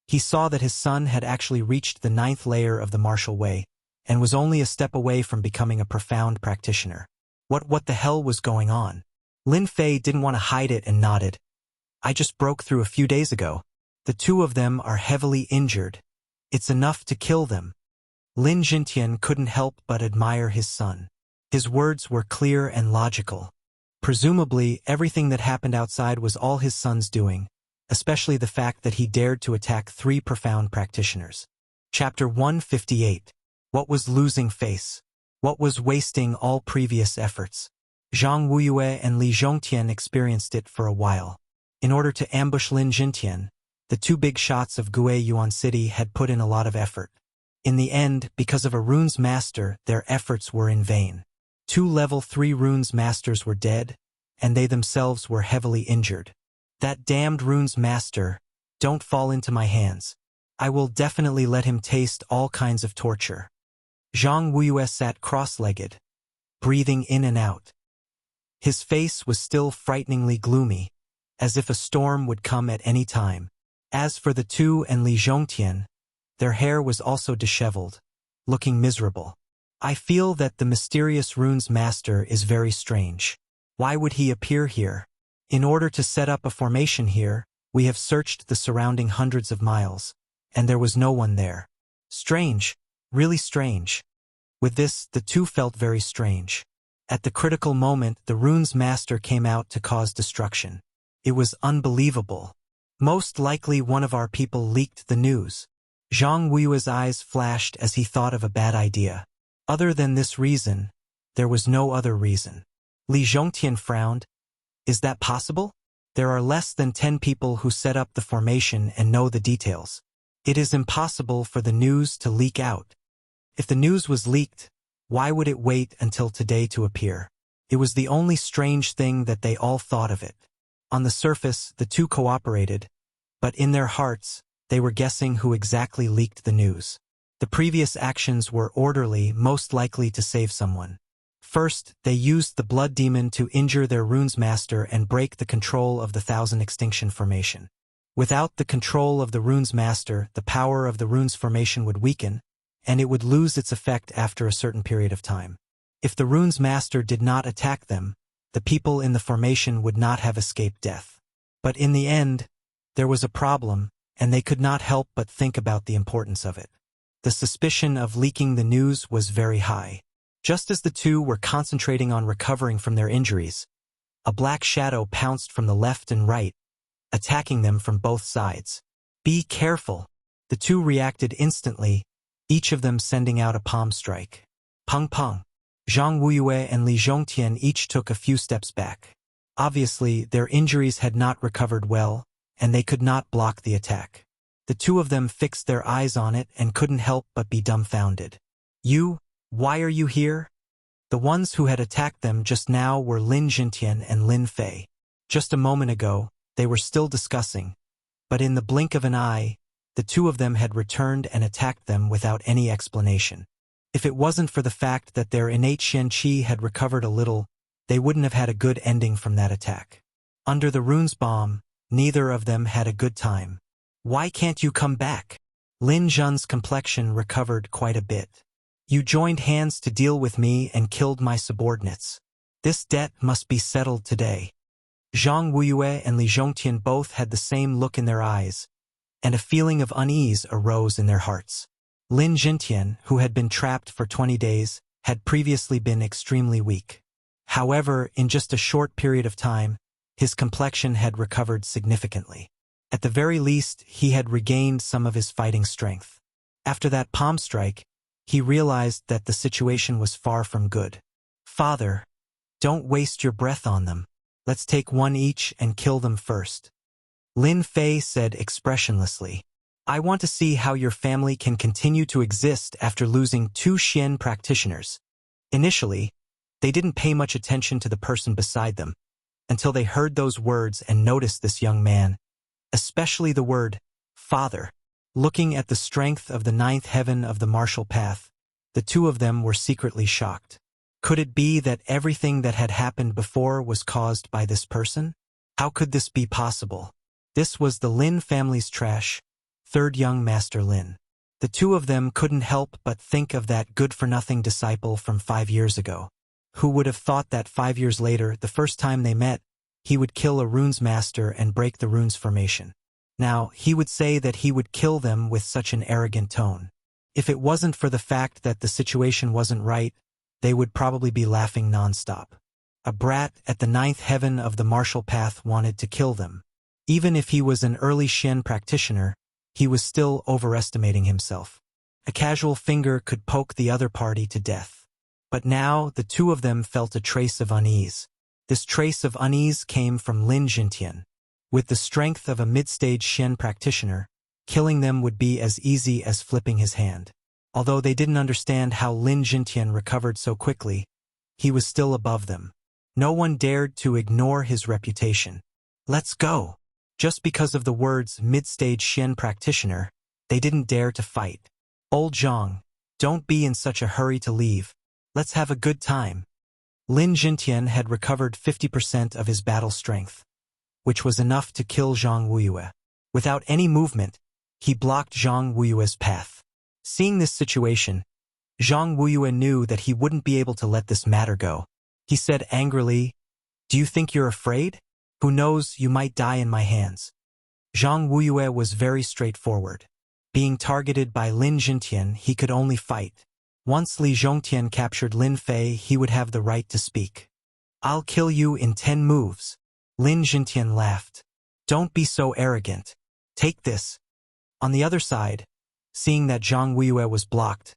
he saw that his son had actually reached the 9th layer of the martial way, and was only a step away from becoming a profound practitioner. What the hell was going on? Lin Fei didn't want to hide it and nodded. I just broke through a few days ago. The two of them are heavily injured. It's enough to kill them. Lin Jintian couldn't help but admire his son. His words were clear and logical. Presumably, everything that happened outside was all his son's doing, especially the fact that he dared to attack 3 profound practitioners. Chapter 158. What was losing face? What was wasting all previous efforts? Zhang Wuyue and Li Zhongtian experienced it for a while. In order to ambush Lin Jintian, the 2 big shots of Gue Yuan City had put in a lot of effort. In the end, because of a runes master, their efforts were in vain. 2 level 3 runes masters were dead, and they themselves were heavily injured. That damned runes master, don't fall into my hands. I will definitely let him taste all kinds of torture. Zhang Wuyue sat cross-legged, breathing in and out. His face was still frighteningly gloomy, as if a storm would come at any time. As for the 2 and Li Zhongtian, their hair was also disheveled, looking miserable. I feel that the mysterious runes master is very strange. Why would he appear here? In order to set up a formation here, we have searched the surrounding hundreds of miles, and there was no one there. Strange, really strange. With this, the 2 felt very strange. At the critical moment, the runes master came out to cause destruction. It was unbelievable. Most likely one of our people leaked the news. Zhang Wuyue's eyes flashed as he thought of a bad idea. Other than this reason, there was no other reason. Li Zhongtian frowned. Is that possible? There are less than 10 people who set up the formation and know the details. It is impossible for the news to leak out. If the news was leaked, why would it wait until today to appear? It was the only strange thing that they all thought of it. On the surface, the 2 cooperated, but in their hearts, they were guessing who exactly leaked the news. The previous actions were orderly, most likely to save someone. First, they used the blood demon to injure their runes master and break the control of the Thousand Extinction formation. Without the control of the runes master, the power of the runes formation would weaken, and it would lose its effect after a certain period of time. If the runes master did not attack them, the people in the formation would not have escaped death. But in the end, there was a problem, and they could not help but think about the importance of it. The suspicion of leaking the news was very high. Just as the 2 were concentrating on recovering from their injuries, a black shadow pounced from the left and right, attacking them from both sides. Be careful! The 2 reacted instantly, each of them sending out a palm strike. Pung pung! Zhang Wuyue and Li Zhongtian each took a few steps back. Obviously, their injuries had not recovered well, and they could not block the attack. The two of them fixed their eyes on it and couldn't help but be dumbfounded. Why are you here? The ones who had attacked them just now were Lin Jintian and Lin Fei. Just a moment ago, they were still discussing, but in the blink of an eye, the two of them had returned and attacked them without any explanation. If it wasn't for the fact that their innate Xian Qi had recovered a little, they wouldn't have had a good ending from that attack. Under the rune's bomb, neither of them had a good time. Why can't you come back? Lin Zhen's complexion recovered quite a bit. You joined hands to deal with me and killed my subordinates. This debt must be settled today. Zhang Wuyue and Li Zhongtian both had the same look in their eyes, and a feeling of unease arose in their hearts. Lin Jintian, who had been trapped for 20 days, had previously been extremely weak. However, in just a short period of time, his complexion had recovered significantly. At the very least, he had regained some of his fighting strength. After that palm strike, he realized that the situation was far from good. Father, don't waste your breath on them. Let's take one each and kill them first. Lin Fei said expressionlessly. I want to see how your family can continue to exist after losing 2 Xian practitioners. Initially, they didn't pay much attention to the person beside them, until they heard those words and noticed this young man, especially the word, father. Looking at the strength of the 9th heaven of the martial path, the two of them were secretly shocked. Could it be that everything that had happened before was caused by this person? How could this be possible? This was the Lin family's trash, 3rd young master Lin. The two of them couldn't help but think of that good-for-nothing disciple from 5 years ago. Who would have thought that 5 years later, the first time they met, he would kill a runes master and break the runes formation. Now, he would say that he would kill them with such an arrogant tone. If it wasn't for the fact that the situation wasn't right, they would probably be laughing non-stop. A brat at the 9th heaven of the martial path wanted to kill them. Even if he was an early Xian practitioner, he was still overestimating himself. A casual finger could poke the other party to death. But now, the two of them felt a trace of unease. This trace of unease came from Lin Jintian. With the strength of a mid-stage Xian practitioner, killing them would be as easy as flipping his hand. Although they didn't understand how Lin Jintian recovered so quickly, he was still above them. No one dared to ignore his reputation. Let's go. Just because of the words mid-stage Xian practitioner, they didn't dare to fight. Old Zhang, don't be in such a hurry to leave. Let's have a good time. Lin Jintian had recovered 50% of his battle strength, which was enough to kill Zhang Wuyue. Without any movement, he blocked Zhang Wuyue's path. Seeing this situation, Zhang Wuyue knew that he wouldn't be able to let this matter go. He said angrily, "Do you think you're afraid? Who knows, you might die in my hands." Zhang Wuyue was very straightforward. Being targeted by Lin Jintian, he could only fight. Once Li Zhongtian captured Lin Fei, he would have the right to speak. "I'll kill you in 10 moves." Lin Jintian laughed. "Don't be so arrogant. Take this." On the other side, seeing that Zhang Wuyue was blocked,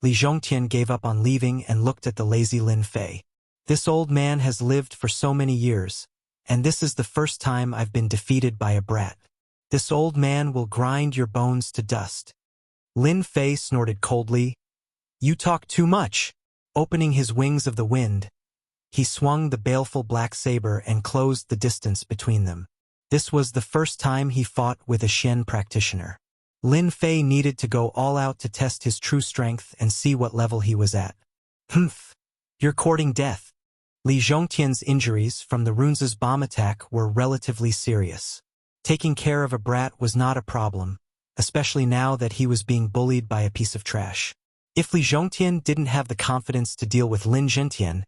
Li Zhongtian gave up on leaving and looked at the lazy Lin Fei. This old man has lived for so many years, and this is the first time I've been defeated by a brat. This old man will grind your bones to dust. Lin Fei snorted coldly. "You talk too much." Opening his wings of the wind, he swung the baleful black saber and closed the distance between them. This was the first time he fought with a Xian practitioner. Lin Fei needed to go all out to test his true strength and see what level he was at. "Humph! You're courting death." Li Zhongtian's injuries from the runes' bomb attack were relatively serious. Taking care of a brat was not a problem, especially now that he was being bullied by a piece of trash. If Li Zhongtian didn't have the confidence to deal with Lin Jintian,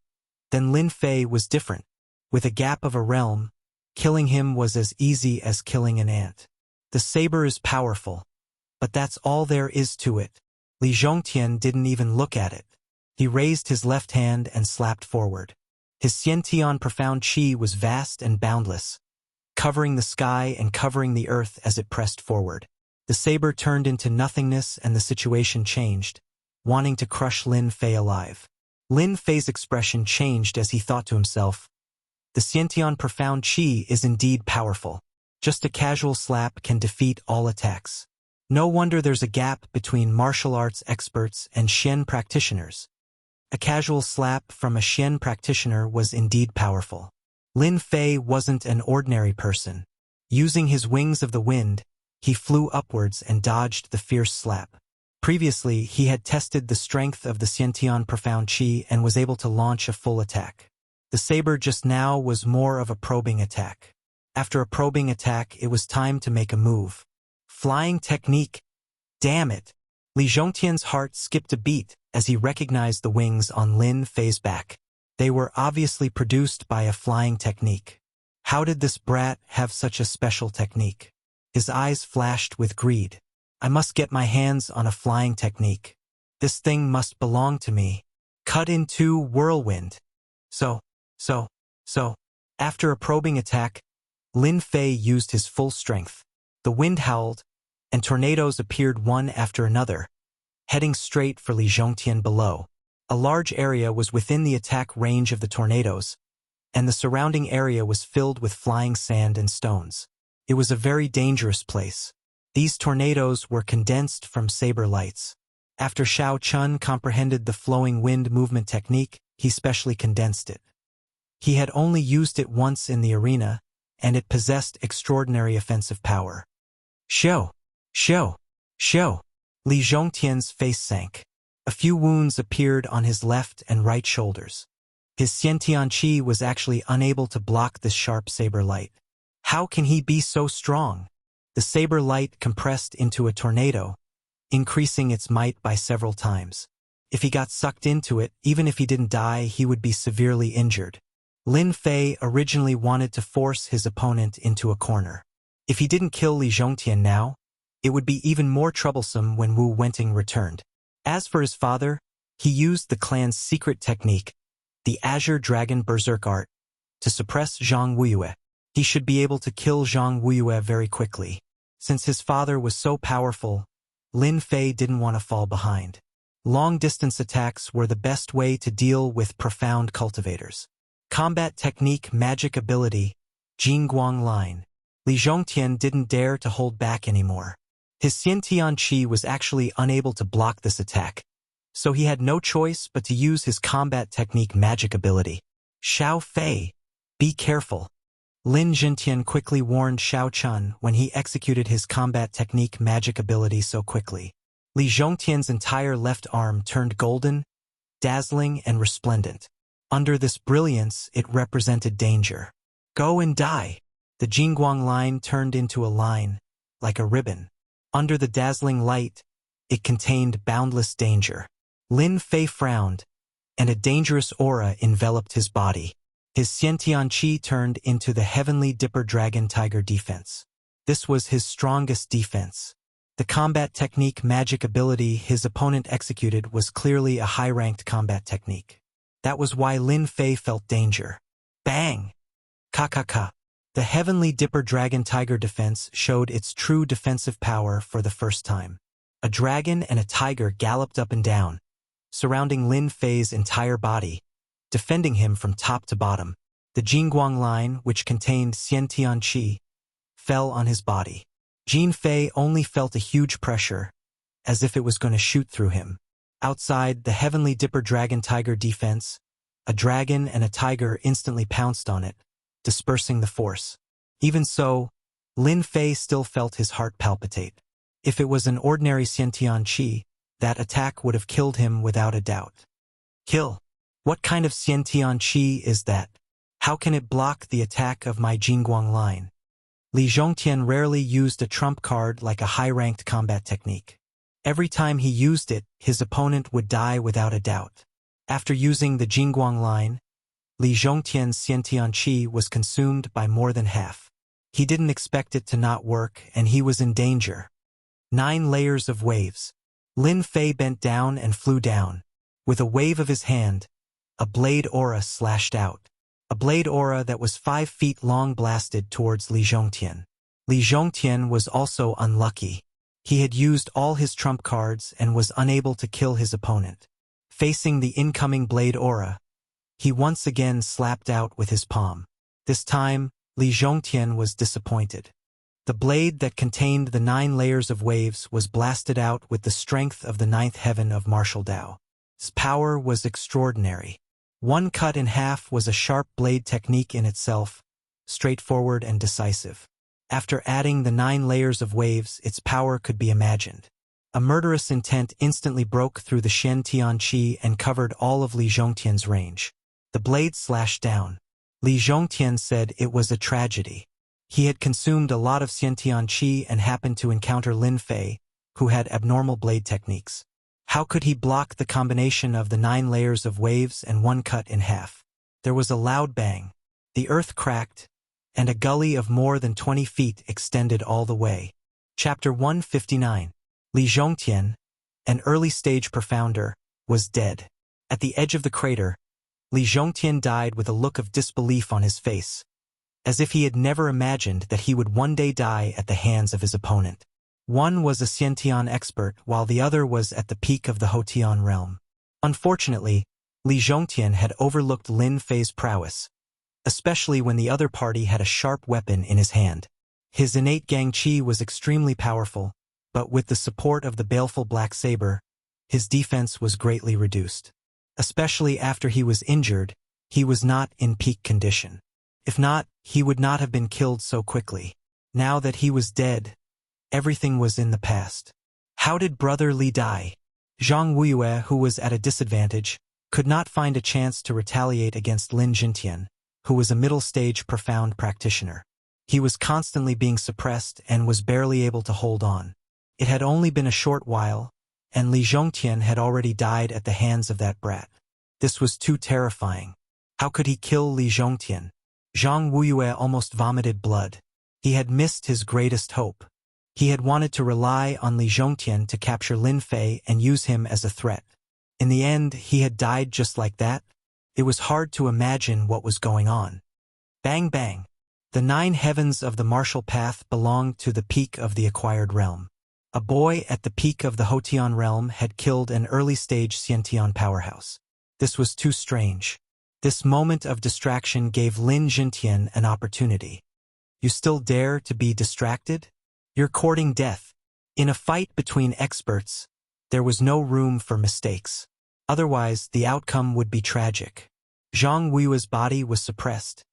then Lin Fei was different. With a gap of a realm, killing him was as easy as killing an ant. The saber is powerful, but that's all there is to it. Li Zhongtian didn't even look at it. He raised his left hand and slapped forward. His Xiantian profound qi was vast and boundless, covering the sky and covering the earth as it pressed forward. The saber turned into nothingness and the situation changed, wanting to crush Lin Fei alive. Lin Fei's expression changed as he thought to himself, the Xiantian profound qi is indeed powerful. Just a casual slap can defeat all attacks. No wonder there's a gap between martial arts experts and Xian practitioners. A casual slap from a Xian practitioner was indeed powerful. Lin Fei wasn't an ordinary person. Using his wings of the wind, he flew upwards and dodged the fierce slap. Previously, he had tested the strength of the Xiantian profound qi and was able to launch a full attack. The saber just now was more of a probing attack. After a probing attack, it was time to make a move. Flying technique. Damn it! Li Zhongtian's heart skipped a beat as he recognized the wings on Lin Fei's back. They were obviously produced by a flying technique. How did this brat have such a special technique? His eyes flashed with greed. I must get my hands on a flying technique. This thing must belong to me. Cut into whirlwind. So. After a probing attack, Lin Fei used his full strength. The wind howled, and tornadoes appeared one after another, heading straight for Li Zhongtian below. A large area was within the attack range of the tornadoes, and the surrounding area was filled with flying sand and stones. It was a very dangerous place. These tornadoes were condensed from saber lights. After Xiao Chun comprehended the flowing wind movement technique, he specially condensed it. He had only used it once in the arena, and it possessed extraordinary offensive power. Shou! Li Zhongtian's face sank. A few wounds appeared on his left and right shoulders. His Xiantian qi was actually unable to block this sharp saber light. How can he be so strong? The saber light compressed into a tornado, increasing its might by several times. If he got sucked into it, even if he didn't die, he would be severely injured. Lin Fei originally wanted to force his opponent into a corner. If he didn't kill Li Zhongtian now, it would be even more troublesome when Wu Wenting returned. As for his father, he used the clan's secret technique, the Azure Dragon Berserk Art, to suppress Zhang Wuyue. He should be able to kill Zhang Wuyue very quickly. Since his father was so powerful, Lin Fei didn't want to fall behind. Long-distance attacks were the best way to deal with profound cultivators. Combat technique, magic ability, Jingguang line. Li Zhongtian didn't dare to hold back anymore. His Xiantian qi was actually unable to block this attack, so he had no choice but to use his combat technique magic ability. Xiao Fei, be careful. Lin Zhongtian quickly warned Xiao Chun when he executed his combat technique magic ability so quickly. Li Zhongtian's entire left arm turned golden, dazzling and resplendent. Under this brilliance, it represented danger. Go and die. The Jingguang line turned into a line, like a ribbon. Under the dazzling light, it contained boundless danger. Lin Fei frowned, and a dangerous aura enveloped his body. His Xiantian qi turned into the Heavenly Dipper Dragon Tiger defense. This was his strongest defense. The combat technique magic ability his opponent executed was clearly a high-ranked combat technique. That was why Lin Fei felt danger. Bang! Ka. The Heavenly Dipper Dragon Tiger defense showed its true defensive power for the first time. A dragon and a tiger galloped up and down, surrounding Lin Fei's entire body, defending him from top to bottom. The Jingguang line, which contained Xiantian qi, fell on his body. Jin Fei only felt a huge pressure, as if it was going to shoot through him. Outside the Heavenly Dipper Dragon Tiger defense, a dragon and a tiger instantly pounced on it, dispersing the force. Even so, Lin Fei still felt his heart palpitate. If it was an ordinary Xiantian qi, that attack would have killed him without a doubt. Kill. What kind of Xiantian qi is that? How can it block the attack of my Jingguang line? Li Zhongtian rarely used a trump card like a high-ranked combat technique. Every time he used it, his opponent would die without a doubt. After using the Jingguang line, Li Zhongtian's Xiantian qi was consumed by more than half. He didn't expect it to not work, and he was in danger. 9 layers of waves. Lin Fei bent down and flew down. With a wave of his hand, a blade aura slashed out. A blade aura that was 5 feet long blasted towards Li Zhongtian. Li Zhongtian was also unlucky. He had used all his trump cards and was unable to kill his opponent. Facing the incoming blade aura, he once again slapped out with his palm. This time, Li Zhongtian was disappointed. The blade that contained the 9 layers of waves was blasted out with the strength of the 9th heaven of martial Dao. Its power was extraordinary. One cut in half was a sharp blade technique in itself, straightforward and decisive. After adding the 9 layers of waves, its power could be imagined. A murderous intent instantly broke through the Shen Tian Qi and covered all of Li Zhongtian's range. The blade slashed down. Li Zhongtian said it was a tragedy. He had consumed a lot of Xiantian Qi and happened to encounter Lin Fei, who had abnormal blade techniques. How could he block the combination of the 9 layers of waves and one cut in half? There was a loud bang. The earth cracked, and a gully of more than 20 feet extended all the way. Chapter 159. Li Zhongtian, an early-stage profounder, was dead. At the edge of the crater, Li Zhongtian died with a look of disbelief on his face, as if he had never imagined that he would one day die at the hands of his opponent. One was a Xiantian expert, while the other was at the peak of the Hotian realm. Unfortunately, Li Zhongtian had overlooked Lin Fei's prowess, especially when the other party had a sharp weapon in his hand. His innate gang qi was extremely powerful, but with the support of the baleful black saber, his defense was greatly reduced. Especially after he was injured, he was not in peak condition. If not, he would not have been killed so quickly. Now that he was dead, everything was in the past. How did Brother Li die? Zhang Wuiyue, who was at a disadvantage, could not find a chance to retaliate against Lin Jintian, who was a middle-stage profound practitioner. He was constantly being suppressed and was barely able to hold on. It had only been a short while, and Li Zhongtian had already died at the hands of that brat. This was too terrifying. How could he kill Li Zhongtian? Zhang Wuiyue almost vomited blood. He had missed his greatest hope. He had wanted to rely on Li Zhongtian to capture Lin Fei and use him as a threat. In the end, he had died just like that. It was hard to imagine what was going on. Bang bang. The 9 heavens of the martial path belonged to the peak of the acquired realm. A boy at the peak of the Hotian realm had killed an early-stage Xiantian powerhouse. This was too strange. This moment of distraction gave Lin Jintian an opportunity. You still dare to be distracted? You're courting death. In a fight between experts, there was no room for mistakes. Otherwise, the outcome would be tragic. Zhang Wuiyue's body was suppressed,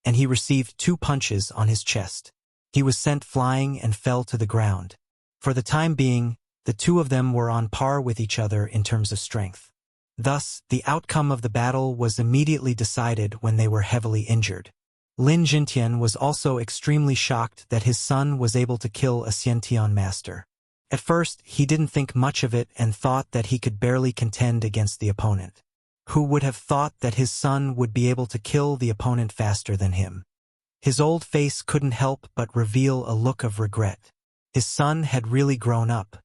and he received 2 punches on his chest. He was sent flying and fell to the ground. For the time being, the 2 of them were on par with each other in terms of strength. Thus, the outcome of the battle was immediately decided when they were heavily injured. Lin Jintian was also extremely shocked that his son was able to kill a Xiantian master. At first, he didn't think much of it and thought that he could barely contend against the opponent. Who would have thought that his son would be able to kill the opponent faster than him? His old face couldn't help but reveal a look of regret. His son had really grown up.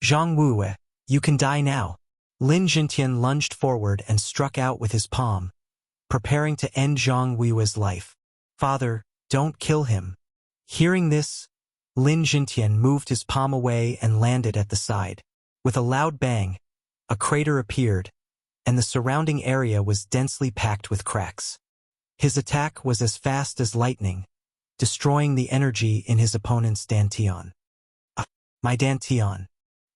Zhang Wuiyue, you can die now. Lin Jintian lunged forward and struck out with his palm, preparing to end Zhang Wuiyue's life. Father, don't kill him. Hearing this, Lin Jintian moved his palm away and landed at the side. With a loud bang, a crater appeared, and the surrounding area was densely packed with cracks. His attack was as fast as lightning, destroying the energy in his opponent's dantian. My dantian.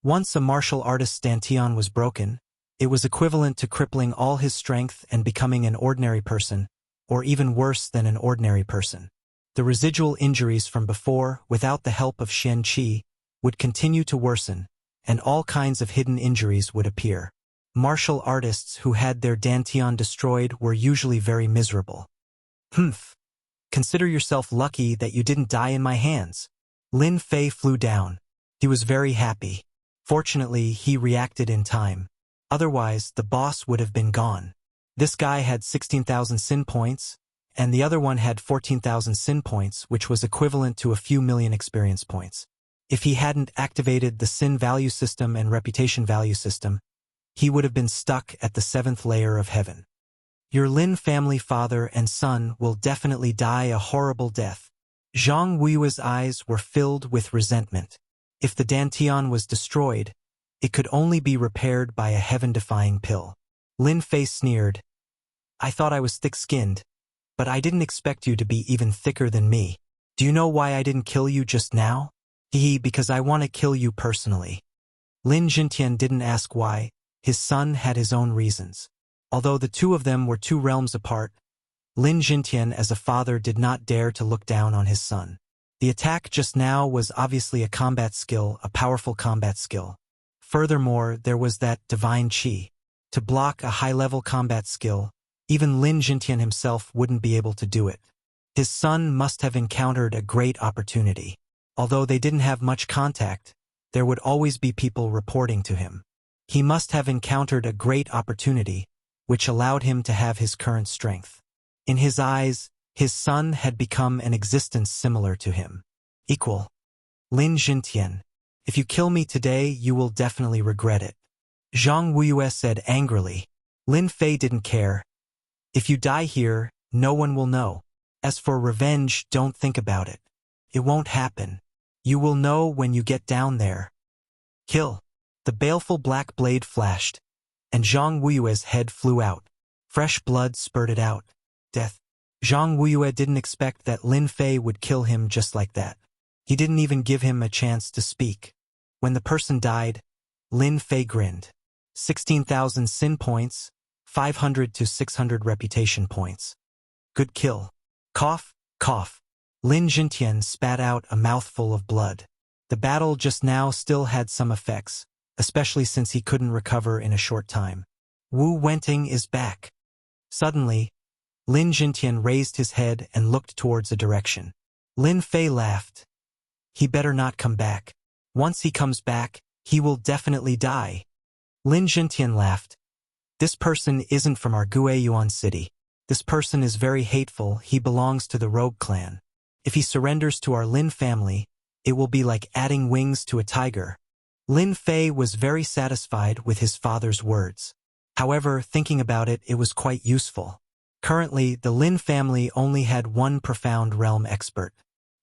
Once a martial artist's dantian was broken, it was equivalent to crippling all his strength and becoming an ordinary person, or even worse than an ordinary person. The residual injuries from before, without the help of Shen Qi, would continue to worsen, and all kinds of hidden injuries would appear. Martial artists who had their dantian destroyed were usually very miserable. Humph. Consider yourself lucky that you didn't die in my hands. Lin Fei flew down. He was very happy. Fortunately, he reacted in time. Otherwise, the boss would have been gone. This guy had 16,000 sin points, and the other one had 14,000 sin points, which was equivalent to a few million experience points. If he hadn't activated the sin value system and reputation value system, he would have been stuck at the 7th layer of heaven. Your Lin family father and son will definitely die a horrible death. Zhang Wuiyue's eyes were filled with resentment. If the dantian was destroyed, It could only be repaired by a heaven-defying pill. Lin Fei sneered. I thought I was thick-skinned, but I didn't expect you to be even thicker than me. Do you know why I didn't kill you just now? Because I want to kill you personally. Lin Jintian didn't ask why. His son had his own reasons. Although the two of them were 2 realms apart, Lin Jintian as a father did not dare to look down on his son. The attack just now was obviously a combat skill, a powerful combat skill. Furthermore, there was that divine qi. To block a high-level combat skill, even Lin Jintian himself wouldn't be able to do it. His son must have encountered a great opportunity. Although they didn't have much contact, there would always be people reporting to him. He must have encountered a great opportunity, which allowed him to have his current strength. In his eyes, his son had become an existence similar to him. Equal. Lin Jintian, if you kill me today, you will definitely regret it. Zhang Wuyue said angrily. Lin Fei didn't care. If you die here, no one will know. As for revenge, don't think about it. It won't happen. You will know when you get down there. Kill. The baleful black blade flashed, and Zhang Wuyue's head flew out. Fresh blood spurted out. Death. Zhang Wuyue didn't expect that Lin Fei would kill him just like that. He didn't even give him a chance to speak. When the person died, Lin Fei grinned. 16,000 sin points, 500 to 600 reputation points. Good kill. Cough, cough. Lin Jintian spat out a mouthful of blood. The battle just now still had some effects, especially since he couldn't recover in a short time. Wu Wenting is back. Suddenly, Lin Jintian raised his head and looked towards a direction. Lin Fei laughed. He better not come back. Once he comes back, he will definitely die. Lin Jintian laughed. This person isn't from our Guiyuan city. This person is very hateful. He belongs to the rogue clan. If he surrenders to our Lin family, it will be like adding wings to a tiger. Lin Fei was very satisfied with his father's words. However, thinking about it, it was quite useful. Currently, the Lin family only had one profound realm expert.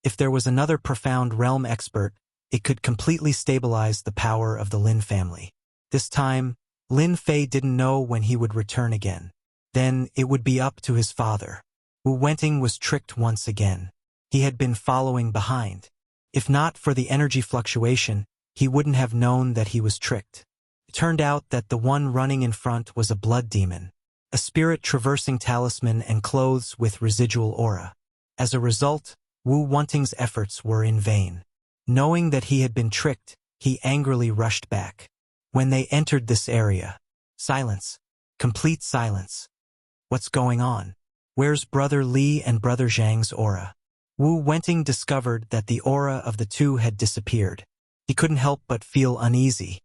If there was another profound realm expert, it could completely stabilize the power of the Lin family. This time, Lin Fei didn't know when he would return again. Then, it would be up to his father. Wu Wenting was tricked once again. He had been following behind. If not for the energy fluctuation, he wouldn't have known that he was tricked. It turned out that the one running in front was a blood demon, a spirit traversing talisman and clothes with residual aura. As a result, Wu Wenting's efforts were in vain. Knowing that he had been tricked, he angrily rushed back. When they entered this area, silence. Complete silence. What's going on? Where's Brother Li and Brother Zhang's aura? Wu Wenting discovered that the aura of the two had disappeared. He couldn't help but feel uneasy.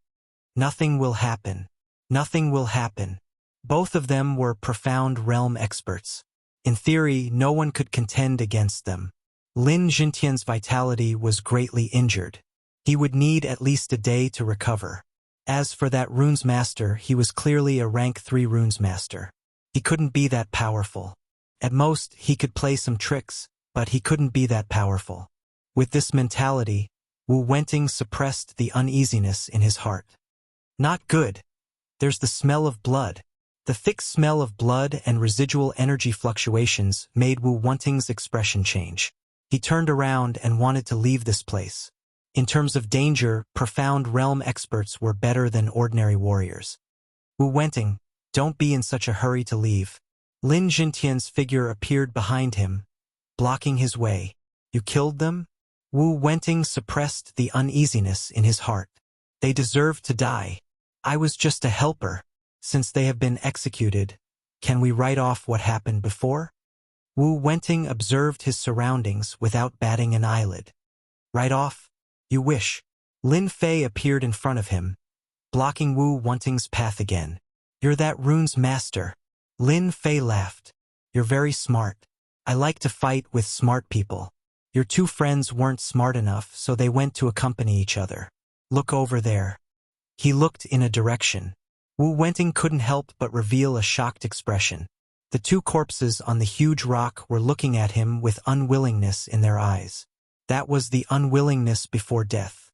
Nothing will happen. Nothing will happen. Both of them were profound realm experts. In theory, no one could contend against them. Lin Jintian's vitality was greatly injured. He would need at least a day to recover. As for that runes master, he was clearly a rank 3 runes master. He couldn't be that powerful. At most, he could play some tricks, but he couldn't be that powerful. With this mentality, Wu Wenting suppressed the uneasiness in his heart. Not good. There's the smell of blood. The thick smell of blood and residual energy fluctuations made Wu Wenting's expression change. He turned around and wanted to leave this place. In terms of danger, profound realm experts were better than ordinary warriors. Wu Wenting, don't be in such a hurry to leave. Lin Jintian's figure appeared behind him, blocking his way. You killed them? Wu Wenting suppressed the uneasiness in his heart. They deserved to die. I was just a helper. Since they have been executed, can we write off what happened before? Wu Wenting observed his surroundings without batting an eyelid. Write off? You wish. Lin Fei appeared in front of him, blocking Wu Wenting's path again. You're that rune's master. Lin Fei laughed. You're very smart. I like to fight with smart people. Your two friends weren't smart enough, so they went to accompany each other. Look over there. He looked in a direction. Wu Wenting couldn't help but reveal a shocked expression. The two corpses on the huge rock were looking at him with unwillingness in their eyes. That was the unwillingness before death.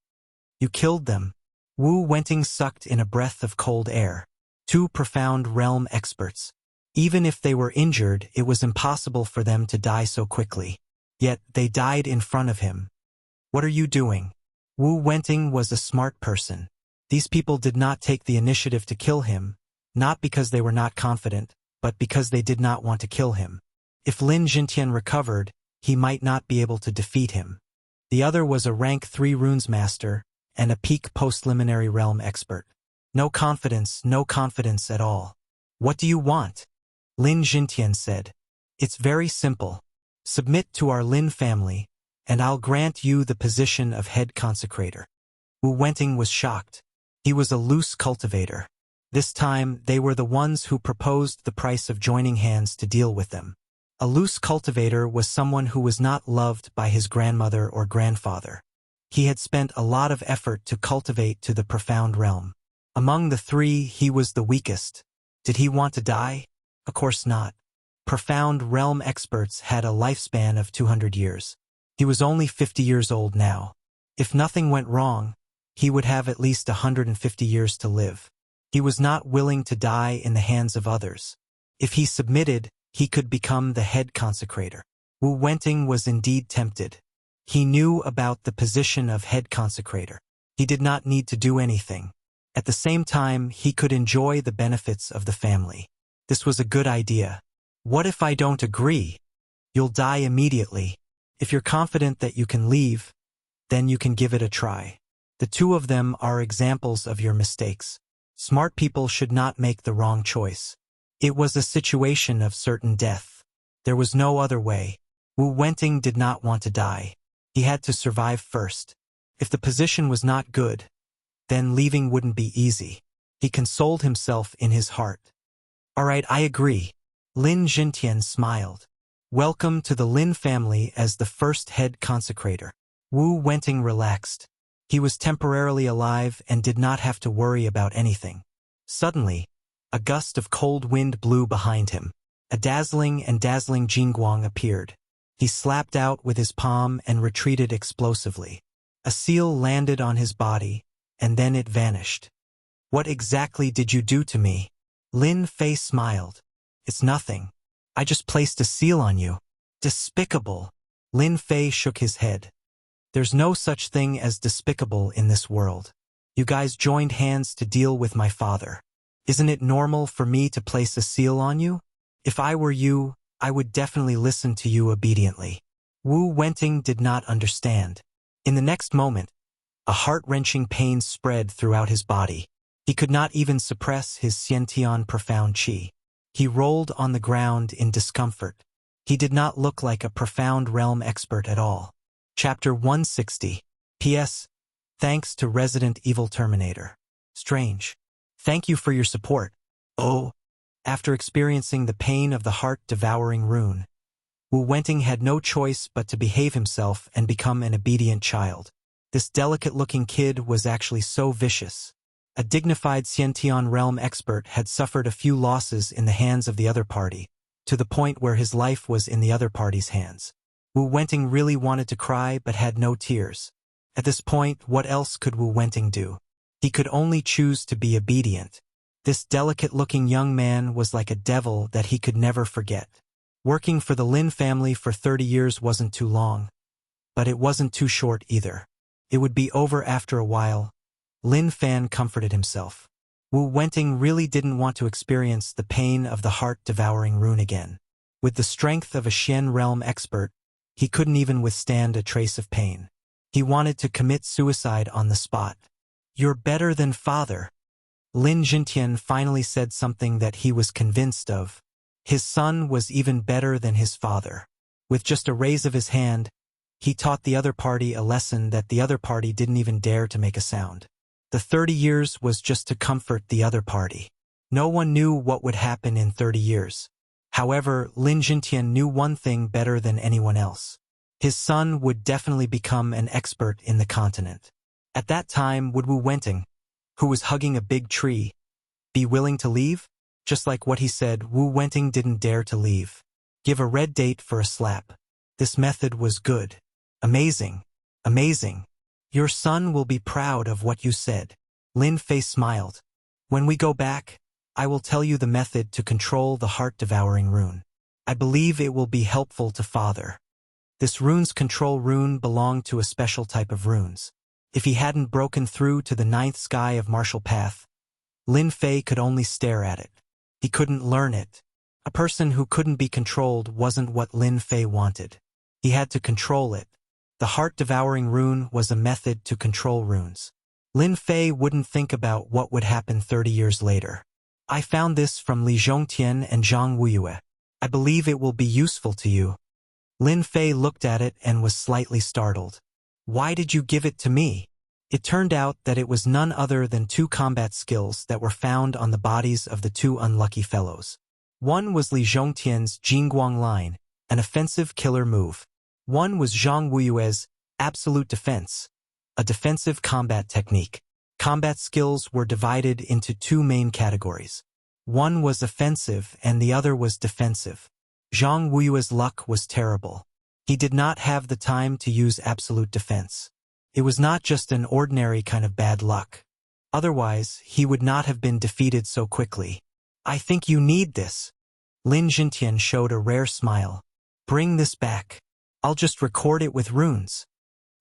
You killed them. Wu Wenting sucked in a breath of cold air. Two profound realm experts. Even if they were injured, it was impossible for them to die so quickly. Yet, they died in front of him. What are you doing? Wu Wenting was a smart person. These people did not take the initiative to kill him, not because they were not confident, but because they did not want to kill him. If Lin Jintian recovered, he might not be able to defeat him. The other was a rank 3 runes master and a peak postliminary realm expert. No confidence at all. What do you want? Lin Jintian said. It's very simple. Submit to our Lin family, and I'll grant you the position of head consecrator. Wu Wenting was shocked. He was a loose cultivator. This time, they were the ones who proposed the price of joining hands to deal with them. A loose cultivator was someone who was not loved by his grandmother or grandfather. He had spent a lot of effort to cultivate to the profound realm. Among the three, he was the weakest. Did he want to die? Of course not. Profound realm experts had a lifespan of 200 years. He was only 50 years old now. If nothing went wrong, he would have at least 150 years to live. He was not willing to die in the hands of others. If he submitted, he could become the head consecrator. Wu Wenting was indeed tempted. He knew about the position of head consecrator. He did not need to do anything. At the same time, he could enjoy the benefits of the family. This was a good idea. What if I don't agree? You'll die immediately. If you're confident that you can leave, then you can give it a try. The two of them are examples of your mistakes. Smart people should not make the wrong choice. It was a situation of certain death. There was no other way. Wu Wenting did not want to die. He had to survive first. If the position was not good, then leaving wouldn't be easy. He consoled himself in his heart. All right, I agree. Lin Jintian smiled. Welcome to the Lin family as the first head consecrator. Wu Wenting relaxed. He was temporarily alive and did not have to worry about anything. Suddenly, a gust of cold wind blew behind him. A dazzling Jingguang appeared. He slapped out with his palm and retreated explosively. A seal landed on his body, and then it vanished. What exactly did you do to me? Lin Fei smiled. It's nothing. I just placed a seal on you. Despicable. Lin Fei shook his head. There's no such thing as despicable in this world. You guys joined hands to deal with my father. Isn't it normal for me to place a seal on you? If I were you, I would definitely listen to you obediently. Wu Wenting did not understand. In the next moment, a heart-wrenching pain spread throughout his body. He could not even suppress his Xiantian profound qi. He rolled on the ground in discomfort. He did not look like a profound realm expert at all. Chapter 160. P.S. Thanks to Resident Evil Terminator. Strange. Thank you for your support. Oh. After experiencing the pain of the heart-devouring rune, Wu Wenting had no choice but to behave himself and become an obedient child. This delicate-looking kid was actually so vicious. A dignified Xiantian realm expert had suffered a few losses in the hands of the other party, to the point where his life was in the other party's hands. Wu Wenting really wanted to cry but had no tears. At this point, what else could Wu Wenting do? He could only choose to be obedient. This delicate-looking young man was like a devil that he could never forget. Working for the Lin family for 30 years wasn't too long, but it wasn't too short either. It would be over after a while. Lin Fan comforted himself. Wu Wenting really didn't want to experience the pain of the heart-devouring rune again. With the strength of a Xian realm expert, he couldn't even withstand a trace of pain. He wanted to commit suicide on the spot. You're better than father. Lin Jintian finally said something that he was convinced of. His son was even better than his father. With just a raise of his hand, he taught the other party a lesson that the other party didn't even dare to make a sound. The 30 years was just to comfort the other party. No one knew what would happen in 30 years. However, Lin Jintian knew one thing better than anyone else. His son would definitely become an expert in the continent. At that time, would Wu Wenting, who was hugging a big tree, be willing to leave? Just like what he said, Wu Wenting didn't dare to leave. Give a red date for a slap. This method was good. Amazing. Amazing. Your son will be proud of what you said. Lin Fei smiled. When we go back, I will tell you the method to control the heart-devouring rune. I believe it will be helpful to Father. This rune's control rune belonged to a special type of runes. If he hadn't broken through to the ninth sky of martial path, Lin Fei could only stare at it. He couldn't learn it. A person who couldn't be controlled wasn't what Lin Fei wanted. He had to control it. The heart-devouring rune was a method to control runes. Lin Fei wouldn't think about what would happen 30 years later. I found this from Li Zhongtian and Zhang Wuyue. I believe it will be useful to you. Lin Fei looked at it and was slightly startled. Why did you give it to me? It turned out that it was none other than 2 combat skills that were found on the bodies of the 2 unlucky fellows. One was Li Zhongtian's Jingguang Line, an offensive killer move. One was Zhang Wuyue's Absolute Defense, a defensive combat technique. Combat skills were divided into 2 main categories. One was offensive and the other was defensive. Zhang Wuyue's luck was terrible. He did not have the time to use absolute defense. It was not just an ordinary kind of bad luck. Otherwise, he would not have been defeated so quickly. I think you need this. Lin Jintian showed a rare smile. Bring this back. I'll just record it with runes.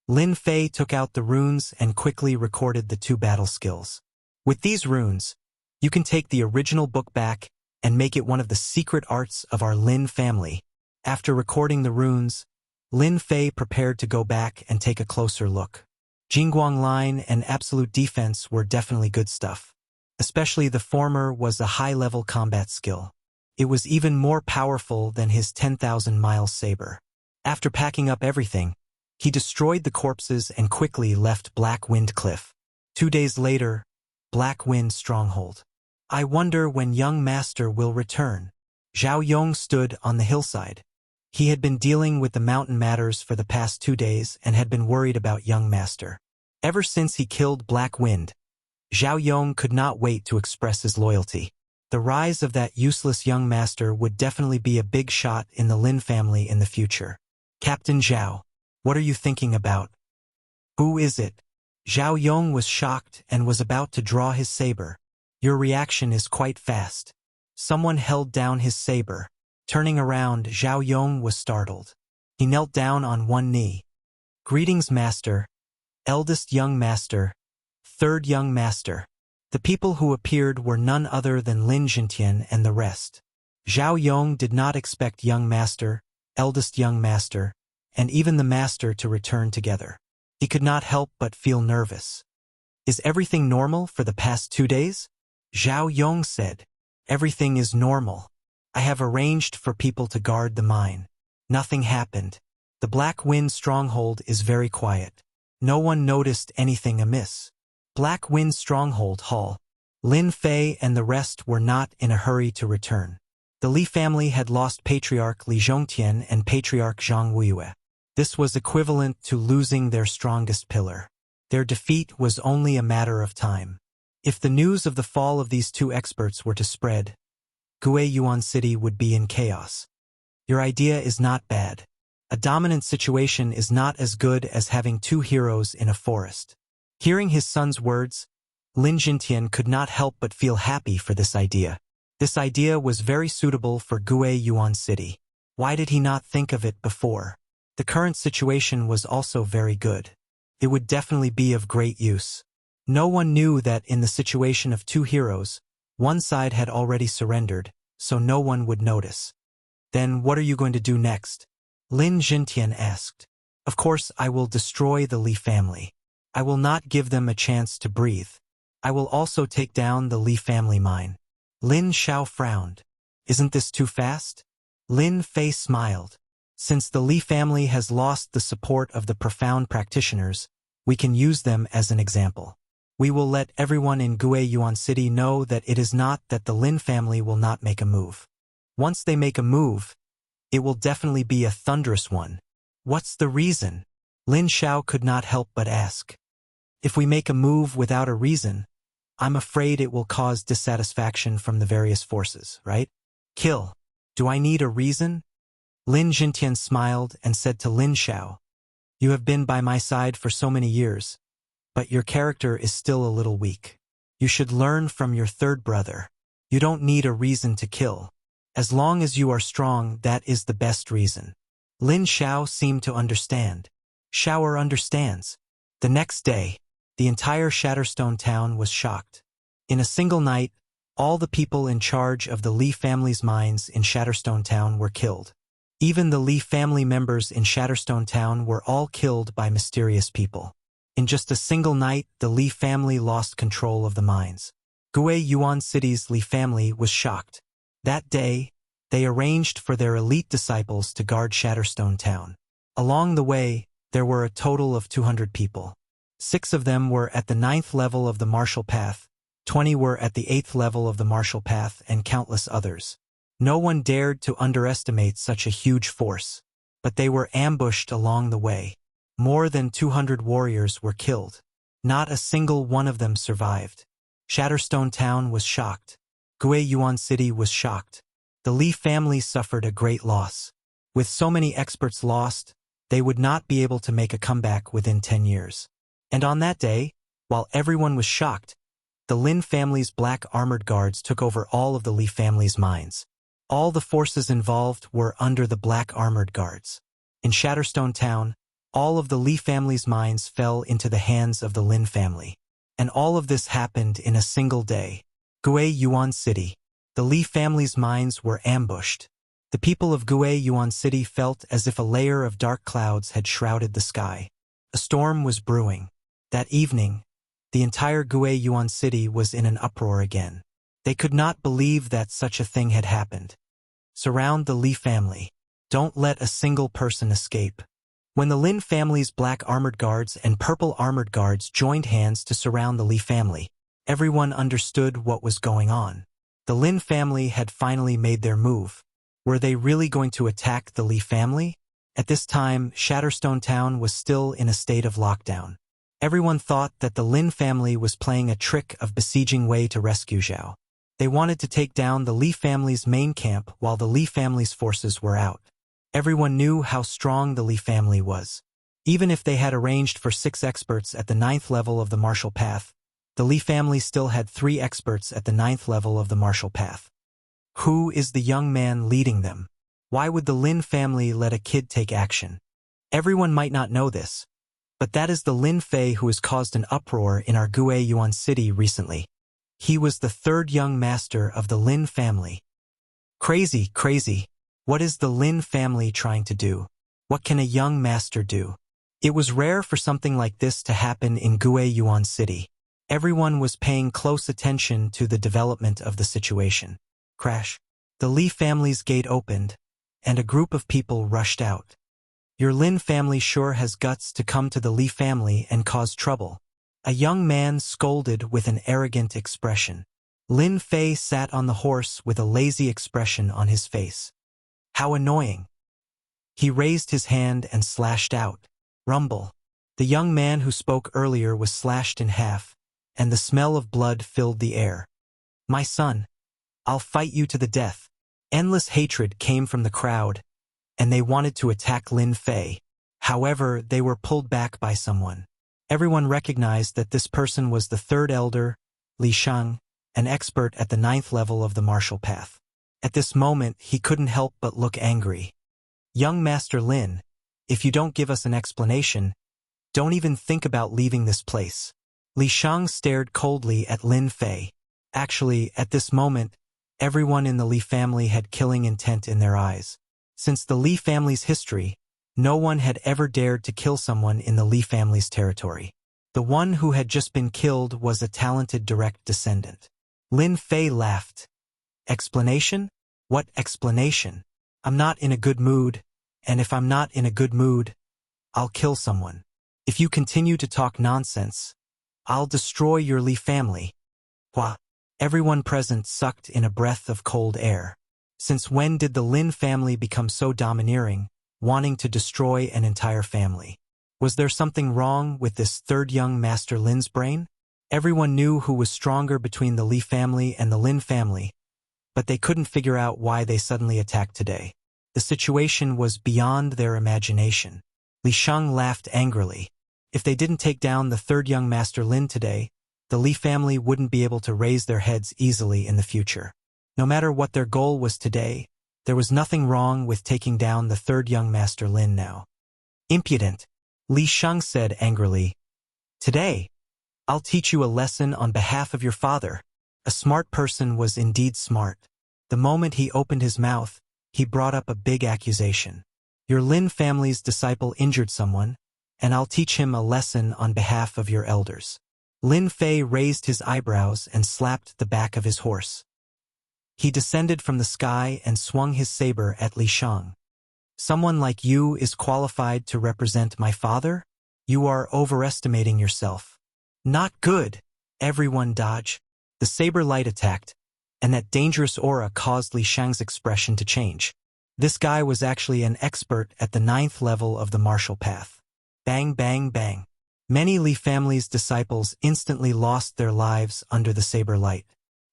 Lin Fei took out the runes and quickly recorded the 2 battle skills. With these runes, you can take the original book back and make it one of the secret arts of our Lin family. After recording the runes, Lin Fei prepared to go back and take a closer look. Jingguang Line and Absolute Defense were definitely good stuff. Especially the former was a high-level combat skill. It was even more powerful than his 10,000-mile saber. After packing up everything, he destroyed the corpses and quickly left Black Wind Cliff. 2 days later, Black Wind Stronghold. I wonder when young master will return. Zhao Yong stood on the hillside. He had been dealing with the mountain matters for the past 2 days and had been worried about young master. Ever since he killed Black Wind, Zhao Yong could not wait to express his loyalty. The rise of that useless young master would definitely be a big shot in the Lin family in the future. Captain Zhao, what are you thinking about? Who is it? Zhao Yong was shocked and was about to draw his saber. Your reaction is quite fast. Someone held down his saber. Turning around, Zhao Yong was startled. He knelt down on one knee. Greetings, master. Eldest young master. Third young master. The people who appeared were none other than Lin Jintian and the rest. Zhao Yong did not expect young master, eldest young master, and even the master to return together. He could not help but feel nervous. Is everything normal for the past 2 days? Zhao Yong said. Everything is normal. I have arranged for people to guard the mine. Nothing happened. The Black Wind Stronghold is very quiet. No one noticed anything amiss. Black Wind Stronghold Hall. Lin Fei and the rest were not in a hurry to return. The Li family had lost Patriarch Li Zhongtian and Patriarch Zhang Wuyue. This was equivalent to losing their strongest pillar. Their defeat was only a matter of time. If the news of the fall of these 2 experts were to spread, Guiyuan City would be in chaos. Your idea is not bad. A dominant situation is not as good as having 2 heroes in a forest. Hearing his son's words, Lin Jintian could not help but feel happy for this idea. This idea was very suitable for Guiyuan City. Why did he not think of it before? The current situation was also very good. It would definitely be of great use. No one knew that in the situation of 2 heroes, one side had already surrendered, so no one would notice. Then what are you going to do next? Lin Jintian asked. Of course, I will destroy the Li family. I will not give them a chance to breathe. I will also take down the Li family mine. Lin Xiao frowned. Isn't this too fast? Lin Fei smiled. Since the Li family has lost the support of the profound practitioners, we can use them as an example. We will let everyone in Guiyuan City know that it is not that the Lin family will not make a move. Once they make a move, it will definitely be a thunderous one. What's the reason? Lin Xiao could not help but ask. If we make a move without a reason, I'm afraid it will cause dissatisfaction from the various forces, right? Kill. Do I need a reason? Lin Jintian smiled and said to Lin Xiao, You have been by my side for so many years, but your character is still a little weak. You should learn from your third brother. You don't need a reason to kill. As long as you are strong, that is the best reason. Lin Xiao seemed to understand. Xiaoer understands. The next day, the entire Shatterstone town was shocked. In a single night, all the people in charge of the Li family's mines in Shatterstone town were killed. Even the Li family members in Shatterstone town were all killed by mysterious people. In just a single night, the Li family lost control of the mines. Gue Yuan City's Li family was shocked. That day, they arranged for their elite disciples to guard Shatterstone town. Along the way, there were a total of 200 people. 6 of them were at the 9th level of the martial path, 20 were at the 8th level of the martial path, and countless others. No one dared to underestimate such a huge force, but they were ambushed along the way. More than 200 warriors were killed. Not a single one of them survived. Shatterstone town was shocked. Gue Yuan City was shocked. The Li family suffered a great loss. With so many experts lost, they would not be able to make a comeback within 10 years. And on that day, while everyone was shocked, the Lin family's black armored guards took over all of the Li family's mines. All the forces involved were under the black armored guards. In Shatterstone town, all of the Li family's mines fell into the hands of the Lin family. And all of this happened in a single day. Gue Yuan City. The Li family's mines were ambushed. The people of Gue Yuan City felt as if a layer of dark clouds had shrouded the sky. A storm was brewing. That evening, the entire Gue Yuan City was in an uproar again. They could not believe that such a thing had happened. Surround the Li family. Don't let a single person escape. When the Lin family's black armored guards and purple armored guards joined hands to surround the Li family, everyone understood what was going on. The Lin family had finally made their move. Were they really going to attack the Li family? At this time, Shatterstone town was still in a state of lockdown. Everyone thought that the Lin family was playing a trick of besieging Wei to rescue Zhao. They wanted to take down the Li family's main camp while the Li family's forces were out. Everyone knew how strong the Li family was. Even if they had arranged for 6 experts at the 9th level of the martial path, the Li family still had 3 experts at the 9th level of the martial path. Who is the young man leading them? Why would the Lin family let a kid take action? Everyone might not know this, but that is the Lin Fei who has caused an uproar in our Gue Yuan City recently. He was the 3rd young master of the Lin family. Crazy, crazy. What is the Lin family trying to do? What can a young master do? It was rare for something like this to happen in Gue Yuan City. Everyone was paying close attention to the development of the situation. Crash. The Li family's gate opened, and a group of people rushed out. Your Lin family sure has guts to come to the Li family and cause trouble. A young man scolded with an arrogant expression. Lin Fei sat on the horse with a lazy expression on his face. How annoying. He raised his hand and slashed out. Rumble. The young man who spoke earlier was slashed in half, and the smell of blood filled the air. My son, I'll fight you to the death. Endless hatred came from the crowd, and they wanted to attack Lin Fei. However, they were pulled back by someone. Everyone recognized that this person was the 3rd elder, Li Shang, an expert at the 9th level of the martial path. At this moment, he couldn't help but look angry. Young Master Lin, if you don't give us an explanation, don't even think about leaving this place. Li Shang stared coldly at Lin Fei. Actually, at this moment, everyone in the Li family had killing intent in their eyes. Since the Li family's history, no one had ever dared to kill someone in the Li family's territory. The one who had just been killed was a talented direct descendant. Lin Fei laughed. Explanation? What explanation? I'm not in a good mood, and if I'm not in a good mood, I'll kill someone. If you continue to talk nonsense, I'll destroy your Li family. Hua. Everyone present sucked in a breath of cold air. Since when did the Lin family become so domineering, wanting to destroy an entire family? Was there something wrong with this 3rd young Master Lin's brain? Everyone knew who was stronger between the Li family and the Lin family, but they couldn't figure out why they suddenly attacked today. The situation was beyond their imagination. Li Shang laughed angrily. If they didn't take down the 3rd young Master Lin today, the Li family wouldn't be able to raise their heads easily in the future. No matter what their goal was today, there was nothing wrong with taking down the third young master Lin now. Impudent, Li Sheng said angrily. Today, I'll teach you a lesson on behalf of your father. A smart person was indeed smart. The moment he opened his mouth, he brought up a big accusation. Your Lin family's disciple injured someone, and I'll teach him a lesson on behalf of your elders. Lin Fei raised his eyebrows and slapped the back of his horse. He descended from the sky and swung his saber at Li Sheng. Someone like you is qualified to represent my father? You are overestimating yourself. Not good. Everyone dodge. The saber light attacked, and that dangerous aura caused Li Sheng's expression to change. This guy was actually an expert at the 9th level of the martial path. Bang, bang, bang. Many Li family's disciples instantly lost their lives under the saber light.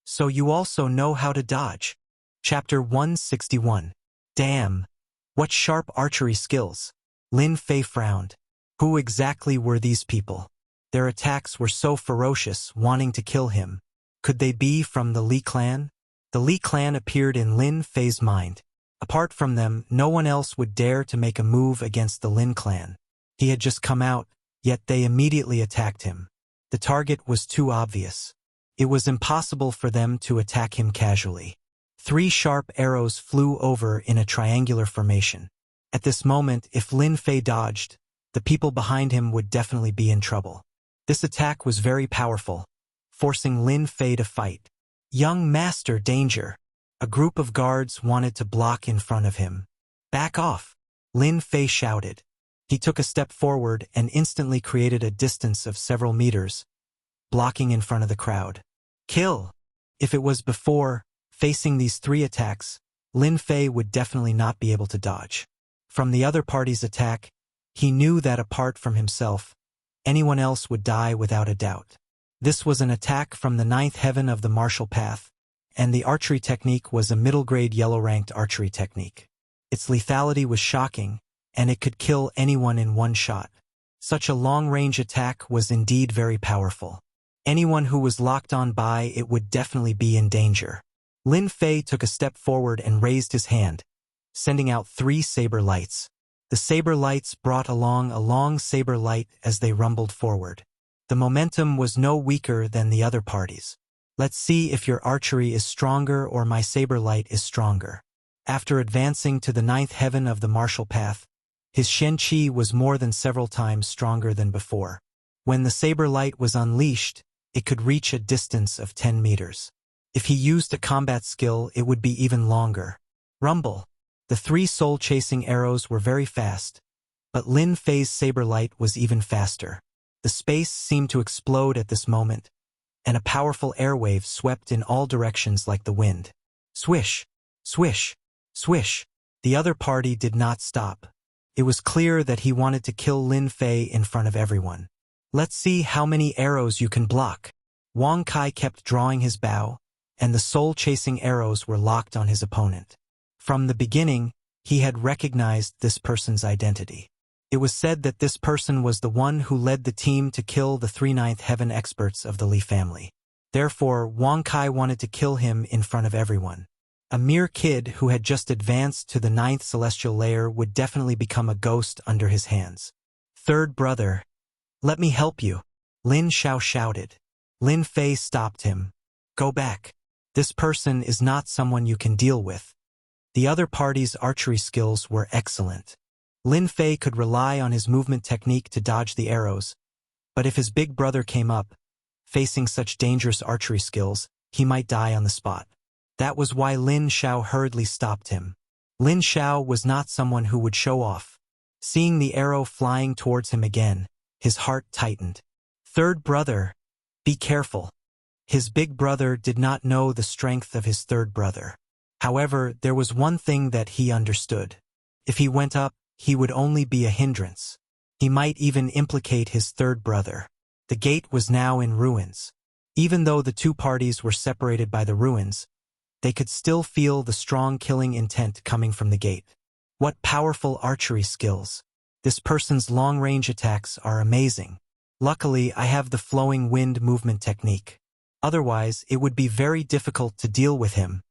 So you also know how to dodge. Chapter 161. Damn. What sharp archery skills. Lin Fei frowned. Who exactly were these people? Their attacks were so ferocious, wanting to kill him. Could they be from the Li clan? The Li clan appeared in Lin Fei's mind. Apart from them, no one else would dare to make a move against the Lin clan. He had just come out, yet they immediately attacked him. The target was too obvious. It was impossible for them to attack him casually. 3 sharp arrows flew over in a triangular formation. At this moment, if Lin Fei dodged, the people behind him would definitely be in trouble. This attack was very powerful, forcing Lin Fei to fight. Young master, danger. A group of guards wanted to block in front of him. Back off, Lin Fei shouted. He took a step forward and instantly created a distance of several meters, blocking in front of the crowd. Kill! If it was before, facing these 3 attacks, Lin Fei would definitely not be able to dodge. From the other party's attack, he knew that apart from himself, anyone else would die without a doubt. This was an attack from the 9th heaven of the martial path, and the archery technique was a middle-grade yellow-ranked archery technique. Its lethality was shocking, and it could kill anyone in one shot. Such a long-range attack was indeed very powerful. Anyone who was locked on by it would definitely be in danger. Lin Fei took a step forward and raised his hand, sending out 3 saber lights. The saber lights brought along a long saber light as they rumbled forward. The momentum was no weaker than the other parties. Let's see if your archery is stronger or my saber light is stronger. After advancing to the 9th heaven of the martial path, his Shen Qi was more than several times stronger than before. When the saber light was unleashed, it could reach a distance of 10 meters. If he used a combat skill, it would be even longer. Rumble. The 3 soul-chasing arrows were very fast, but Lin Fei's saber light was even faster. The space seemed to explode at this moment, and a powerful airwave swept in all directions like the wind. Swish, swish, swish. The other party did not stop. It was clear that he wanted to kill Lin Fei in front of everyone. Let's see how many arrows you can block. Wang Kai kept drawing his bow, and the soul-chasing arrows were locked on his opponent. From the beginning, he had recognized this person's identity. It was said that this person was the one who led the team to kill the 3 9th heaven experts of the Li family. Therefore, Wang Kai wanted to kill him in front of everyone. A mere kid who had just advanced to the 9th celestial layer would definitely become a ghost under his hands. Third brother, let me help you, Lin Xiao shouted. Lin Fei stopped him. Go back. This person is not someone you can deal with. The other party's archery skills were excellent. Lin Fei could rely on his movement technique to dodge the arrows, but if his big brother came up, facing such dangerous archery skills, he might die on the spot. That was why Lin Xiao hurriedly stopped him. Lin Xiao was not someone who would show off. Seeing the arrow flying towards him again, his heart tightened. Third brother, be careful. His big brother did not know the strength of his third brother. However, there was one thing that he understood. If he went up, he would only be a hindrance. He might even implicate his third brother. The gate was now in ruins. Even though the 2 parties were separated by the ruins, they could still feel the strong killing intent coming from the gate. What powerful archery skills. This person's long-range attacks are amazing. Luckily, I have the flowing wind movement technique. Otherwise, it would be very difficult to deal with him.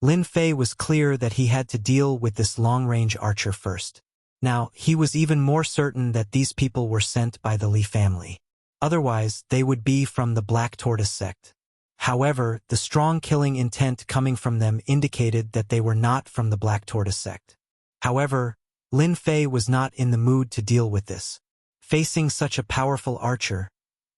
Lin Fei was clear that he had to deal with this long-range archer first. Now, he was even more certain that these people were sent by the Li family. Otherwise, they would be from the Black Tortoise sect. However, the strong killing intent coming from them indicated that they were not from the Black Tortoise sect. However, Lin Fei was not in the mood to deal with this. Facing such a powerful archer,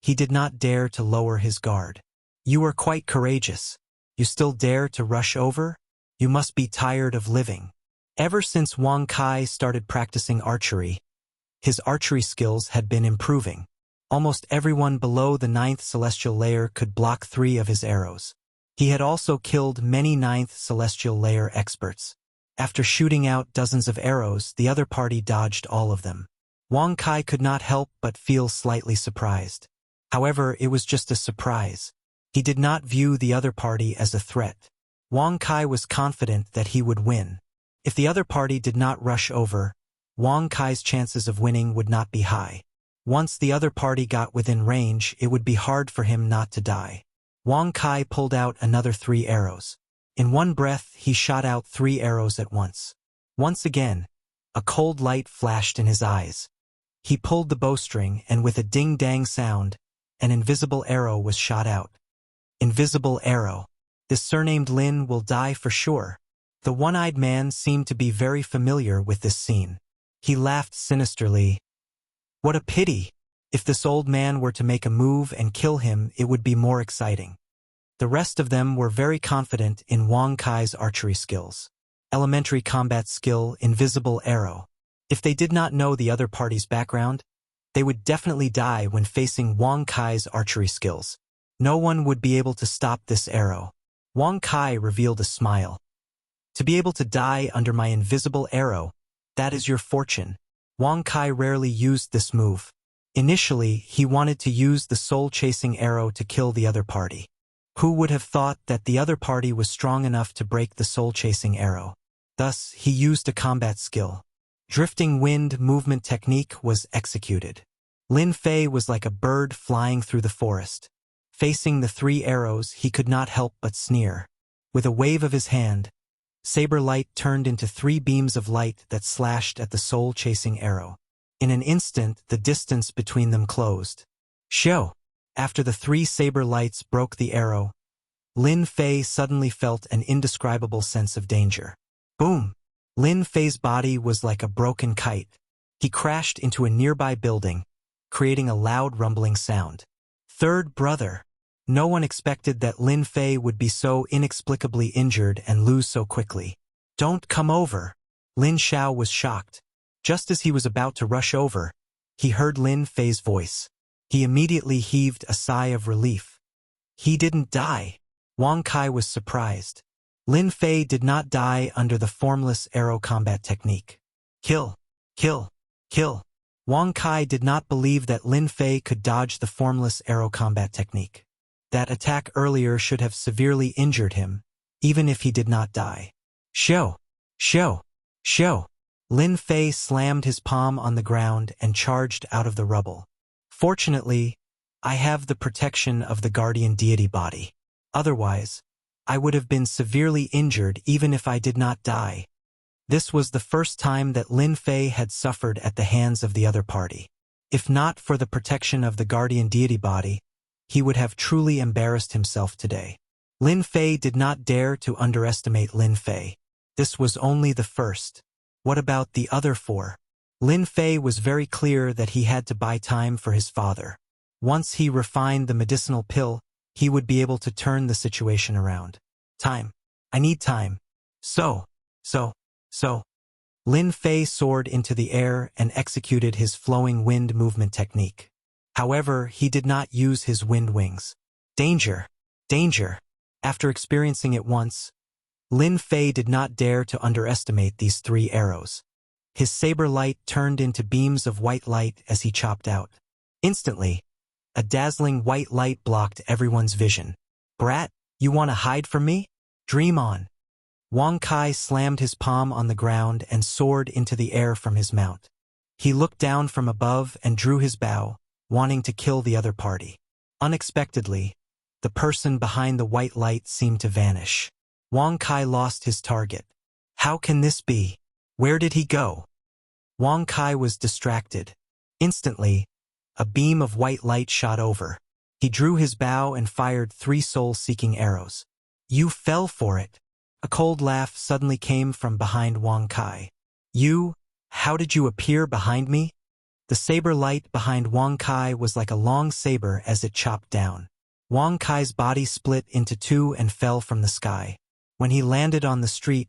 he did not dare to lower his guard. You are quite courageous. You still dare to rush over? You must be tired of living. Ever since Wang Kai started practicing archery, his archery skills had been improving. Almost everyone below the 9th celestial layer could block 3 of his arrows. He had also killed many 9th celestial layer experts. After shooting out dozens of arrows, the other party dodged all of them. Wang Kai could not help but feel slightly surprised. However, it was just a surprise. He did not view the other party as a threat. Wang Kai was confident that he would win. If the other party did not rush over, Wang Kai's chances of winning would not be high. Once the other party got within range, it would be hard for him not to die. Wang Kai pulled out another 3 arrows. In one breath, he shot out 3 arrows at once. Once again, a cold light flashed in his eyes. He pulled the bowstring, and with a ding-dang sound, an invisible arrow was shot out. Invisible arrow. This surnamed Lin will die for sure. The one-eyed man seemed to be very familiar with this scene. He laughed sinisterly. What a pity! If this old man were to make a move and kill him, it would be more exciting. The rest of them were very confident in Wang Kai's archery skills. Elementary combat skill, invisible arrow. If they did not know the other party's background, they would definitely die when facing Wang Kai's archery skills. No one would be able to stop this arrow. Wang Kai revealed a smile. To be able to die under my invisible arrow, that is your fortune. Wang Kai rarely used this move. Initially, he wanted to use the soul-chasing arrow to kill the other party. Who would have thought that the other party was strong enough to break the soul-chasing arrow? Thus, he used a combat skill. Drifting wind movement technique was executed. Lin Fei was like a bird flying through the forest. Facing the 3 arrows, he could not help but sneer. With a wave of his hand, saber light turned into 3 beams of light that slashed at the soul-chasing arrow. In an instant, the distance between them closed. Shoo! After the 3 saber lights broke the arrow, Lin Fei suddenly felt an indescribable sense of danger. Boom! Lin Fei's body was like a broken kite. He crashed into a nearby building, creating a loud rumbling sound. Third brother. No one expected that Lin Fei would be so inexplicably injured and lose so quickly. Don't come over. Lin Xiao was shocked. Just as he was about to rush over, he heard Lin Fei's voice. He immediately heaved a sigh of relief. He didn't die. Wang Kai was surprised. Lin Fei did not die under the formless arrow combat technique. Kill, kill, kill. Wang Kai did not believe that Lin Fei could dodge the formless arrow combat technique. That attack earlier should have severely injured him, even if he did not die. Shoo! Shoo! Shoo! Lin Fei slammed his palm on the ground and charged out of the rubble. Fortunately, I have the protection of the guardian deity body. Otherwise, I would have been severely injured even if I did not die. This was the first time that Lin Fei had suffered at the hands of the other party. If not for the protection of the guardian deity body, he would have truly embarrassed himself today. Lin Fei did not dare to underestimate Lin Fei. This was only the first. What about the other 4? Lin Fei was very clear that he had to buy time for his father. Once he refined the medicinal pill, he would be able to turn the situation around. Time. I need time. So. Lin Fei soared into the air and executed his flowing wind movement technique. However, he did not use his wind wings. Danger! Danger! After experiencing it once, Lin Fei did not dare to underestimate these 3 arrows. His saber light turned into beams of white light as he chopped out. Instantly, a dazzling white light blocked everyone's vision. Brat, you want to hide from me? Dream on. Wang Kai slammed his palm on the ground and soared into the air from his mount. He looked down from above and drew his bow, wanting to kill the other party. Unexpectedly, the person behind the white light seemed to vanish. Wang Kai lost his target. How can this be? Where did he go? Wang Kai was distracted. Instantly, a beam of white light shot over. He drew his bow and fired 3 soul-seeking arrows. You fell for it. A cold laugh suddenly came from behind Wang Kai. You? How did you appear behind me? The saber light behind Wang Kai was like a long saber as it chopped down. Wang Kai's body split into 2 and fell from the sky. When he landed on the street,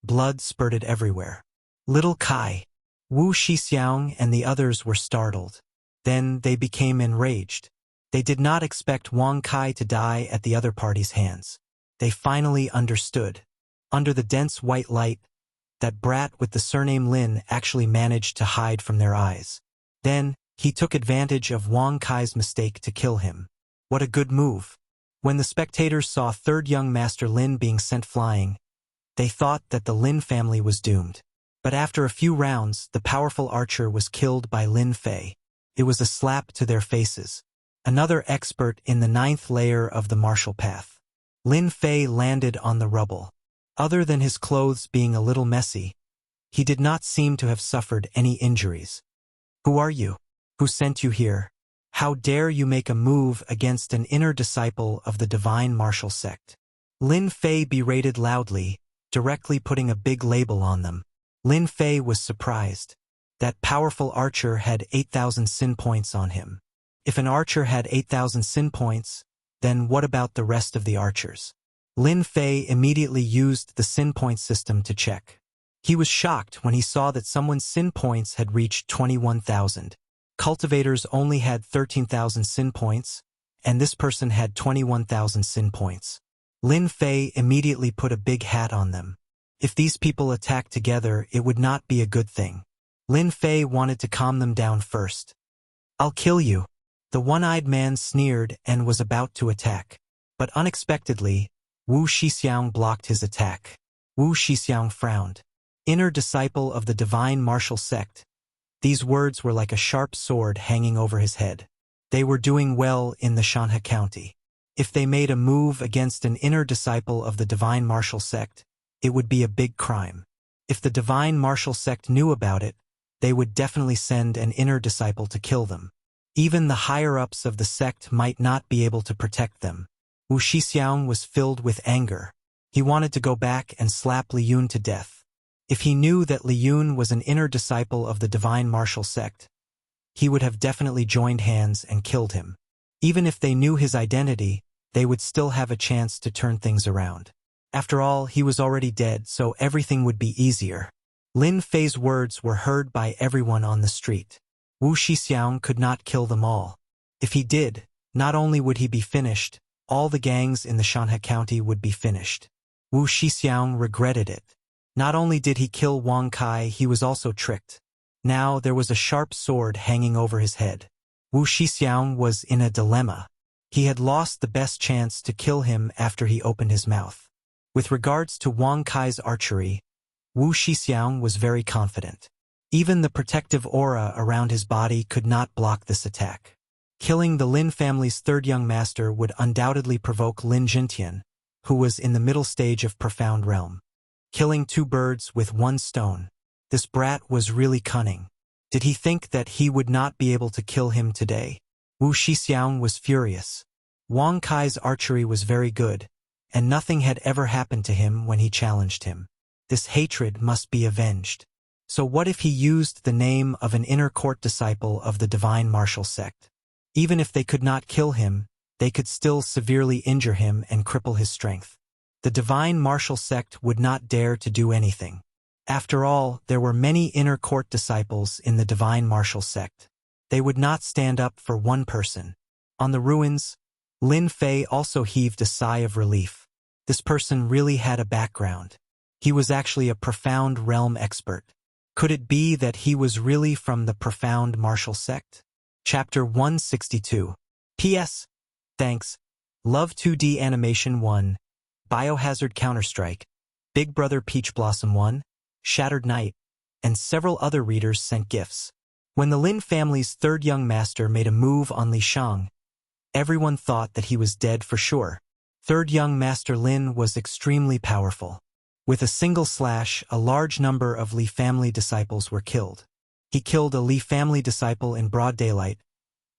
blood spurted everywhere. Little Kai, Wu Shixiang and the others were startled. Then they became enraged. They did not expect Wang Kai to die at the other party's hands. They finally understood. Under the dense white light, that brat with the surname Lin actually managed to hide from their eyes. Then, he took advantage of Wang Kai's mistake to kill him. What a good move. When the spectators saw third young master Lin being sent flying, they thought that the Lin family was doomed. But after a few rounds, the powerful archer was killed by Lin Fei. It was a slap to their faces. Another expert in the 9th layer of the martial path. Lin Fei landed on the rubble. Other than his clothes being a little messy, he did not seem to have suffered any injuries. Who are you? Who sent you here? How dare you make a move against an inner disciple of the divine martial sect? Lin Fei berated loudly, directly putting a big label on them. Lin Fei was surprised. That powerful archer had 8,000 sin points on him. If an archer had 8,000 sin points, then what about the rest of the archers? Lin Fei immediately used the sin point system to check. He was shocked when he saw that someone's sin points had reached 21,000. Cultivators only had 13,000 sin points, and this person had 21,000 sin points. Lin Fei immediately put a big hat on them. If these people attacked together, it would not be a good thing. Lin Fei wanted to calm them down first. I'll kill you. The one-eyed man sneered and was about to attack. But unexpectedly, Wu Shixiang blocked his attack. Wu Shixiang frowned. Inner disciple of the divine martial sect. These words were like a sharp sword hanging over his head. They were doing well in the Shanhe County. If they made a move against an inner disciple of the divine martial sect, it would be a big crime. If the divine martial sect knew about it, they would definitely send an inner disciple to kill them. Even the higher-ups of the sect might not be able to protect them. Wu Shixiang was filled with anger. He wanted to go back and slap Li Yun to death. If he knew that Li Yun was an inner disciple of the divine martial sect, he would have definitely joined hands and killed him. Even if they knew his identity, they would still have a chance to turn things around. After all, he was already dead, so everything would be easier. Lin Fei's words were heard by everyone on the street. Wu Shixiang could not kill them all. If he did, not only would he be finished, all the gangs in the Shanhe County would be finished. Wu Shixiang regretted it. Not only did he kill Wang Kai, he was also tricked. Now there was a sharp sword hanging over his head. Wu Shixiang was in a dilemma. He had lost the best chance to kill him after he opened his mouth. With regards to Wang Kai's archery, Wu Shixiang was very confident. Even the protective aura around his body could not block this attack. Killing the Lin family's third young master would undoubtedly provoke Lin Jintian, who was in the middle stage of Profound Realm. Killing 2 birds with 1 stone. This brat was really cunning. Did he think that he would not be able to kill him today? Wu Shixiang was furious. Wang Kai's archery was very good, and nothing had ever happened to him when he challenged him. This hatred must be avenged. So what if he used the name of an inner court disciple of the divine martial sect? Even if they could not kill him, they could still severely injure him and cripple his strength. The divine martial sect would not dare to do anything. After all, there were many inner court disciples in the divine martial sect. They would not stand up for one person. On the ruins, Lin Fei also heaved a sigh of relief. This person really had a background. He was actually a profound realm expert. Could it be that he was really from the profound martial sect? Chapter 162. P.S. Thanks. Love 2D Animation 1. Biohazard Counter-Strike. Big Brother Peach Blossom 1. Shattered Night. And several other readers sent gifts. When the Lin family's third young master made a move on Li Shang, everyone thought that he was dead for sure. Third young master Lin was extremely powerful. With a single slash, a large number of Li family disciples were killed. He killed a Li family disciple in broad daylight,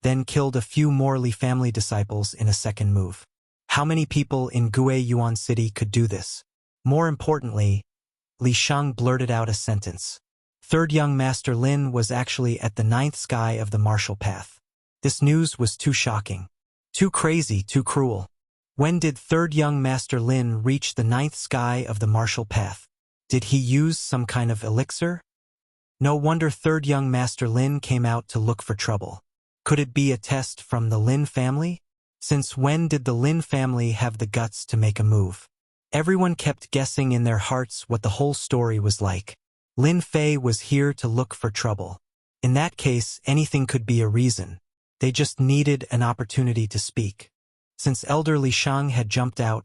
then killed a few more Li family disciples in a second move. How many people in Guiyuan City could do this? More importantly, Li Shang blurted out a sentence. Third young master Lin was actually at the 9th sky of the martial path. This news was too shocking. Too crazy, too cruel. When did third young master Lin reach the 9th sky of the martial path? Did he use some kind of elixir? No wonder third young master Lin came out to look for trouble. Could it be a test from the Lin family? Since when did the Lin family have the guts to make a move? Everyone kept guessing in their hearts what the whole story was like. Lin Fei was here to look for trouble. In that case, anything could be a reason. They just needed an opportunity to speak. Since Elder Li Shang had jumped out,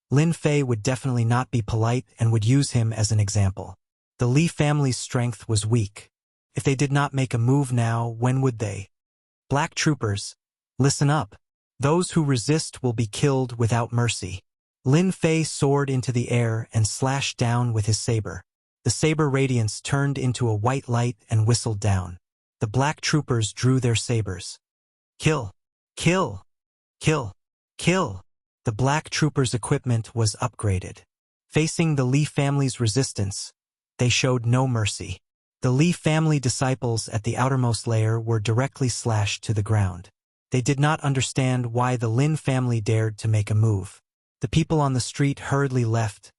Lin Fei would definitely not be polite and would use him as an example. The Li family's strength was weak. If they did not make a move now, when would they? Black troopers, listen up. Those who resist will be killed without mercy. Lin Fei soared into the air and slashed down with his saber. The saber radiance turned into a white light and whistled down. The black troopers drew their sabers. Kill! Kill! Kill! Kill! The black troopers' equipment was upgraded. Facing the Li family's resistance, they showed no mercy. The Li family disciples at the outermost layer were directly slashed to the ground. They did not understand why the Lin family dared to make a move. The people on the street hurriedly left,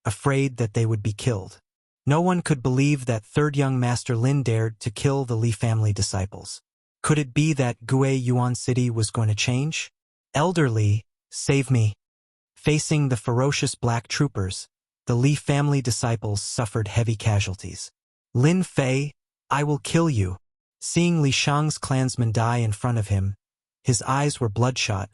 afraid that they would be killed. No one could believe that third young master Lin dared to kill the Li family disciples. Could it be that Guiyuan City was going to change? Elder Li, save me. Facing the ferocious black troopers, the Li family disciples suffered heavy casualties. Lin Fei, I will kill you. Seeing Li Shang's clansmen die in front of him, his eyes were bloodshot,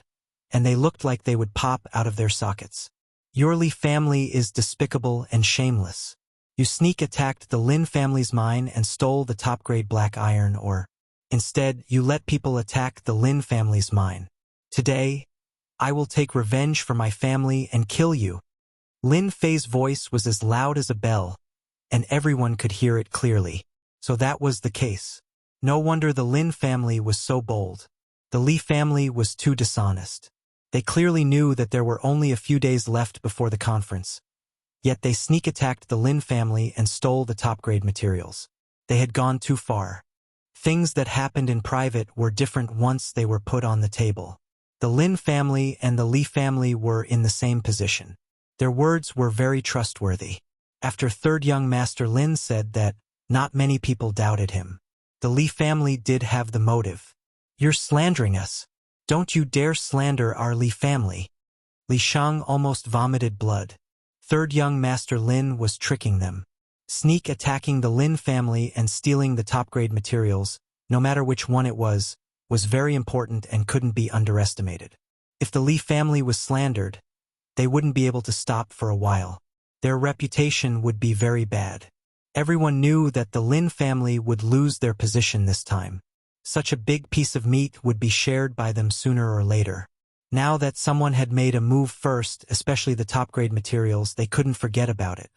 and they looked like they would pop out of their sockets. Your Li family is despicable and shameless. You sneak attacked the Lin family's mine and stole the top-grade black iron ore. Instead, you let people attack the Lin family's mine. Today, I will take revenge for my family and kill you. Lin Fei's voice was as loud as a bell, and everyone could hear it clearly. So that was the case. No wonder the Lin family was so bold. The Li family was too dishonest. They clearly knew that there were only a few days left before the conference. Yet they sneak-attacked the Lin family and stole the top-grade materials. They had gone too far. Things that happened in private were different once they were put on the table. The Lin family and the Li family were in the same position. Their words were very trustworthy. After third young master Lin said that, not many people doubted him. The Li family did have the motive. You're slandering us. Don't you dare slander our Li family. Li Shang almost vomited blood. Third young master Lin was tricking them. Sneak attacking the Lin family and stealing the top-grade materials, no matter which one it was very important and couldn't be underestimated. If the Li family was slandered, they wouldn't be able to stop for a while. Their reputation would be very bad. Everyone knew that the Lin family would lose their position this time. Such a big piece of meat would be shared by them sooner or later. Now that someone had made a move first, especially the top-grade materials, they couldn't forget about it.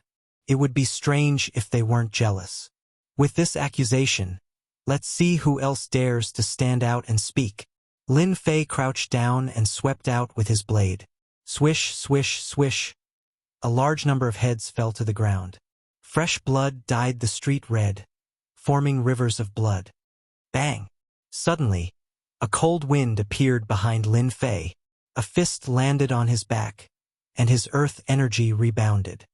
It would be strange if they weren't jealous. With this accusation, let's see who else dares to stand out and speak. Lin Fei crouched down and swept out with his blade. Swish, swish, swish. A large number of heads fell to the ground. Fresh blood dyed the street red, forming rivers of blood. Bang! Suddenly, a cold wind appeared behind Lin Fei. A fist landed on his back, and his earth energy rebounded.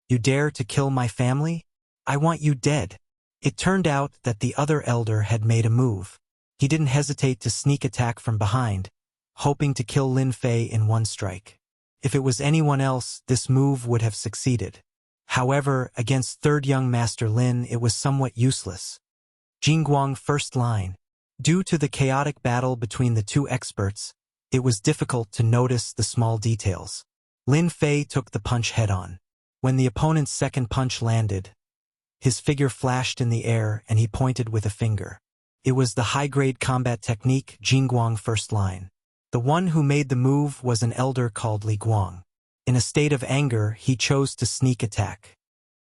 You dare to kill my family? I want you dead. It turned out that the other elder had made a move. He didn't hesitate to sneak attack from behind, hoping to kill Lin Fei in one strike. If it was anyone else, this move would have succeeded. However, against third young master Lin, it was somewhat useless. Jingguang first line. Due to the chaotic battle between the two experts, it was difficult to notice the small details. Lin Fei took the punch head-on. When the opponent's second punch landed, his figure flashed in the air and he pointed with a finger. It was the high-grade combat technique Jingguang first line. The one who made the move was an elder called Li Guang. In a state of anger, he chose to sneak attack.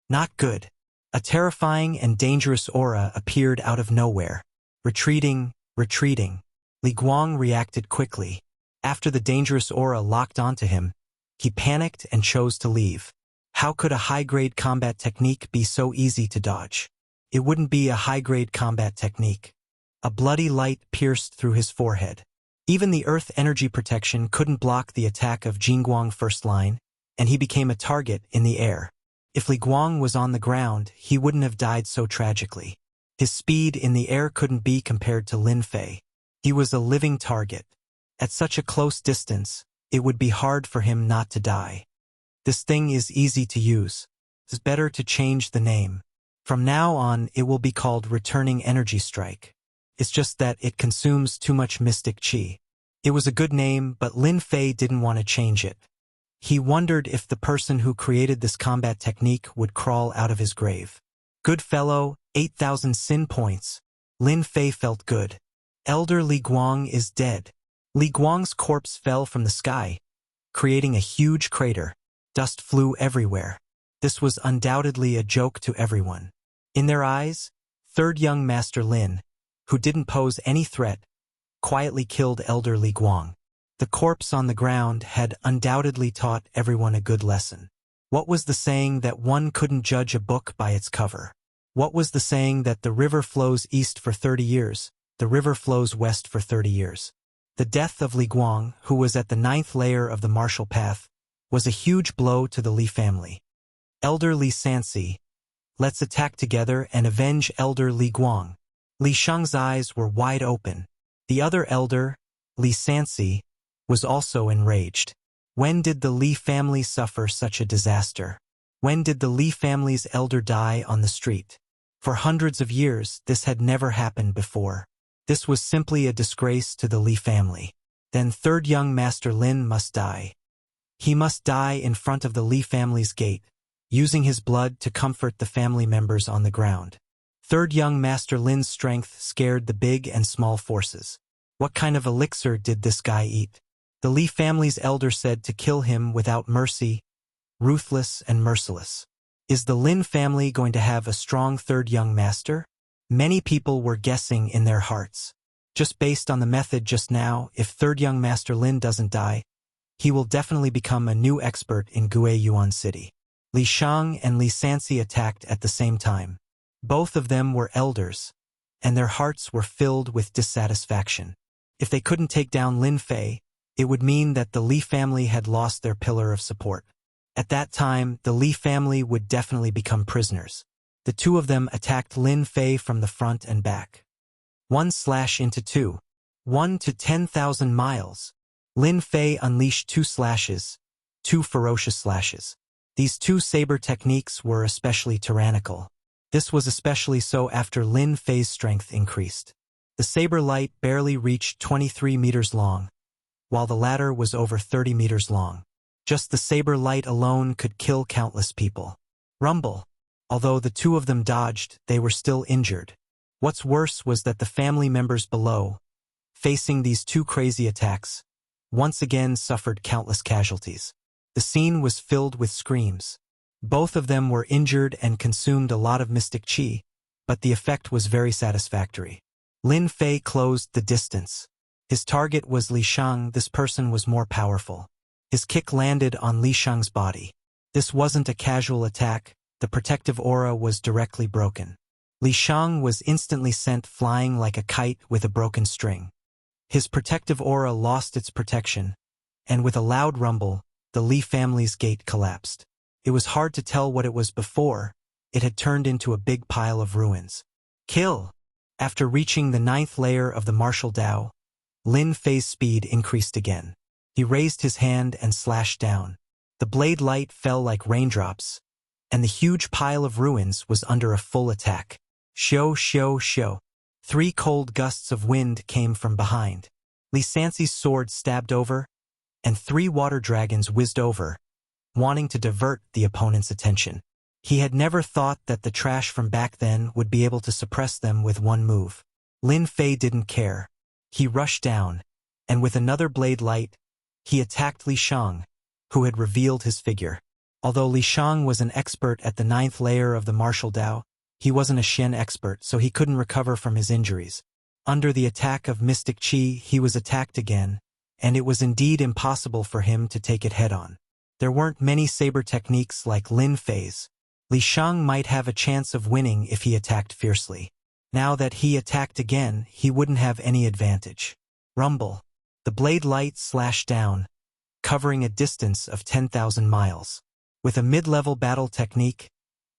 Not good. A terrifying and dangerous aura appeared out of nowhere. Retreating. Li Guang reacted quickly. After the dangerous aura locked onto him, he panicked and chose to leave. How could a high-grade combat technique be so easy to dodge? It wouldn't be a high-grade combat technique. A bloody light pierced through his forehead. Even the earth energy protection couldn't block the attack of Jingguang first line, and he became a target in the air. If Li Guang was on the ground, he wouldn't have died so tragically. His speed in the air couldn't be compared to Lin Fei. He was a living target. At such a close distance, it would be hard for him not to die. This thing is easy to use. It's better to change the name. From now on, it will be called Returning Energy Strike. It's just that it consumes too much mystic chi. It was a good name, but Lin Fei didn't want to change it. He wondered if the person who created this combat technique would crawl out of his grave. Good fellow, 8,000 sin points. Lin Fei felt good. Elder Li Guang is dead. Li Guang's corpse fell from the sky, creating a huge crater. Dust flew everywhere. This was undoubtedly a joke to everyone. In their eyes, third young Master Lin, who didn't pose any threat, quietly killed Elder Li Guang. The corpse on the ground had undoubtedly taught everyone a good lesson. What was the saying that one couldn't judge a book by its cover? What was the saying that the river flows east for 30 years, the river flows west for 30 years? The death of Li Guang, who was at the 9th layer of the martial path, was a huge blow to the Li family. Elder Li Sansi, let's attack together and avenge Elder Li Guang. Li Shang's eyes were wide open. The other elder, Li Sansi, was also enraged. When did the Li family suffer such a disaster? When did the Li family's elder die on the street? For hundreds of years, this had never happened before. This was simply a disgrace to the Li family. Then third young Master Lin must die. He must die in front of the Li family's gate, using his blood to comfort the family members on the ground. Third young Master Lin's strength scared the big and small forces. What kind of elixir did this guy eat? The Li family's elder said to kill him without mercy, ruthless and merciless. Is the Lin family going to have a strong third young master? Many people were guessing in their hearts. Just based on the method just now, if third young Master Lin doesn't die, he will definitely become a new expert in Guiyuan City. Li Shang and Li Sansi attacked at the same time. Both of them were elders, and their hearts were filled with dissatisfaction. If they couldn't take down Lin Fei, it would mean that the Li family had lost their pillar of support. At that time, the Li family would definitely become prisoners. The two of them attacked Lin Fei from the front and back. 1/2. 1 to 10,000 miles. Lin Fei unleashed 2 slashes, 2 ferocious slashes. These 2 saber techniques were especially tyrannical. This was especially so after Lin Fei's strength increased. The saber light barely reached 23 meters long, while the latter was over 30 meters long. Just the saber light alone could kill countless people. Rumble. Although the two of them dodged, they were still injured. What's worse was that the family members below, facing these 2 crazy attacks, once again suffered countless casualties. The scene was filled with screams. Both of them were injured and consumed a lot of mystic chi, but the effect was very satisfactory. Lin Fei closed the distance. His target was Li Shang. This person was more powerful. His kick landed on Li Shang's body. This wasn't a casual attack. The protective aura was directly broken. Li Shang was instantly sent flying like a kite with a broken string. His protective aura lost its protection, and with a loud rumble, the Li family's gate collapsed. It was hard to tell what it was before. It had turned into a big pile of ruins. Kill! After reaching the 9th layer of the martial Dao, Lin Fei's speed increased again. He raised his hand and slashed down. The blade light fell like raindrops, and the huge pile of ruins was under a full attack. Shoo, shoo, shoo. 3 cold gusts of wind came from behind. Li Sansi's sword stabbed over, and 3 water dragons whizzed over, wanting to divert the opponent's attention. He had never thought that the trash from back then would be able to suppress them with one move. Lin Fei didn't care. He rushed down, and with another blade light, he attacked Li Shang, who had revealed his figure. Although Li Shang was an expert at the 9th layer of the martial Dao, he wasn't a Xian expert, so he couldn't recover from his injuries. Under the attack of Mystic Qi, he was attacked again, and it was indeed impossible for him to take it head-on. There weren't many saber techniques like Lin Fei's. Li Shang might have a chance of winning if he attacked fiercely. Now that he attacked again, he wouldn't have any advantage. Rumble. The blade light slashed down, covering a distance of 10,000 miles. With a mid-level battle technique,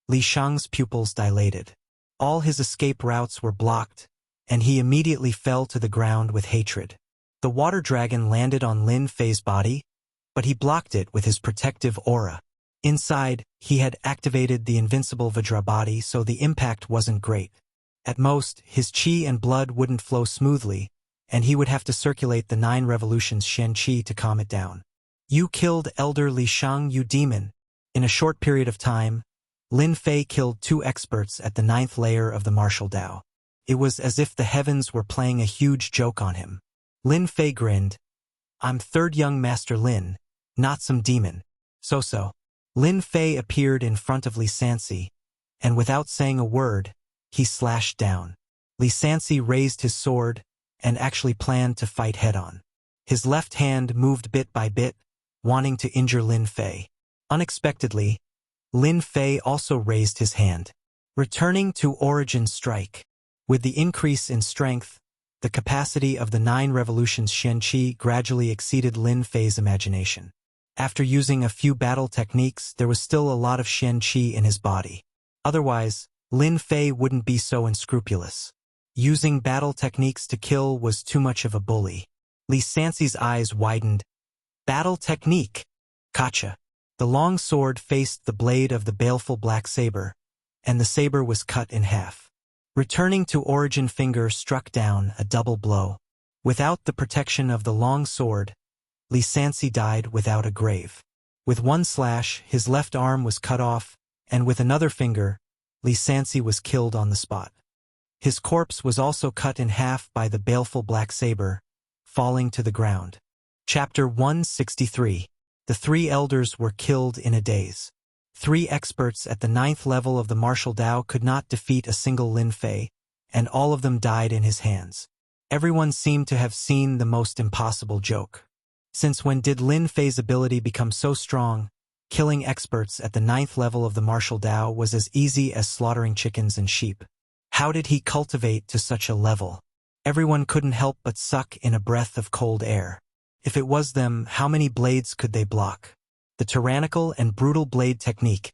Li Shang's pupils dilated. All his escape routes were blocked, and he immediately fell to the ground with hatred. The water dragon landed on Lin Fei's body, but he blocked it with his protective aura. Inside, he had activated the invincible Vajra body, so the impact wasn't great. At most, his qi and blood wouldn't flow smoothly, and he would have to circulate the 9 revolutions Xian qi to calm it down. You killed Elder Li Shang, you demon. In a short period of time, Lin Fei killed 2 experts at the 9th layer of the martial Dao. It was as if the heavens were playing a huge joke on him. Lin Fei grinned. I'm 3rd young Master Lin, not some demon. So. Lin Fei appeared in front of Li Sansi, and without saying a word, he slashed down. Li Sansi raised his sword, and actually planned to fight head-on. His left hand moved bit by bit, wanting to injure Lin Fei. Unexpectedly, Lin Fei also raised his hand, returning to Origin Strike. With the increase in strength, the capacity of the 9 revolutions Xian qi gradually exceeded Lin Fei's imagination. After using a few battle techniques, there was still a lot of Xian qi in his body. Otherwise, Lin Fei wouldn't be so unscrupulous. Using battle techniques to kill was too much of a bully. Li Sansi's eyes widened. Battle technique! Gotcha. The long sword faced the blade of the baleful black saber, and the saber was cut in half. Returning to Origin Finger struck down a double blow. Without the protection of the long sword, Li Sansi died without a grave. With one slash, his left arm was cut off, and with another finger, Li Sansi was killed on the spot. His corpse was also cut in half by the baleful black saber, falling to the ground. Chapter 163. The 3 elders were killed in a daze. 3 experts at the 9th level of the martial Dao could not defeat a single Lin Fei, and all of them died in his hands. Everyone seemed to have seen the most impossible joke. Since when did Lin Fei's ability become so strong? Killing experts at the 9th level of the martial Dao was as easy as slaughtering chickens and sheep. How did he cultivate to such a level? Everyone couldn't help but suck in a breath of cold air. If it was them, how many blades could they block? The tyrannical and brutal blade technique.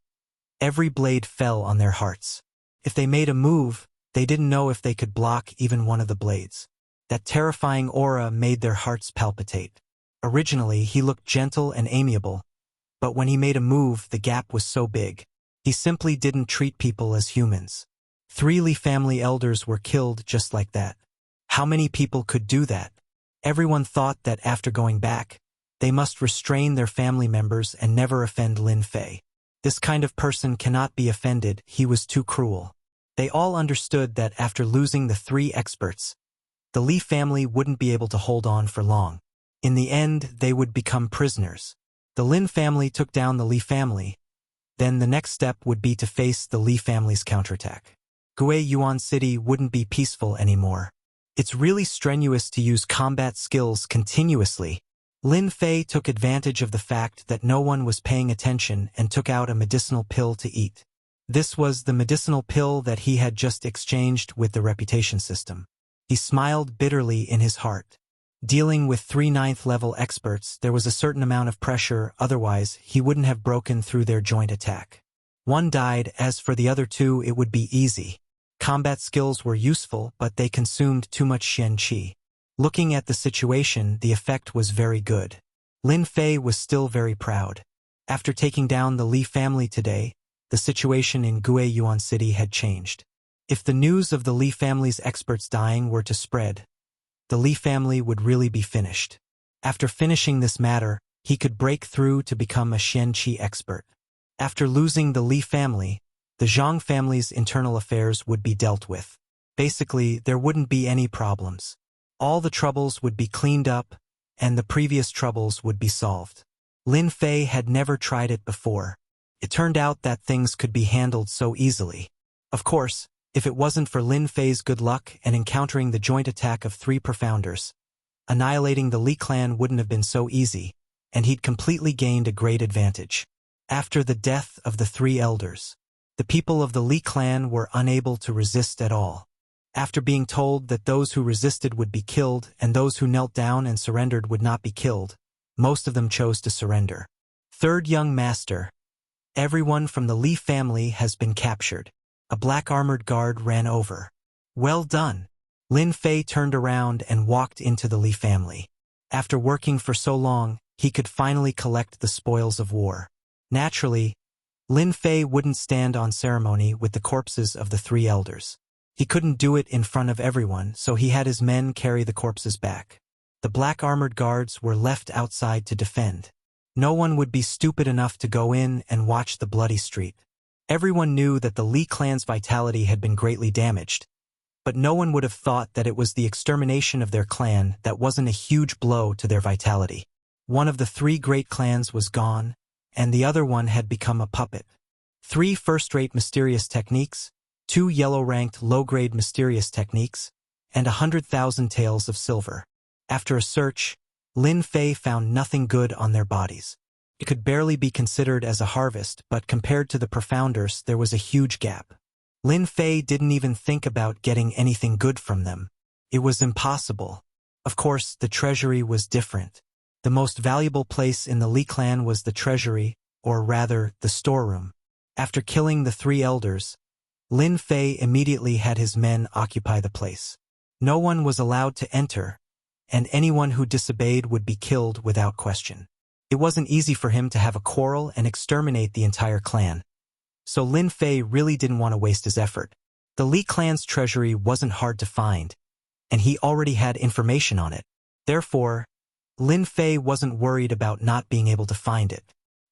Every blade fell on their hearts. If they made a move, they didn't know if they could block even one of the blades. That terrifying aura made their hearts palpitate. Originally, he looked gentle and amiable, but when he made a move, the gap was so big. He simply didn't treat people as humans. 3 Li family elders were killed just like that. How many people could do that? Everyone thought that after going back, they must restrain their family members and never offend Lin Fei. This kind of person cannot be offended, he was too cruel. They all understood that after losing the 3 experts, the Li family wouldn't be able to hold on for long. In the end, they would become prisoners. The Lin family took down the Li family. Then the next step would be to face the Li family's counterattack. Gue Yuan City wouldn't be peaceful anymore. It's really strenuous to use combat skills continuously. Lin Fei took advantage of the fact that no one was paying attention and took out a medicinal pill to eat. This was the medicinal pill that he had just exchanged with the reputation system. He smiled bitterly in his heart. Dealing with 3 9th level experts, there was a certain amount of pressure, otherwise he wouldn't have broken through their joint attack. One died, as for the other 2 it would be easy. Combat skills were useful, but they consumed too much Xian qi. Looking at the situation, the effect was very good. Lin Fei was still very proud. After taking down the Li family today, the situation in Gue Yuan City had changed. If the news of the Li family's experts dying were to spread, the Li family would really be finished. After finishing this matter, he could break through to become a Xian qi expert. After losing the Li family, the Zhang family's internal affairs would be dealt with. Basically, there wouldn't be any problems. All the troubles would be cleaned up, and the previous troubles would be solved. Lin Fei had never tried it before. It turned out that things could be handled so easily. Of course, if it wasn't for Lin Fei's good luck and encountering the joint attack of 3 profounders, annihilating the Li clan wouldn't have been so easy, and he'd completely gained a great advantage. After the death of the 3 elders, the people of the Li clan were unable to resist at all. After being told that those who resisted would be killed and those who knelt down and surrendered would not be killed, most of them chose to surrender. Third young master. Everyone from the Li family has been captured. A black armored guard ran over. Well done. Lin Fei turned around and walked into the Li family. After working for so long, he could finally collect the spoils of war. Naturally, Lin Fei wouldn't stand on ceremony with the corpses of the 3 elders. He couldn't do it in front of everyone, so he had his men carry the corpses back. The black armored guards were left outside to defend. No one would be stupid enough to go in and watch the bloody street. Everyone knew that the Li clan's vitality had been greatly damaged, but no one would have thought that it was the extermination of their clan that wasn't a huge blow to their vitality. One of the 3 great clans was gone, and the other one had become a puppet. 3 first-rate mysterious techniques, 2 yellow-ranked low-grade mysterious techniques, and 100,000 taels of silver. After a search, Lin Fei found nothing good on their bodies. It could barely be considered as a harvest, but compared to the profounders, there was a huge gap. Lin Fei didn't even think about getting anything good from them. It was impossible. Of course, the treasury was different. The most valuable place in the Li clan was the treasury, or rather, the storeroom. After killing the 3 elders, Lin Fei immediately had his men occupy the place. No one was allowed to enter, and anyone who disobeyed would be killed without question. It wasn't easy for him to have a quarrel and exterminate the entire clan. So Lin Fei really didn't want to waste his effort. The Li clan's treasury wasn't hard to find, and he already had information on it. Therefore, Lin Fei wasn't worried about not being able to find it.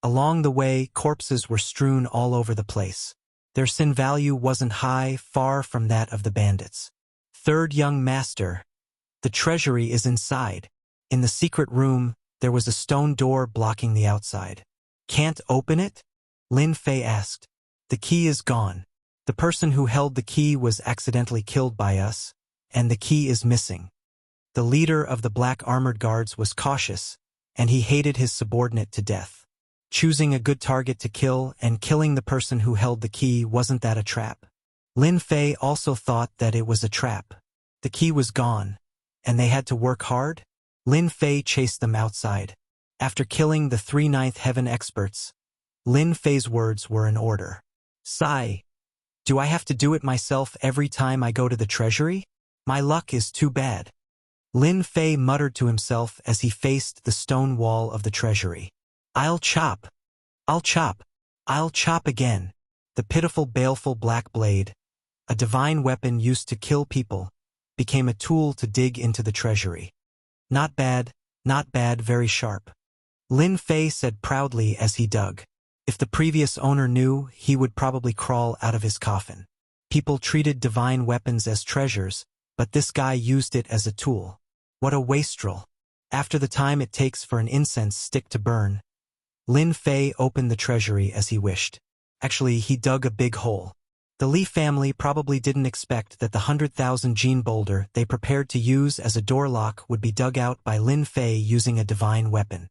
Along the way, corpses were strewn all over the place. Their sin value wasn't high, far from that of the bandits. Third young master. The treasury is inside. In the secret room, there was a stone door blocking the outside. Can't open it? Lin Fei asked. The key is gone. The person who held the key was accidentally killed by us, and the key is missing. The leader of the black armored guards was cautious, and he hated his subordinate to death. Choosing a good target to kill and killing the person who held the key, wasn't that a trap? Lin Fei also thought that it was a trap. The key was gone, and they had to work hard? Lin Fei chased them outside. After killing the 3 ninth heaven experts, Lin Fei's words were in order. Sigh. Do I have to do it myself every time I go to the treasury? My luck is too bad. Lin Fei muttered to himself as he faced the stone wall of the treasury. I'll chop. I'll chop. I'll chop again. The pitiful, baleful black blade, a divine weapon used to kill people, became a tool to dig into the treasury. Not bad, very sharp. Lin Fei said proudly as he dug. If the previous owner knew, he would probably crawl out of his coffin. People treated divine weapons as treasures, but this guy used it as a tool. What a wastrel. After the time it takes for an incense stick to burn, Lin Fei opened the treasury as he wished. Actually, he dug a big hole. The Li family probably didn't expect that the 100,000 gene boulder they prepared to use as a door lock would be dug out by Lin Fei using a divine weapon.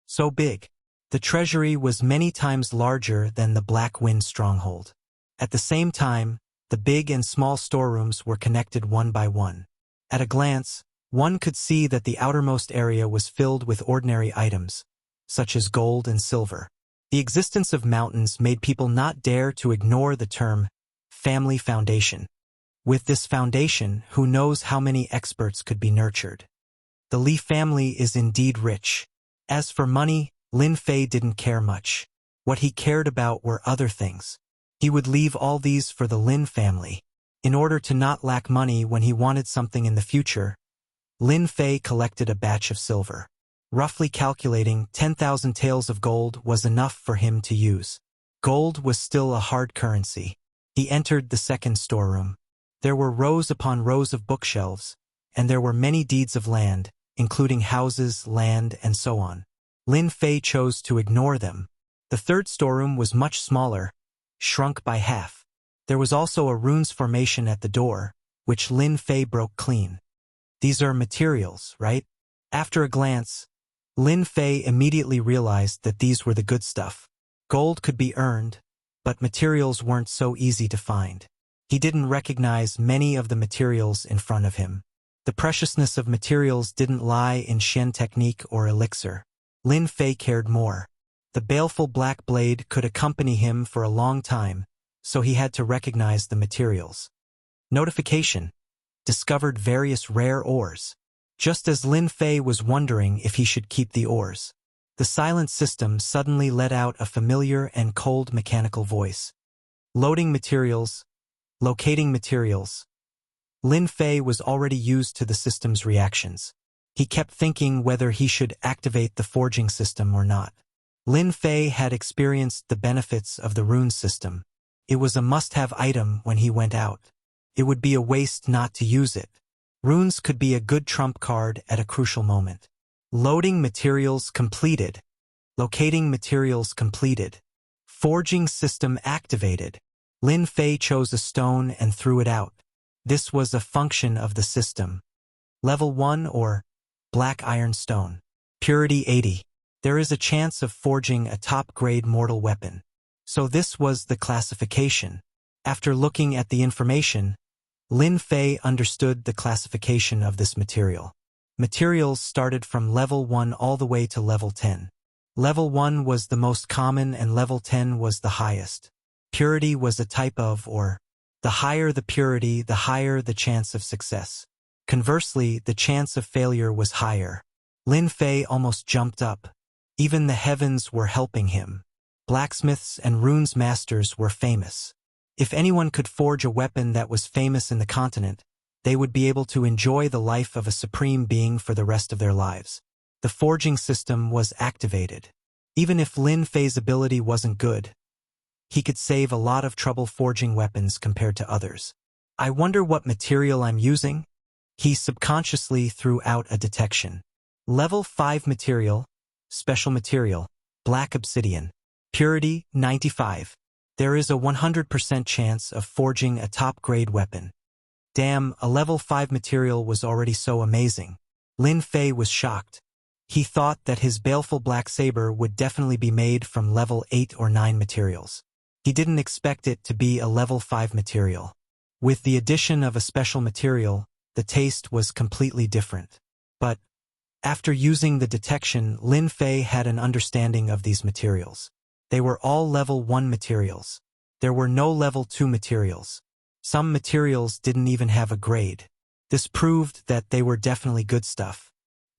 So big. The treasury was many times larger than the Black Wind stronghold. At the same time, the big and small storerooms were connected one by one. At a glance, one could see that the outermost area was filled with ordinary items, such as gold and silver. The existence of mountains made people not dare to ignore the term family foundation. With this foundation, who knows how many experts could be nurtured. The Li family is indeed rich. As for money, Lin Fei didn't care much. What he cared about were other things. He would leave all these for the Lin family. In order to not lack money when he wanted something in the future, Lin Fei collected a batch of silver. Roughly calculating, 10,000 taels of gold was enough for him to use. Gold was still a hard currency. He entered the second storeroom. There were rows upon rows of bookshelves, and there were many deeds of land, including houses, land, and so on. Lin Fei chose to ignore them. The third storeroom was much smaller, shrunk by half. There was also a runes formation at the door, which Lin Fei broke clean. These are materials, right? After a glance, Lin Fei immediately realized that these were the good stuff. Gold could be earned, but materials weren't so easy to find. He didn't recognize many of the materials in front of him. The preciousness of materials didn't lie in Shen technique or elixir. Lin Fei cared more. The baleful black blade could accompany him for a long time, so he had to recognize the materials. Notification: discovered various rare ores. Just as Lin Fei was wondering if he should keep the ores, the silent system suddenly let out a familiar and cold mechanical voice. Loading materials, locating materials. Lin Fei was already used to the system's reactions. He kept thinking whether he should activate the forging system or not. Lin Fei had experienced the benefits of the rune system. It was a must-have item when he went out. It would be a waste not to use it. Runes could be a good trump card at a crucial moment. Loading materials completed. Locating materials completed. Forging system activated. Lin Fei chose a stone and threw it out. This was a function of the system. Level 1 or Black Iron Stone. Purity 80. There is a chance of forging a top-grade mortal weapon. So this was the classification. After looking at the information, Lin Fei understood the classification of this material. Materials started from level 1 all the way to level 10. Level 1 was the most common and level 10 was the highest. Purity was a type of or. The higher the purity, the higher the chance of success. Conversely, the chance of failure was higher. Lin Fei almost jumped up. Even the heavens were helping him. Blacksmiths and runes masters were famous. If anyone could forge a weapon that was famous in the continent, they would be able to enjoy the life of a supreme being for the rest of their lives. The forging system was activated. Even if Lin Fei's ability wasn't good, he could save a lot of trouble forging weapons compared to others. I wonder what material I'm using? He subconsciously threw out a detection. Level 5 material, special material, black obsidian. Purity 95. There is a 100% chance of forging a top-grade weapon. Damn, a level 5 material was already so amazing. Lin Fei was shocked. He thought that his baleful black saber would definitely be made from level 8 or 9 materials. He didn't expect it to be a level 5 material. With the addition of a special material, the taste was completely different. But after using the detection, Lin Fei had an understanding of these materials. They were all level 1 materials. There were no level 2 materials. Some materials didn't even have a grade. This proved that they were definitely good stuff.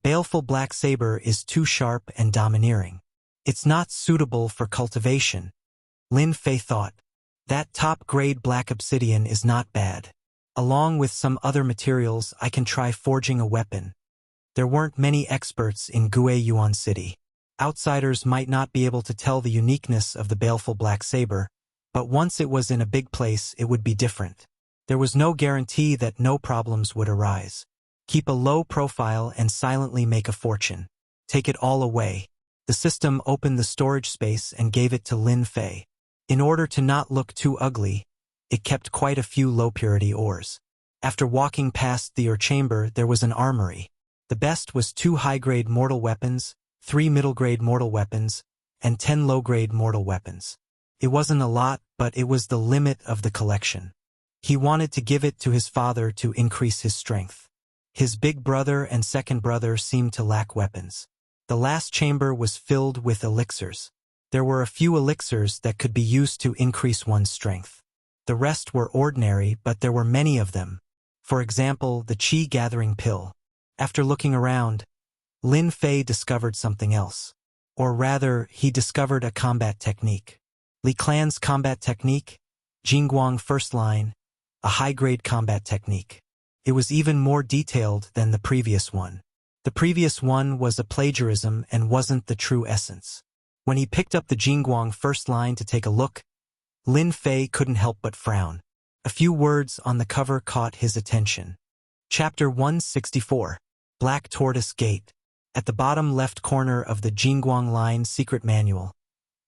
Baleful black saber is too sharp and domineering. It's not suitable for cultivation. Lin Fei thought. That top-grade black obsidian is not bad. Along with some other materials, I can try forging a weapon. There weren't many experts in Guiyuan City. Outsiders might not be able to tell the uniqueness of the baleful black saber, but once it was in a big place, it would be different. There was no guarantee that no problems would arise. Keep a low profile and silently make a fortune. Take it all away. The system opened the storage space and gave it to Lin Fei. In order to not look too ugly, it kept quite a few low-purity ores. After walking past the ore chamber, there was an armory. The best was 2 high-grade mortal weapons, 3 middle-grade mortal weapons, and 10 low-grade mortal weapons. It wasn't a lot, but it was the limit of the collection. He wanted to give it to his father to increase his strength. His big brother and second brother seemed to lack weapons. The last chamber was filled with elixirs. There were a few elixirs that could be used to increase one's strength. The rest were ordinary, but there were many of them. For example, the Qi gathering pill. After looking around, Lin Fei discovered something else. Or rather, he discovered a combat technique. Li Clan's combat technique, Jingguang first line, a high-grade combat technique. It was even more detailed than the previous one. The previous one was a plagiarism and wasn't the true essence. When he picked up the Jingguang first line to take a look, Lin Fei couldn't help but frown. A few words on the cover caught his attention. Chapter 164. Black Tortoise Gate. At the bottom left corner of the Jingguang Line secret manual,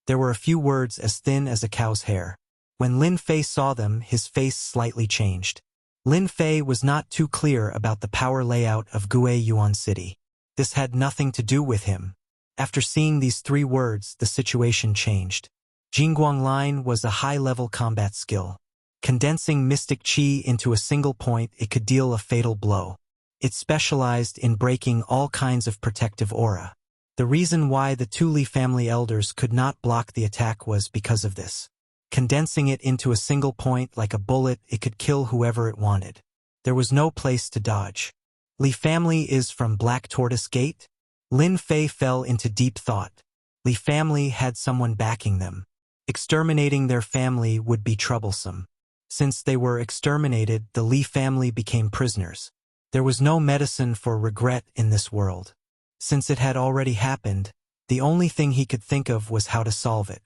there were a few words as thin as a cow's hair. When Lin Fei saw them, his face slightly changed. Lin Fei was not too clear about the power layout of Gue Yuan City. This had nothing to do with him. After seeing these 3 words, the situation changed. Jingguang Line was a high-level combat skill. Condensing mystic qi into a single point, it could deal a fatal blow. It specialized in breaking all kinds of protective aura. The reason why the 2 Li family elders could not block the attack was because of this. Condensing it into a single point like a bullet, it could kill whoever it wanted. There was no place to dodge. Li family is from Black Tortoise Gate? Lin Fei fell into deep thought. Li family had someone backing them. Exterminating their family would be troublesome. Since they were exterminated, the Li family became prisoners. There was no medicine for regret in this world. Since it had already happened, the only thing he could think of was how to solve it.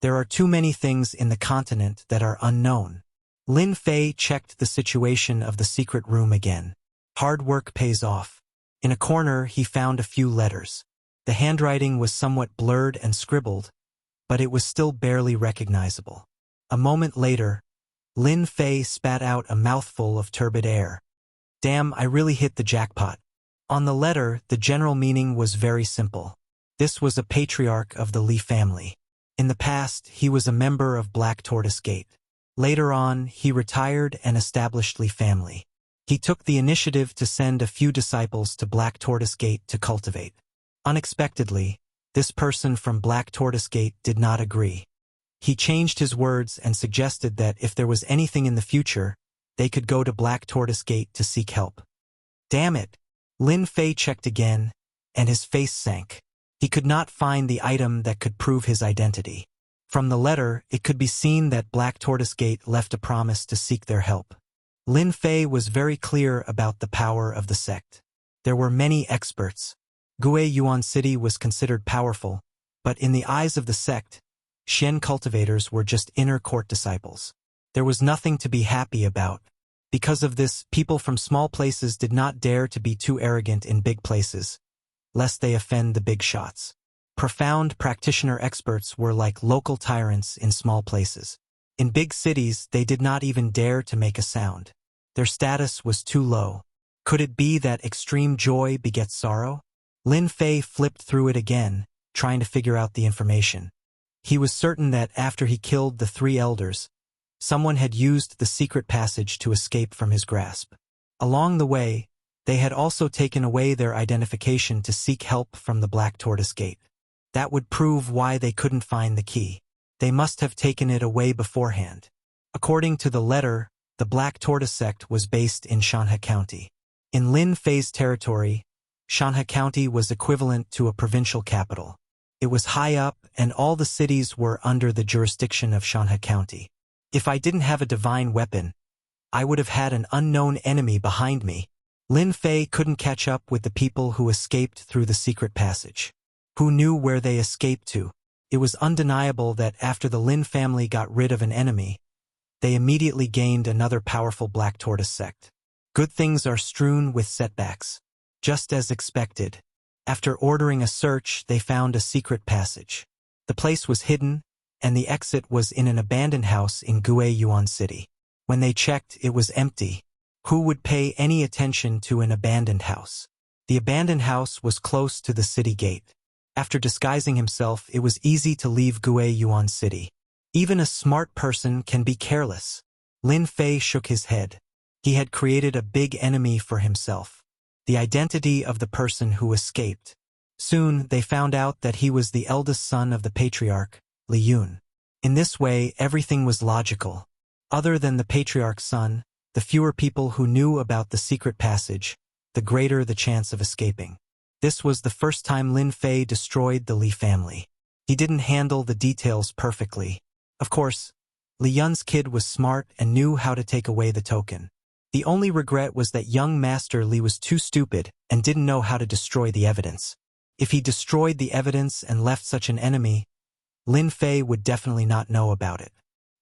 There are too many things in the continent that are unknown. Lin Fei checked the situation of the secret room again. Hard work pays off. In a corner, he found a few letters. The handwriting was somewhat blurred and scribbled, but it was still barely recognizable. A moment later, Lin Fei spat out a mouthful of turbid air. Damn, I really hit the jackpot. On the letter, the general meaning was very simple. This was a patriarch of the Li family. In the past, he was a member of Black Tortoise Gate. Later on, he retired and established Li family. He took the initiative to send a few disciples to Black Tortoise Gate to cultivate. Unexpectedly, this person from Black Tortoise Gate did not agree. He changed his words and suggested that if there was anything in the future, they could go to Black Tortoise Gate to seek help. Damn it! Lin Fei checked again, and his face sank. He could not find the item that could prove his identity. From the letter, it could be seen that Black Tortoise Gate left a promise to seek their help. Lin Fei was very clear about the power of the sect. There were many experts. Gue Yuan City was considered powerful, but in the eyes of the sect, Xian cultivators were just inner court disciples. There was nothing to be happy about. Because of this, people from small places did not dare to be too arrogant in big places, lest they offend the big shots. Profound practitioner experts were like local tyrants in small places. In big cities, they did not even dare to make a sound. Their status was too low. Could it be that extreme joy begets sorrow? Lin Fei flipped through it again, trying to figure out the information. He was certain that after he killed the 3 elders, someone had used the secret passage to escape from his grasp. Along the way, they had also taken away their identification to seek help from the Black Tortoise Gate. That would prove why they couldn't find the key. They must have taken it away beforehand. According to the letter, the Black Tortoise sect was based in Shanhe County. In Lin Fei's territory, Shanhe County was equivalent to a provincial capital. It was high up, and all the cities were under the jurisdiction of Shanhe County. If I didn't have a divine weapon, I would have had an unknown enemy behind me. Lin Fei couldn't catch up with the people who escaped through the secret passage. Who knew where they escaped to? It was undeniable that after the Lin family got rid of an enemy, they immediately gained another powerful Black Tortoise sect. Good things are strewn with setbacks. Just as expected. After ordering a search, they found a secret passage. The place was hidden, and the exit was in an abandoned house in Gue Yuan City. When they checked, it was empty. Who would pay any attention to an abandoned house? The abandoned house was close to the city gate. After disguising himself, it was easy to leave Gue Yuan City. Even a smart person can be careless. Lin Fei shook his head. He had created a big enemy for himself. The identity of the person who escaped. Soon, they found out that he was the eldest son of the patriarch, Li Yun. In this way, everything was logical. Other than the patriarch's son, the fewer people who knew about the secret passage, the greater the chance of escaping. This was the first time Lin Fei destroyed the Li family. He didn't handle the details perfectly. Of course, Li Yun's kid was smart and knew how to take away the token. The only regret was that young Master Li was too stupid and didn't know how to destroy the evidence. If he destroyed the evidence and left such an enemy, Lin Fei would definitely not know about it.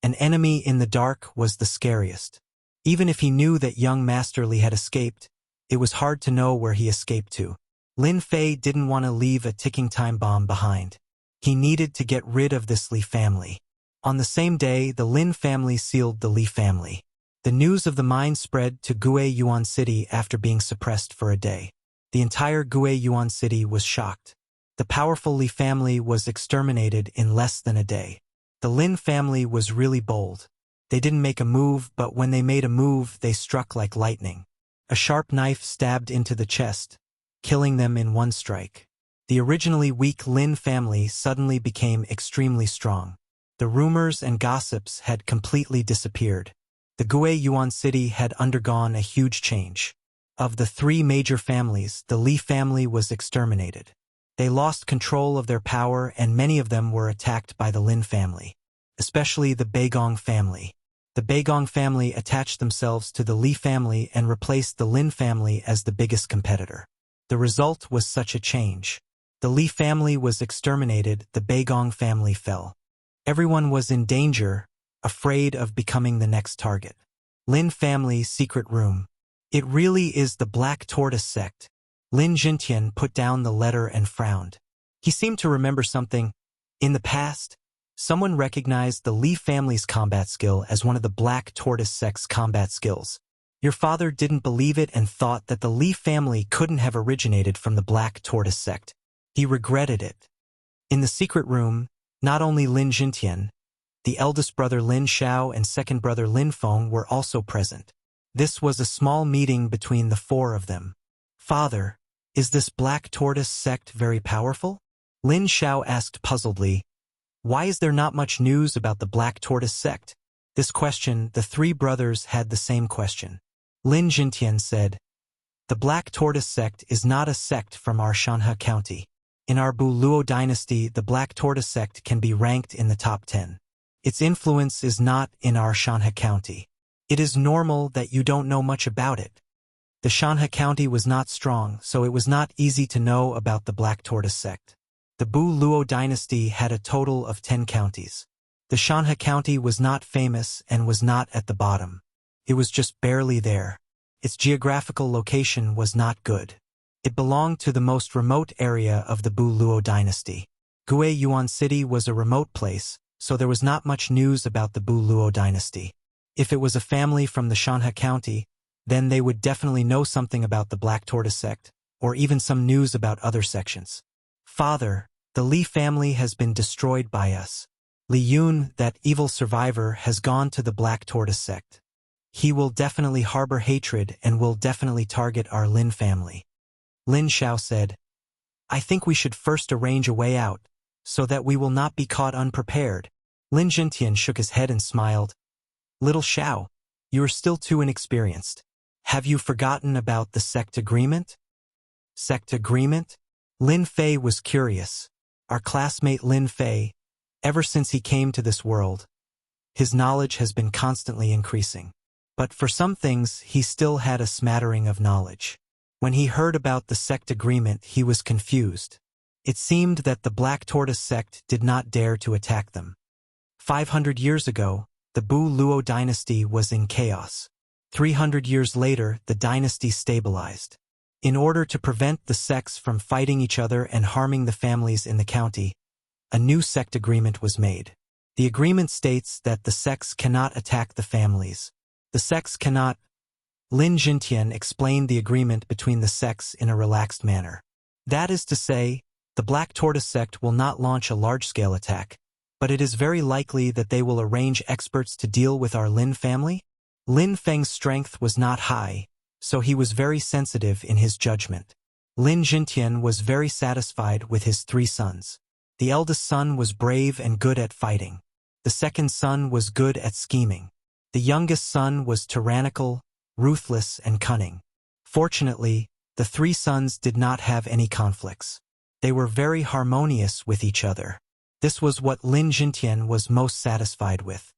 An enemy in the dark was the scariest. Even if he knew that young Master Li had escaped, it was hard to know where he escaped to. Lin Fei didn't want to leave a ticking time bomb behind. He needed to get rid of this Li family. On the same day, the Lin family sealed the Li family. The news of the mine spread to Guiyuan City after being suppressed for a day. The entire Guiyuan City was shocked. The powerful Li family was exterminated in less than a day. The Lin family was really bold. They didn't make a move, but when they made a move, they struck like lightning. A sharp knife stabbed into the chest, killing them in one strike. The originally weak Lin family suddenly became extremely strong. The rumors and gossips had completely disappeared. The Guiyuan City had undergone a huge change. Of the three major families, the Li family was exterminated. They lost control of their power and many of them were attacked by the Lin family, especially the Beigong family. The Beigong family attached themselves to the Li family and replaced the Lin family as the biggest competitor. The result was such a change. The Li family was exterminated, the Beigong family fell. Everyone was in danger, afraid of becoming the next target. Lin family secret room. It really is the Black Tortoise sect. Lin Jintian put down the letter and frowned. He seemed to remember something. In the past, someone recognized the Li family's combat skill as one of the Black Tortoise sect's combat skills. Your father didn't believe it and thought that the Li family couldn't have originated from the Black Tortoise sect. He regretted it. In the secret room, not only Lin Jintian, the eldest brother Lin Xiao and second brother Lin Feng were also present. This was a small meeting between the four of them. Father, is this Black Tortoise sect very powerful? Lin Xiao asked puzzledly. Why is there not much news about the Black Tortoise sect? This question, the three brothers had the same question. Lin Jintian said, the Black Tortoise sect is not a sect from our Shanhe County. In our Bu Luo dynasty, the Black Tortoise sect can be ranked in the top 10. Its influence is not in our Shanhe County. It is normal that you don't know much about it. The Shanhe County was not strong, so it was not easy to know about the Black Tortoise sect. The Bu Luo dynasty had a total of 10 counties. The Shanhe County was not famous and was not at the bottom. It was just barely there. Its geographical location was not good. It belonged to the most remote area of the Bu Luo dynasty. Guiyuan City was a remote place, so there was not much news about the Bu Luo dynasty. If it was a family from the Shanhe County, then they would definitely know something about the Black Tortoise sect, or even some news about other sections. Father, the Li family has been destroyed by us. Li Yun, that evil survivor, has gone to the Black Tortoise sect. He will definitely harbor hatred and will definitely target our Lin family. Lin Xiao said, I think we should first arrange a way out, so that we will not be caught unprepared. Lin Jintian shook his head and smiled. Little Xiao, you are still too inexperienced. Have you forgotten about the sect agreement? Sect agreement? Lin Fei was curious. Our classmate Lin Fei, ever since he came to this world, his knowledge has been constantly increasing. But for some things, he still had a smattering of knowledge. When he heard about the sect agreement, he was confused. It seemed that the Black Tortoise sect did not dare to attack them. 500 years ago, the Bu Luo dynasty was in chaos. 300 years later, the dynasty stabilized. In order to prevent the sects from fighting each other and harming the families in the county, a new sect agreement was made. The agreement states that the sects cannot attack the families. The sects cannot. Lin Jintian explained the agreement between the sects in a relaxed manner. That is to say, the Black Tortoise sect will not launch a large-scale attack, but it is very likely that they will arrange experts to deal with our Lin family. Lin Feng's strength was not high, so he was very sensitive in his judgment. Lin Jintian was very satisfied with his three sons. The eldest son was brave and good at fighting. The second son was good at scheming. The youngest son was tyrannical, ruthless, and cunning. Fortunately, the three sons did not have any conflicts. They were very harmonious with each other. This was what Lin Jintian was most satisfied with.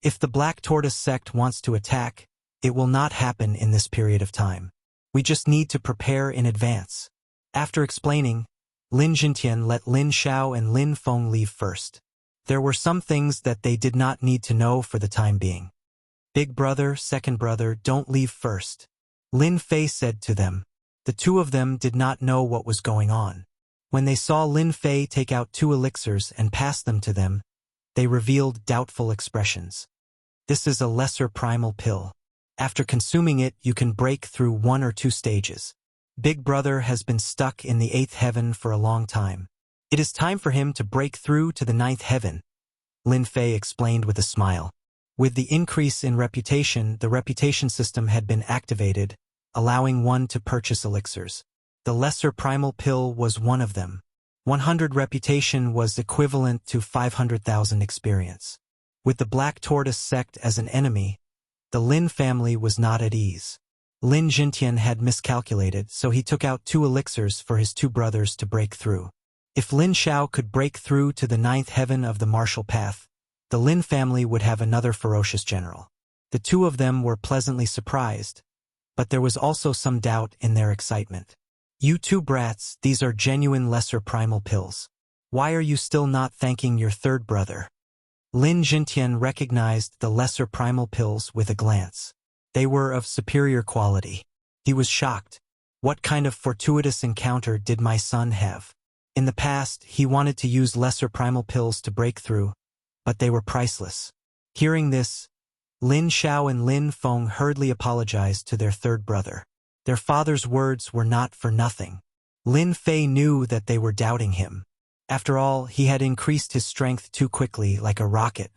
If the Black Tortoise sect wants to attack, it will not happen in this period of time. We just need to prepare in advance. After explaining, Lin Jintian let Lin Xiao and Lin Feng leave first. There were some things that they did not need to know for the time being. Big brother, second brother, don't leave first, Lin Fei said to them. The two of them did not know what was going on. When they saw Lin Fei take out 2 elixirs and pass them to them, they revealed doubtful expressions. This is a lesser primal pill. After consuming it, you can break through 1 or 2 stages. Big brother has been stuck in the 8th heaven for a long time. It is time for him to break through to the 9th heaven, Lin Fei explained with a smile. With the increase in reputation, the reputation system had been activated, allowing one to purchase elixirs. The lesser primal pill was one of them. 100 reputation was equivalent to 500,000 experience. With the Black Tortoise sect as an enemy, the Lin family was not at ease. Lin Jintian had miscalculated, so he took out 2 elixirs for his 2 brothers to break through. If Lin Xiao could break through to the 9th heaven of the martial path, the Lin family would have another ferocious general. The two of them were pleasantly surprised, but there was also some doubt in their excitement. You 2 brats, these are genuine lesser primal pills. Why are you still not thanking your third brother? Lin Jintian recognized the lesser primal pills with a glance. They were of superior quality. He was shocked. What kind of fortuitous encounter did my son have? In the past, he wanted to use lesser primal pills to break through, but they were priceless. Hearing this, Lin Xiao and Lin Feng hurriedly apologized to their third brother. Their father's words were not for nothing. Lin Fei knew that they were doubting him. After all, he had increased his strength too quickly, like a rocket.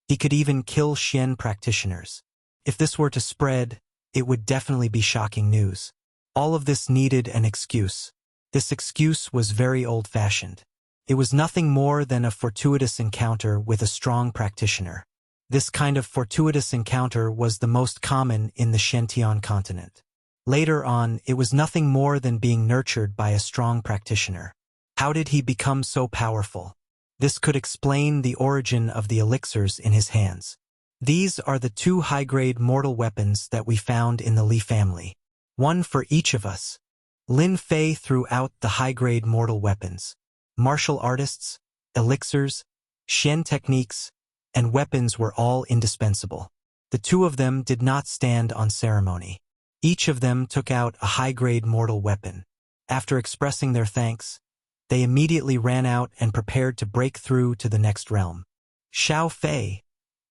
He could even kill Xian practitioners. If this were to spread, it would definitely be shocking news. All of this needed an excuse. This excuse was very old-fashioned. It was nothing more than a fortuitous encounter with a strong practitioner. This kind of fortuitous encounter was the most common in the Shentian continent. Later on, it was nothing more than being nurtured by a strong practitioner. How did he become so powerful? This could explain the origin of the elixirs in his hands. These are the 2 high-grade mortal weapons that we found in the Li family. 1 for each of us. Lin Fei threw out the high-grade mortal weapons. Martial artists, elixirs, Xian techniques, and weapons were all indispensable. The 2 of them did not stand on ceremony. Each of them took out a high-grade mortal weapon. After expressing their thanks, they immediately ran out and prepared to break through to the next realm. Xiao Fei,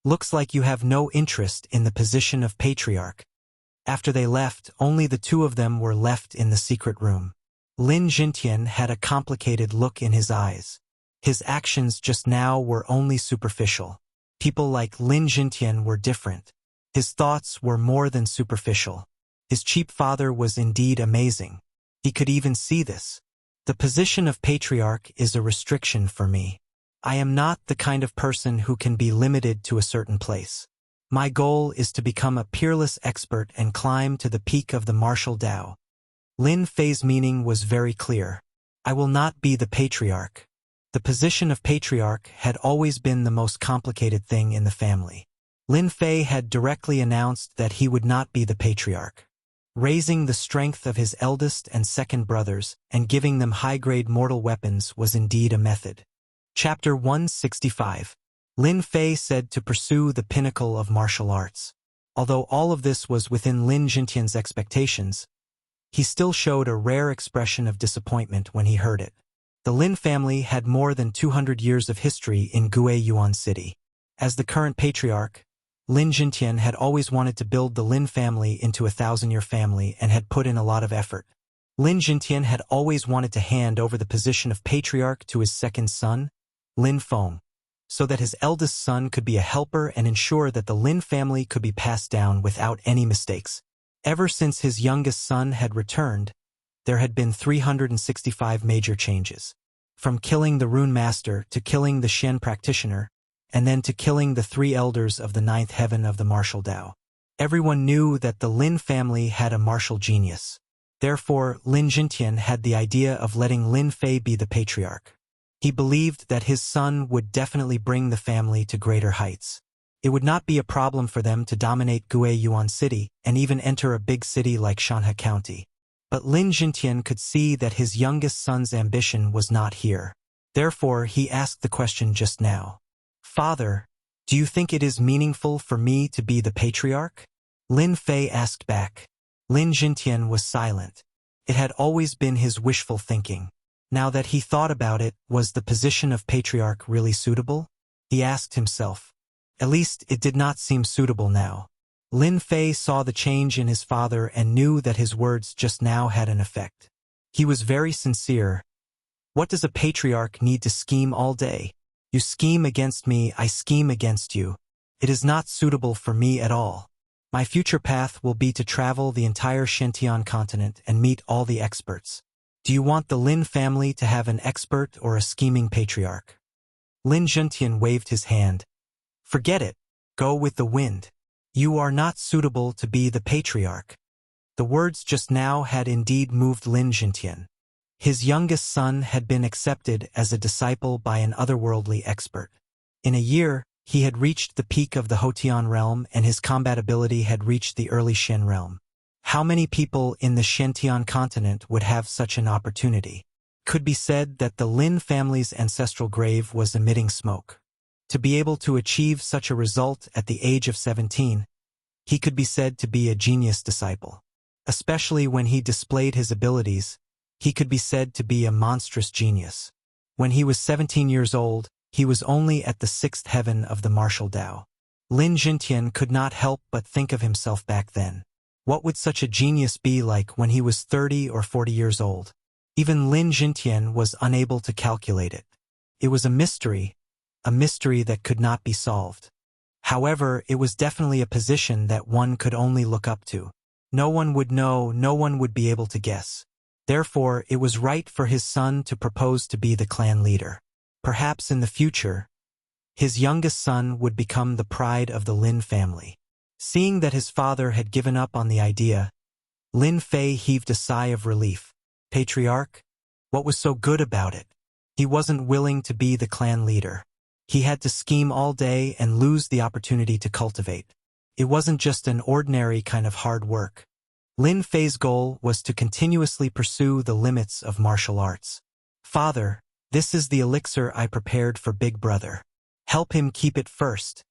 looks like you have no interest in the position of patriarch. After they left, only the 2 of them were left in the secret room. Lin Jintian had a complicated look in his eyes. His actions just now were only superficial. People like Lin Jintian were different. His thoughts were more than superficial. His cheap father was indeed amazing. He could even see this. The position of patriarch is a restriction for me. I am not the kind of person who can be limited to a certain place. My goal is to become a peerless expert and climb to the peak of the martial Tao. Lin Fei's meaning was very clear. I will not be the patriarch. The position of patriarch had always been the most complicated thing in the family. Lin Fei had directly announced that he would not be the patriarch. Raising the strength of his eldest and second brothers and giving them high-grade mortal weapons was indeed a method. Chapter 165. Lin Fei said to pursue the pinnacle of martial arts. Although all of this was within Lin Jintian's expectations, he still showed a rare expression of disappointment when he heard it. The Lin family had more than 200 years of history in Guiyuan City. As the current patriarch, Lin Jintian had always wanted to build the Lin family into a 1,000-year family and had put in a lot of effort. Lin Jintian had always wanted to hand over the position of patriarch to his second son, Lin Feng, so that his eldest son could be a helper and ensure that the Lin family could be passed down without any mistakes. Ever since his youngest son had returned, there had been 365 major changes. From killing the Rune Master to killing the Xian practitioner, and then to killing the 3 elders of the 9th heaven of the martial Tao. Everyone knew that the Lin family had a martial genius. Therefore, Lin Jintian had the idea of letting Lin Fei be the patriarch. He believed that his son would definitely bring the family to greater heights. It would not be a problem for them to dominate Guiyuan City and even enter a big city like Shanhe County. But Lin Jintian could see that his youngest son's ambition was not here. Therefore, he asked the question just now. Father, do you think it is meaningful for me to be the patriarch? Lin Fei asked back. Lin Jintian was silent. It had always been his wishful thinking. Now that he thought about it, was the position of patriarch really suitable? He asked himself. At least it did not seem suitable now. Lin Fei saw the change in his father and knew that his words just now had an effect. He was very sincere. What does a patriarch need to scheme all day? You scheme against me, I scheme against you. It is not suitable for me at all. My future path will be to travel the entire Xintian continent and meet all the experts. Do you want the Lin family to have an expert or a scheming patriarch? Lin Jintian waved his hand. Forget it. Go with the wind. You are not suitable to be the patriarch. The words just now had indeed moved Lin Jintian. His youngest son had been accepted as a disciple by an otherworldly expert. In a year, he had reached the peak of the Hotian realm and his combat ability had reached the early Shen realm. How many people in the Xintian continent would have such an opportunity? Could be said that the Lin family's ancestral grave was emitting smoke. To be able to achieve such a result at the age of 17, he could be said to be a genius disciple. Especially when he displayed his abilities, he could be said to be a monstrous genius. When he was 17 years old, he was only at the sixth heaven of the martial Tao. Lin Jintian could not help but think of himself back then. What would such a genius be like when he was 30 or 40 years old? Even Lin Jintian was unable to calculate it. It was a mystery that could not be solved. However, it was definitely a position that one could only look up to. No one would know, no one would be able to guess. Therefore, it was right for his son to propose to be the clan leader. Perhaps in the future, his youngest son would become the pride of the Lin family. Seeing that his father had given up on the idea, Lin Fei heaved a sigh of relief. Patriarch? What was so good about it? He wasn't willing to be the clan leader. He had to scheme all day and lose the opportunity to cultivate. It wasn't just an ordinary kind of hard work. Lin Fei's goal was to continuously pursue the limits of martial arts. Father, this is the elixir I prepared for Big Brother. Help him keep it first.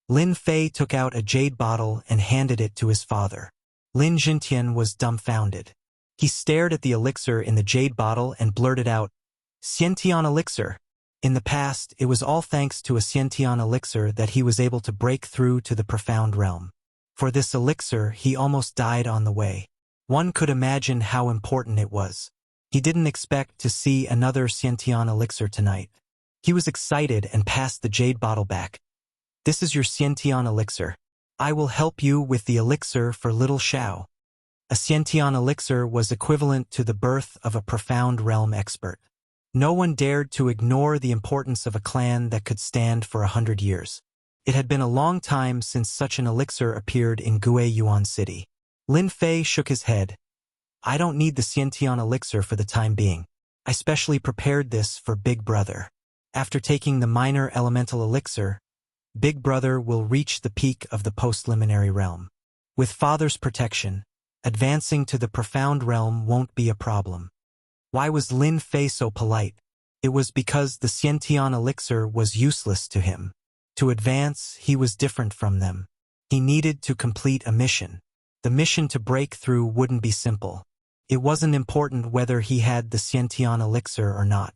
Lin Fei took out a jade bottle and handed it to his father. Lin Jintian was dumbfounded. He stared at the elixir in the jade bottle and blurted out, Xiantian elixir. In the past, it was all thanks to a Xiantian elixir that he was able to break through to the profound realm. For this elixir, he almost died on the way. One could imagine how important it was. He didn't expect to see another Xiantian elixir tonight. He was excited and passed the jade bottle back. This is your Xiantian elixir. I will help you with the elixir for little Xiao. A Xiantian elixir was equivalent to the birth of a profound realm expert. No one dared to ignore the importance of a clan that could stand for 100 years. It had been a long time since such an elixir appeared in Guiyuan City. Lin Fei shook his head. I don't need the Xiantian elixir for the time being. I specially prepared this for Big Brother. After taking the minor elemental elixir, Big Brother will reach the peak of the post-liminary realm. With Father's protection, advancing to the profound realm won't be a problem. Why was Lin Fei so polite? It was because the Xiantian elixir was useless to him. To advance, he was different from them. He needed to complete a mission. The mission to break through wouldn't be simple. It wasn't important whether he had the Xiantian elixir or not.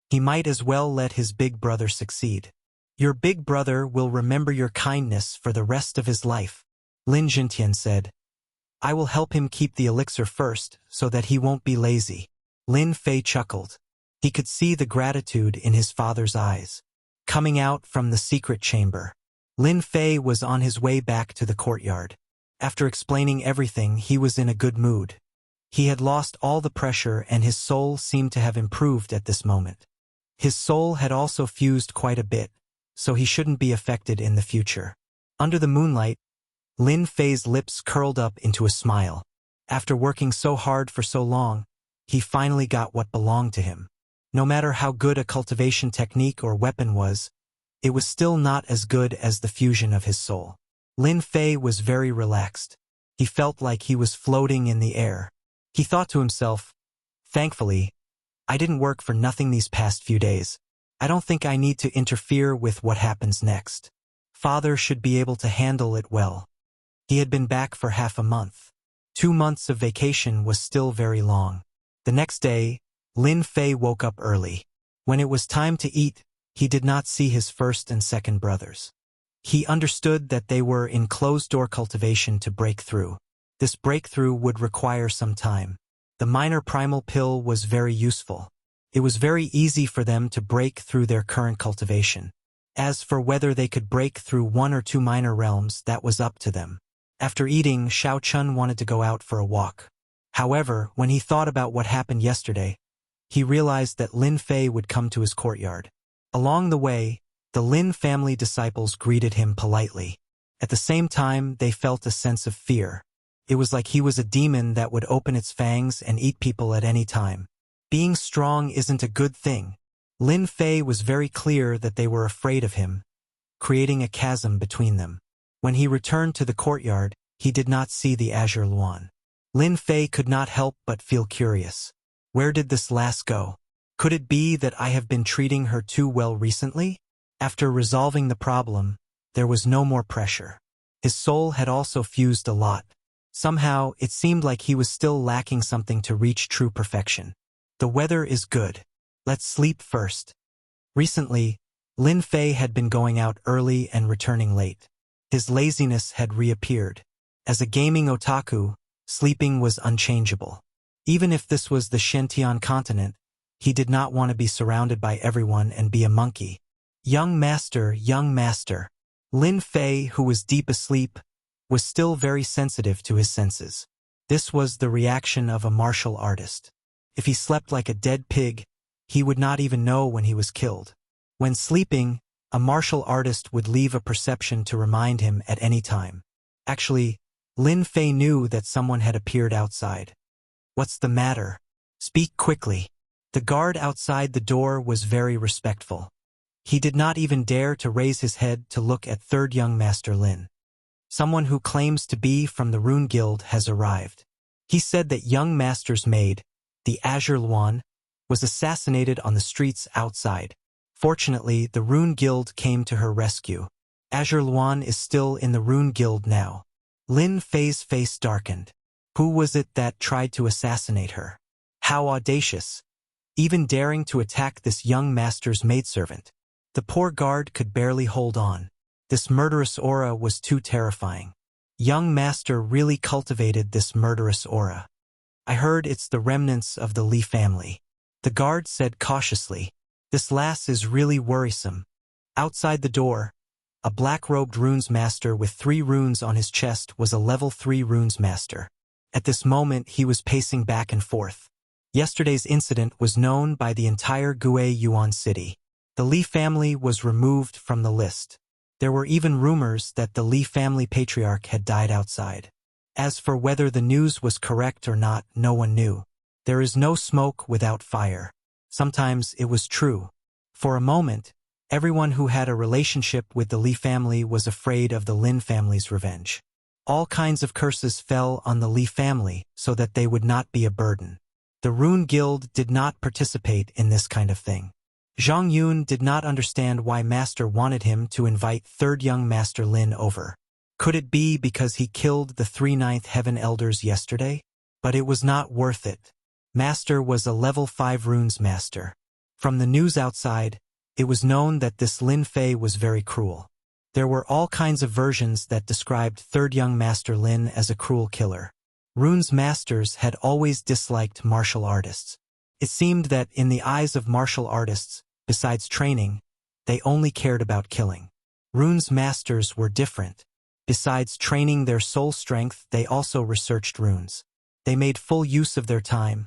He might as well let his big brother succeed. Your big brother will remember your kindness for the rest of his life, Lin Jintian said. I will help him keep the elixir first so that he won't be lazy. Lin Fei chuckled. He could see the gratitude in his father's eyes. Coming out from the secret chamber, Lin Fei was on his way back to the courtyard. After explaining everything, he was in a good mood. He had lost all the pressure and his soul seemed to have improved at this moment. His soul had also fused quite a bit, so he shouldn't be affected in the future. Under the moonlight, Lin Fei's lips curled up into a smile. After working so hard for so long, he finally got what belonged to him. No matter how good a cultivation technique or weapon was, it was still not as good as the fusion of his soul. Lin Fei was very relaxed. He felt like he was floating in the air. He thought to himself, thankfully, I didn't work for nothing these past few days. I don't think I need to interfere with what happens next. Father should be able to handle it well. He had been back for half a month. 2 months of vacation was still very long. The next day, Lin Fei woke up early. When it was time to eat, he did not see his first and second brothers. He understood that they were in closed-door cultivation to break through. This breakthrough would require some time. The minor primal pill was very useful. It was very easy for them to break through their current cultivation. As for whether they could break through 1 or 2 minor realms, that was up to them. After eating, Xiao Chun wanted to go out for a walk. However, when he thought about what happened yesterday, he realized that Lin Fei would come to his courtyard. Along the way, the Lin family disciples greeted him politely. At the same time, they felt a sense of fear. It was like he was a demon that would open its fangs and eat people at any time. Being strong isn't a good thing. Lin Fei was very clear that they were afraid of him, creating a chasm between them. When he returned to the courtyard, he did not see the Azure Luan. Lin Fei could not help but feel curious. Where did this lass go? Could it be that I have been treating her too well recently? After resolving the problem, there was no more pressure. His soul had also fused a lot. Somehow, it seemed like he was still lacking something to reach true perfection. The weather is good. Let's sleep first. Recently, Lin Fei had been going out early and returning late. His laziness had reappeared. As a gaming otaku, sleeping was unchangeable. Even if this was the Shentian continent, he did not want to be surrounded by everyone and be a monkey. Young master. Lin Fei, who was deep asleep, was still very sensitive to his senses. This was the reaction of a martial artist. If he slept like a dead pig, he would not even know when he was killed. When sleeping, a martial artist would leave a perception to remind him at any time. Actually, Lin Fei knew that someone had appeared outside. What's the matter? Speak quickly. The guard outside the door was very respectful. He did not even dare to raise his head to look at third young master Lin. Someone who claims to be from the Rune Guild has arrived. He said that young master's maid, the Azure Luan, was assassinated on the streets outside. Fortunately, the Rune Guild came to her rescue. Azure Luan is still in the Rune Guild now. Lin Fei's face darkened. Who was it that tried to assassinate her? How audacious! Even daring to attack this young master's maidservant. The poor guard could barely hold on. This murderous aura was too terrifying. Young master really cultivated this murderous aura. I heard it's the remnants of the Li family. The guard said cautiously. This lass is really worrisome. Outside the door, a black-robed runes master with 3 runes on his chest was a level 3 runes master. At this moment, he was pacing back and forth. Yesterday's incident was known by the entire Gue Yuan city. The Li family was removed from the list. There were even rumors that the Li family patriarch had died outside. As for whether the news was correct or not, no one knew. There is no smoke without fire. Sometimes it was true. For a moment, everyone who had a relationship with the Li family was afraid of the Lin family's revenge. All kinds of curses fell on the Li family so that they would not be a burden. The Rune Guild did not participate in this kind of thing. Zhang Yun did not understand why Master wanted him to invite third young Master Lin over. Could it be because he killed the 3 Ninth Heaven Elders yesterday? But it was not worth it. Master was a level 5 runes master. From the news outside, it was known that this Lin Fei was very cruel. There were all kinds of versions that described third young Master Lin as a cruel killer. Runes masters had always disliked martial artists. It seemed that in the eyes of martial artists, besides training, they only cared about killing. Runes masters were different. Besides training their soul strength, they also researched runes. They made full use of their time,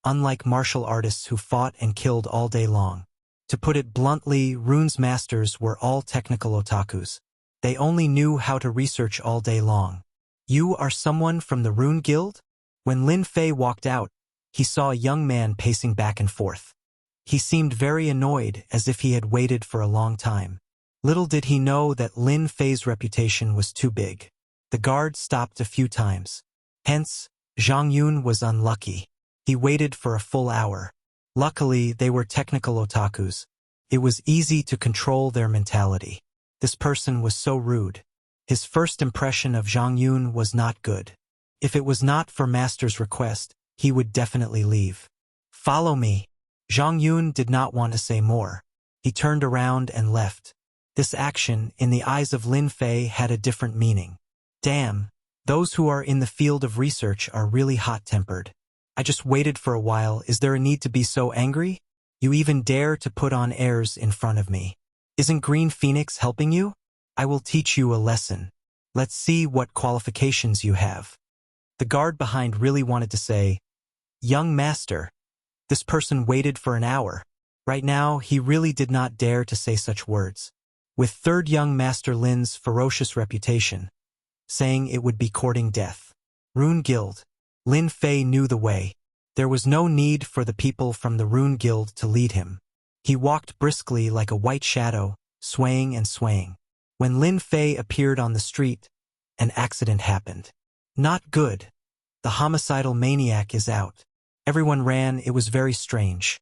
unlike martial artists who fought and killed all day long. To put it bluntly, runes masters were all technical otakus. They only knew how to research all day long. You are someone from the Rune Guild? When Lin Fei walked out, he saw a young man pacing back and forth. He seemed very annoyed, as if he had waited for a long time. Little did he know that Lin Fei's reputation was too big. The guard stopped a few times. Hence, Zhang Yun was unlucky. He waited for a full hour. Luckily, they were technical otakus. It was easy to control their mentality. This person was so rude. His first impression of Zhang Yun was not good. If it was not for Master's request, he would definitely leave. Follow me. Zhang Yun did not want to say more. He turned around and left. This action, in the eyes of Lin Fei, had a different meaning. Damn, those who are in the field of research are really hot-tempered. I just waited for a while. Is there a need to be so angry? You even dare to put on airs in front of me. Isn't Green Phoenix helping you? I will teach you a lesson. Let's see what qualifications you have. The guard behind really wanted to say, Young Master. This person waited for an hour. Right now, he really did not dare to say such words. With third young Master Lin's ferocious reputation, saying it would be courting death. Rune Guild. Lin Fei knew the way. There was no need for the people from the Rune Guild to lead him. He walked briskly like a white shadow, swaying and swaying. When Lin Fei appeared on the street, an accident happened. Not good. The homicidal maniac is out. Everyone ran. It was very strange.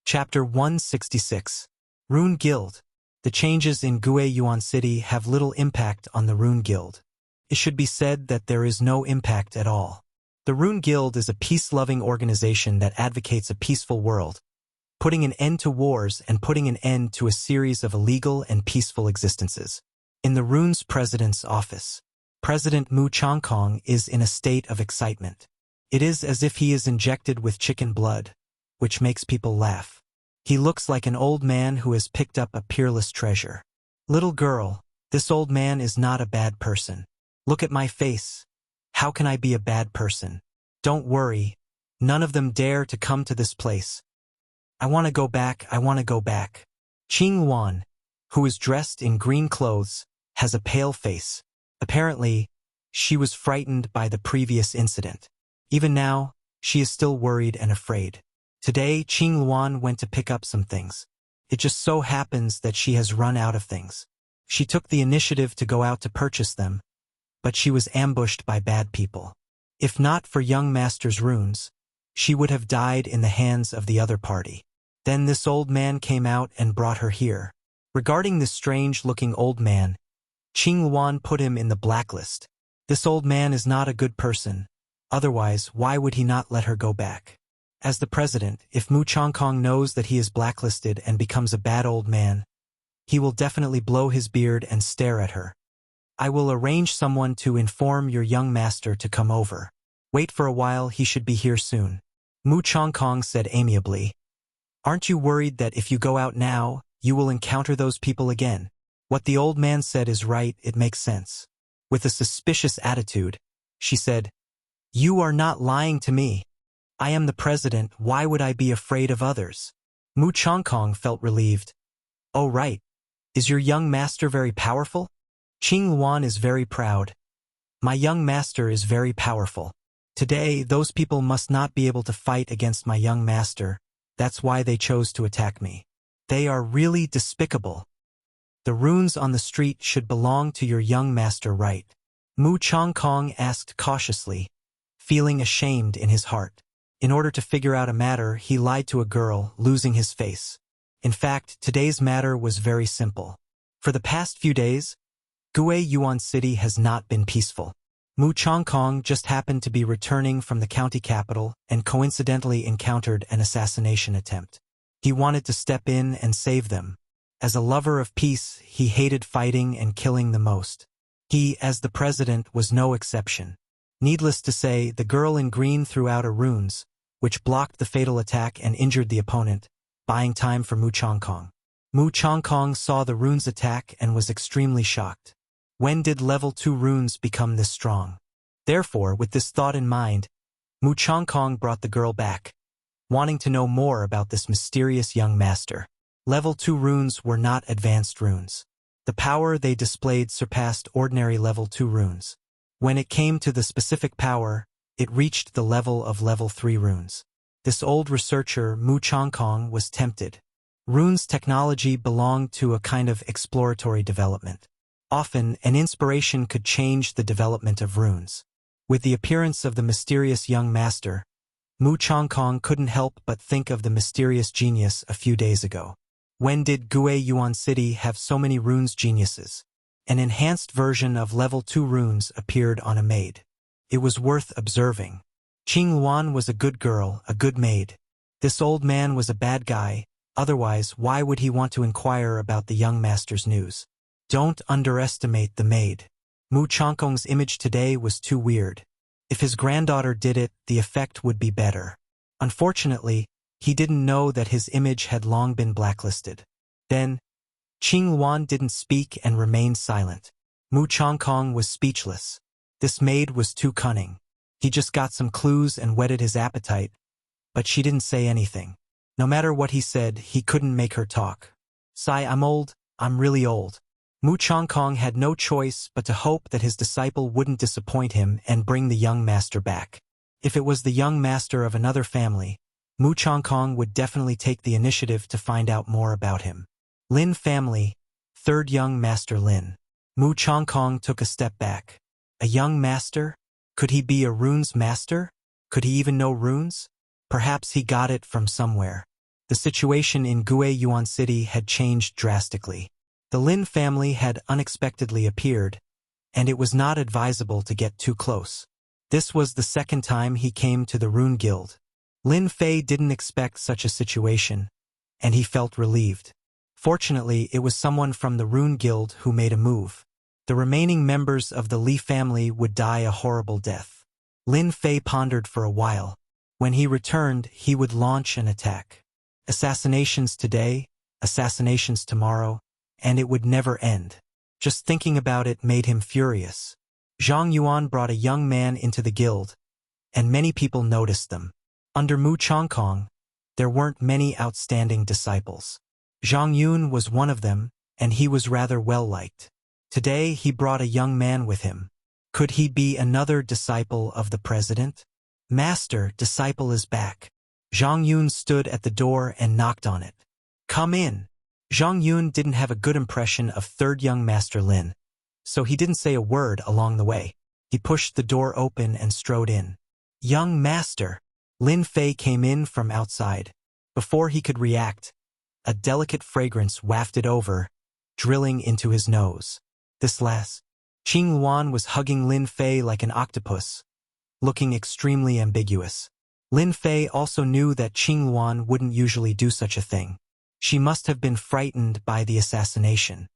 Chapter 166. Rune Guild. The changes in Guiyuan City have little impact on the Rune Guild. It should be said that there is no impact at all. The Rune Guild is a peace-loving organization that advocates a peaceful world, putting an end to wars and putting an end to a series of illegal and peaceful existences. In the Rune's president's office, President Mu Changkong is in a state of excitement. It is as if he is injected with chicken blood, which makes people laugh. He looks like an old man who has picked up a peerless treasure. Little girl, this old man is not a bad person. Look at my face. How can I be a bad person? Don't worry. None of them dare to come to this place. I want to go back. I want to go back. Qing Luan, who is dressed in green clothes, has a pale face. Apparently, she was frightened by the previous incident. Even now, she is still worried and afraid. Today, Qing Luan went to pick up some things. It just so happens that she has run out of things. She took the initiative to go out to purchase them, but she was ambushed by bad people. If not for young Master's runes, she would have died in the hands of the other party. Then this old man came out and brought her here. Regarding this strange-looking old man, Qing Luan put him in the blacklist. This old man is not a good person. Otherwise, why would he not let her go back? As the president, if Mu Changkong knows that he is blacklisted and becomes a bad old man, he will definitely blow his beard and stare at her. I will arrange someone to inform your young master to come over. Wait for a while, he should be here soon. Mu Changkong said amiably. Aren't you worried that if you go out now, you will encounter those people again? What the old man said is right, it makes sense. With a suspicious attitude, she said, You are not lying to me. I am the president, why would I be afraid of others? Mu Changkong felt relieved. Oh right. Is your young master very powerful? Qing Luan is very proud. My young master is very powerful. Today, those people must not be able to fight against my young master. That's why they chose to attack me. They are really despicable. The runes on the street should belong to your young master, right? Mu Changkong asked cautiously, feeling ashamed in his heart. In order to figure out a matter, he lied to a girl, losing his face. In fact, today's matter was very simple. For the past few days, Guiyuan City has not been peaceful. Mu Changkong just happened to be returning from the county capital and coincidentally encountered an assassination attempt. He wanted to step in and save them. As a lover of peace, he hated fighting and killing the most. He, as the president, was no exception. Needless to say, the girl in green threw out her runes, which blocked the fatal attack and injured the opponent, buying time for Mu Changkong. Mu Changkong saw the runes attack and was extremely shocked. When did level 2 runes become this strong? Therefore, with this thought in mind, Mu Changkong brought the girl back, wanting to know more about this mysterious young master. Level 2 runes were not advanced runes. The power they displayed surpassed ordinary level 2 runes. When it came to the specific power, it reached the level of level 3 runes. This old researcher, Mu Changkong, was tempted. Runes technology belonged to a kind of exploratory development. Often, an inspiration could change the development of runes. With the appearance of the mysterious young master, Mu Changkong couldn't help but think of the mysterious genius a few days ago. When did Gue Yuan City have so many runes geniuses? An enhanced version of level 2 runes appeared on a maid. It was worth observing. Qing Luan was a good girl, a good maid. This old man was a bad guy, otherwise why would he want to inquire about the young master's news? Don't underestimate the maid. Mu Changkong's image today was too weird. If his granddaughter did it, the effect would be better. Unfortunately, he didn't know that his image had long been blacklisted. Then, Qing Luan didn't speak and remained silent. Mu Changkong was speechless. This maid was too cunning. He just got some clues and whetted his appetite, but she didn't say anything. No matter what he said, he couldn't make her talk. "Sai, I'm old, I'm really old." Mu Changkong had no choice but to hope that his disciple wouldn't disappoint him and bring the young master back. If it was the young master of another family, Mu Changkong would definitely take the initiative to find out more about him. Lin family, third young master Lin. Mu Changkong took a step back. A young master? Could he be a runes master? Could he even know runes? Perhaps he got it from somewhere. The situation in Gue Yuan City had changed drastically. The Lin family had unexpectedly appeared, and it was not advisable to get too close. This was the second time he came to the Rune Guild. Lin Fei didn't expect such a situation, and he felt relieved. Fortunately, it was someone from the Rune Guild who made a move. The remaining members of the Li family would die a horrible death. Lin Fei pondered for a while. When he returned, he would launch an attack. Assassinations today, assassinations tomorrow, and it would never end. Just thinking about it made him furious. Zhang Yuan brought a young man into the guild, and many people noticed them. Under Mu Changkong, there weren't many outstanding disciples. Zhang Yun was one of them, and he was rather well-liked. Today he brought a young man with him. Could he be another disciple of the president? "Master, disciple is back." Zhang Yun stood at the door and knocked on it. "Come in." Zhang Yun didn't have a good impression of third young master Lin, so he didn't say a word along the way. He pushed the door open and strode in. "Young master." Lin Fei came in from outside. Before he could react, a delicate fragrance wafted over, drilling into his nose. This lass. Qing Luan was hugging Lin Fei like an octopus, looking extremely ambiguous. Lin Fei also knew that Qing Luan wouldn't usually do such a thing. She must have been frightened by the assassination.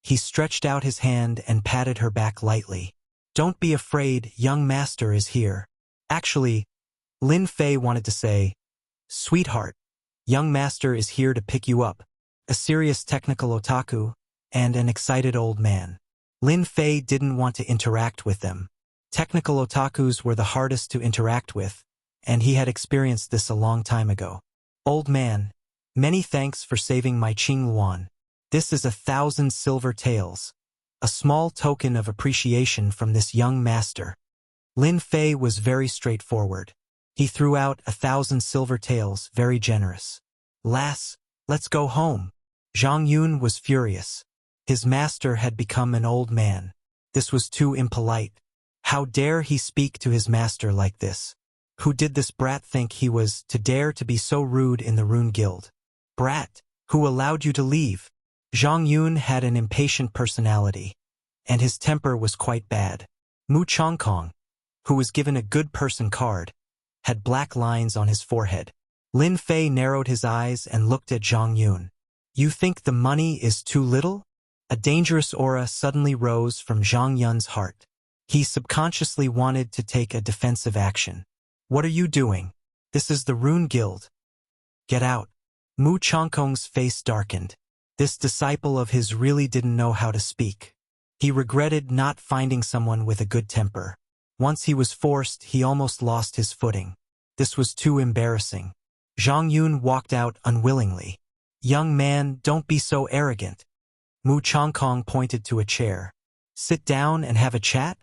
He stretched out his hand and patted her back lightly. "Don't be afraid, young master is here." Actually, Lin Fei wanted to say, "Sweetheart, young master is here to pick you up." A serious technical otaku and an excited old man. Lin Fei didn't want to interact with them. Technical otakus were the hardest to interact with, and he had experienced this a long time ago. "Old man, many thanks for saving my Qing Luan. This is 1,000 silver taels, a small token of appreciation from this young master." Lin Fei was very straightforward. He threw out 1,000 silver taels, very generous. "Lass, let's go home." Zhang Yun was furious. His master had become an old man. This was too impolite. How dare he speak to his master like this? Who did this brat think he was to dare to be so rude in the Rune Guild? "Brat, who allowed you to leave?" Zhang Yun had an impatient personality, and his temper was quite bad. Mu Changkong, who was given a good person card, had black lines on his forehead. Lin Fei narrowed his eyes and looked at Zhang Yun. "You think the money is too little?" A dangerous aura suddenly rose from Zhang Yun's heart. He subconsciously wanted to take a defensive action. "What are you doing? This is the Rune Guild. Get out." Mu Changkong's face darkened. This disciple of his really didn't know how to speak. He regretted not finding someone with a good temper. Once he was forced, he almost lost his footing. This was too embarrassing. Zhang Yun walked out unwillingly. "Young man, don't be so arrogant." Mu Changkong pointed to a chair. "Sit down and have a chat?"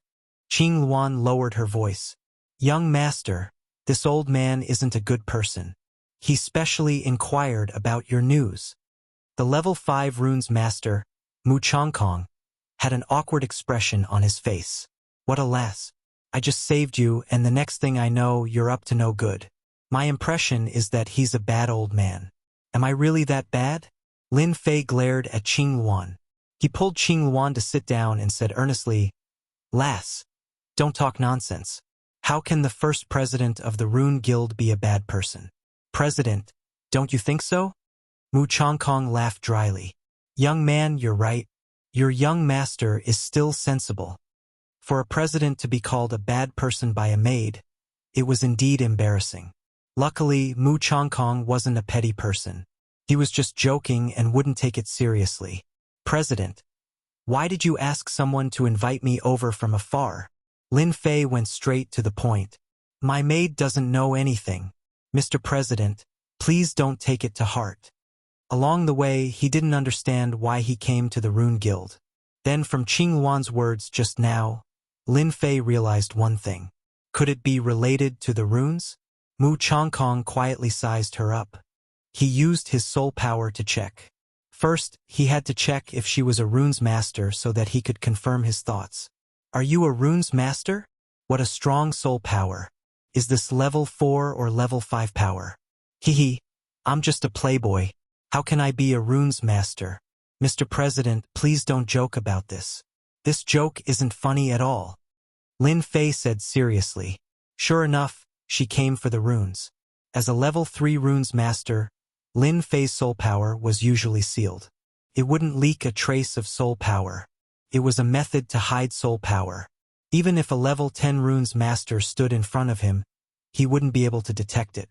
Qing Luan lowered her voice. "Young master, this old man isn't a good person. He specially inquired about your news." The level 5 runes master, Mu Changkong, had an awkward expression on his face. "What a lass. I just saved you, and the next thing I know, you're up to no good. My impression is that he's a bad old man. Am I really that bad?" Lin Fei glared at Qing Luan. He pulled Qing Luan to sit down and said earnestly, "Lass, don't talk nonsense. How can the first president of the Rune Guild be a bad person?" "President, don't you think so?" Mu Chongkong laughed dryly. "Young man, you're right. Your young master is still sensible. For a president to be called a bad person by a maid, it was indeed embarrassing." Luckily, Mu Chongkong wasn't a petty person. He was just joking and wouldn't take it seriously. "President, why did you ask someone to invite me over from afar?" Lin Fei went straight to the point. "My maid doesn't know anything. Mr. President, please don't take it to heart." Along the way, he didn't understand why he came to the Rune Guild. Then from Qing Luan's words just now, Lin Fei realized one thing. Could it be related to the runes? Mu Chongkong quietly sized her up. He used his soul power to check. First, he had to check if she was a runes master so that he could confirm his thoughts. "Are you a runes master? What a strong soul power. Is this level 4 or level 5 power?" "Hee, I'm just a playboy. How can I be a runes master?" "Mr. President, please don't joke about this. This joke isn't funny at all," Lin Fei said seriously. Sure enough, she came for the runes. As a level 3 runes master, Lin Fei's soul power was usually sealed. It wouldn't leak a trace of soul power. It was a method to hide soul power. Even if a level 10 runes master stood in front of him, he wouldn't be able to detect it.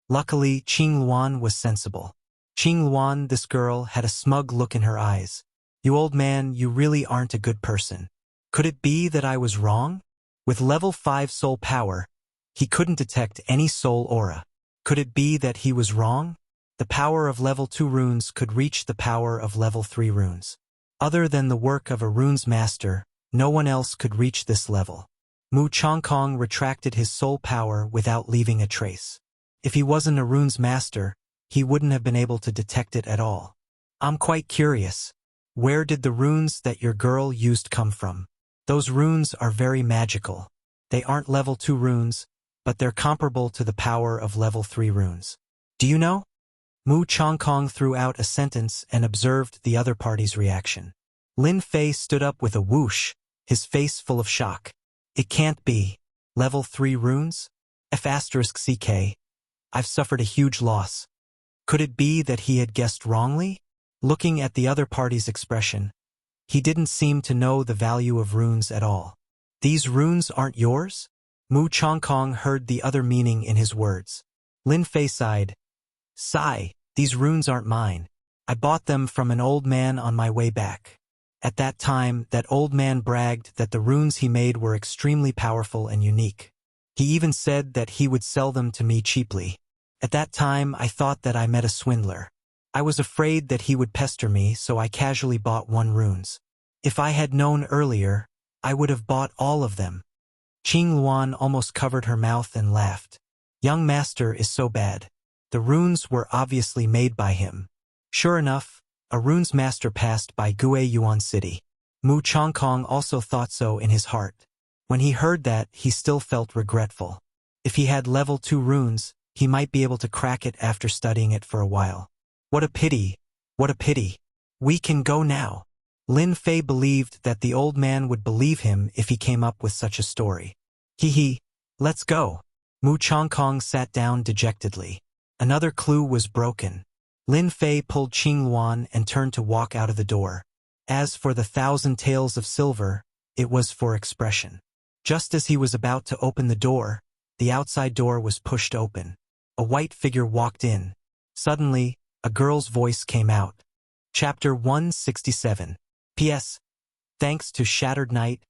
Luckily, Qing Luan was sensible. "Qing Luan, this girl, had a smug look in her eyes. You old man, you really aren't a good person. Could it be that I was wrong? With level 5 soul power, he couldn't detect any soul aura. Could it be that he was wrong? The power of level 2 runes could reach the power of level 3 runes. Other than the work of a runes master, no one else could reach this level." Mu Chongkong retracted his soul power without leaving a trace. If he wasn't a runes master, he wouldn't have been able to detect it at all. "I'm quite curious. Where did the runes that your girl used come from?" "Those runes are very magical. They aren't level 2 runes, but they're comparable to the power of level 3 runes." "Do you know?" Mu Chongkong threw out a sentence and observed the other party's reaction. Lin Fei stood up with a whoosh, his face full of shock. "It can't be. Level 3 runes? F***CK. I've suffered a huge loss." Could it be that he had guessed wrongly? Looking at the other party's expression, he didn't seem to know the value of runes at all. "These runes aren't yours?" Mu Chongkong heard the other meaning in his words. Lin Fei sighed. "Sigh, these runes aren't mine. I bought them from an old man on my way back. At that time, that old man bragged that the runes he made were extremely powerful and unique. He even said that he would sell them to me cheaply. At that time, I thought that I met a swindler. I was afraid that he would pester me, so I casually bought 1 runes. If I had known earlier, I would have bought all of them." Qing Luan almost covered her mouth and laughed. "Young master is so bad. The runes were obviously made by him." Sure enough, a runes master passed by Gue Yuan City. Mu Chongkong also thought so in his heart. When he heard that, he still felt regretful. If he had level 2 runes, he might be able to crack it after studying it for a while. What a pity. What a pity. "We can go now." Lin Fei believed that the old man would believe him if he came up with such a story. "Hee, let's go." Mu Chongkong sat down dejectedly. Another clue was broken. Lin Fei pulled Qing Luan and turned to walk out of the door. As for the 1,000 taels of silver, it was for expression. Just as he was about to open the door, the outside door was pushed open. A white figure walked in. Suddenly, a girl's voice came out. Chapter 167. P.S. Thanks to Shattered Knight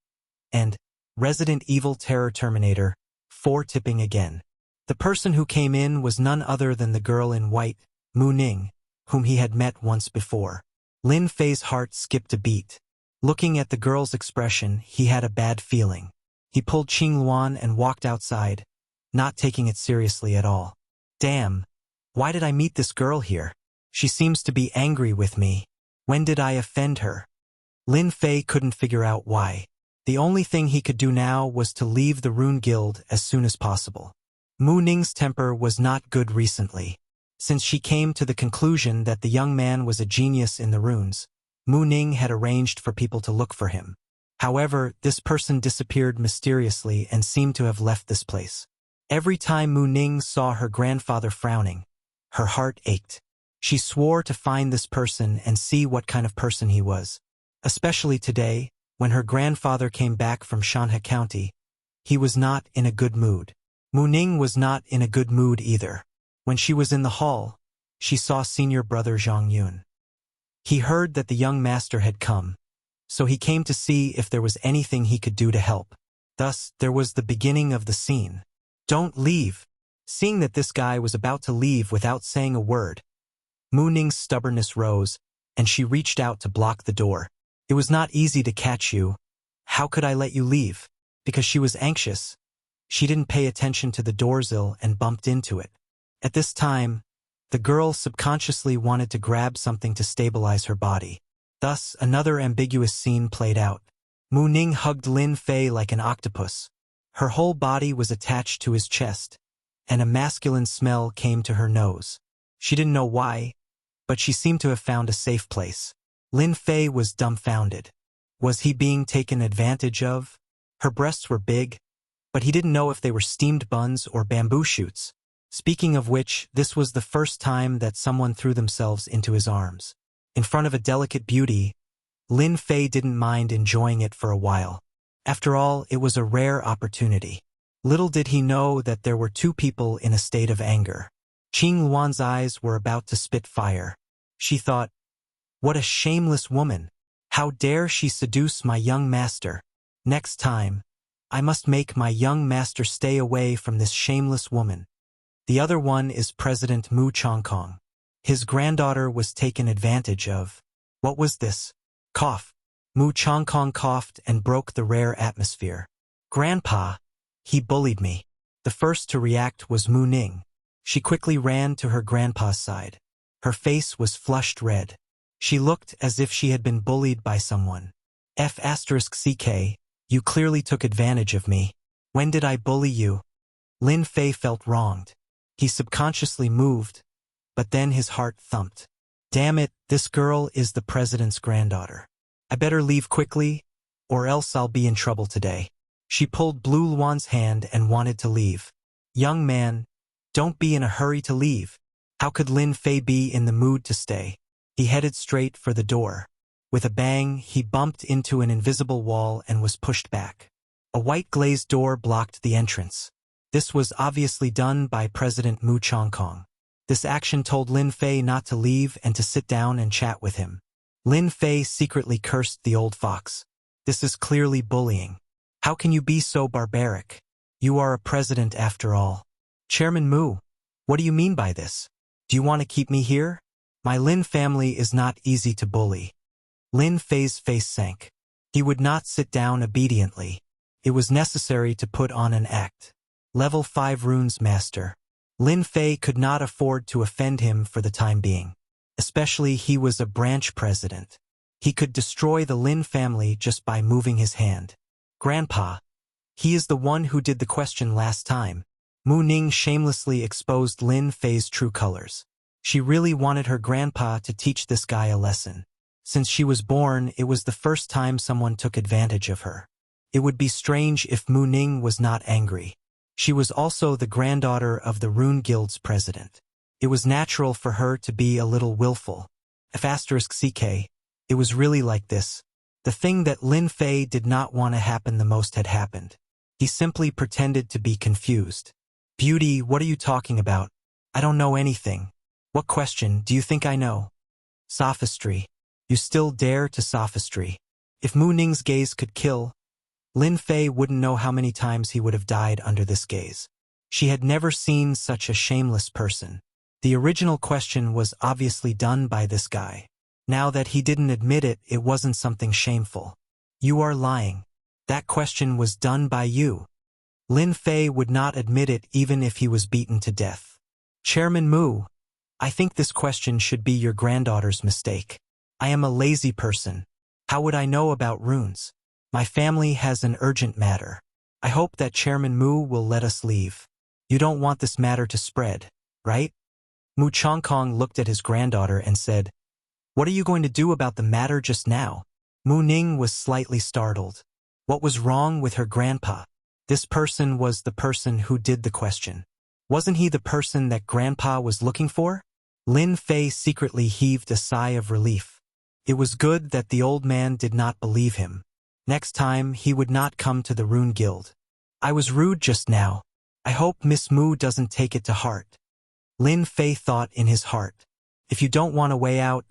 and Resident Evil Terror Terminator 4 tipping again. The person who came in was none other than the girl in white, Mu Ning, whom he had met once before. Lin Fei's heart skipped a beat. Looking at the girl's expression, he had a bad feeling. He pulled Qing Luan and walked outside, not taking it seriously at all. Damn, why did I meet this girl here? She seems to be angry with me. When did I offend her? Lin Fei couldn't figure out why. The only thing he could do now was to leave the Rune Guild as soon as possible. Mu Ning's temper was not good recently. Since she came to the conclusion that the young man was a genius in the runes, Mu Ning had arranged for people to look for him. However, this person disappeared mysteriously and seemed to have left this place. Every time Mu Ning saw her grandfather frowning, her heart ached. She swore to find this person and see what kind of person he was. Especially today, when her grandfather came back from Shanha County, he was not in a good mood. Mu Ning was not in a good mood either. When she was in the hall, she saw senior brother Zhang Yun. He heard that the young master had come, so he came to see if there was anything he could do to help. Thus, there was the beginning of the scene. "Don't leave." Seeing that this guy was about to leave without saying a word, Mu Ning's stubbornness rose, and she reached out to block the door. "It was not easy to catch you. How could I let you leave?" Because she was anxious, she didn't pay attention to the doorsill and bumped into it. At this time, the girl subconsciously wanted to grab something to stabilize her body. Thus, another ambiguous scene played out. Mu Ning hugged Lin Fei like an octopus. Her whole body was attached to his chest, and a masculine smell came to her nose. She didn't know why, but she seemed to have found a safe place. Lin Fei was dumbfounded. Was he being taken advantage of? Her breasts were big, but he didn't know if they were steamed buns or bamboo shoots. Speaking of which, this was the first time that someone threw themselves into his arms. In front of a delicate beauty, Lin Fei didn't mind enjoying it for a while. After all, it was a rare opportunity. Little did he know that there were two people in a state of anger. Qing Luan's eyes were about to spit fire. She thought, "What a shameless woman! How dare she seduce my young master? Next time, I must make my young master stay away from this shameless woman." The other one is President Mu Chongkong. His granddaughter was taken advantage of. What was this? Cough. Mu Chongkong coughed and broke the rare atmosphere. "Grandpa, he bullied me." The first to react was Mu Ning. She quickly ran to her grandpa's side. Her face was flushed red. She looked as if she had been bullied by someone. F***CK, you clearly took advantage of me. When did I bully you? Lin Fei felt wronged. He subconsciously moved, but then his heart thumped. Damn it, this girl is the president's granddaughter. I better leave quickly, or else I'll be in trouble today. She pulled Blue Luan's hand and wanted to leave. Young man, don't be in a hurry to leave. How could Lin Fei be in the mood to stay? He headed straight for the door. With a bang, he bumped into an invisible wall and was pushed back. A white glazed door blocked the entrance. This was obviously done by President Mu Chongkong. This action told Lin Fei not to leave and to sit down and chat with him. Lin Fei secretly cursed the old fox. This is clearly bullying. How can you be so barbaric? You are a president after all. Chairman Mu, what do you mean by this? Do you want to keep me here? My Lin family is not easy to bully. Lin Fei's face sank. He would not sit down obediently. It was necessary to put on an act. Level 5 Runes Master. Lin Fei could not afford to offend him for the time being. Especially he was a branch president. He could destroy the Lin family just by moving his hand. Grandpa. He is the one who did the question last time. Mu Ning shamelessly exposed Lin Fei's true colors. She really wanted her grandpa to teach this guy a lesson. Since she was born, it was the first time someone took advantage of her. It would be strange if Mu Ning was not angry. She was also the granddaughter of the Rune Guild's president. It was natural for her to be a little willful. F***CK, it was really like this. The thing that Lin Fei did not want to happen the most had happened. He simply pretended to be confused. Beauty, what are you talking about? I don't know anything. What question do you think I know? Sophistry. You still dare to sophistry. If Mu Ning's gaze could kill, Lin Fei wouldn't know how many times he would have died under this gaze. She had never seen such a shameless person. The original question was obviously done by this guy. Now that he didn't admit it, it wasn't something shameful. You are lying. That question was done by you. Lin Fei would not admit it even if he was beaten to death. Chairman Mu, I think this question should be your granddaughter's mistake. I am a lazy person. How would I know about runes? My family has an urgent matter. I hope that Chairman Mu will let us leave. You don't want this matter to spread, right? Mu Chongkong looked at his granddaughter and said, "What are you going to do about the matter just now?" Mu Ning was slightly startled. What was wrong with her grandpa? This person was the person who did the question. Wasn't he the person that grandpa was looking for? Lin Fei secretly heaved a sigh of relief. It was good that the old man did not believe him. Next time, he would not come to the Rune Guild. I was rude just now. I hope Miss Mu doesn't take it to heart. Lin Fei thought in his heart. If you don't want a way out,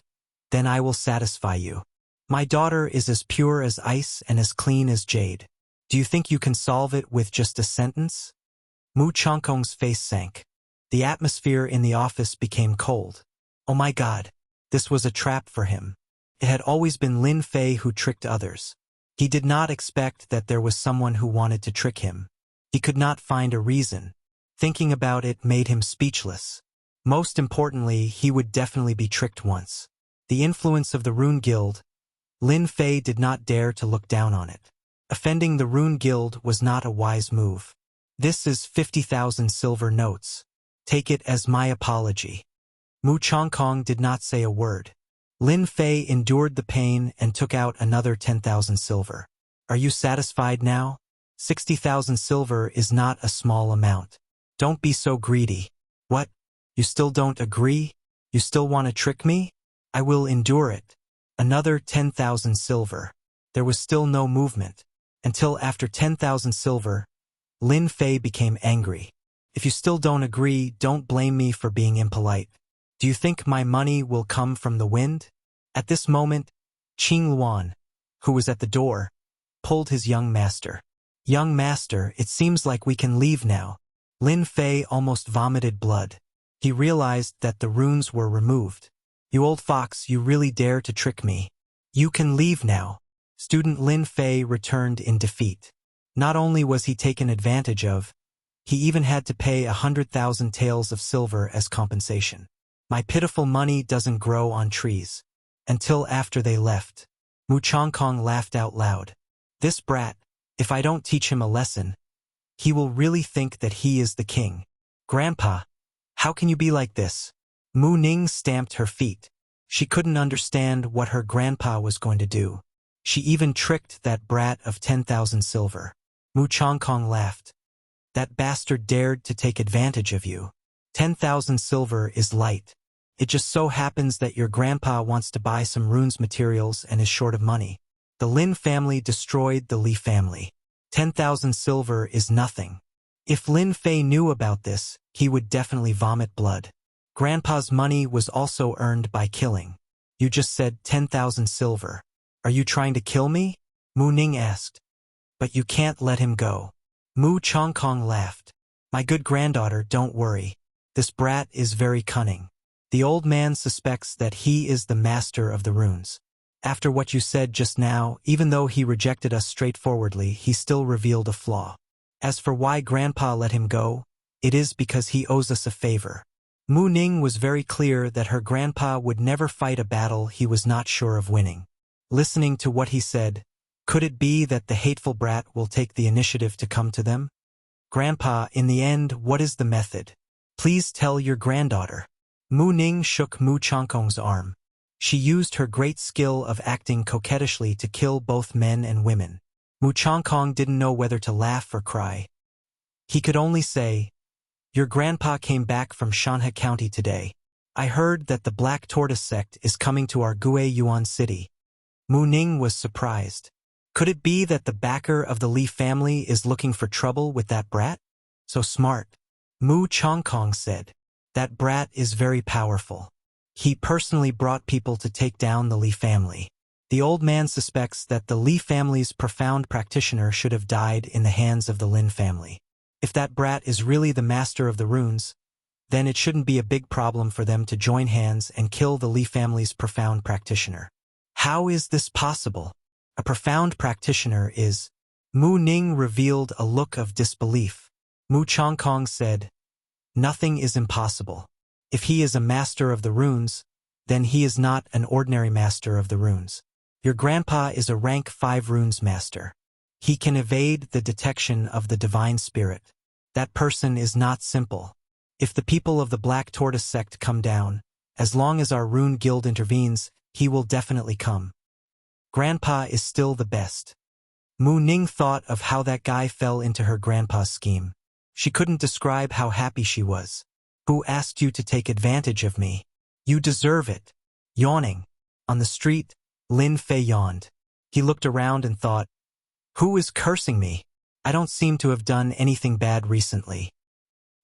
then I will satisfy you. My daughter is as pure as ice and as clean as jade. Do you think you can solve it with just a sentence? Mu Chongkong's face sank. The atmosphere in the office became cold. Oh my God, this was a trap for him. It had always been Lin Fei who tricked others. He did not expect that there was someone who wanted to trick him. He could not find a reason. Thinking about it made him speechless. Most importantly, he would definitely be tricked once. The influence of the Rune Guild. Lin Fei did not dare to look down on it. Offending the Rune Guild was not a wise move. This is 50,000 silver notes. Take it as my apology. Mu Chongkong did not say a word. Lin Fei endured the pain and took out another 10,000 silver. Are you satisfied now? 60,000 silver is not a small amount. Don't be so greedy. What? You still don't agree? You still want to trick me? I will endure it. Another 10,000 silver. There was still no movement. Until after 10,000 silver, Lin Fei became angry. If you still don't agree, don't blame me for being impolite. Do you think my money will come from the wind? At this moment, Qing Luan, who was at the door, pulled his young master. Young master, it seems like we can leave now. Lin Fei almost vomited blood. He realized that the runes were removed. You old fox, you really dare to trick me. You can leave now. Student Lin Fei returned in defeat. Not only was he taken advantage of, he even had to pay 100,000 taels of silver as compensation. My pitiful money doesn't grow on trees. Until after they left. Mu Chongkong laughed out loud. This brat, if I don't teach him a lesson, he will really think that he is the king. Grandpa, how can you be like this? Mu Ning stamped her feet. She couldn't understand what her grandpa was going to do. She even tricked that brat of 10,000 silver. Mu Chongkong laughed. That bastard dared to take advantage of you. 10,000 silver is light. It just so happens that your grandpa wants to buy some runes materials and is short of money. The Lin family destroyed the Li family. 10,000 silver is nothing. If Lin Fei knew about this, he would definitely vomit blood. Grandpa's money was also earned by killing. You just said 10,000 silver. Are you trying to kill me? Mu Ning asked. But you can't let him go. Mu Chongkong laughed. My good granddaughter, don't worry. This brat is very cunning. The old man suspects that he is the master of the runes. After what you said just now, even though he rejected us straightforwardly, he still revealed a flaw. As for why Grandpa let him go, it is because he owes us a favor. Mu Ning was very clear that her grandpa would never fight a battle he was not sure of winning. Listening to what he said, could it be that the hateful brat will take the initiative to come to them? Grandpa, in the end, what is the method? Please tell your granddaughter. Mu Ning shook Mu Chongkong's arm. She used her great skill of acting coquettishly to kill both men and women. Mu Chongkong didn't know whether to laugh or cry. He could only say, Your grandpa came back from Shanhe County today. I heard that the Black Tortoise sect is coming to our Gue Yuan city. Mu Ning was surprised. Could it be that the backer of the Li family is looking for trouble with that brat? So smart. Mu Chongkong said. That brat is very powerful. He personally brought people to take down the Li family. The old man suspects that the Li family's profound practitioner should have died in the hands of the Lin family. If that brat is really the master of the runes, then it shouldn't be a big problem for them to join hands and kill the Li family's profound practitioner. How is this possible? A profound practitioner is... Mu Ning revealed a look of disbelief. Mu Chongkong said, Nothing is impossible. If he is a master of the runes, then he is not an ordinary master of the runes. Your grandpa is a rank 5 runes master. He can evade the detection of the divine spirit. That person is not simple. If the people of the Black Tortoise sect come down, as long as our rune guild intervenes, he will definitely come. Grandpa is still the best. Mu Ning thought of how that guy fell into her grandpa's scheme. She couldn't describe how happy she was. Who asked you to take advantage of me? You deserve it. Yawning. On the street, Lin Fei yawned. He looked around and thought, who is cursing me? I don't seem to have done anything bad recently.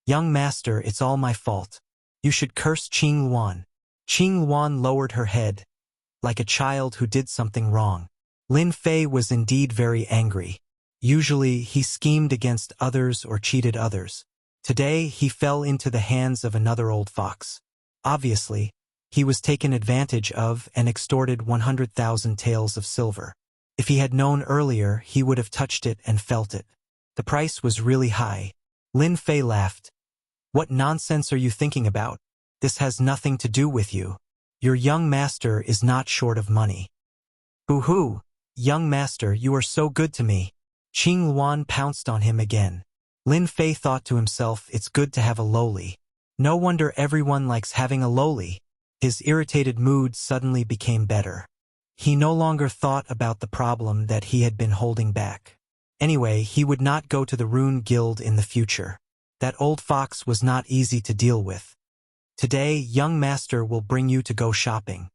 Young master, it's all my fault. You should curse Qing Luan. Qing Luan lowered her head, like a child who did something wrong. Lin Fei was indeed very angry. Usually, he schemed against others or cheated others. Today, he fell into the hands of another old fox. Obviously, he was taken advantage of and extorted 100,000 taels of silver. If he had known earlier, he would have touched it and felt it. The price was really high. Lin Fei laughed. What nonsense are you thinking about? This has nothing to do with you. Your young master is not short of money. Boo-hoo! Young master, you are so good to me. Qing Luan pounced on him again. Lin Fei thought to himself, it's good to have a loli. No wonder everyone likes having a loli. His irritated mood suddenly became better. He no longer thought about the problem that he had been holding back. Anyway, he would not go to the Rune Guild in the future. That old fox was not easy to deal with. Today, young master will bring you to go shopping.